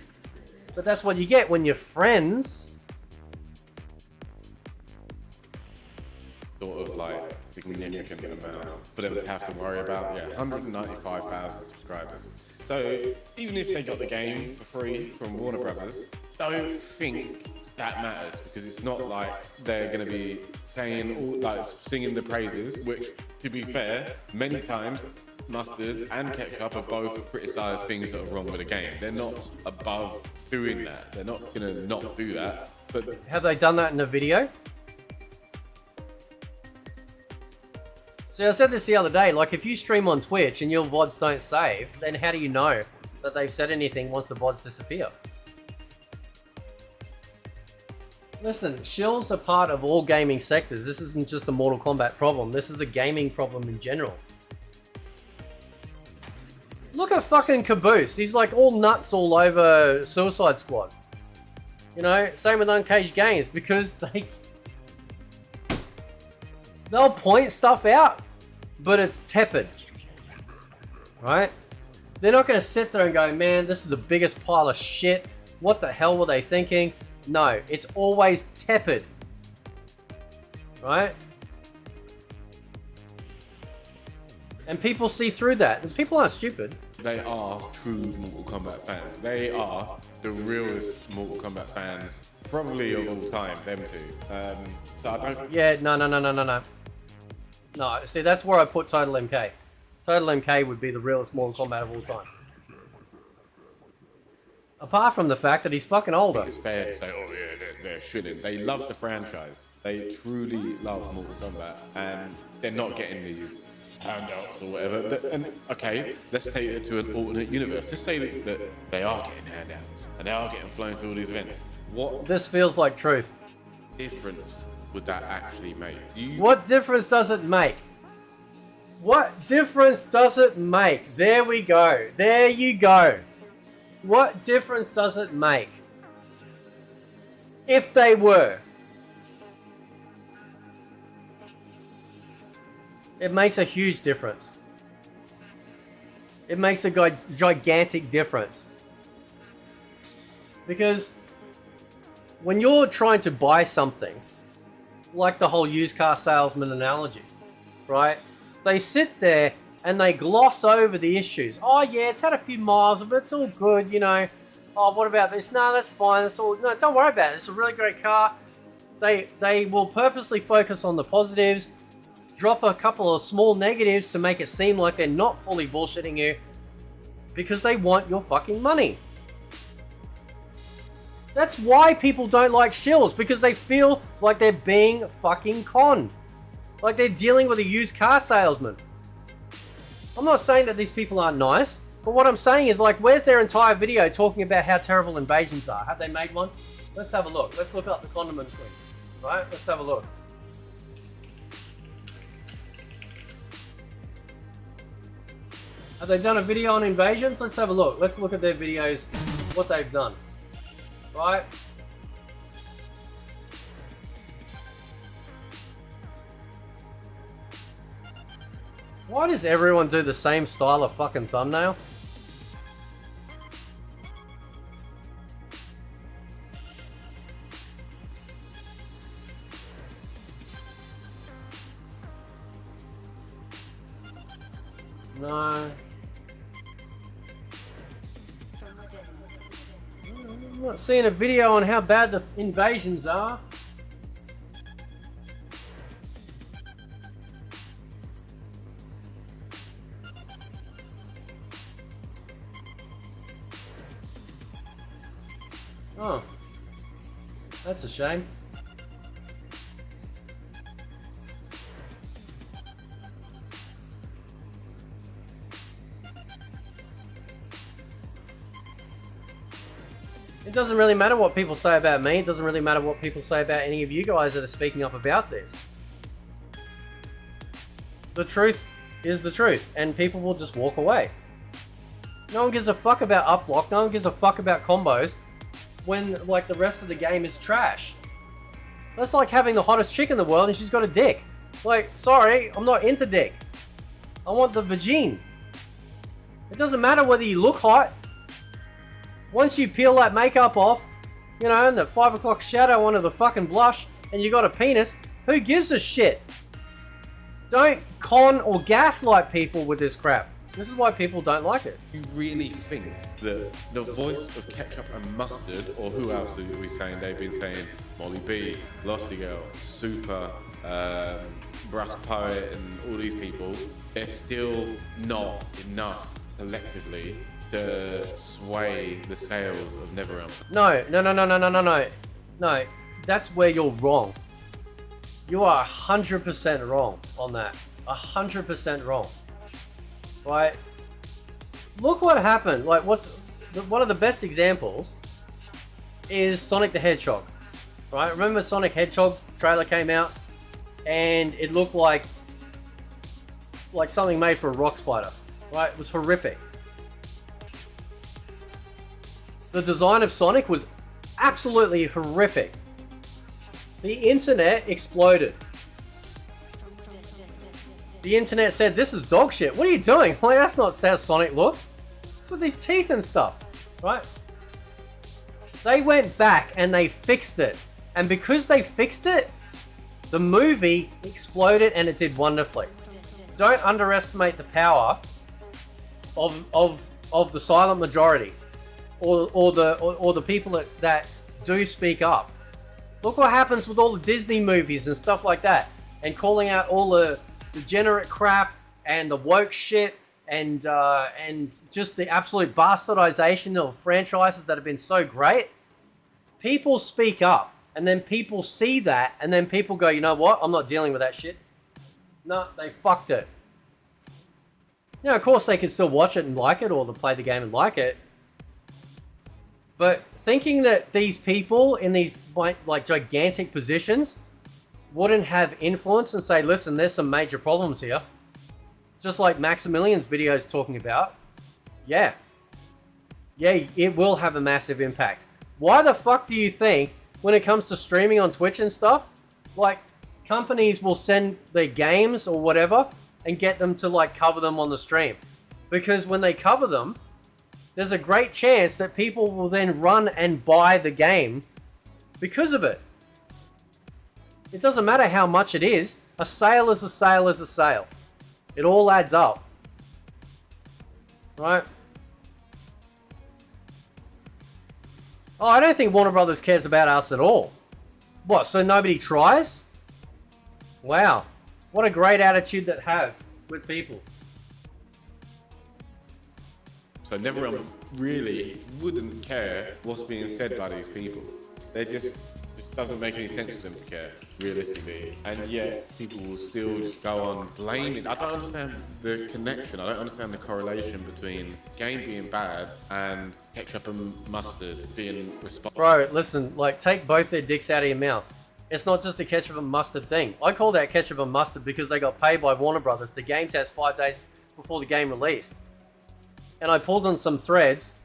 But that's what you get when you're friends. Sort of like significant amount for them to have to worry about. Yeah, 195,000 subscribers. So even if they got the game for free from Warner Brothers, don't think that matters because it's not like they're going to be saying singing the praises. Which, to be fair, many times Mustard and Ketchup have both criticised things that are wrong with the game. They're not above doing that. They're not going to not do that. But have they done that in a video? See, I said this the other day, like if you stream on Twitch and your VODs don't save, then how do you know that they've said anything once the VODs disappear? Listen, shills are part of all gaming sectors. This isn't just a Mortal Kombat problem. This is a gaming problem in general. Look at fucking Caboose. He's like all nuts all over Suicide Squad. You know, same with Uncaged Games because they'll point stuff out, but it's tepid, right? They're not going to sit there and go, man, this is the biggest pile of shit. What the hell were they thinking? No, it's always tepid, right? And people see through that. And people aren't stupid. They are true Mortal Kombat fans. They are the realest Mortal Kombat fans, probably of all time, them two. So I don't... Yeah, no. No, see, that's where I put Total MK. Total MK would be the realest Mortal Kombat of all time. Apart from the fact that he's fucking older. It's fair to say, oh yeah, they're shitting. They love the franchise. They truly love Mortal Kombat. And they're not getting these handouts or whatever. And okay, let's take it to an alternate universe. Let's say that they are getting handouts. And they are getting flown to all these events. What this feels like truth. Difference would that actually make? What difference does it make? What difference does it make? There we go. There you go. What difference does it make? If they were. It makes a huge difference. It makes a gigantic difference. Because when you're trying to buy something, like the whole used car salesman analogy, right? They sit there and they gloss over the issues. Oh yeah, it's had a few miles, but it's all good, you know. Oh, what about this? No, that's fine. That's all. No, don't worry about it. It's a really great car. They will purposely focus on the positives, drop a couple of small negatives to make it seem like they're not fully bullshitting you, because they want your fucking money. That's why people don't like shills, because they feel like they're being fucking conned. Like they're dealing with a used car salesman. I'm not saying that these people aren't nice, but what I'm saying is, like, where's their entire video talking about how terrible invasions are? Have they made one? Let's have a look. Let's look up the Condiment Twins. Right? Let's have a look. Have they done a video on invasions? Let's have a look. Let's look at their videos, what they've done. Right? Why does everyone do the same style of fucking thumbnail? No. I'm not seeing a video on how bad the invasions are. Oh. That's a shame. It doesn't really matter what people say about me. It doesn't really matter what people say about any of you guys that are speaking up about this. The truth is the truth, and people will just walk away. No one gives a fuck about uplock. No one gives a fuck about combos when, like, the rest of the game is trash. That's like having the hottest chick in the world and she's got a dick. Like, sorry, I'm not into dick. I want the vagine. It doesn't matter whether you look hot. Once you peel that makeup off, you know, and the 5 o'clock shadow onto the fucking blush, and you got a penis, who gives a shit? Don't con or gaslight people with this crap. This is why people don't like it. You really think that the voice of Ketchup and Mustard, or who else are we saying? They've been saying Molly B, Losty Girl, Super, Brass Poet, and all these people, they're still not enough collectively to sway the sales of NetherRealm. No, that's where you're wrong. You are 100% wrong on that. 100% wrong. Right? Look what happened. Like, one of the best examples is Sonic the Hedgehog. Right? Remember Sonic Hedgehog trailer came out and it looked like something made for a rock spider. Right? It was horrific. The design of Sonic was absolutely horrific. The internet exploded. The internet said, this is dog shit. What are you doing? Like, that's not how Sonic looks. It's with these teeth and stuff, right? They went back and they fixed it. And because they fixed it, the movie exploded and it did wonderfully. Don't underestimate the power of the silent majority. Or the people that do speak up. Look what happens with all the Disney movies and stuff like that, and calling out all the degenerate crap and the woke shit and just the absolute bastardization of franchises that have been so great. People speak up, and then people see that, and then people go, you know what? I'm not dealing with that shit. No, they fucked it. Now, of course, they can still watch it and like it, or they'll play the game and like it. But thinking that these people in these like gigantic positions wouldn't have influence and say, listen, there's some major problems here. Just like Maximilian's video is talking about. Yeah, it will have a massive impact. Why the fuck do you think when it comes to streaming on Twitch and stuff, like companies will send their games or whatever and get them to like cover them on the stream. Because when they cover them, there's a great chance that people will then run and buy the game because of it. It doesn't matter how much it is. A sale is a sale is a sale. It all adds up. Right? Oh, I don't think Warner Brothers cares about us at all. What, so nobody tries? Wow. What a great attitude that have with people. So everyone really wouldn't care what's being said by these people. They just doesn't make any sense for them to care, realistically. And yet, people will still just go on blaming. I don't understand the connection. I don't understand the correlation between game being bad and ketchup and mustard being responsible. Bro, listen, like, take both their dicks out of your mouth. It's not just a ketchup and mustard thing. I call that ketchup and mustard because they got paid by Warner Brothers to game test 5 days before the game released. And I pulled on some threads,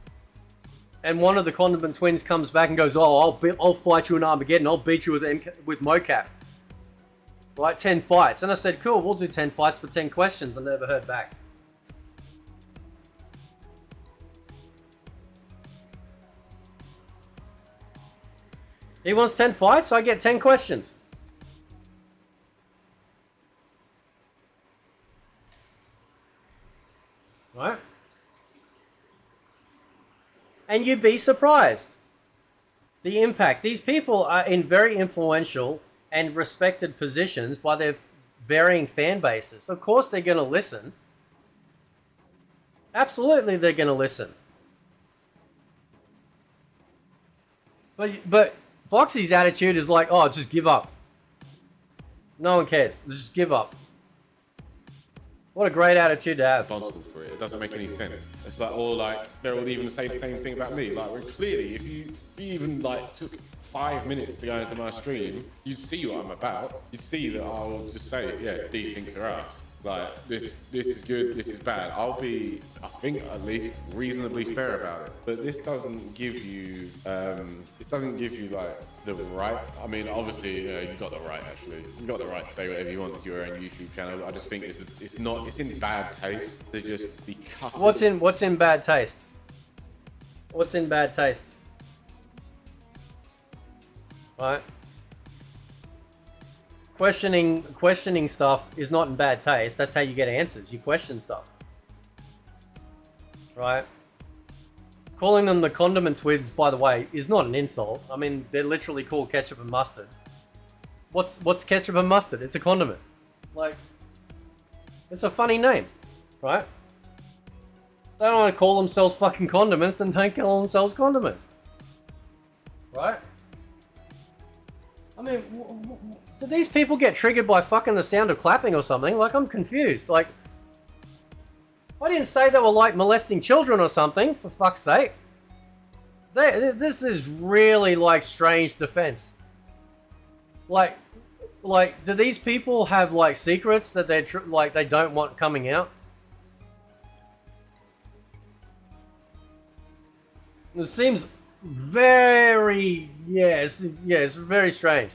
and one of the Condiment twins comes back and goes, "Oh, I'll fight you in Armageddon. I'll beat you with mocap." Right, 10 fights. And I said, "Cool, we'll do 10 fights for 10 questions." I never heard back. He wants 10 fights, I get 10 questions. Right? And you'd be surprised. The impact. These people are in very influential and respected positions by their varying fan bases. Of course they're going to listen. Absolutely they're going to listen. But Foxy's attitude is like, oh, just give up. No one cares. Just give up. What a great attitude to have. Responsible for it. It doesn't make any sense. It's like, or like, they'll even say the same thing about me. Like, well, clearly, if you even like took 5 minutes to go into my stream, you'd see what I'm about. You'd see that I'll just say, yeah, these things are us. Like, this is good, this is bad. I'll be, I think, at least reasonably fair about it. But this doesn't give you, like, the right. I mean, obviously, you got the right, actually. You got the right to say whatever you want to your own YouTube channel. I just think it's in bad taste to just be cussing. What's in bad taste? What's in bad taste? Right? Questioning stuff is not in bad taste. That's how you get answers. You question stuff. Right? Calling them the Condiment twins, by the way, is not an insult. I mean, they're literally called ketchup and mustard. What's ketchup and mustard? It's a condiment. Like, it's a funny name, right? They don't want to call themselves fucking condiments, then don't call themselves condiments. Right? I mean, do these people get triggered by fucking the sound of clapping or something? Like, I'm confused. Like, I didn't say they were like molesting children or something, for fuck's sake. This is really like strange defense. Like, do these people have like secrets that they're like they don't want coming out? It seems very, it's very strange.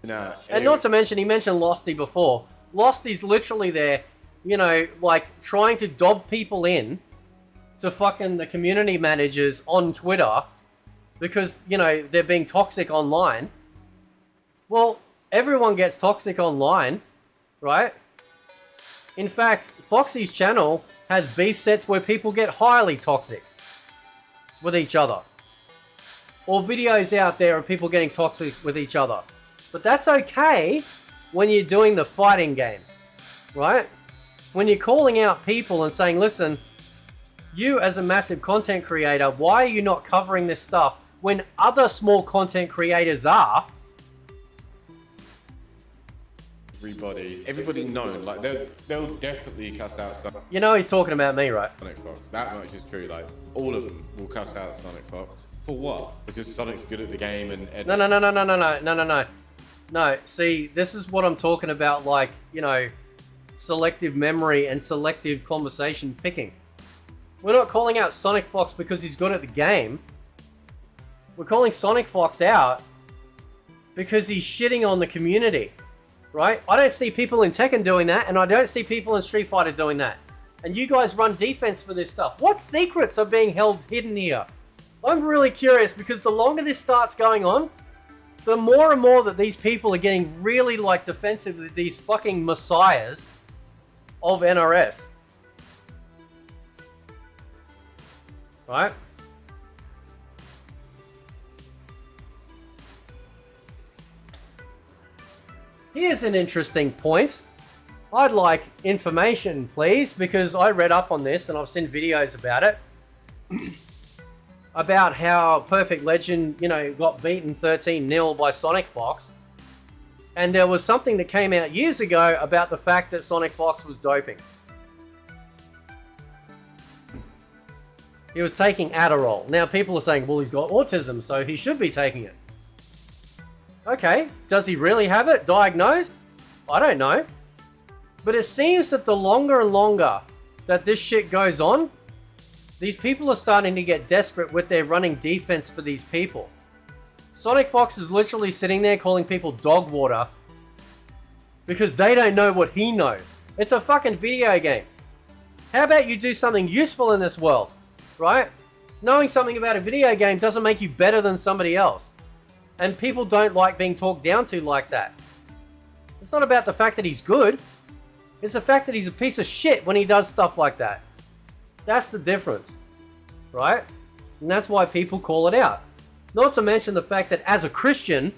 Nah, and not to mention, he mentioned Losty before. Losty's literally there, you know, like trying to dob people in to fucking the community managers on Twitter because, you know, they're being toxic online. Well, everyone gets toxic online, right? In fact, Foxy's channel has beef sets where people get highly toxic with each other. Or videos out there of people getting toxic with each other. But that's okay when you're doing the fighting game, right? When you're calling out people and saying, listen, you as a massive content creator, why are you not covering this stuff when other small content creators are? Everybody known, like they'll definitely cuss out Sonic. You know he's talking about me, right? Sonic Fox. That much is true. Like all of them will cuss out Sonic Fox. For what? Because Sonic's good at the game and No, see, this is what I'm talking about, like, you know, selective memory and selective conversation picking. We're not calling out Sonic Fox because he's good at the game. We're calling Sonic Fox out because he's shitting on the community. right? I don't see people in Tekken doing that, and I don't see people in Street Fighter doing that. And you guys run defense for this stuff. What secrets are being held hidden here? I'm really curious, because the longer this starts going on, the more and more that these people are getting really like defensive with these fucking messiahs of NRS. Right? Here's an interesting point. I'd like information, please, because I read up on this and I've seen videos about it. About how Perfect Legend, you know, got beaten 13-0 by Sonic Fox. And there was something that came out years ago about the fact that Sonic Fox was doping. He was taking Adderall. Now people are saying, well, he's got autism, so he should be taking it. Okay, does he really have it diagnosed? I don't know. But it seems that the longer and longer that this shit goes on, these people are starting to get desperate with their running defense for these people. Sonic Fox is literally sitting there calling people dog water because they don't know what he knows. It's a fucking video game. How about you do something useful in this world, right? Knowing something about a video game doesn't make you better than somebody else. And people don't like being talked down to like that. It's not about the fact that he's good. It's the fact that he's a piece of shit when he does stuff like that. That's the difference, right? And that's why people call it out. Not to mention the fact that as a Christian,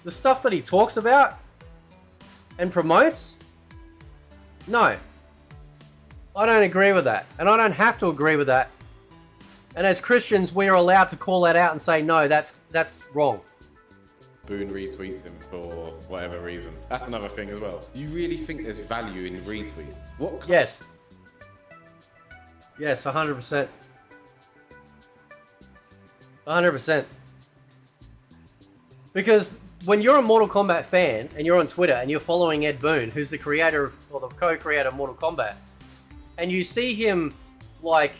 the stuff that he talks about and promotes, no. I don't agree with that. And I don't have to agree with that. And as Christians, we are allowed to call that out and say, no, that's wrong. Boone retweets him for whatever reason. That's another thing as well. Do you really think there's value in retweets? What? Yes. Yes, 100%. 100%. Because when you're a Mortal Kombat fan and you're on Twitter and you're following Ed Boon, who's the creator of, or the co-creator of Mortal Kombat, and you see him like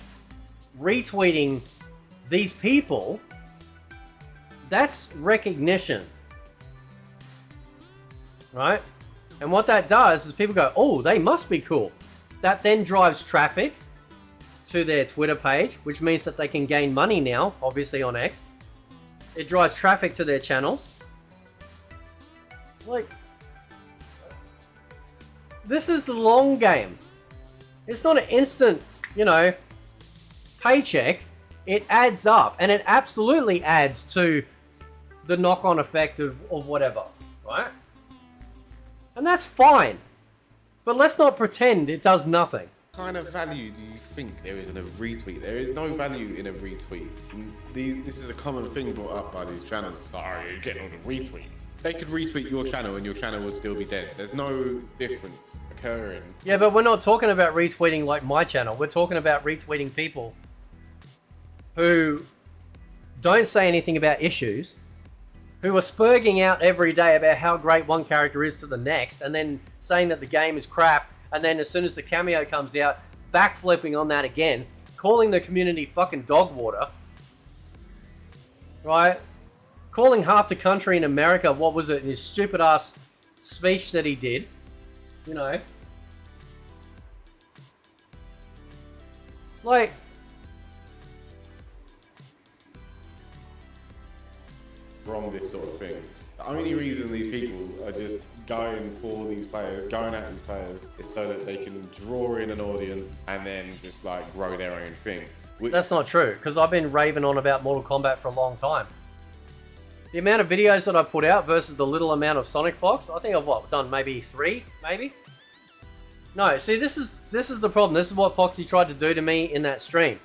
retweeting these people, that's recognition, right? And what that does is people go, oh, they must be cool. That then drives traffic to their Twitter page, which means that they can gain money now, obviously on X. It drives traffic to their channels. Like, this is the long game. It's not an instant, you know, paycheck. It adds up, and it absolutely adds to the knock-on effect of whatever, right? And that's fine. But let's not pretend it does nothing. What kind of value do you think there is in a retweet? There is no value in a retweet. This is a common thing brought up by these channels. Sorry, you're getting all the retweets. They could retweet your channel and your channel would still be dead. There's no difference occurring. Yeah, but we're not talking about retweeting like my channel. We're talking about retweeting people who don't say anything about issues, who are spurging out every day about how great one character is to the next, and then saying that the game is crap, and then as soon as the cameo comes out, backflipping on that again, calling the community fucking dog water, right? Calling half the country in America, what was it, his stupid ass speech that he did, you know? Like, wrong this sort of thing. The only reason these people are just going for these players, going at these players, is so that they can draw in an audience and then just like grow their own thing. That's not true, because I've been raving on about Mortal Kombat for a long time. The amount of videos that I put out versus the little amount of Sonic Fox, I think I've done maybe 3, maybe? No, see, this is the problem. This is what Foxy tried to do to me in that stream.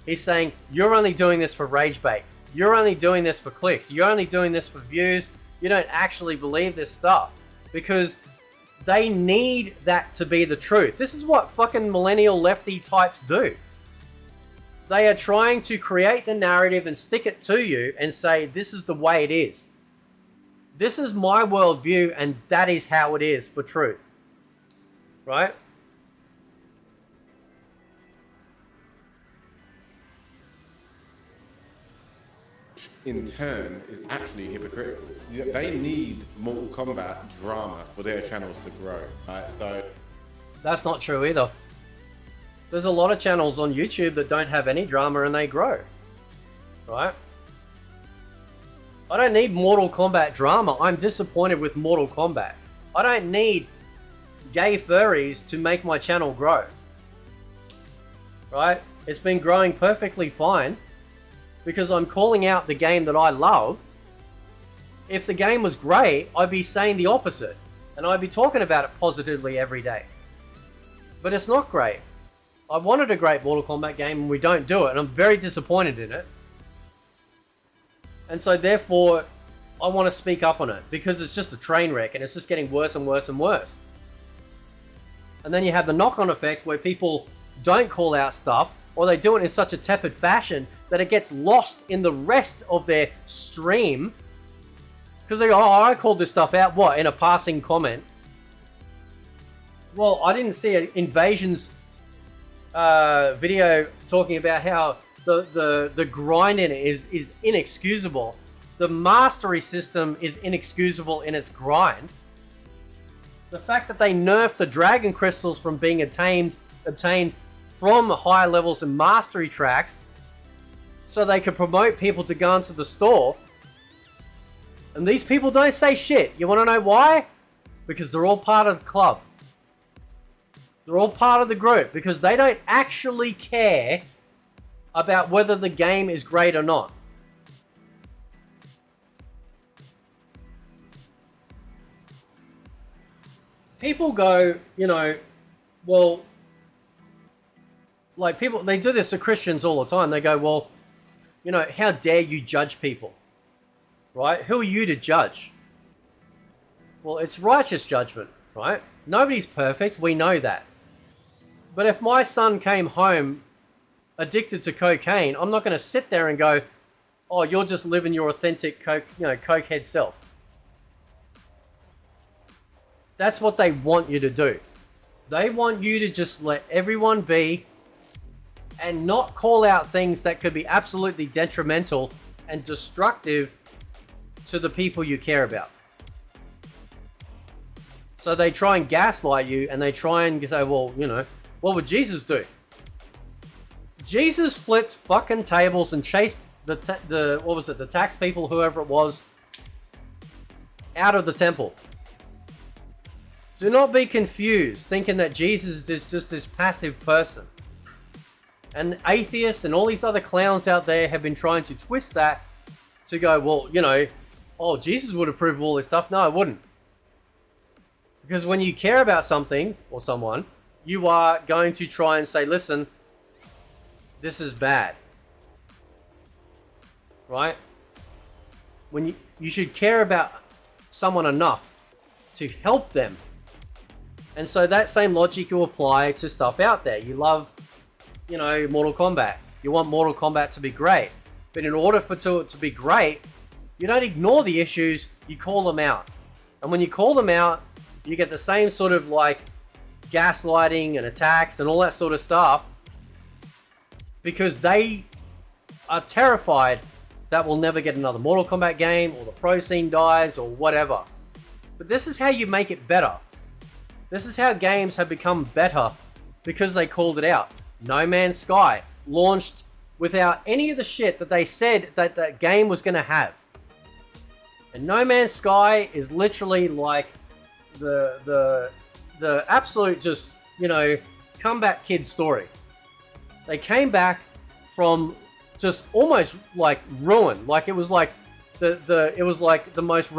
He's saying, you're only doing this for rage bait. You're only doing this for clicks. You're only doing this for views. You don't actually believe this stuff. Because they need that to be the truth. This is what fucking millennial lefty types do. They are trying to create the narrative and stick it to you and say, this is the way it is. This is my worldview and that is how it is for truth. Right? in turn is actually hypocritical. They need Mortal Kombat drama for their channels to grow, right? So That's not true either. There's a lot of channels on YouTube that don't have any drama and they grow, right? I don't need Mortal Kombat drama. I'm disappointed with Mortal Kombat. I don't need gay furries to make my channel grow, right? It's been growing perfectly fine because I'm calling out the game that I love. If the game was great, I'd be saying the opposite and I'd be talking about it positively every day. But it's not great. I wanted a great Mortal Kombat game and we don't do it, and I'm very disappointed in it. And so therefore, I want to speak up on it because it's just a train wreck and it's just getting worse and worse and worse. And then you have the knock-on effect where people don't call out stuff, or they do it in such a tepid fashion that it gets lost in the rest of their stream. Because they go, oh, I called this stuff out, what, in a passing comment? Well, I didn't see an Invasion's video talking about how the grind in it is inexcusable. The mastery system is inexcusable in its grind. The fact that they nerfed the dragon crystals from being obtained from higher levels and mastery tracks so they could promote people to go into the store. And these people don't say shit. You want to know why? Because they're all part of the club. They're all part of the group because they don't actually care about whether the game is great or not. People go, you know, well, like people, they do this to Christians all the time. They go, well, you know, how dare you judge people, right? Who are you to judge? Well, it's righteous judgment, right? Nobody's perfect. We know that. But if my son came home addicted to cocaine, I'm not going to sit there and go, oh, you're just living your authentic cokehead self. That's what they want you to do. They want you to just let everyone be and not call out things that could be absolutely detrimental and destructive to the people you care about. So they try and gaslight you and they try and say, well, you know, what would Jesus do? Jesus flipped fucking tables and chased the tax people, whoever it was, out of the temple. Do not be confused thinking that Jesus is just this passive person. And atheists and all these other clowns out there have been trying to twist that to go, well, you know, oh, Jesus would approve of all this stuff. No, I wouldn't. Because when you care about something or someone, you are going to try and say, listen, this is bad. Right? When you should care about someone enough to help them. And so that same logic you apply to stuff out there. You love, you know, Mortal Kombat. You want Mortal Kombat to be great. But in order for it to be great, you don't ignore the issues, you call them out. And when you call them out, you get the same sort of like gaslighting and attacks and all that sort of stuff because they are terrified that we'll never get another Mortal Kombat game or the pro scene dies or whatever. But this is how you make it better. This is how games have become better because they called it out. No Man's Sky launched without any of the shit that they said that that game was going to have. And No Man's Sky is literally like the absolute just, you know, comeback kid story. They came back from just almost like ruin. Like it was like it was like the most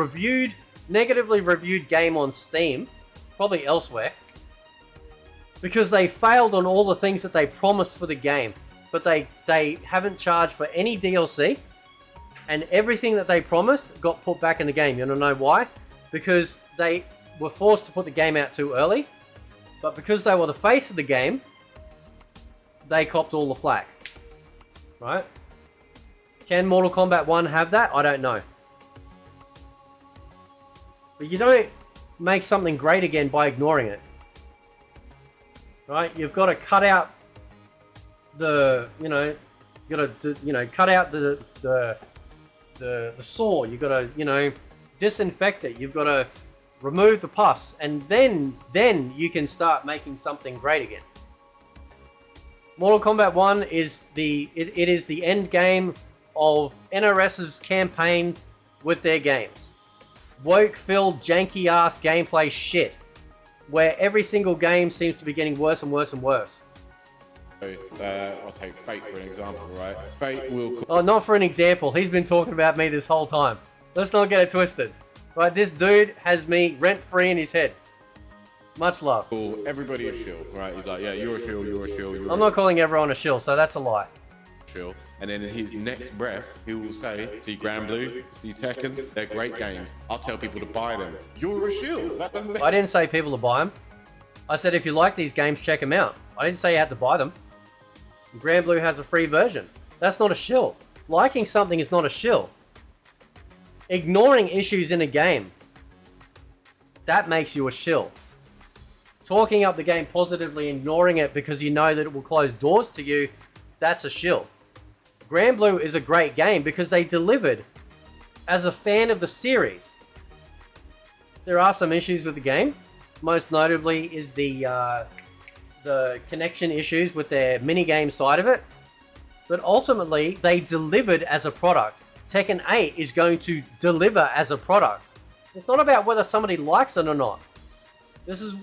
negatively reviewed game on Steam, probably elsewhere, because they failed on all the things that they promised for the game. But they haven't charged for any DLC, and everything that they promised got put back in the game. You wanna know why? Because they were forced to put the game out too early, but because they were the face of the game, they copped all the flack. Right? Can Mortal Kombat 1 have that? I don't know. But you don't make something great again by ignoring it. Right? You've got to cut out cut out the the saw. You gotta, you know, disinfect it. You've got to remove the pus, and then you can start making something great again. Mortal Kombat 1 is it is the end game of NRS's campaign with their games. Woke-filled, janky-ass gameplay shit, where every single game seems to be getting worse and worse and worse. I'll take Fate for an example, right? Fate will... Oh, not for an example. He's been talking about me this whole time. Let's not get it twisted. Right, this dude has me rent-free in his head. Much love. Call everybody a shill, right? He's like, yeah, you're a shill, you're a shill, you're a I'm not calling everyone a shill, so that's a lie. shill. And then in his next breath, he will say, see Grand Blue, see Tekken, they're great games. I'll tell people to buy them. You're a shill. That doesn't... I didn't say people to buy them. I said if you like these games, check them out. I didn't say you had to buy them. Grand Blue has a free version. That's not a shill. Liking something is not a shill. Ignoring issues in a game, that makes you a shill. Talking up the game positively, ignoring it because you know that it will close doors to you, that's a shill. Grand Blue is a great game because they delivered as a fan of the series. There are some issues with the game. Most notably is the connection issues with their minigame side of it. But ultimately, they delivered as a product. Tekken 8 is going to deliver as a product. It's not about whether somebody likes it or not. This is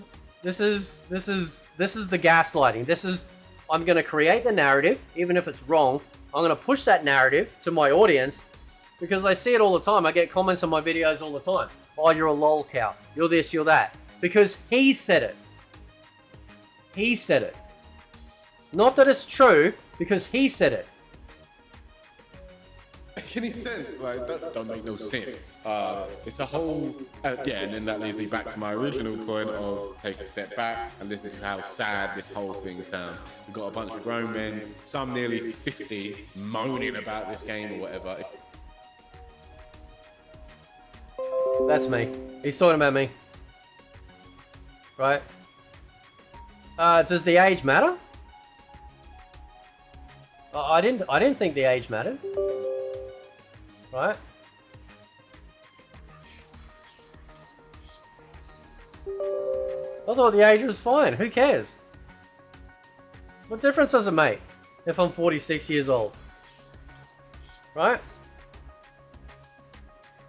the gaslighting. This is, I'm going to create the narrative, even if it's wrong. I'm going to push that narrative to my audience because I see it all the time. I get comments on my videos all the time. Oh, you're a lol cow. You're this, you're that. Because he said it. He said it. Not that it's true, because he said it. Any sense? Like, that don't make no sense. It's a whole... yeah, and then that leads me back to my original point of take a step back and listen to how sad this whole thing sounds. We've got a bunch of grown men, some nearly 50, moaning about this game or whatever. That's me. He's talking about me. Right? Does the age matter? I didn't think the age mattered. Right? I thought the age was fine. Who cares? What difference does it make if I'm 46 years old? Right?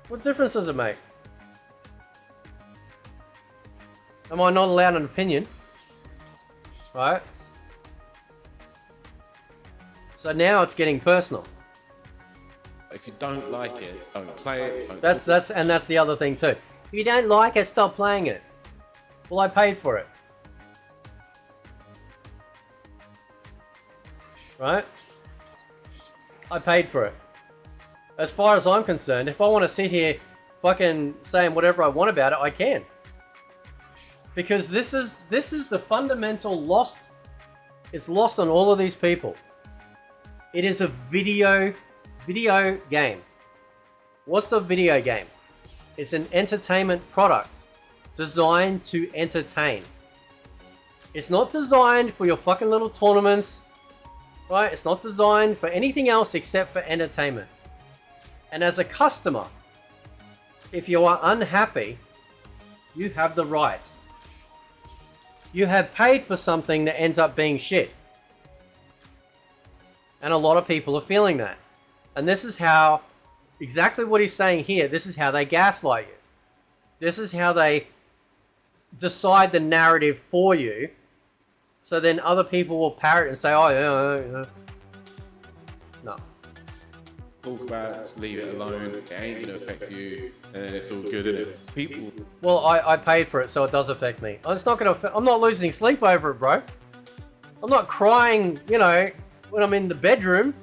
What difference does it make? Am I not allowed an opinion? Right? So now it's getting personal. If you don't like it, don't play it. That's the other thing too. If you don't like it, stop playing it. Well, I paid for it. Right? I paid for it. As far as I'm concerned, if I want to sit here fucking saying whatever I want about it, I can. Because this is the fundamental lost. It's lost on all of these people. It is a video game. What's the video game? It's an entertainment product designed to entertain. It's not designed for your fucking little tournaments, right? It's not designed for anything else except for entertainment. And as a customer, if you are unhappy, you have the right. You have paid for something that ends up being shit. And a lot of people are feeling that. And this is how, exactly what he's saying here, this is how they gaslight you. This is how they decide the narrative for you. So then other people will parrot and say, oh, yeah. No. Talk about it, just leave it alone. It ain't gonna affect you, and then it's all good, isn't it? People. Well, I paid for it, so it does affect me. It's not gonna. I'm not losing sleep over it, bro. I'm not crying, you know, when I'm in the bedroom.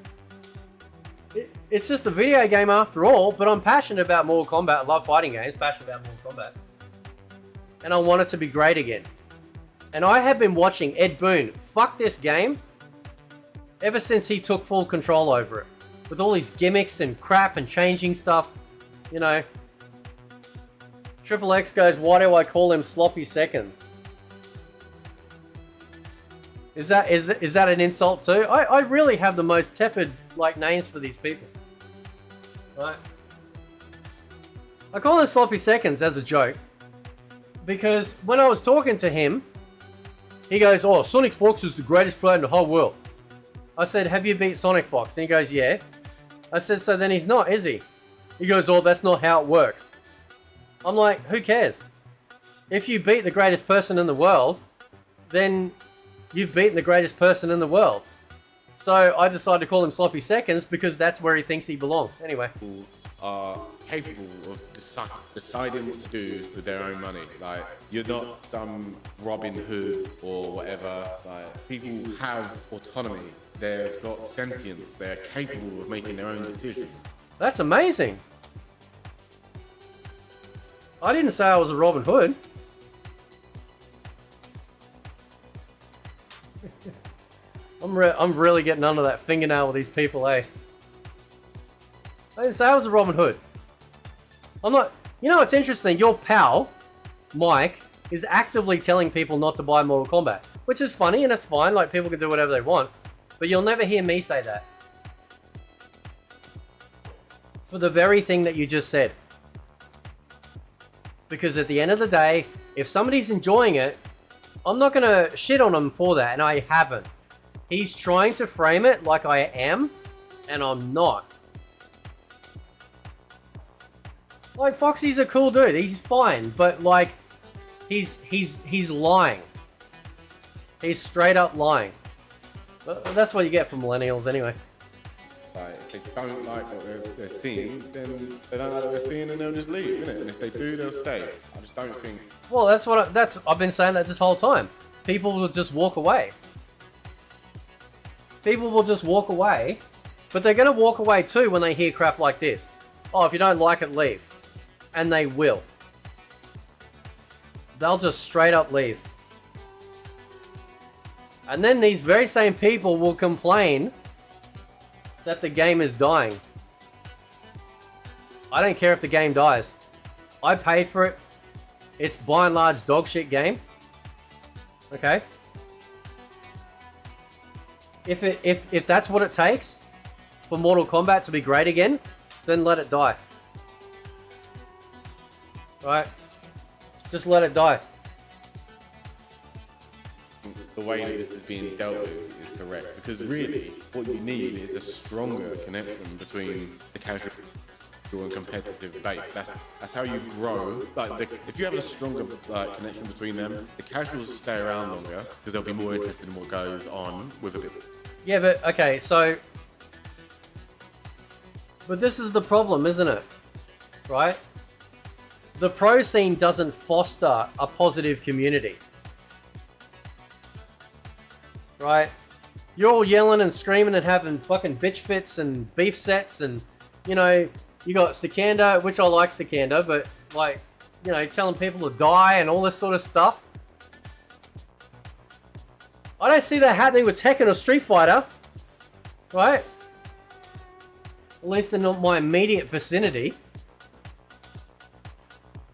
It's just a video game after all. But I'm passionate about Mortal Kombat. I love fighting games. Passionate about Mortal Kombat, and I want it to be great again. And I have been watching Ed Boon fuck this game ever since he took full control over it. With all these gimmicks and crap and changing stuff, you know. Triple X goes, why do I call him sloppy seconds? Is that an insult too? I really have the most tepid like names for these people. Right? I call him Sloppy Seconds as a joke. Because when I was talking to him, he goes, oh, Sonic Fox is the greatest player in the whole world. I said, have you beat Sonic Fox? And he goes, yeah. I said, so then he's not, is he? He goes, oh, that's not how it works. I'm like, who cares? If you beat the greatest person in the world, then you've beaten the greatest person in the world. So I decided to call him Sloppy Seconds because that's where he thinks he belongs. Anyway. People are capable of deciding what to do with their own money. Like, you're not some Robin Hood or whatever. Like, people have autonomy. They've got sentience. They're capable of making their own decisions. That's amazing. I didn't say I was a Robin Hood. I'm really getting under that fingernail with these people, eh? I didn't say I was a Robin Hood. I'm not... You know what's interesting? Your pal, Mike, is actively telling people not to buy Mortal Kombat. Which is funny and it's fine, like people can do whatever they want. But you'll never hear me say that. For the very thing that you just said. Because at the end of the day, if somebody's enjoying it, I'm not going to shit on them for that, and I haven't. He's trying to frame it like I am, and I'm not. Like, Foxy's a cool dude, he's fine, but like, he's lying. He's straight up lying. That's what you get from millennials anyway. Like, if they don't like what they're seeing, then they don't like what they're seeing and they'll just leave, innit? And if they do, they'll stay. I just don't think... Well, I've been saying that this whole time. People will just walk away. People will just walk away, but they're going to walk away too when they hear crap like this. Oh, if you don't like it, leave. And they will. They'll just straight up leave. And then these very same people will complain that the game is dying. I don't care if the game dies. I paid for it. It's by and large dog shit game. Okay? If that's what it takes for Mortal Kombat to be great again, then let it die. Right? Just let it die. The way that this is being dealt with is correct, because really what you need is a stronger connection between the casual and competitive base. That's how you grow. Like, if you have a stronger connection between them, the casuals will stay around longer because they'll be more interested in what goes on with a bit. Yeah, but okay, so, but this is the problem, isn't it? Right? The pro scene doesn't foster a positive community. Right? You're all yelling and screaming and having fucking bitch fits and beef sets and, you know, you got Sikander, which I like Sikander, but like, you know, telling people to die and all this sort of stuff. I don't see that happening with Tekken or Street Fighter. Right? At least in my immediate vicinity.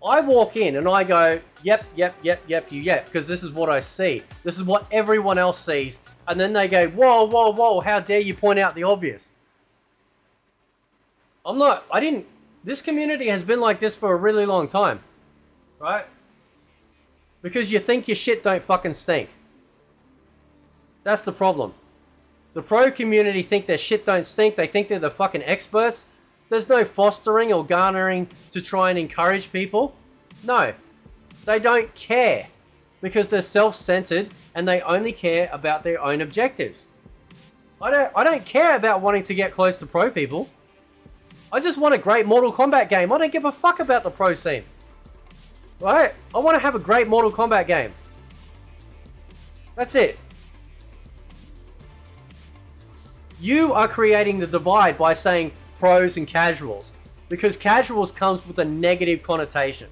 I walk in and I go, yep, because this is what I see. This is what everyone else sees. And then they go, whoa, how dare you point out the obvious. This community has been like this for a really long time. Right? Because you think your shit don't fucking stink. That's the problem. The pro community think their shit don't stink. They think they're the fucking experts. There's no fostering or garnering to try and encourage people. No. They don't care. Because they're self-centered and they only care about their own objectives. I don't care about wanting to get close to pro people. I just want a great Mortal Kombat game. I don't give a fuck about the pro scene. Right? I want to have a great Mortal Kombat game. That's it. You are creating the divide by saying pros and casuals. Because casuals comes with a negative connotation.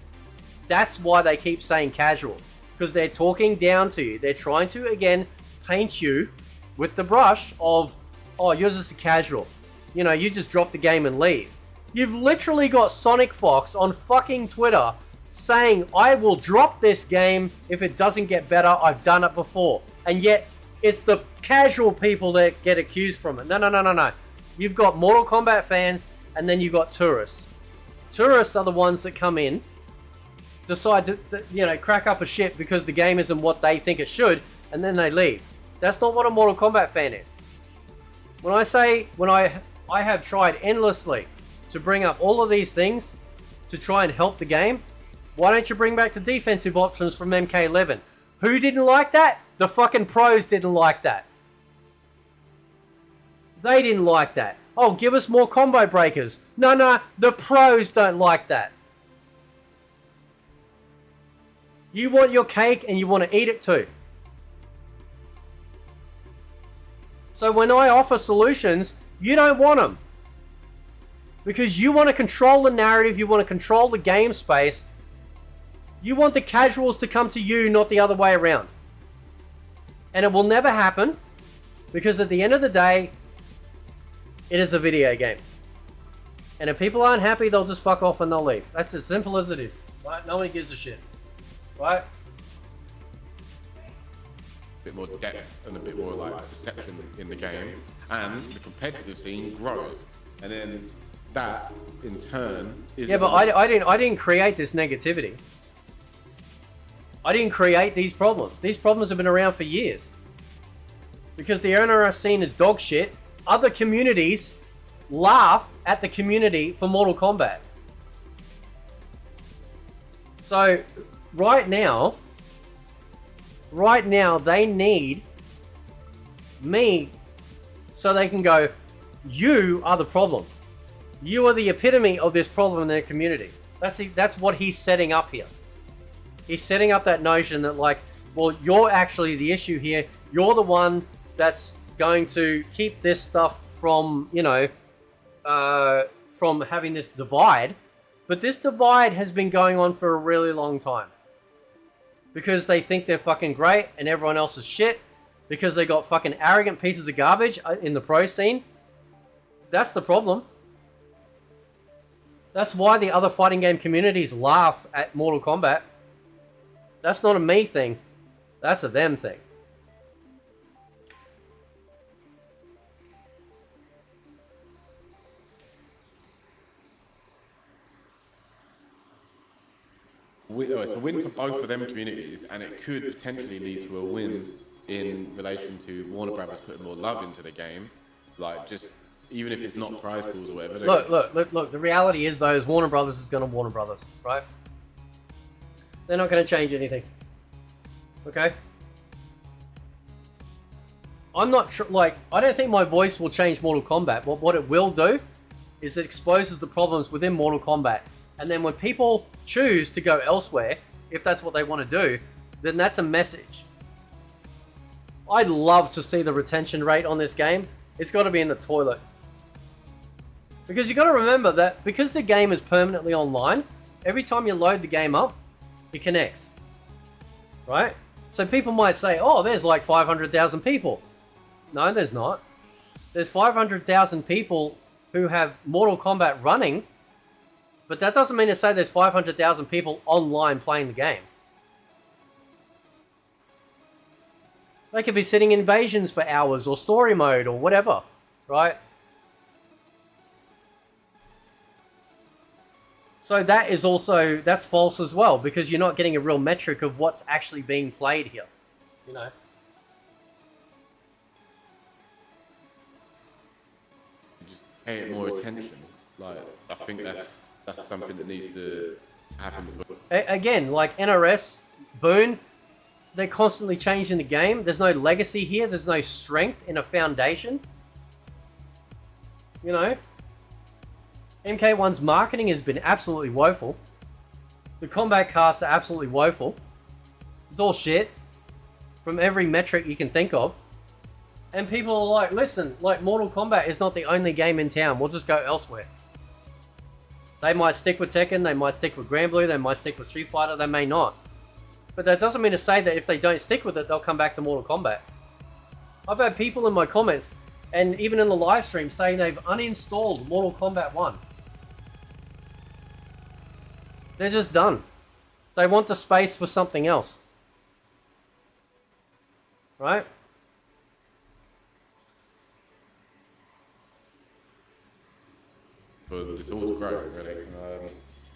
That's why they keep saying casual. Because they're talking down to you. They're trying to, again, paint you with the brush of, oh, you're just a casual. You know, you just drop the game and leave. You've literally got Sonic Fox on fucking Twitter saying, I will drop this game if it doesn't get better. I've done it before. And yet, it's the casual people that get accused from it. No. You've got Mortal Kombat fans, and then you've got tourists. Tourists are the ones that come in, decide to crack up a shit because the game isn't what they think it should, and then they leave. That's not what a Mortal Kombat fan is. When I have tried endlessly to bring up all of these things to try and help the game, why don't you bring back the defensive options from MK11? Who didn't like that? The fucking pros didn't like that. They didn't like that. Oh, give us more combo breakers. No, the pros don't like that. You want your cake and you want to eat it too. So when I offer solutions, you don't want them. Because you want to control the narrative, you want to control the game space. You want the casuals to come to you, not the other way around. And it will never happen, because at the end of the day, it is a video game. And if people aren't happy, they'll just fuck off and they'll leave. That's as simple as it is. Right? No one gives a shit. Right? A bit more depth and a bit more like perception in the game, and the competitive scene grows, and then that in turn is but I didn't create this negativity. I didn't create these problems. These problems have been around for years. Because the NRS scene is dog shit, other communities laugh at the community for Mortal Kombat. So right now they need me so they can go, you are the problem. You are the epitome of this problem in their community. That's what he's setting up here. He's setting up that notion that, like, well, you're actually the issue here. You're the one that's going to keep this stuff from, from having this divide. But this divide has been going on for a really long time. Because they think they're fucking great and everyone else is shit. Because they got fucking arrogant pieces of garbage in the pro scene. That's the problem. That's why the other fighting game communities laugh at Mortal Kombat. That's not a me thing. That's a them thing. It's a win for both of them communities, and it could potentially lead to a win in relation to Warner Brothers putting more love into the game. Like, just, even if it's not prize pools or whatever. Look. The reality is, though, is Warner Brothers is going to Warner Brothers, right? They're not going to change anything. Okay? I'm not sure, I don't think my voice will change Mortal Kombat. What it will do is it exposes the problems within Mortal Kombat. And then when people choose to go elsewhere, if that's what they want to do, then that's a message. I'd love to see the retention rate on this game. It's got to be in the toilet. Because you got to remember that because the game is permanently online, every time you load the game up, it connects. Right? So people might say, oh, there's like 500,000 people. No, there's not. There's 500,000 people who have Mortal Kombat running, but that doesn't mean to say there's 500,000 people online playing the game. They could be sitting invasions for hours or story mode or whatever, right? So that is also, that's false as well, because you're not getting a real metric of what's actually being played here, you know? Just pay it more attention. Like, I think that's something that needs to happen. Again, like NRS, Boone, they're constantly changing the game. There's no legacy here. There's no strength in a foundation. You know? MK1's marketing has been absolutely woeful. The combat casts are absolutely woeful. It's all shit. From every metric you can think of. And people are like, listen, like Mortal Kombat is not the only game in town. We'll just go elsewhere. They might stick with Tekken, they might stick with Granblue, they might stick with Street Fighter, they may not. But that doesn't mean to say that if they don't stick with it, they'll come back to Mortal Kombat. I've had people in my comments, and even in the live stream, saying they've uninstalled Mortal Kombat 1. They're just done. They want the space for something else. Right? for this all to grow, really.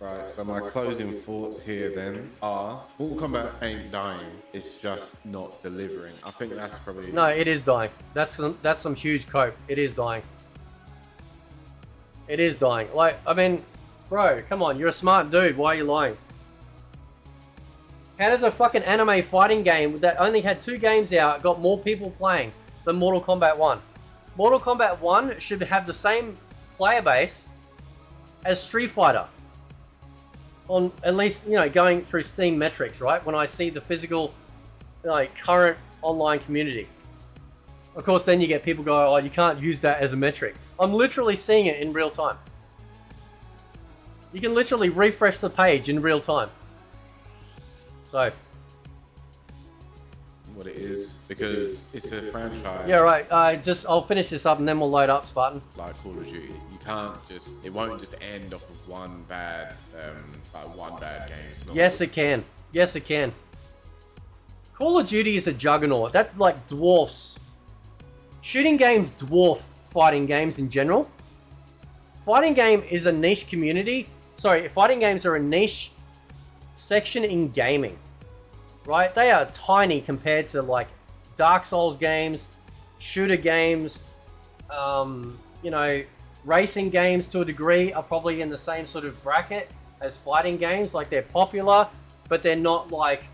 Right, so my closing thoughts here then are Mortal Kombat ain't dying, it's just not delivering. I think that's probably... No, it is dying. That's some huge cope. It is dying. It is dying. Like, I mean, bro, come on, you're a smart dude. Why are you lying? How does a fucking anime fighting game that only had 2 games out got more people playing than Mortal Kombat 1? Mortal Kombat 1 should have the same player base as Street Fighter. On at least, you know, going through Steam metrics, right? When I see the physical, like, current online community. Of course, then you get people go, oh, you can't use that as a metric. I'm literally seeing it in real time. You can literally refresh the page in real time. So. What it is, because it's a franchise. Yeah, right. I'll finish this up and then we'll load up, Spartan. Like Call of Duty, you can't just, it won't just end off of one bad game. Yes, it can. Yes, it can. Call of Duty is a juggernaut. That, like, dwarfs. Shooting games dwarf fighting games in general. Fighting game is a niche community. Sorry, fighting games are a niche section in gaming. Right? They are tiny compared to, like, Dark Souls games, shooter games, you know, racing games to a degree are probably in the same sort of bracket as fighting games. Like, they're popular, but they're not like,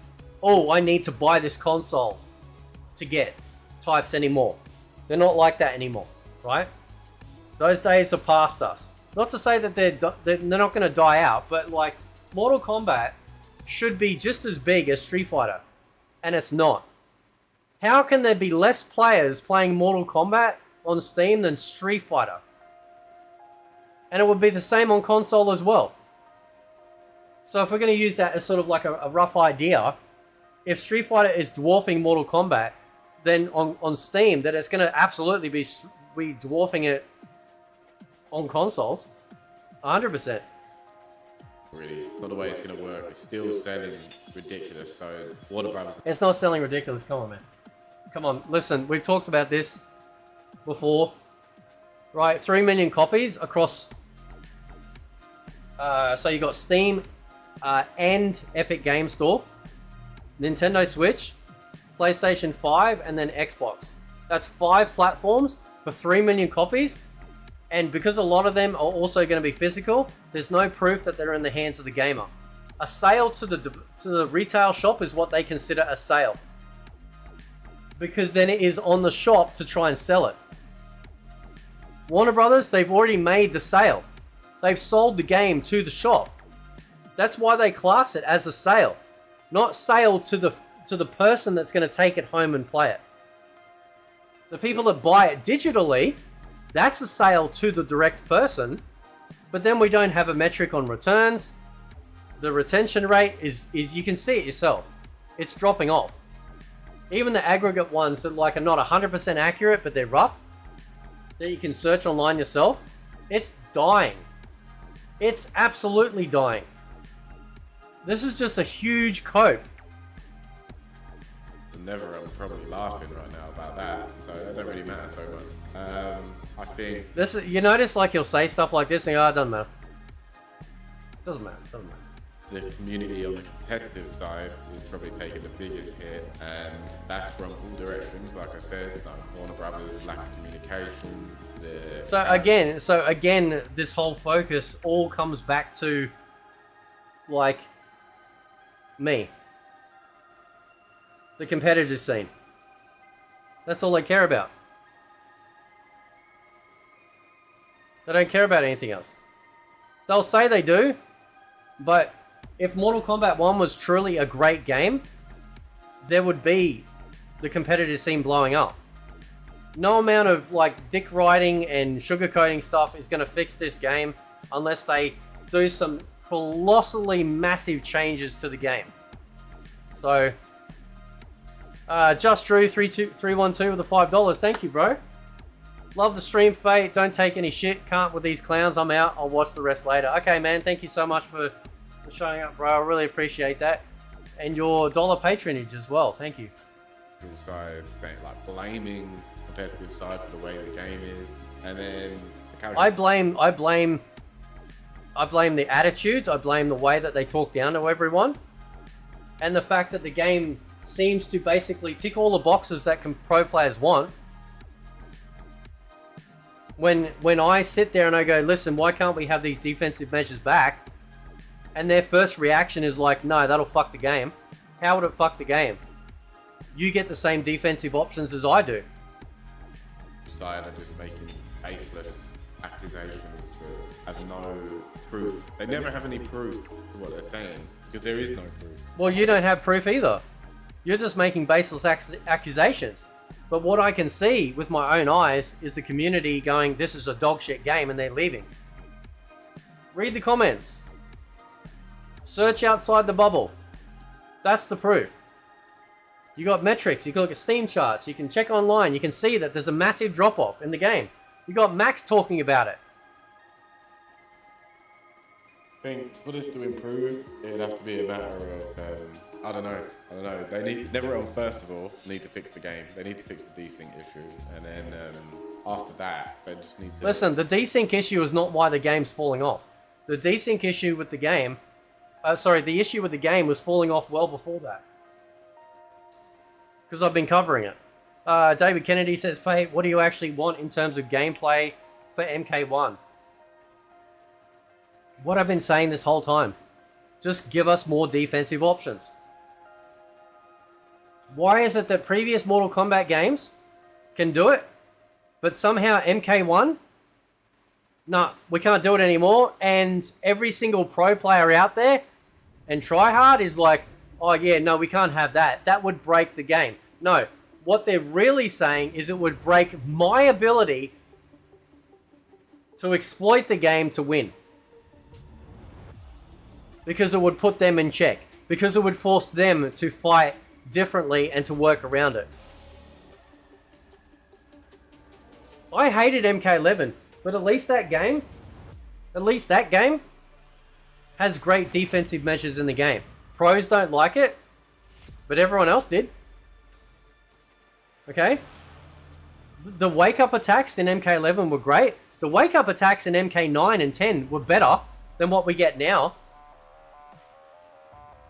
oh, I need to buy this console to get types anymore. They're not like that anymore, right? Those days are past us. Not to say that they're not going to die out, but, like, Mortal Kombat should be just as big as Street Fighter, and it's not. How can there be less players playing Mortal Kombat on Steam than Street Fighter? And it would be the same on console as well. So if we're going to use that as sort of like a rough idea, if Street Fighter is dwarfing Mortal Kombat, then on Steam, that it's going to absolutely be dwarfing it on consoles. 100%. Really, not the way it's going to work. It's still selling ridiculous. So Warner Brothers. It's not selling ridiculous. Come on, man. Come on. Listen, we've talked about this before. Right, 3 million copies across. So you got Steam and Epic Game Store, Nintendo Switch, PlayStation 5, and then Xbox. That's 5 platforms for 3 million copies. And because a lot of them are also going to be physical, there's no proof that they're in the hands of the gamer. A sale to the retail shop is what they consider a sale. Because then it is on the shop to try and sell it. Warner Brothers, they've already made the sale. They've sold the game to the shop. That's why they class it as a sale. Not sale to the person that's going to take it home and play it. The people that buy it digitally, that's a sale to the direct person, but then we don't have a metric on returns. The retention rate is you can see it yourself. It's dropping off. Even the aggregate ones that like are not 100% accurate, but they're rough, that you can search online yourself, it's dying. It's absolutely dying. This is just a huge cope. Never, I'm probably laughing right now about that, so that don't really matter so much. I think this is, you notice like you'll say stuff like this and go, oh, it doesn't matter. It doesn't matter. It doesn't matter. The community on the competitive side is probably taking the biggest hit, and that's from all directions. Like I said, like Warner Brothers, lack of communication. So again, this whole focus all comes back to like me, the competitive scene. That's all they care about. They don't care about anything else. They'll say they do, but if Mortal Kombat 1 was truly a great game, there would be the competitive scene blowing up. No amount of like dick riding and sugarcoating stuff is going to fix this game unless they do some colossally massive changes to the game. So, Just Drew 312 with the $5. Thank you, bro. Love the stream, Fate. Don't take any shit. Can't with these clowns. I'm out. I'll watch the rest later. Okay, man. Thank you so much for showing up, bro. I really appreciate that. And your dollar patronage as well. Thank you. Side saying like blaming competitive side for the way the game is, and then I blame I blame the attitudes, I blame the way that they talk down to everyone, and the fact that the game seems to basically tick all the boxes that pro players want. When I sit there and I go, listen, why can't we have these defensive measures back? And their first reaction is like, no, that'll fuck the game. How would it fuck the game? You get the same defensive options as I do. Side are just making baseless accusations that have no proof. They never have any proof to what they're saying because there is no proof. Well, you don't have proof either. You're just making baseless accusations. But what I can see with my own eyes is the community going, this is a dog shit game, and they're leaving. Read the comments. Search outside the bubble. That's the proof. You got metrics, you can look at Steam charts, you can check online, you can see that there's a massive drop-off in the game. You got Max talking about it. I think for this to improve, it'd have to be a matter of, I don't know. They need, NetherRealm, first of all, need to fix the game. They need to fix the desync issue. And then after that, they just need to... Listen, the desync issue is not why the game's falling off. The desync issue with the game... the issue with the game was falling off well before that. Because I've been covering it. David Kennedy says, Fate, what do you actually want in terms of gameplay for MK1? What I've been saying this whole time. Just give us more defensive options. Why is it that previous Mortal Kombat games can do it, but somehow MK1, no, we can't do it anymore, and every single pro player out there and tryhard is like, oh yeah, no, we can't have that. That would break the game. No, what they're really saying is it would break my ability to exploit the game to win. Because it would put them in check. Because it would force them to fight differently and to work around it. I hated MK11, but at least that game has great defensive measures in the game. Pros don't like it, but everyone else did. Okay? The wake-up attacks in MK11 were great. The wake-up attacks in MK9 and 10 were better than what we get now.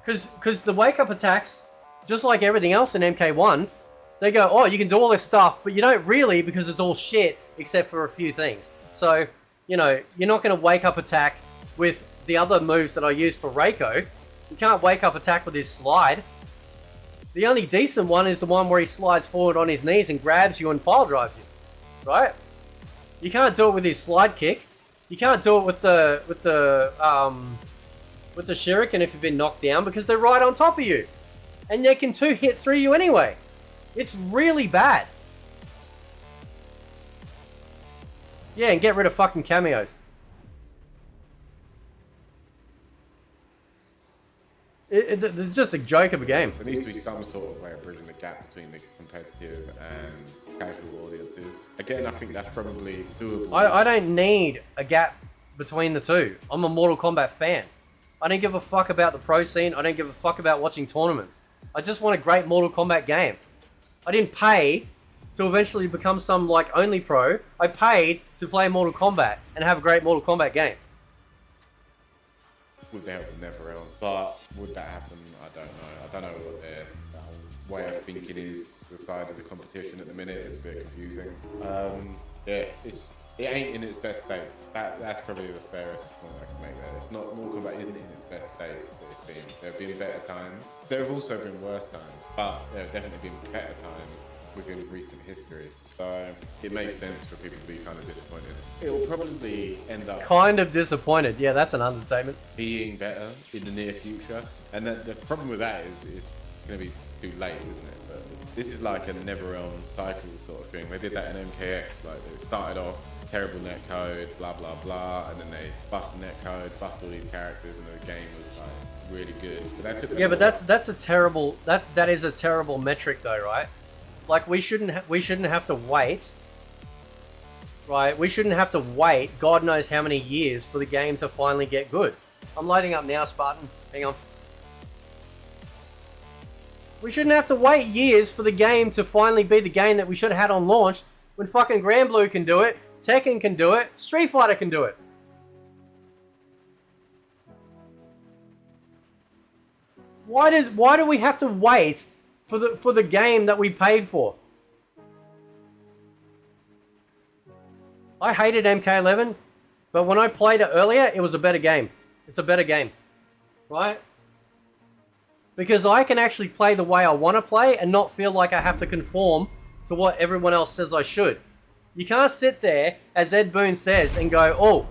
Because the wake-up attacks, just like everything else in MK1, they go, oh, you can do all this stuff, but you don't really because it's all shit except for a few things. So, you know, you're not going to wake-up attack with the other moves that I use for Reiko. You can't wake-up attack with his slide. The only decent one is the one where he slides forward on his knees and grabs you and pile drives you. Right? You can't do it with his slide kick. You can't do it with the shuriken if you've been knocked down because they're right on top of you. And they can two-hit through you anyway. It's really bad. Yeah, and get rid of fucking cameos. It's just a joke of a game. There needs to be some sort of way of bridging the gap between the competitive and casual audiences. Again, I think that's probably doable. I don't need a gap between the two. I'm a Mortal Kombat fan. I don't give a fuck about the pro scene. I don't give a fuck about watching tournaments. I just want a great Mortal Kombat game. I didn't pay to eventually become some like only pro. I paid to play Mortal Kombat and have a great Mortal Kombat game. With the help of NetherRealm, but would that happen? I don't know. I don't know what their way of thinking is. The side of the competition at the minute is a bit confusing. Yeah, it ain't in its best state. That's probably the fairest point I can make there. It's not, Mortal Kombat isn't in its best state that it's been. There have been better times. There have also been worse times, but there have definitely been better times within recent history. So it makes sense for people to be kind of disappointed. It will probably end up kind of disappointed. Yeah, that's an understatement. Being better in the near future. And the problem with that is it's going to be too late, isn't it? But this is like a NetherRealm cycle sort of thing. They did that in MKX. Like they started off terrible netcode, blah blah blah, and then they bust the netcode, bust all these characters, and the game was like really good. But that's a terrible that is a terrible metric though, right? Like we shouldn't have to wait, right? We shouldn't have to wait God knows how many years for the game to finally get good. I'm loading up now, Spartan. Hang on. We shouldn't have to wait years for the game to finally be the game that we should have had on launch when fucking Granblue can do it, Tekken can do it, Street Fighter can do it. Why do we have to wait for the game that we paid for? I hated MK11, but when I played it earlier, it was a better game. It's a better game, right? Because I can actually play the way I want to play and not feel like I have to conform to what everyone else says I should. You can't sit there, as Ed Boon says, and go,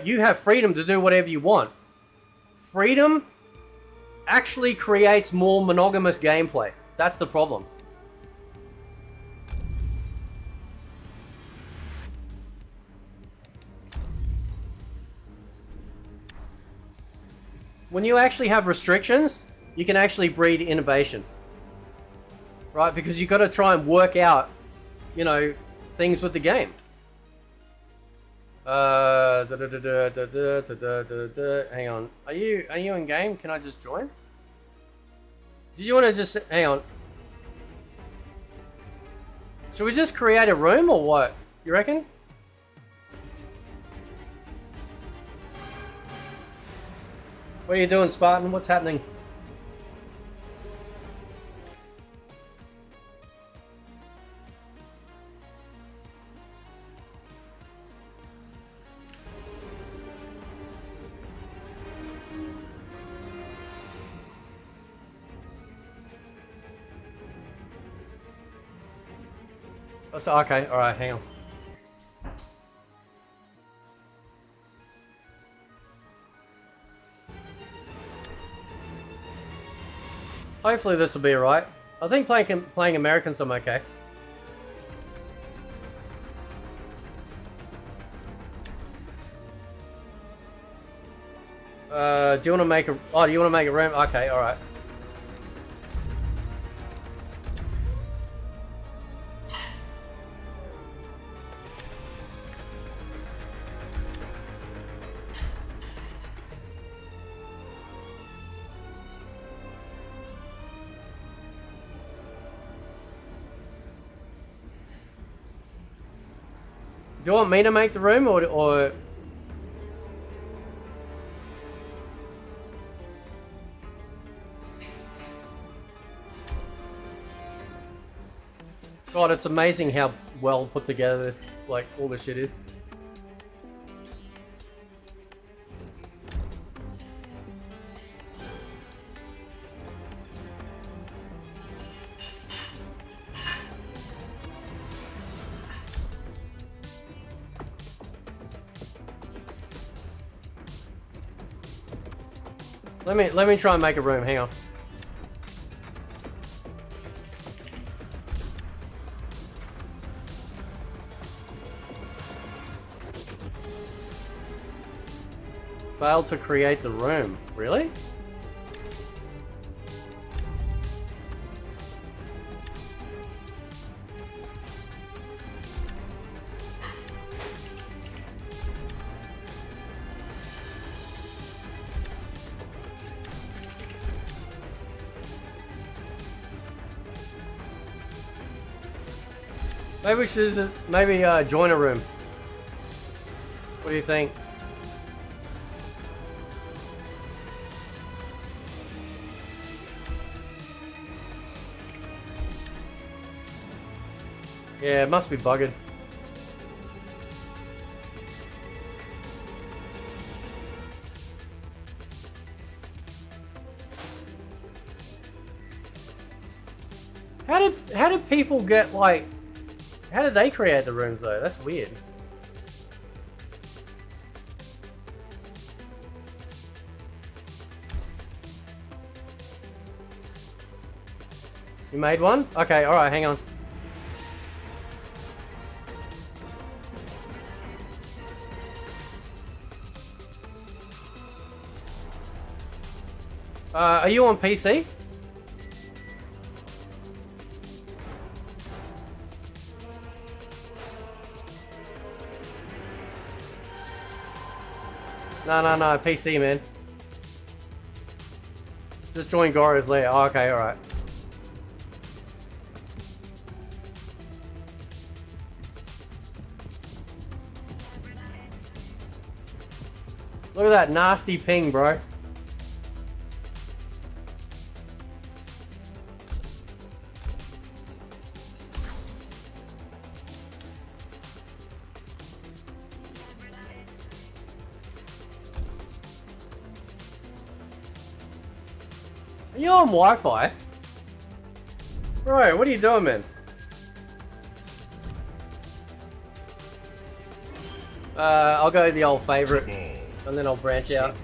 you have freedom to do whatever you want. Freedom actually creates more monogamous gameplay. That's the problem. When you actually have restrictions, you can actually breed innovation. Right? Because you've got to try and work out, things with the game. Hang on. Are you in game? Can I just join? Did you want to just hang on? Should we just create a room or what? You reckon? What are you doing, Spartan? What's happening? Oh, so, okay, alright, hang on. Hopefully this will be alright. I think playing Americans I'm okay. Do you want to make a... Oh, do you want to make a room? Okay, alright. Do you want me to make the room or... God, it's amazing how well put together this, like, all this shit is. Let me try and make a room. Hang on. Failed to create the room. Really? Maybe we should join a room. What do you think? Yeah, it must be bugged. How did people get, like... How did they create the rooms though? That's weird. You made one? Okay, alright, hang on. Are you on PC? No, PC, man. Just join Gora's lair. Oh, okay, alright. Look at that nasty ping, bro. Are you on Wi-Fi? Bro, what are you doing, man? I'll go the old favorite, and then I'll branch out.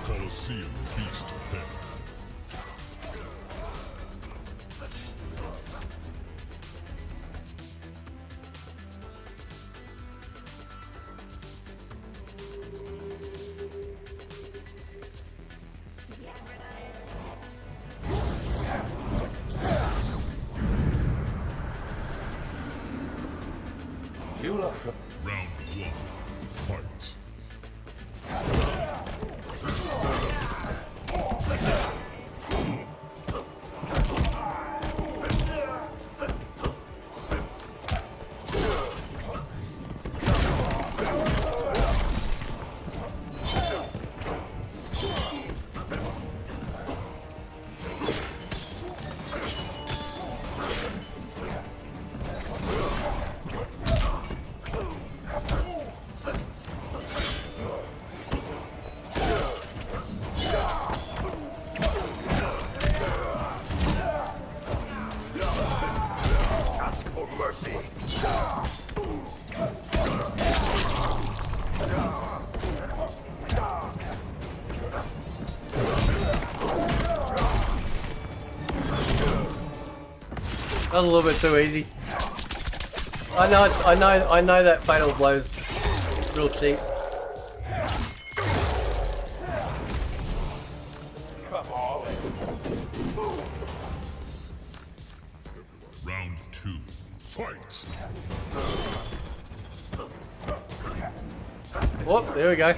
Colosseum Beast Pen. Round 1. Fight. That was a little bit too easy. I know that fatal blow's real cheap. Round 2. Fight. Oh, there we go.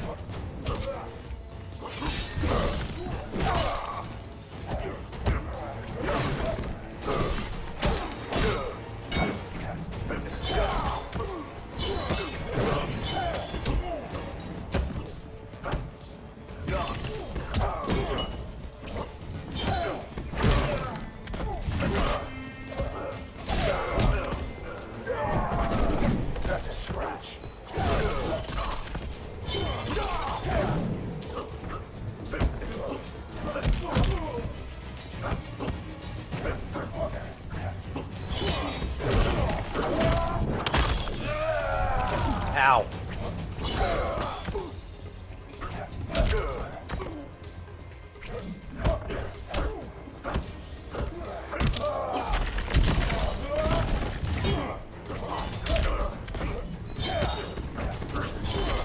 Ow.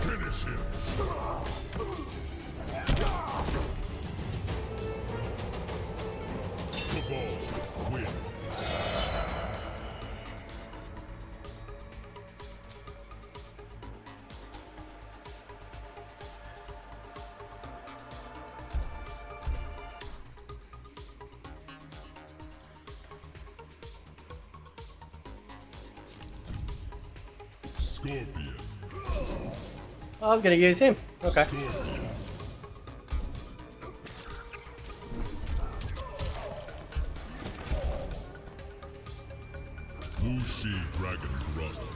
Finish him. The ball wins. Scorpion. I was gonna use him. Okay. Scorpion. Wuxi Dragon Brother.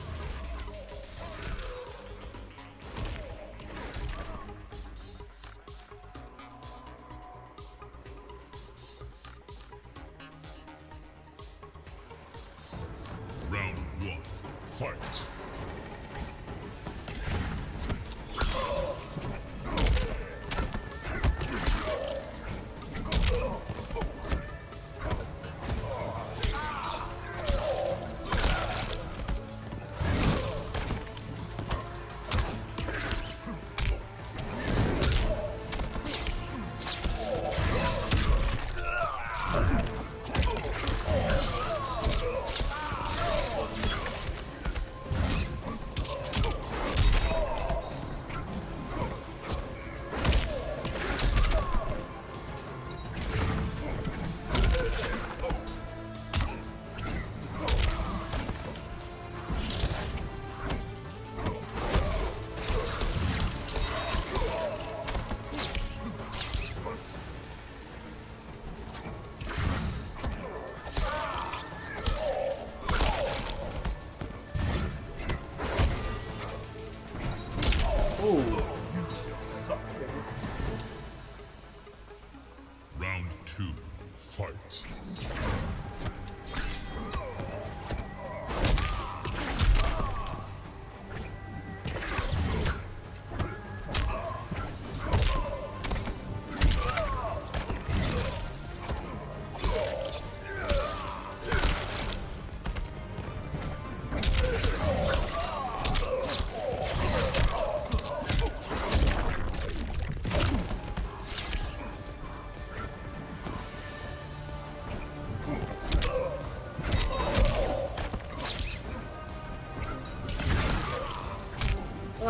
Round 1. Fight. Ooh. Round 2. Fight.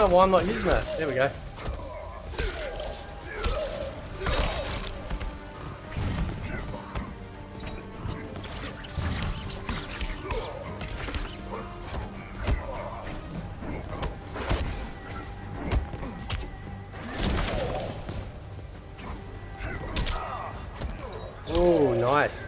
Oh, well, I'm not using that. There we go. Oh, nice.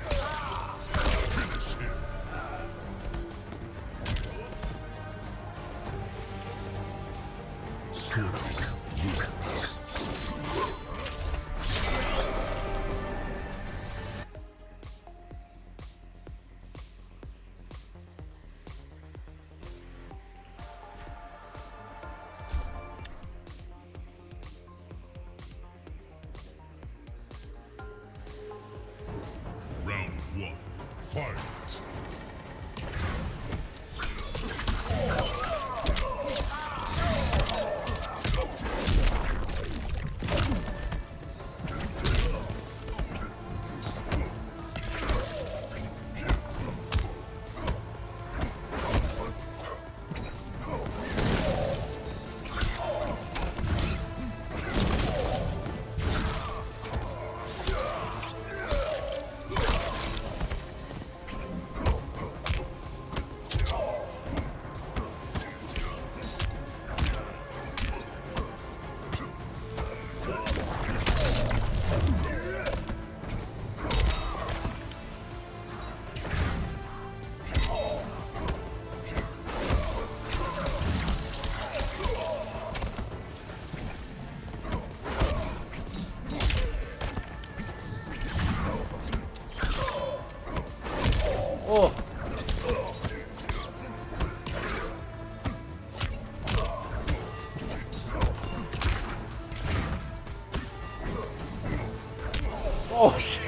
Round 1. Fight. Oh. Oh shit.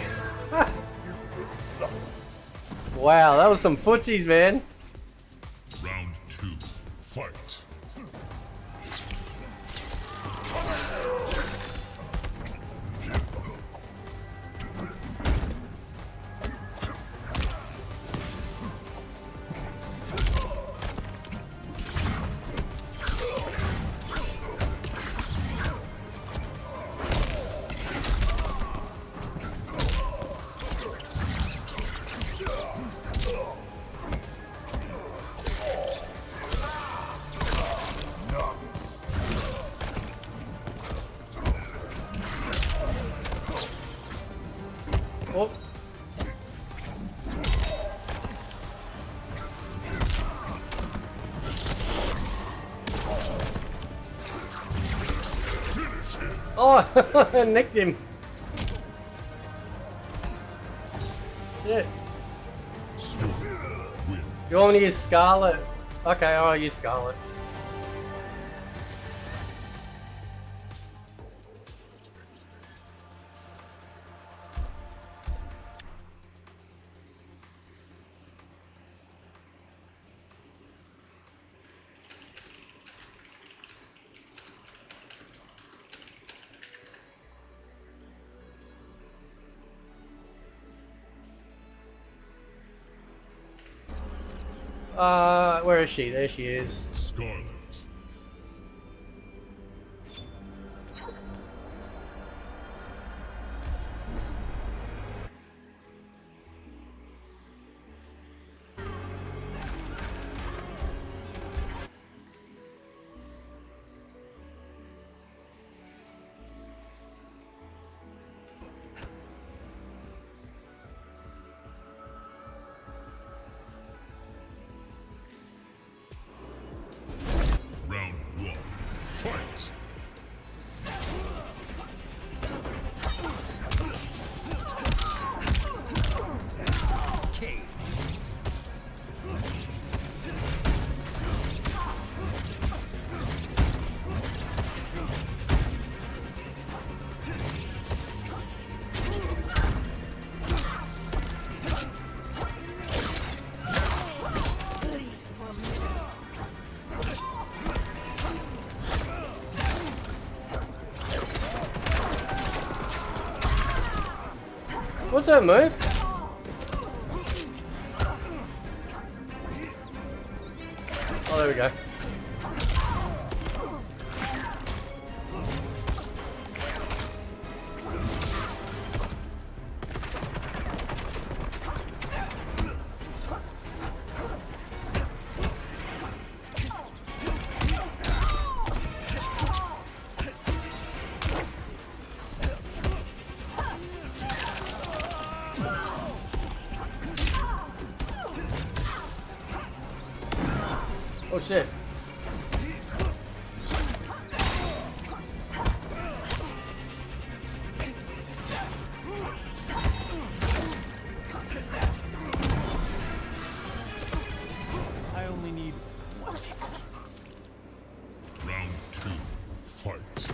Wow, that was some footsies, man. Round 2. Fight. Oh. Oh, I nicked him. Yeah. You want me to use Scarlet? Okay, I'll use Scarlet. Where is she? There she is. Scarlet. Round 1. Fight. What's that move? Oh, there we go. Oh shit. I only need one. Round 2. Fight.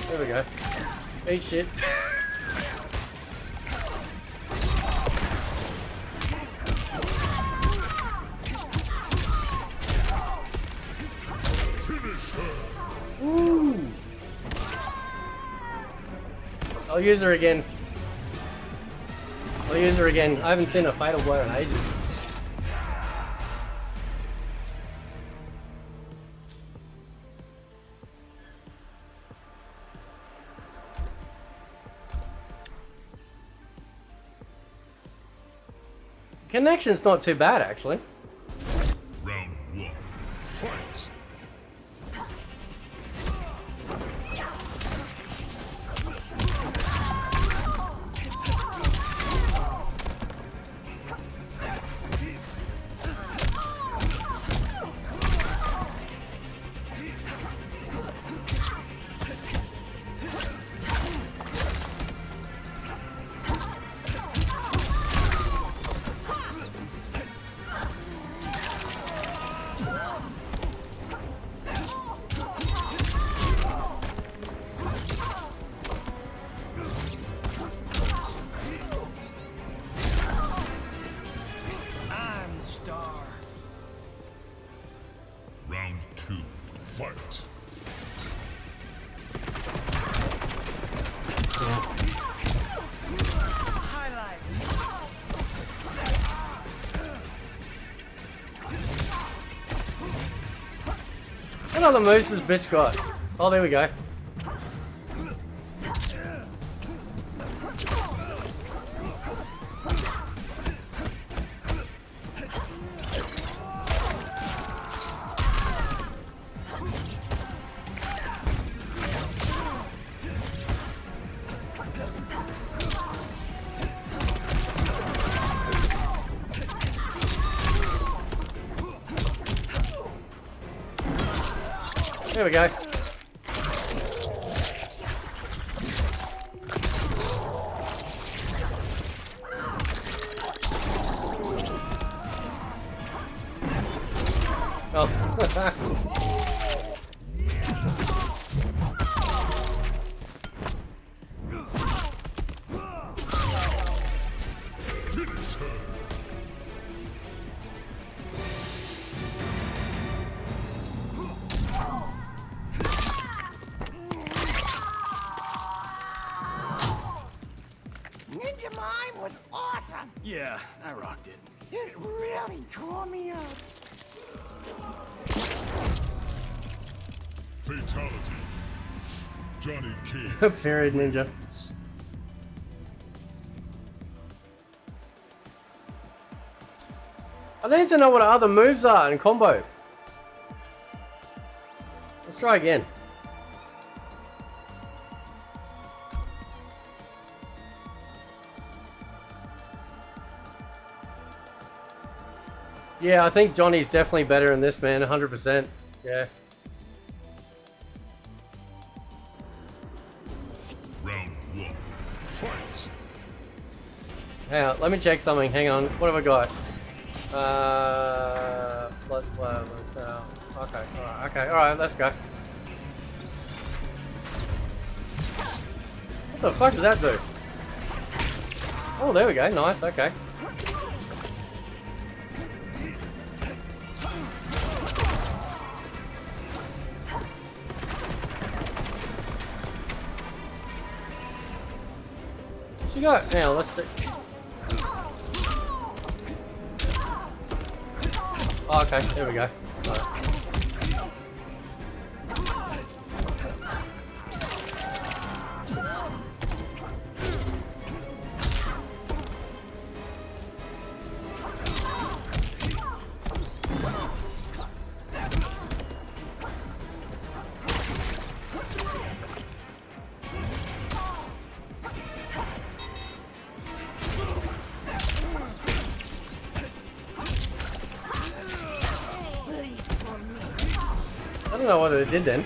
There we go. Eat shit. Ooh. I'll use her again. I'll use her again. I haven't seen a fatal blow in ages. Connection's not too bad, actually. Round 1. Fight. I'm the star. Round 2. Fight. Highlight. What other moves this bitch got? Oh, there we go. There we go. Oh. Finish her. Ninja Mime was awesome! Yeah, I rocked it. It really tore me up. Fatality. Johnny Cage. Period ninja. I need to know what other moves are and combos. Let's try again. Yeah, I think Johnny's definitely better in this, man. 100%. Yeah. Round one. Fight. Hang on, let me check something. Hang on. What have I got? Let's play. Okay, alright, okay, alright, let's go. What the fuck does that do? Oh, there we go. Nice, okay. What's you got? Hang on, let's see. Oh, okay, there we go. Right. I don't know what it did then.